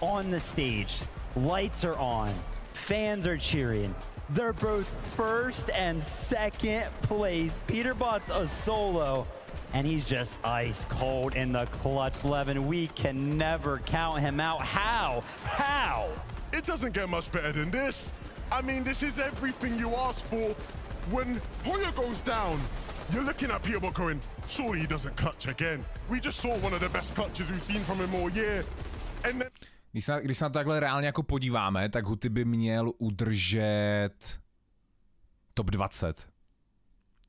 On the stage, lights are on, fans are cheering. They're both first and second place. Peterbot's a solo, and he's just ice cold in the clutch. Levin, we can never count him out. How? How? It doesn't get much better than this. I mean, this is everything you asked for. When Poyo goes down, you're looking at Peterbot going, surely he doesn't clutch again. We just saw one of the best clutches we've seen from him all year. And then... Když se na to takhle reálně jako podíváme, tak Huty by měl udržet top 20.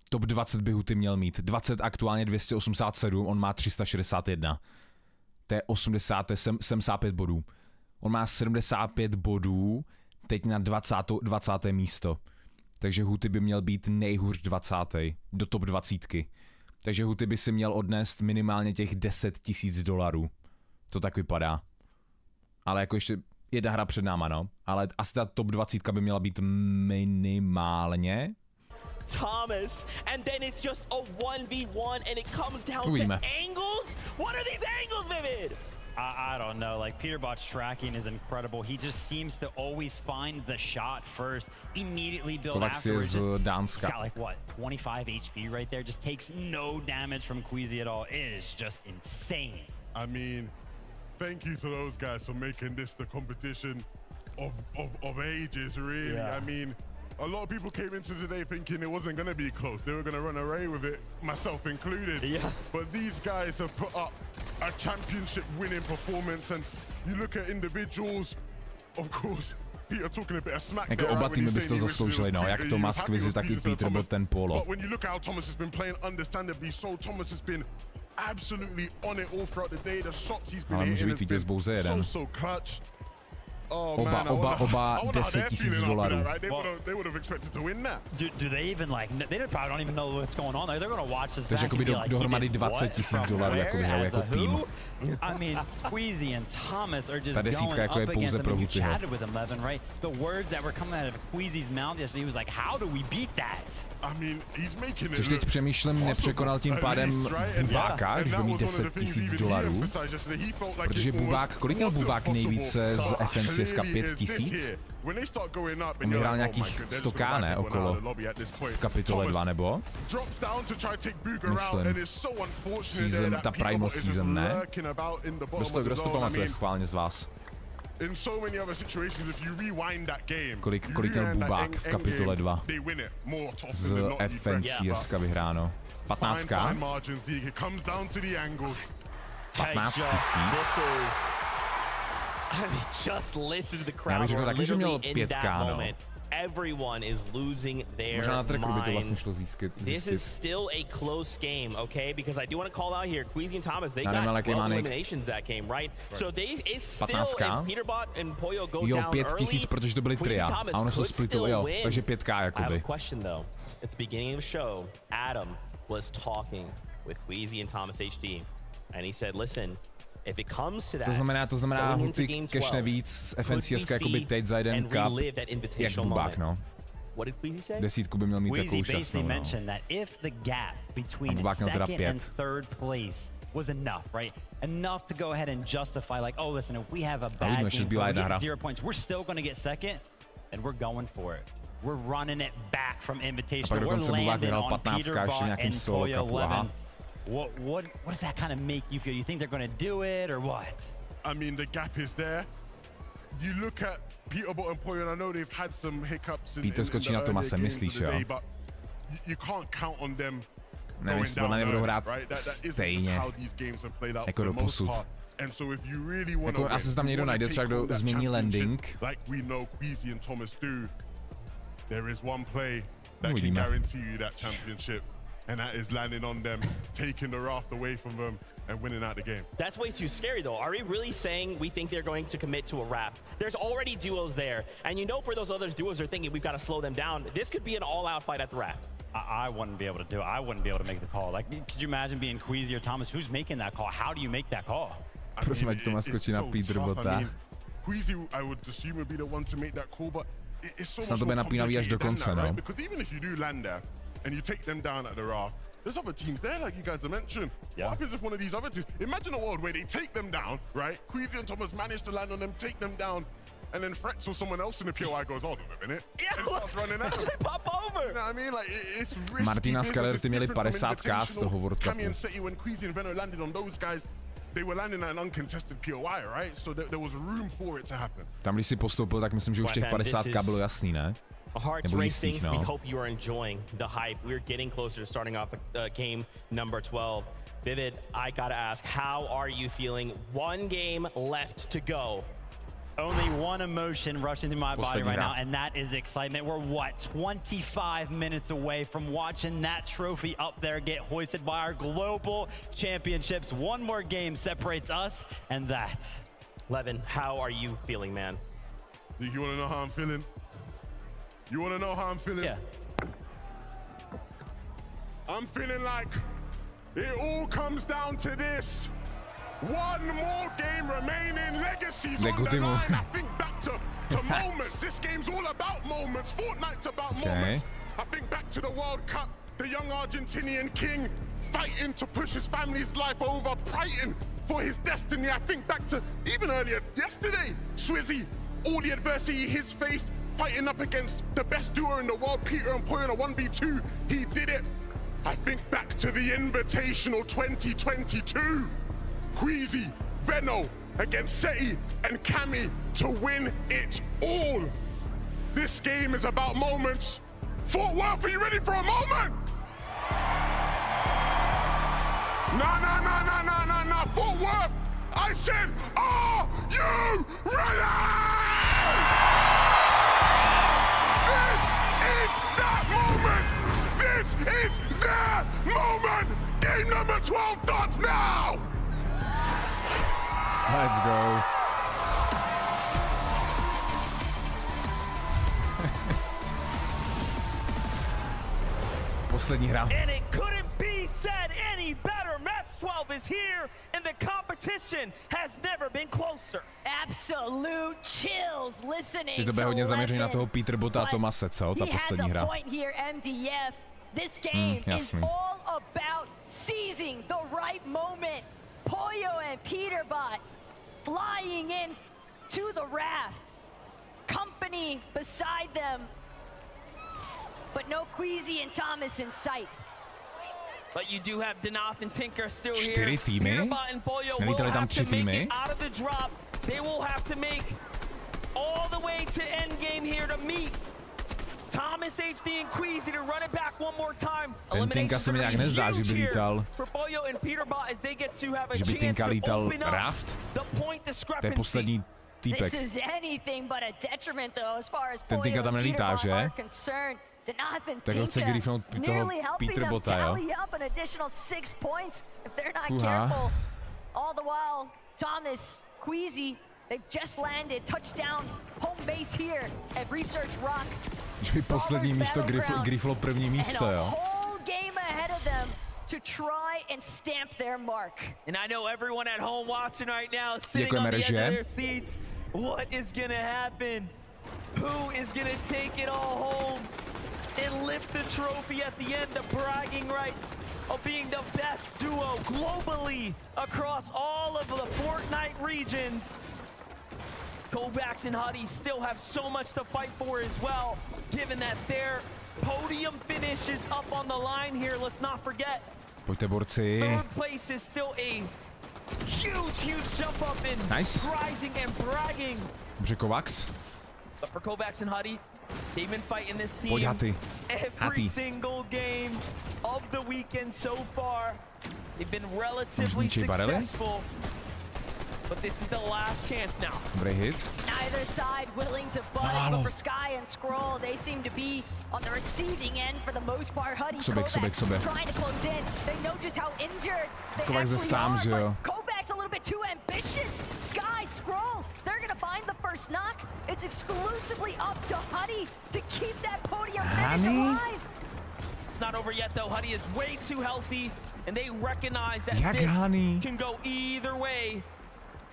Top 20 by Huty měl mít. 20 aktuálně 287, on má 361. To je 75 bodů. On má 75 bodů, teď na 20. místo. Takže Huty by měl být nejhůř 20. do top 20. Takže Huty by si měl odnést minimálně těch $10 000. To tak vypadá. Ale jako ještě jedna hra před náma, no. Ale asi ta top 20 by měla být minimálně. Thomas, and then it's just a 1v1 and it comes down to angles? What are these angles, Vivid? I don't know, like Peterbot's tracking is incredible. He just seems to always find the shot first, immediately build afterwards. He's got like what, 25 HP right there, just takes no damage from Queasy at all. It is just insane. I mean, thank you to those guys for making this the competition of ages, really. Yeah. I mean, a lot of people came into today thinking it wasn't going to be close. They were going to run away with it, myself included. Yeah. But these guys have put up a championship winning performance, and you look at individuals, of course, Peter talking a bit of smack there, right, oba týmy by to zasloužili, no, jak Thomas Quizzy, tak i Peter byl ten polo. But when you look at how Thomas has been playing, understandably so, Thomas has been absolutely on it all throughout the day. The shots he's been hitting has been so clutch. Oh, oba $10,000. Right? They would have expected to win that. Do they even like? They probably don't even know what's going on. They're gonna watch this. Takže jakoby dohromady $20,000 jako vyhrál jako tým. I mean, Queasy and Thomas are just ta desítka jako je pouze pro Hutyho. With him, Levin, right? The words that were coming out of Queasy's mouth yesterday, he was like, "How do we beat that?" I mean, he's making it. Což teď přemýšlím, nepřekonal tím pádem Bubáka, když bude mít $10,000. Protože Bubák, kolik měl Bubák nejvíce z FNCS 5,000? On vyhrál nějakých 100k, ne, okolo v kapitole 2, nebo? Myslím, ta Primal Season, ne? Kdo to pamatuje schválně z vás? Kolik měl Bubák v kapitole 2? Z FNCS vyhráno. 15k? 15 000? I mean, just listen to the crowd. Já bych řekl taky, že měl 5k, no. Everyone is losing their Možná na tracku by to vlastně šlo zjistit. This is still a close game, okay? Because I do want to call out here, Queasy and Thomas, they got 12 eliminations that game, right? So they is still, if Peterbot and Poyo go down 5,000, protože to byly tria. A ono se splitlo, jo. Takže 5k jakoby. I have a question though. At the beginning of the show, Adam was talking with Queasy and Thomas HD, and he said, listen, if it comes to that, to znamená Huty kešne víc z FNCS jakoby teď za jeden cup, jak Bubák, no. What did Queasy say? Desítku by měl mít takovou šťastnou, no. A Bubák měl teda 5. Was enough, right? Enough to go ahead and justify, like, oh, listen, if we have a bad game, we get 0 points, we're still going to get second, and we're going for it. We're running it back from invitation. We're landing on Peterbot and Poyo 11. What does that kind of make you feel? You think they're going to do it or what? I mean, the gap is there. You look at Peterbot and Poyo, and I know they've had some hiccups in the early games of the day, but you can't count on them going down early, right? That isn't how these games have played out for the most part. And so if you really want to asi tam někdo najde, třeba kdo změní landing. Like we know Queasy and Thomas do, there is one play that can guarantee you that championship. And that is landing on them, taking the raft away from them, and winning out the game. That's way too scary, though. Are we really saying we think they're going to commit to a raft? There's already duos there, and you know for those other duos are thinking we've got to slow them down. This could be an all-out fight at the raft. I wouldn't be able to do it. I wouldn't be able to make the call. Like, could you imagine being Queasy or Thomas? Who's making that call? How do you make that call? Queasy, I would assume, would be the one to make that call, but it's so much more complicated than that, right? Because even if you do land there, and you take them down at the raft, there's other teams there, like you guys have mentioned. Yeah. What happens if one of these other teams, imagine a world where they take them down, right? Queasy and Thomas manage to land on them, take them down, and then Frex or someone else in the POI goes, hold on a minute, and starts running out. They pop over. You know what I mean? Like, it's risky. Martina Skaler, ty měli 50k z toho World Cupu. When Queasy and Venno landed on those guys, they were landing at an uncontested POI, right? So there was room for it to happen. Tam, když si postoupil, tak myslím, že už těch 50k bylo jasný, ne? Hearts racing. We hope you are enjoying the hype. We're getting closer to starting off game number 12. Vivid, I gotta ask, how are you feeling? One game left to go. Only one emotion rushing through my body right now, and that is excitement. We're, what, 25 minutes away from watching that trophy up there get hoisted by our global championships. One more game separates us and that. Levin, how are you feeling, man? You want to know how I'm feeling? You want to know how I'm feeling? Yeah. I'm feeling like it all comes down to this. One more game remaining. Legacies on the line. I think back to moments. This game's all about moments. Fortnite's about moments. I think back to the World Cup. The young Argentinian king fighting to push his family's life over, fighting for his destiny. I think back to even earlier yesterday, Swizzy, all the adversity he's faced, fighting up against the best duo in the world, Peter and Poyo in a 1v2. He did it. I think back to the Invitational 2022. Queasy, Veno against Seti and Cammy to win it all. This game is about moments. Fort Worth, are you ready for a moment? Nah, Fort Worth, I said, are you ready? This is that moment. This is their moment. Game number 12 starts now. Let's go. Poslední hra. And it couldn't be said any better. Match 12 is here and the competition has never been closer. Absolute chills listening. Ty to bude hodně zaměřený na toho Peterbota a Tomase, co? Ta poslední hra. This game is all about seizing the right moment. Poyo and Peterbot flying in to the raft. Company beside them. But no Queasy and Thomas in sight. But you do have Denoth and Tinker still here. 4 týmy? Nelítali tam 3 týmy? They will have to make all the way to endgame here to meet Thomas, HD, and Queasy to run it back one more time. Ten Tinka se mi nějak nezdá, že by lítal. Že by Tinka lítal raft? To je poslední týpek. Ten Tinka tam nelítá, že? Tak ho chce griefnout toho Peterbota, jo? Fuha. They've just landed touchdown home base here at Research Rock. Že by poslední místo griflo první místo, jo? Whole game ahead of them to try and stamp their mark. And I know everyone at home watching right now sitting on the edge of their seats. What is gonna happen? Who is gonna take it all home and lift the trophy at the end? The bragging rights of being the best duo globally across all of the Fortnite regions. Kovacs and Huty still have so much to fight for as well, given that their podium finish is up on the line here. Let's not forget. Pojďte, borci. Third place is still a huge jump up in rising and bragging. Dobře, Kovacs. But for Kovacs and Huty, they've been fighting this team Pojď, Huty. every single game of the weekend so far. They've been relatively successful. But this is the last chance now. Dobrý hit. Neither side willing to budge, but for Sky and Scroll, they seem to be on the receiving end for the most part. Huty, Kovacs trying to close in. They know just how injured they actually are, but Kovacs a little bit too ambitious. Sky, Scroll, they're gonna find the first knock. It's exclusively up to Huty to keep that podium finish alive. It's not over yet though. Huty is way too healthy, and they recognize that this can go either way.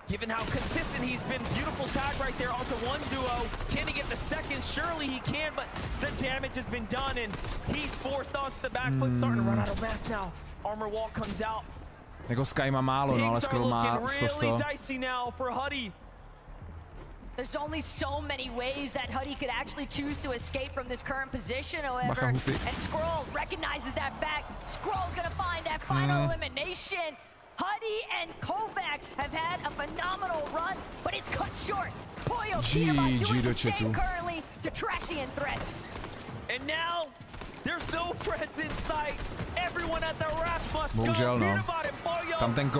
Given how consistent he's been, beautiful tag right there onto one duo. Can he get the second? Surely he can, but the damage has been done, and he's forced onto the back foot, starting to run out of mats now. Armor wall comes out. Jako Sky má málo, no, ale Scroll má 100. Dicey now for Huty. There's only so many ways that Huty could actually choose to escape from this current position, however. And Scroll recognizes that fact. Scroll's gonna find that final elimination. Huty and Kovacs have had a phenomenal run, but it's cut short. Poyo Peterbot doing the same currently to Trashy and Threats. And now, there's no friends in sight. Everyone at the raft must go. Peterbot and Poyo need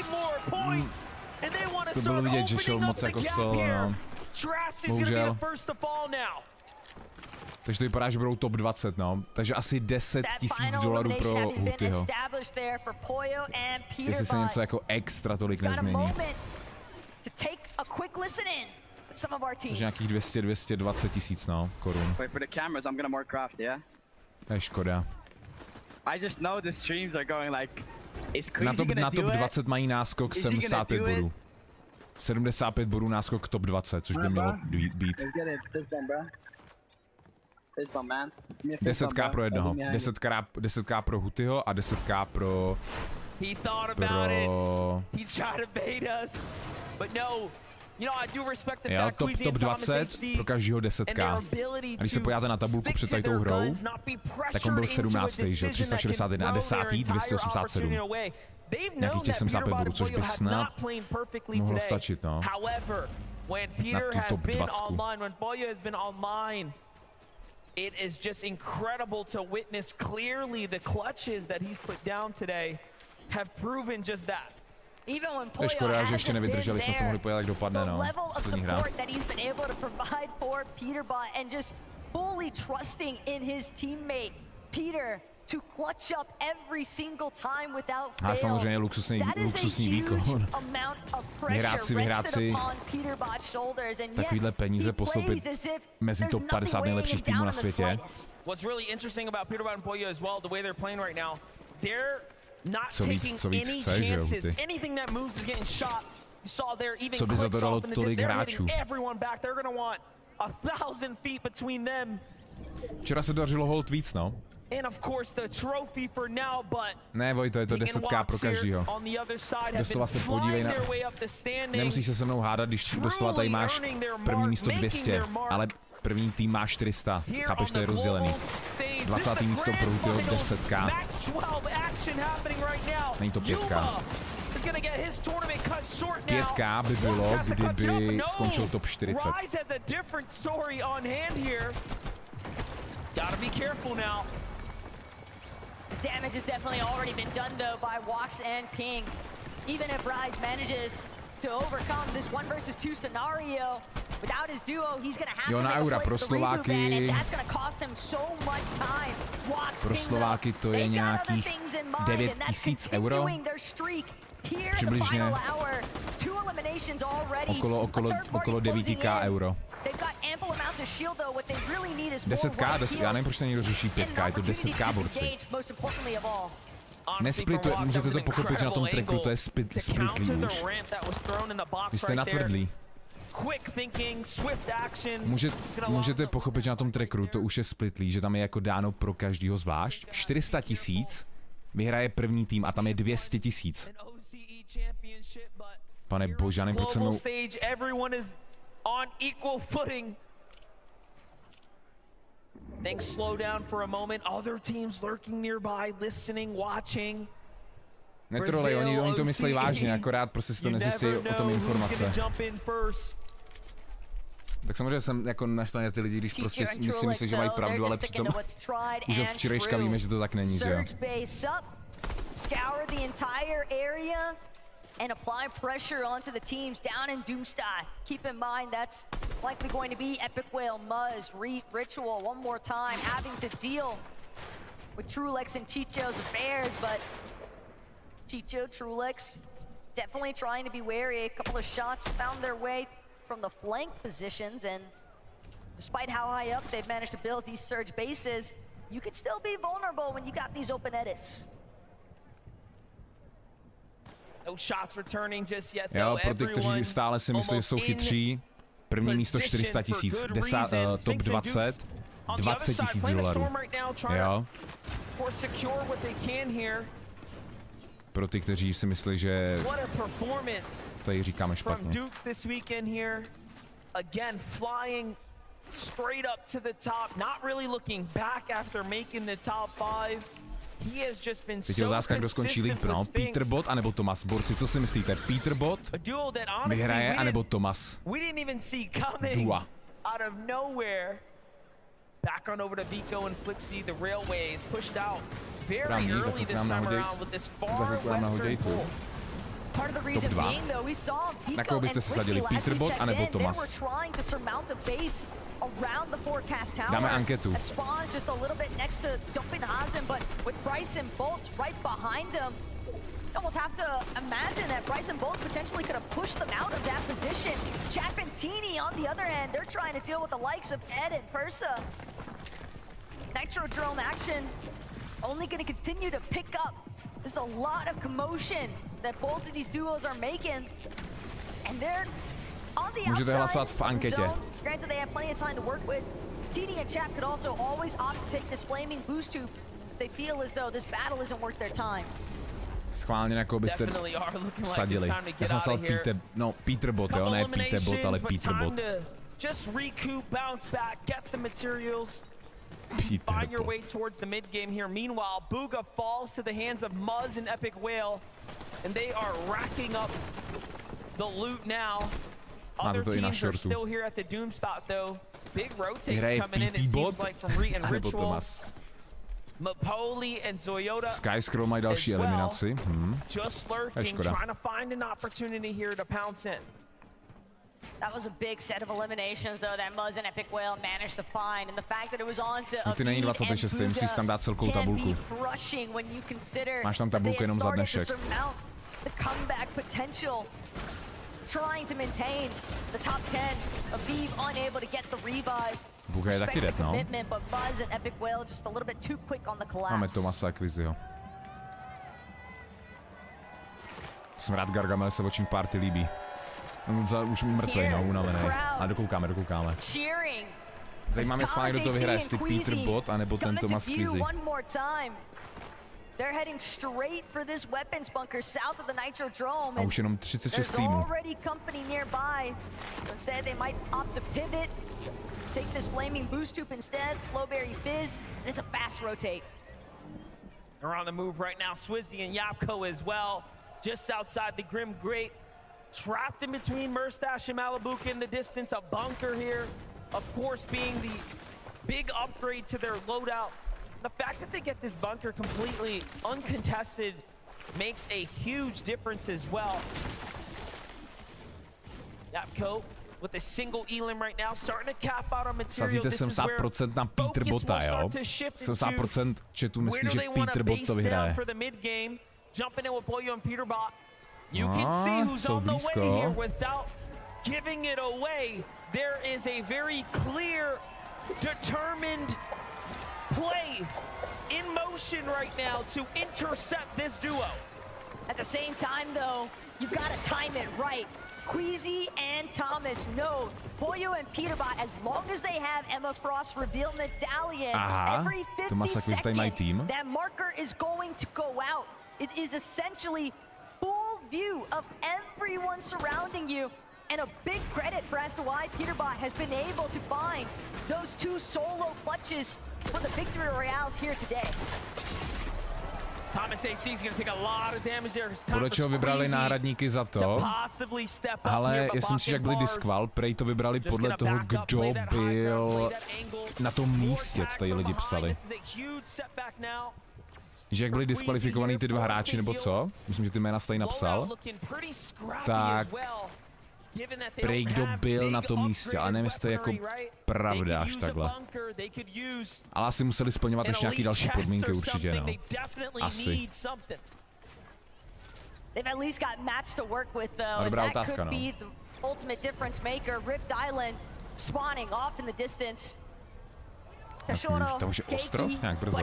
more points. And they want to start opening up the gap here. Trashy's gonna be the first to fall now. Takže to vypadá, že budou top 20, no. Takže asi $10,000 pro Hutyho. Jestli se něco jako extra tolik nezmění. Takže nějakých 200-220 tisíc, no, korun. To je škoda. I just know the streams are going like Na top 20 mají náskok 75 bodů. 75 bodů náskok top 20, což by mělo být. 10k pro jednoho, 10k pro Hutyho a 10k pro... He thought about it. He tried to bait us, but no. You know, I do respect the fact top 20 pro každýho 10k. A když se podíváte na tabulku před tady tou hrou, tak on byl 17. že? 361 a 10. 287. Nějakých těch 75 bodů, což by snad mohlo stačit, no. Na tu top 20. It is just incredible to witness clearly the clutches that he's put down today have proven just that. To je škoda, že ještě nevydrželi, jsme se mohli podívat, jak dopadne, no. Poslední hra. A samozřejmě luxusní výkon. Vyhrát si takovýhle peníze postoupit mezi top 50 nejlepších týmů na světě. Co víc chce, že jo, ty. Co by za to dalo tolik hráčů? Včera se dařilo hold víc, no. Ne, Vojto, je to 10k pro každýho. Dostova se podívej na... Nemusíš se mnou hádat, když dostova tady máš první místo 200, ale první tým má 400. Chápeš, to je rozdělený. 20. místo pro Hutyho 10k. Není to 5k. 5k by bylo, kdyby skončil top 40. Damage has definitely already been done though by Wox and Ping. Even if Rise manages to overcome this 1 versus 2 scenario without his duo, he's gonna have to make a play pro for the reboot, man, and that's gonna cost him so much time. Wox, pro Slováky to je nějakých 9000 euro. Přibližně okolo 9k euro. 10k, já nevím, proč to někdo řeší 5k, je to 10k borci. Nesplituje, můžete to pochopit, že na tom tracku to je splitlý už. Vy jste natvrdlí. Můžete pochopit, že na tom tracku to už je splitlý, že tam je jako dáno pro každýho zvlášť. 400 000 vyhraje první tým a tam je 200 000. Pane bože, já nevím, proč se mnou... On equal footing. Things slow down for a moment. Other teams lurking nearby, listening, watching. Netrolej, oni to myslí vážně, akorát prostě si to nezjistí o tom informace. Tak samozřejmě jsem jako naštvaný ty lidi, když prostě si myslí, že mají pravdu, ale přitom už od včerejška víme, že to tak není, že jo. And apply pressure onto the teams down in Doomsday. Keep in mind that's likely going to be Epic Whale, Muzz, Ritual one more time, having to deal with Trulex and Chicho's affairs, but Chicho, Trulex, definitely trying to be wary. A couple of shots found their way from the flank positions, and despite how high up they've managed to build these surge bases, you could still be vulnerable when you got these open edits. Jo, pro ty, kteří stále si myslí, že jsou chytří, první místo 400 000, top 20, 20 000 dolarů. Jo. Pro ty, kteří si myslí, že tady říkáme špatně. Teď je otázka, kdo skončí líp, no? Peterbot anebo Thomas? Borci, co si myslíte? Peterbot vyhraje anebo Thomas? Dua. Top 2. Na koho byste se sadili? Peterbot anebo Thomas? Around the forecast tower. Dáme anketu. That spawns just a little bit next to dumping Hazen, but with Bryson Bolts right behind them, you almost have to imagine that Bryson Bolts potentially could have pushed them out of that position. Chapentini on the other hand, they're trying to deal with the likes of Ed and Persa. Nitro drone action only going to continue to pick up There's a lot of commotion that both of these duos are making, and they're on the Můžete hlasovat v anketě. Granted, they have plenty of time to work with. TD and Chap could also always opt to take this flaming boost tube. They feel as though this battle isn't worth their time. Schválně jako byste vsadili. Já jsem psal Peterbot, jo, ne Peterbot, ale Peterbot. Just recoup, bounce back, get the materials. Find your way towards the mid game here. Meanwhile, Bugha falls to the hands of Muzz and Epic Whale, and they are racking up the loot now. Other teams are still here at the Doomstot though. Big rotates coming in, it seems like, from Re and Ritual. Mapoli and Zoyota Skyscroll mají další eliminaci. Just lurking, trying to find an opportunity here to pounce in. That was a big set of eliminations though that Muzz and Epic Whale managed to find, and the fact that it was on to Ty není 26, musíš tam dát celkou tabulku. Máš tam tabulku jenom za dnešek. The comeback potential, trying to maintain the top 10 of Vive unable to get the revive. Bugha je taky dead, no. But Muzz and Epic Whale just a little bit too quick on the collapse. Máme Tomasa a Quizyho. Jsem rád, Gargamel se očím party líbí. Už mrtvej, no, unavený. A dokoukáme. Zajímá mě schválně, kdo to vyhraje, jestli Peterbot, anebo ten Tomas Quizy. They're heading straight for this weapons bunker south of the Nitrodrome. A už jenom 36 týmů. There's already company nearby. So instead they might opt to pivot. Take this flaming boost tube instead, Flowberry Fizz, and it's a fast rotate. They're on the move right now, Swizzy and Yapko as well. Just outside the Grim Grate. Trapped in between Murstache and Malibuka in the distance. A bunker here, of course, being the big upgrade to their loadout. The fact that they get this bunker completely uncontested makes a huge difference as well. Yapko with a single elim right now, starting to cap out on material. Sazíte 70% na Peterbota, jo? 70% chatu myslí, že Peterbot to vyhraje. Jumping in with Pollo and Peterbot. You can see who's on the way here without giving it away. There is a very clear, determined play in motion right now to intercept this duo. At the same time, though, you've got to time it right. Queasy and Thomas know Pollo and Peterbot, as long as they have Emma Frost reveal medallion, every 50 seconds, that marker is going to go out. It is essentially full view of everyone surrounding you, and a big credit for as to why Peterbot has been able to find those two solo clutches for the victory royales here today. Thomas HC is going to take a lot of damage there. Podle čeho vybrali náhradníky za to, ale já jsem si, jak byli diskval, prej to vybrali podle toho, kdo byl na tom místě, co tady lidi psali. Že jak byli diskvalifikovaný ty dva hráči, nebo co? Myslím, že ty jména tady napsal. Tak prej kdo byl na tom místě, ale nevím, jestli to je jako pravda až takhle. Ale asi museli splňovat ještě nějaký další podmínky určitě, no. Asi. A dobrá otázka, no. To už je ostrov nějak brzo.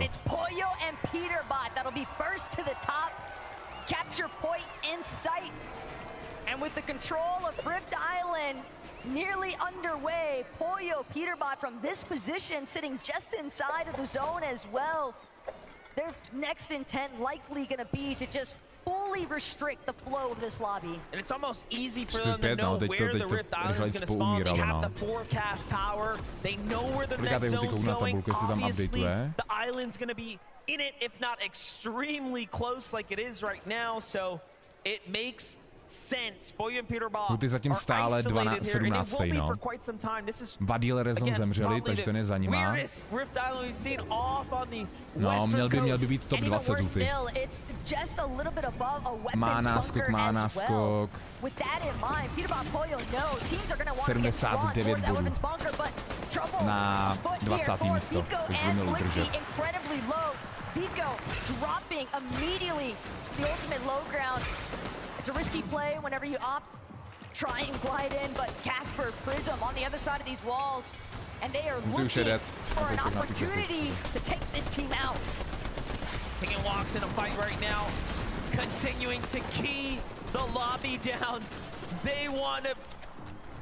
And with the control of Rift Island nearly underway, Pollo, Peterbot from this position sitting just inside of the zone as well. Their next intent likely going to be to just fully restrict the flow of this lobby. And it's almost easy for them to know where the Rift Island is going to spawn. They have the forecast tower. They know where the next zone's going. Obviously, the island's going to be in it, if not extremely close like it is right now. So it makes Huty zatím stále 17. no. Vadil Rezon zemřeli, takže ten je za nima. No, měl by být top 20 Huty. Má náskok. 79 bodů. Na 20. místo, takže by měl udržet. Vico dropping immediately the ultimate low ground. It's a risky play whenever you opt, try and glide in, but Casper, Prism on the other side of these walls, and they are looking for an opportunity to take this team out. Taking walks in a fight right now. continuing to key the lobby down. They want to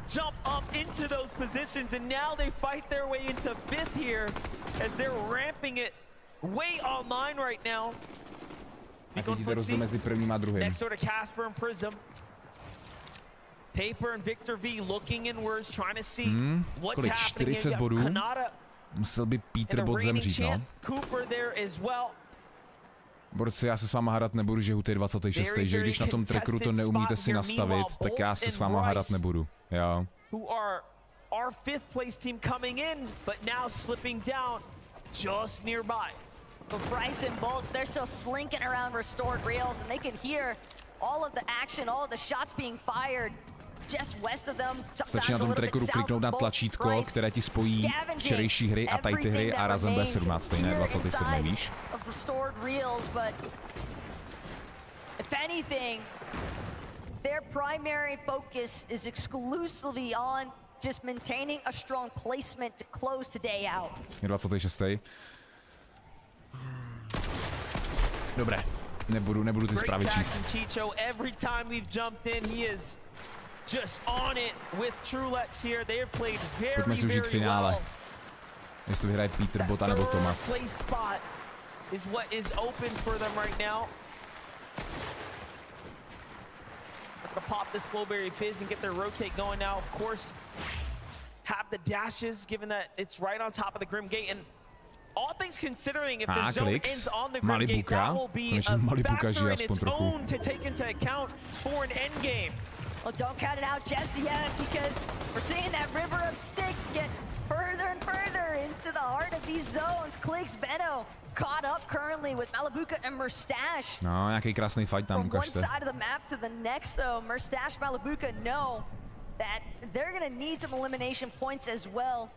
jump up into those positions, and now they fight their way into 5th here as they're ramping it way online right now. Next door to Casper and Prism. Paper and Victor V looking inwards, trying to see what's happening. 40 bodů. Musel by Peterbot zemřít, no. Cooper there as well. Borci, já se s váma hádat nebudu, že Huty je 26. Že když na tom trackeru to neumíte si nastavit, tak já se s váma hádat nebudu. Jo. Who are our 5th place team coming in, but now slipping down just nearby. But Bryce and Bolts, they're still slinking around restored rails, and they can hear all of the action, all of the shots being fired just west of them. Stačí na tom trackeru kliknout na tlačítko, které ti spojí včerejší hry a tady ty hry a razem bude 17. ne 27. víš? Restored reels, but if anything, their primary focus is exclusively on just maintaining a strong placement to close today out. Je 26. Dobré, nebudu ty zprávy číst. Every time we've jumped in, he is just on it with Trulex here. They have played Pojďme si užít finále. Jestli to vyhraje Peterbot nebo Thomas. Is what is open for them right now. To pop this Flowberry Fizz and get their rotate going now. Of course, have the dashes, given that it's right on top of the Grim Gate. And all things considering, if the zone ends on the Grim Gate, that will be a factor in its own to take into account for an end game. Well, don't count it out just yet, because we're seeing that river of sticks get further and further into the heart of these zones. Clicks Benno caught up currently with Malibuka and Mustache. No, nějaký krásný fight tam ukažte. From one side of the map to the next, though, Mustache, Malibuka know that they're gonna need some elimination points as well.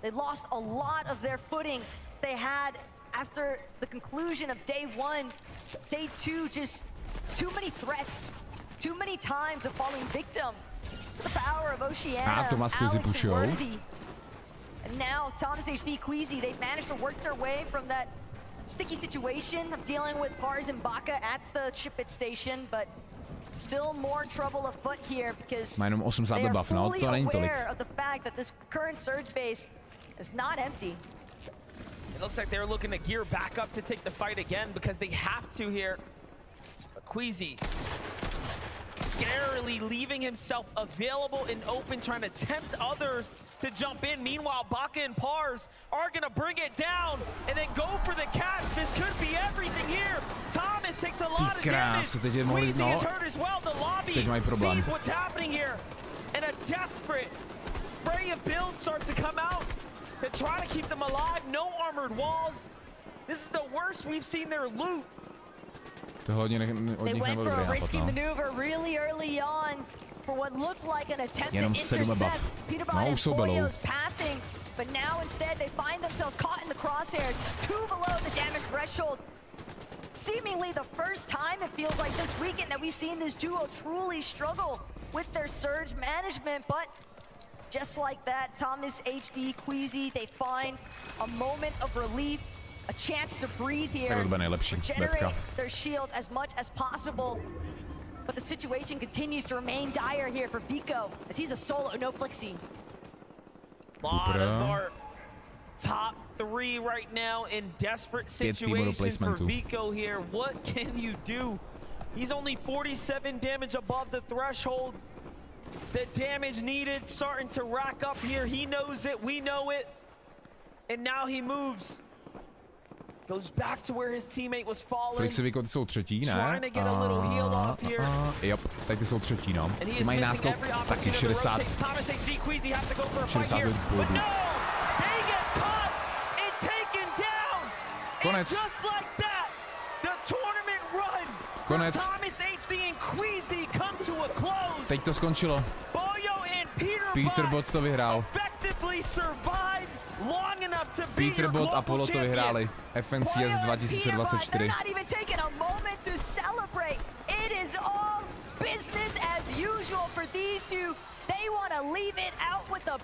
They lost a lot of their footing they had after the conclusion of day 1. Day 2, just too many threats, too many times of falling victim to the power of Oceana, Alex and Worthy. And now Thomas HD, Queasy, they've managed to work their way from that sticky situation of dealing with Pars and Baka at the ship-it station, but still more trouble afoot here because they are fully aware of the fact that this current surge base is not empty. It looks like they're looking to gear back up to take the fight again because they have to here. But Queasy scarily leaving himself available and open, trying to tempt others to jump in. Meanwhile, Baka and Pars are gonna bring it down and then go for the catch. This could be everything here. Thomas takes a lot of damage. Queasy is hurt as well. The lobby sees what's happening here. And a desperate spray of builds starts to come out to try to keep them alive. No armored walls. This is the worst we've seen their loot. They went for a risky maneuver really early on for what looked like an attempt to intercept Peterbot and Pollo's pathing, but now instead they find themselves caught in the crosshairs, 2 below the damage threshold. Seemingly the first time it feels like this weekend that we've seen this duo truly struggle with their surge management, but just like that, Thomas HD, Queasy, they find a moment of relief, a chance to breathe here, regenerate their shields as much as possible. But the situation continues to remain dire here for Vico, as he's a solo, no Flixie. A lot of our top 3 right now in desperate situations for Vico here. What can you do? He's only 47 damage above the threshold. The damage needed starting to rack up here. He knows it, we know it. And now he moves. Goes back to where his teammate was falling. Flixiviko, ty jsou třetí, ne? Yep, tak ty jsou třetí, no. Ty mají náskok taky 60. 60 bodů. Konec. Konec. Teď to skončilo. Peterbot to vyhrál. Peterbot a Polo to vyhráli. FNCS 2024.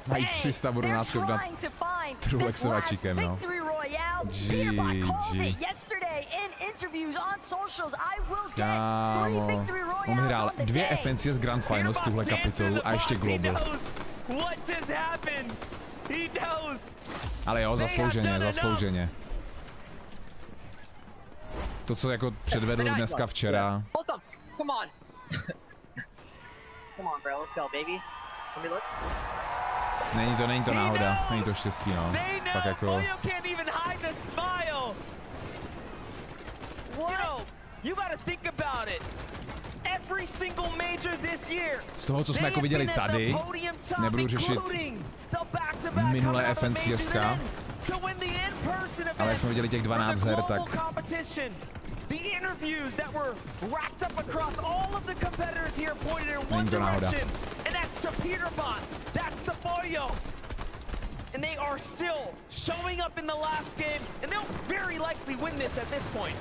Mají 300 bodů náskok nad Trulexovačíkem, no. GG. Kámo, on hrál 2 FNCS Grand Finals tuhle kapitolu a ještě Global. Ale jo, zaslouženě. To, co jako předvedl dneska včera. Není to náhoda, není to štěstí, no. Tak jako... Z toho, co jsme jako viděli tady, nebudu řešit minulé FNCSka, ale jak jsme viděli těch 12 her, tak... Není to náhoda. And they are still showing up in the last game, and they'll very likely win this at this point.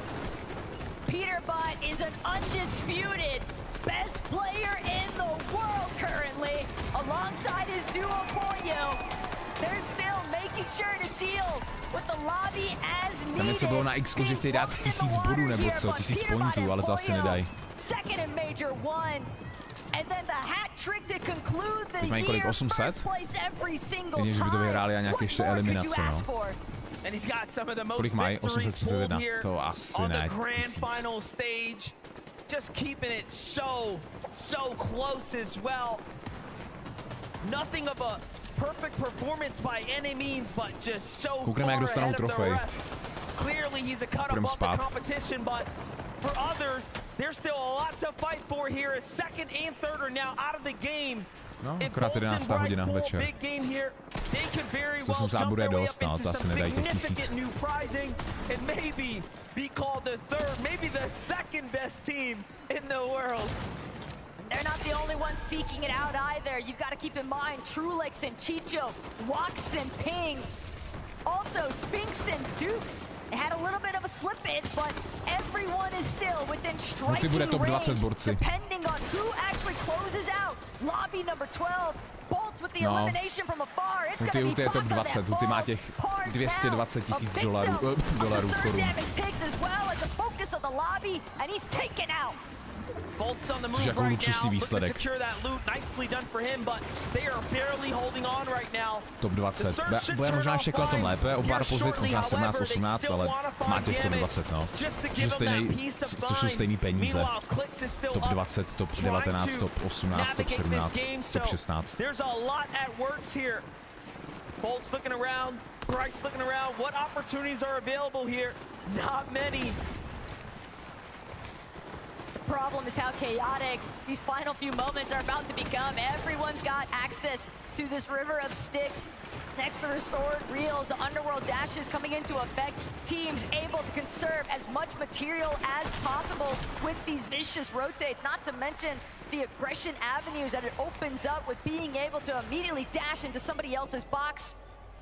Peterbot is an undisputed best player in the world currently, alongside his duo Pollo. They're still making sure to deal with the lobby as needed. Tam něco bylo na X, že chtějí dát 1000 bodů nebo co, 1000 pointů, ale to asi nedají. Second in Major 1. And then the hat trick to conclude the year. Kolik, 800? Jedině, že by to vyhráli a nějaké ještě eliminace, no. Kolik mají? 831. To asi ne. 1000. Just keeping it so close as well. Nothing of a perfect performance by any means, but just so koukneme, jak dostanou trofej. Clearly he's a cut above the competition, but for others, there's still a lot to fight for here. As second and third are now out of the game. No, akorát 11. hodina večer. To jsem zábude dost, no, to asi nedají těch 1000. And maybe be called the third, maybe the second best team in the world. They're not the only ones seeking it out either. You've got to keep in mind Trulex and Chicho, Wax and Ping. Also, Spinks and Dukes had a little bit of a slippage, but everyone is still within striking range, depending on who actually closes out. Lobby number 12, Bolts with the elimination from afar. It's going to be Huty je top 20, Huty má těch 220 000 dolarů korun. Což jako luxusní výsledek. Top 20. Bude možná ještě kletom lépe, o pár pozic, možná 17, 18, ale má těch top 20, no. Což jsou stejný peníze. Top 20, top 19, top 18, top 17, top 16. Bolt's looking around, Bryce looking around. What opportunities are available here? Not many. Problem is how chaotic these final few moments are about to become. Everyone's got access to this river of sticks. Next to the sword reels, the underworld dashes coming into effect. Teams able to conserve as much material as possible with these vicious rotates, not to mention the aggression avenues that it opens up with being able to immediately dash into somebody else's box.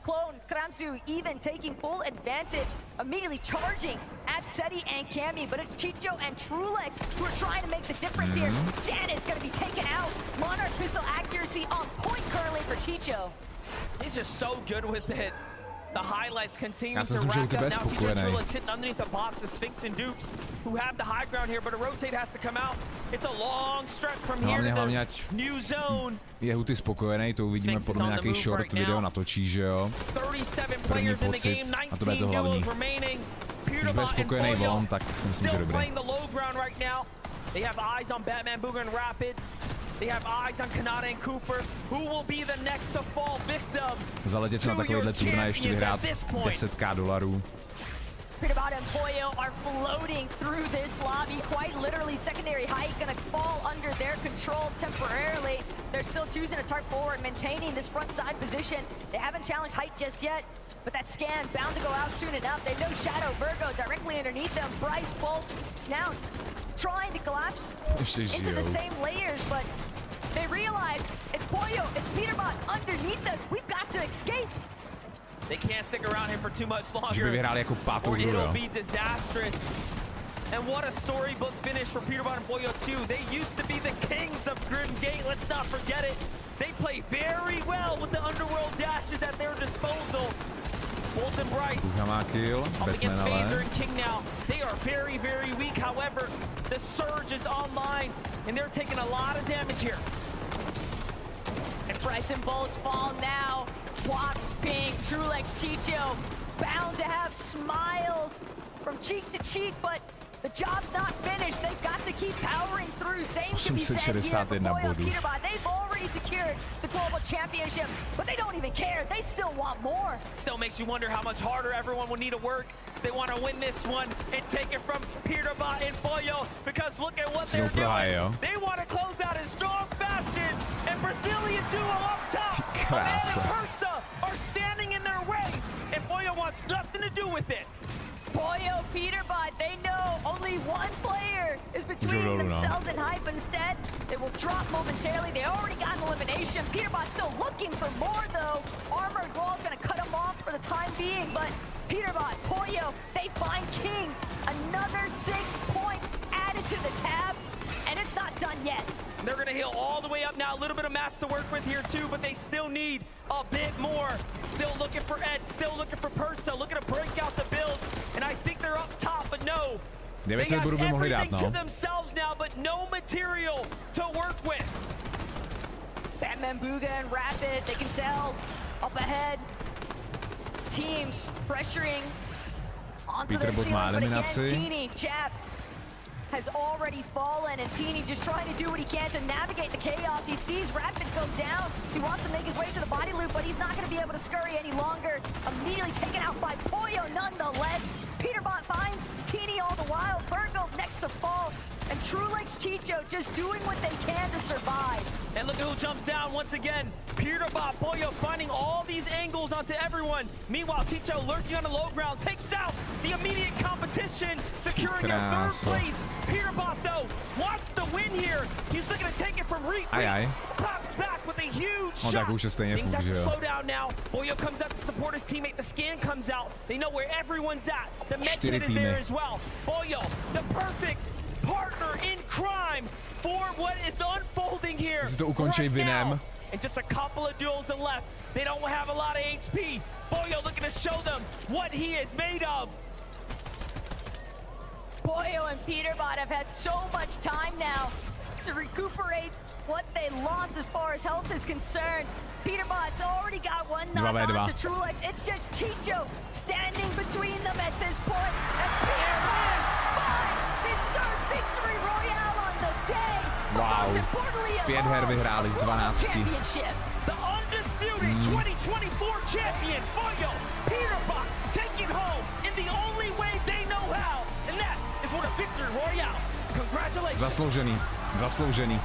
Clone, Kramsu even taking full advantage, immediately charging at Seti and Cammy, but it's Chicho and Trulex who are trying to make the difference here. Janet's gonna be taken out. Monarch pistol accuracy on point currently for Chicho. He's just so good with it. The highlights continue to rack up. Now Chicho and Trulex sitting underneath the box, the Sphinx and Dukes, who have the high ground here, but a rotate has to come out. It's a long stretch from here to the new zone. Je Huty spokojený, to uvidíme podle mě nějaký short video natočí, že jo? První pocit, a to bude to hlavní. Když bude spokojený on, tak si myslím, že dobrý. They have eyes on Batman, Booger, and Rapid. They have eyes on Kanata and Cooper. Who will be the next to fall victim? Zaletět se na takovýhle turnaj, ještě vyhrát $10,000. Peterbot and Pollo are floating through this lobby. Quite literally, secondary height gonna fall under their control temporarily. They're still choosing to turn forward, maintaining this front side position. They haven't challenged height just yet, but that scan bound to go out soon enough. They know Shadow Virgo directly underneath them. Bryce Bolts now trying to collapse into the same layers, but they realize it's Pollo, it's Peterbot underneath us. We've got to escape. They can't stick around him for too much longer, že by vyhráli jako pátou hru, it'll be disastrous. And what a storybook finish for Peterbot and Pollo too. They used to be the kings of Grim Gate, let's not forget it. They play very well with the underworld dashes at their disposal. Bolt and Bryce má kill, up against Phaser and King now. They are very, very weak. However, the Surge is online, and they're taking a lot of damage here. And Bryce and Bolt's fall now. Walks, Pink, Trulex, Chicho, bound to have smiles from cheek to cheek, but the job's not finished. They've got to keep powering through. Same can be said here for Poyo Peterbot. They've already secured the global championship, but they don't even care. They still want more. Still makes you wonder how much harder everyone will need to work. They want to win this one and take it from Peterbot and Poyo, because look at what they're doing. They want to close out in strong fashion, and Brazilian duo up top, Amanda and Persa are standing in their way, and Poyo wants nothing to do with it. Poyo, Peterbot, they know only one player is between themselves and hype. Instead, they will drop momentarily. They already got an elimination. Peterbot's still looking for more, though. Armored Wall's going to cut him off for the time being, but Peterbot, Poyo, they find King. Another 6 points added to the tab, and it's not done yet. They're going to heal all the way up now. A little bit of mass to work with here, too, but they still need a bit more. Still looking for Ed, still looking for Persa, looking to break out the build, and I think they're up top, but no. They have everything to themselves now, but no material to work with. Batman, Booga, and Rapid, they can tell up ahead. Teams pressuring onto their ceilings, but again, Teeny, Jap has already fallen, and Teeny just trying to do what he can to navigate the chaos. He sees Rapid go down. He wants to make his way to the body loop, but he's not going to be able to scurry any longer. Immediately taken out by Poyo nonetheless. Peterbot finds Teeny all the while. Virgo next to fall, and Trulex Chicho just doing what they can to survive. And look at who jumps down once again. Peterbot, Poyo finding all these angles onto everyone. Meanwhile, Chicho lurking on the low ground takes out the immediate competition, securing their third place. Peterbot, though, wants to win here. He's looking to take it from Reek. Claps back with a huge shot. Things have to slow down now. Poyo comes up to support his teammate. The scan comes out. They know where everyone's at. The med kit is there as well. Poyo, the perfect partner in crime for what is unfolding here right now. And just a couple of duels left. They don't have a lot of HP. Poyo looking to show them what he is made of. Poyo and Peterbot have had so much time now to recuperate what they lost as far as health is concerned. Peterbot's already got one knock on to Trulex. It's just Chicho standing between them at this point. And Peterbot finds his third victory royale on the day. Wow. 5 her vyhráli z 12. The undisputed 2024 champion, Poyo, Peterbot, taking home in the only way they know how. And that is what a victory royale. Congratulations. Zasloužený.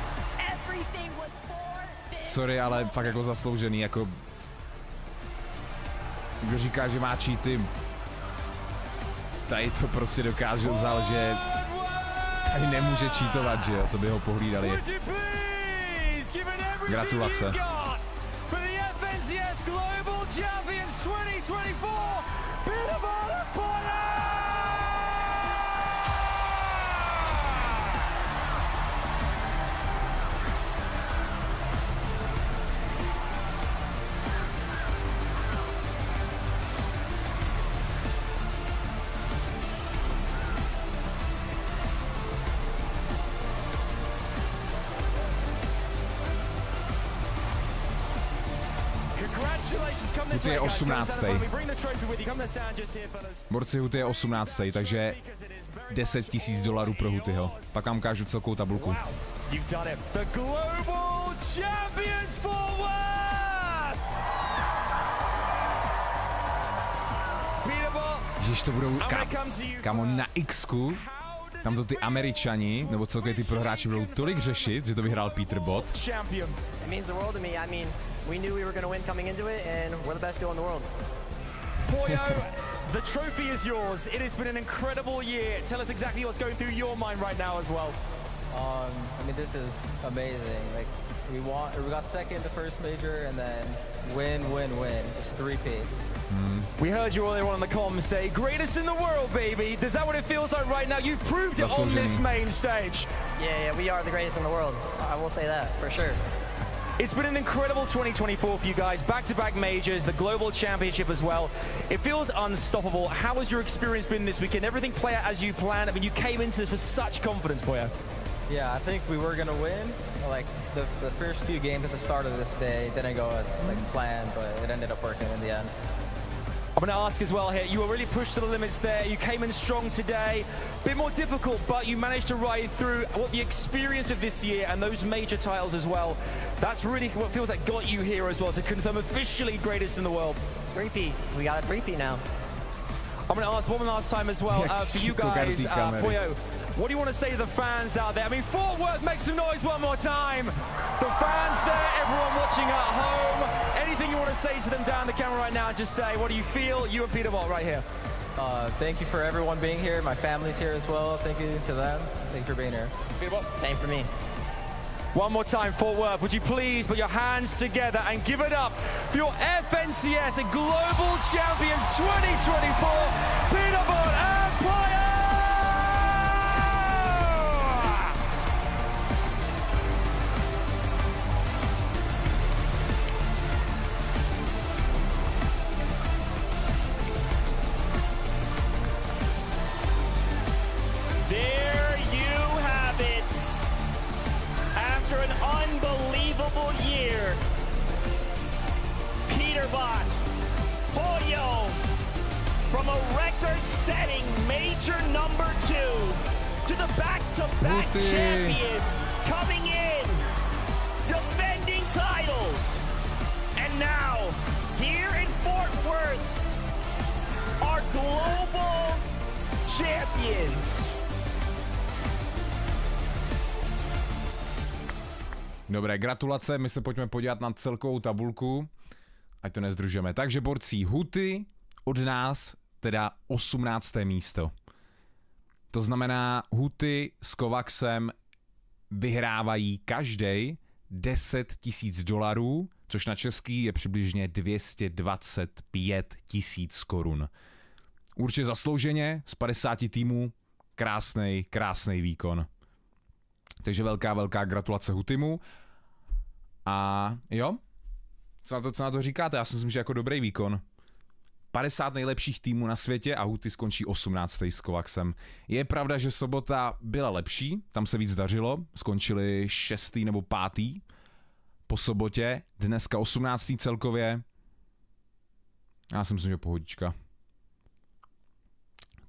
Sorry, ale fakt jako zasloužený, jako kdo říká, že má cheaty, tady to prostě dokáže vzal, že tady nemůže cheatovat, že jo, to by ho pohlídali. Gratulace. Huty je 18. Borci, Huty je 18. Takže $10 000 pro Hutyho. Pak vám ukážu celkou tabulku. Ježiš, to budou, kamo, na X-ku, tam to ty Američani, nebo celkově ty prohráči budou tolik řešit, že to vyhrál Peterbot. We knew we were going to win coming into it, and we're the best duo in the world. Poyo, the trophy is yours. It has been an incredible year. Tell us exactly what's going through your mind right now as well. I mean, this is amazing. Like, we got second the first major, and then win. It's 3P. We heard you earlier on the comms say, greatest in the world, baby. Is that what it feels like right now? You've proved it on this main stage. Yeah, we are the greatest in the world. I will say that, for sure. It's been an incredible 2024 for you guys. Back-to-back majors, the global championship as well. It feels unstoppable. How has your experience been this weekend? Everything play out as you planned? I mean, you came into this with such confidence, Poyo. Yeah, I think we were gonna win. Like the first few games at the start of this day didn't go as planned, but it ended up working in the end. I'm going to ask as well here, you were really pushed to the limits there, you came in strong today, a bit more difficult, but you managed to ride through what the experience of this year and those major titles as well. That's really what feels like got you here as well, to confirm officially greatest in the world. 3P, we got a 3P now. I'm going to ask one last time as well, for you guys, Poyo, what do you want to say to the fans out there? I mean, Fort Worth, make some noise one more time. The fans there, everyone watching at home. Anything you want to say to them down the camera right now, just say, what do you feel? You and Peterbolt right here. Thank you for everyone being here. My family's here as well. Thank you to them. Thank you for being here. Peterbolt. Same for me. One more time, Fort Worth, would you please put your hands together and give it up for your FNCS Global Champions 2024, Peterbolt and Poyo! There you have it. After an unbelievable year, Peterbolt, Poyo, from a record-setting major number 2 to the back-to-back champions, coming in, defending titles, and now, here in Fort Worth, our global champions. Dobré, gratulace, my se pojďme podívat na celkovou tabulku, ať to nezdružujeme. Takže borci, Huty od nás teda 18. místo. To znamená, Huty s Kovaxem vyhrávají každej $10 000, což na český je přibližně 225 000 korun. Určitě zaslouženě, z 50 týmů, krásnej výkon. Takže velká gratulace Hutymu. A jo, co na to říkáte? Já si myslím, že jako dobrý výkon. 50 nejlepších týmů na světě a Huty skončí 18. s Kovaxem. Je pravda, že sobota byla lepší, tam se víc dařilo, skončili 6. nebo 5. po sobotě, dneska 18. celkově. Já si myslím, že pohodička.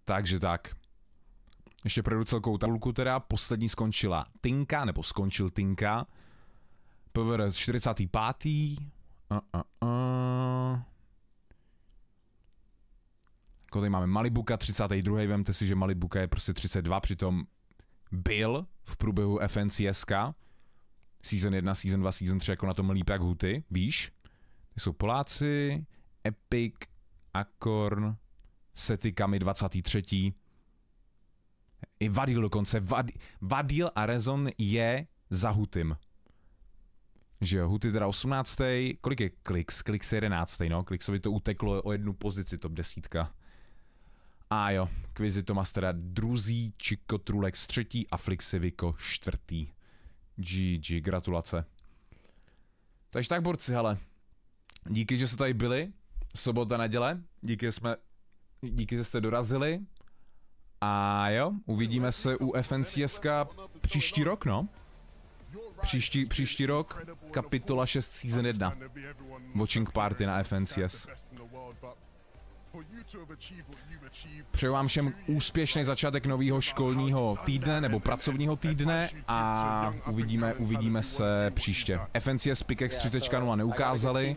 Takže tak. Ještě projdu celkovou tabulku teda, poslední skončila Tinka, nebo skončil Tinka. PVR 45. Tady máme Malibuka 32. Vemte si, že Malibuka je prostě 32, přitom byl v průběhu FNCSK. Season 1, Season 2, Season 3 jako na tom líp jak Huty, víš? Ty jsou Poláci, Epic, Akorn, Setikami 23. I Vadil dokonce. Vadil a Rezon je za Hutym. Že jo, Huty teda 18. Kolik je Klix? Klix je 11. No, Klixovi to uteklo o 1 pozici, top 10. A jo, Quizy Tomas teda 2. Chico Trulex 3. a Flixiviko 4. GG, gratulace. Takže tak, borci, hele. Díky, že jste tady byli. Sobota, neděle. Díky, že jste dorazili. A jo, uvidíme se u FNCSK příští rok, no. Příští rok, kapitola 6 Season 1. Watching party na FNCS. Přeju vám všem úspěšný začátek nového školního týdne nebo pracovního týdne a uvidíme se příště. FNCS Pikex 3.0 neukázali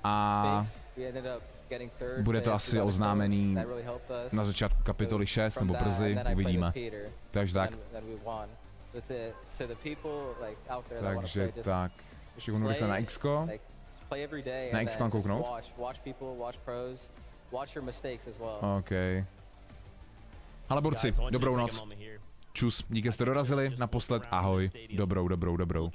a bude to asi oznámený na začátku kapitoly 6 nebo brzy, uvidíme. Takže tak. Takže tak. Ještě kouknu rychle na X-ko. Na X-ko mám kouknout? OK. Ale borci, dobrou noc. Čus, díky, jste dorazili naposled, ahoj. Dobrou.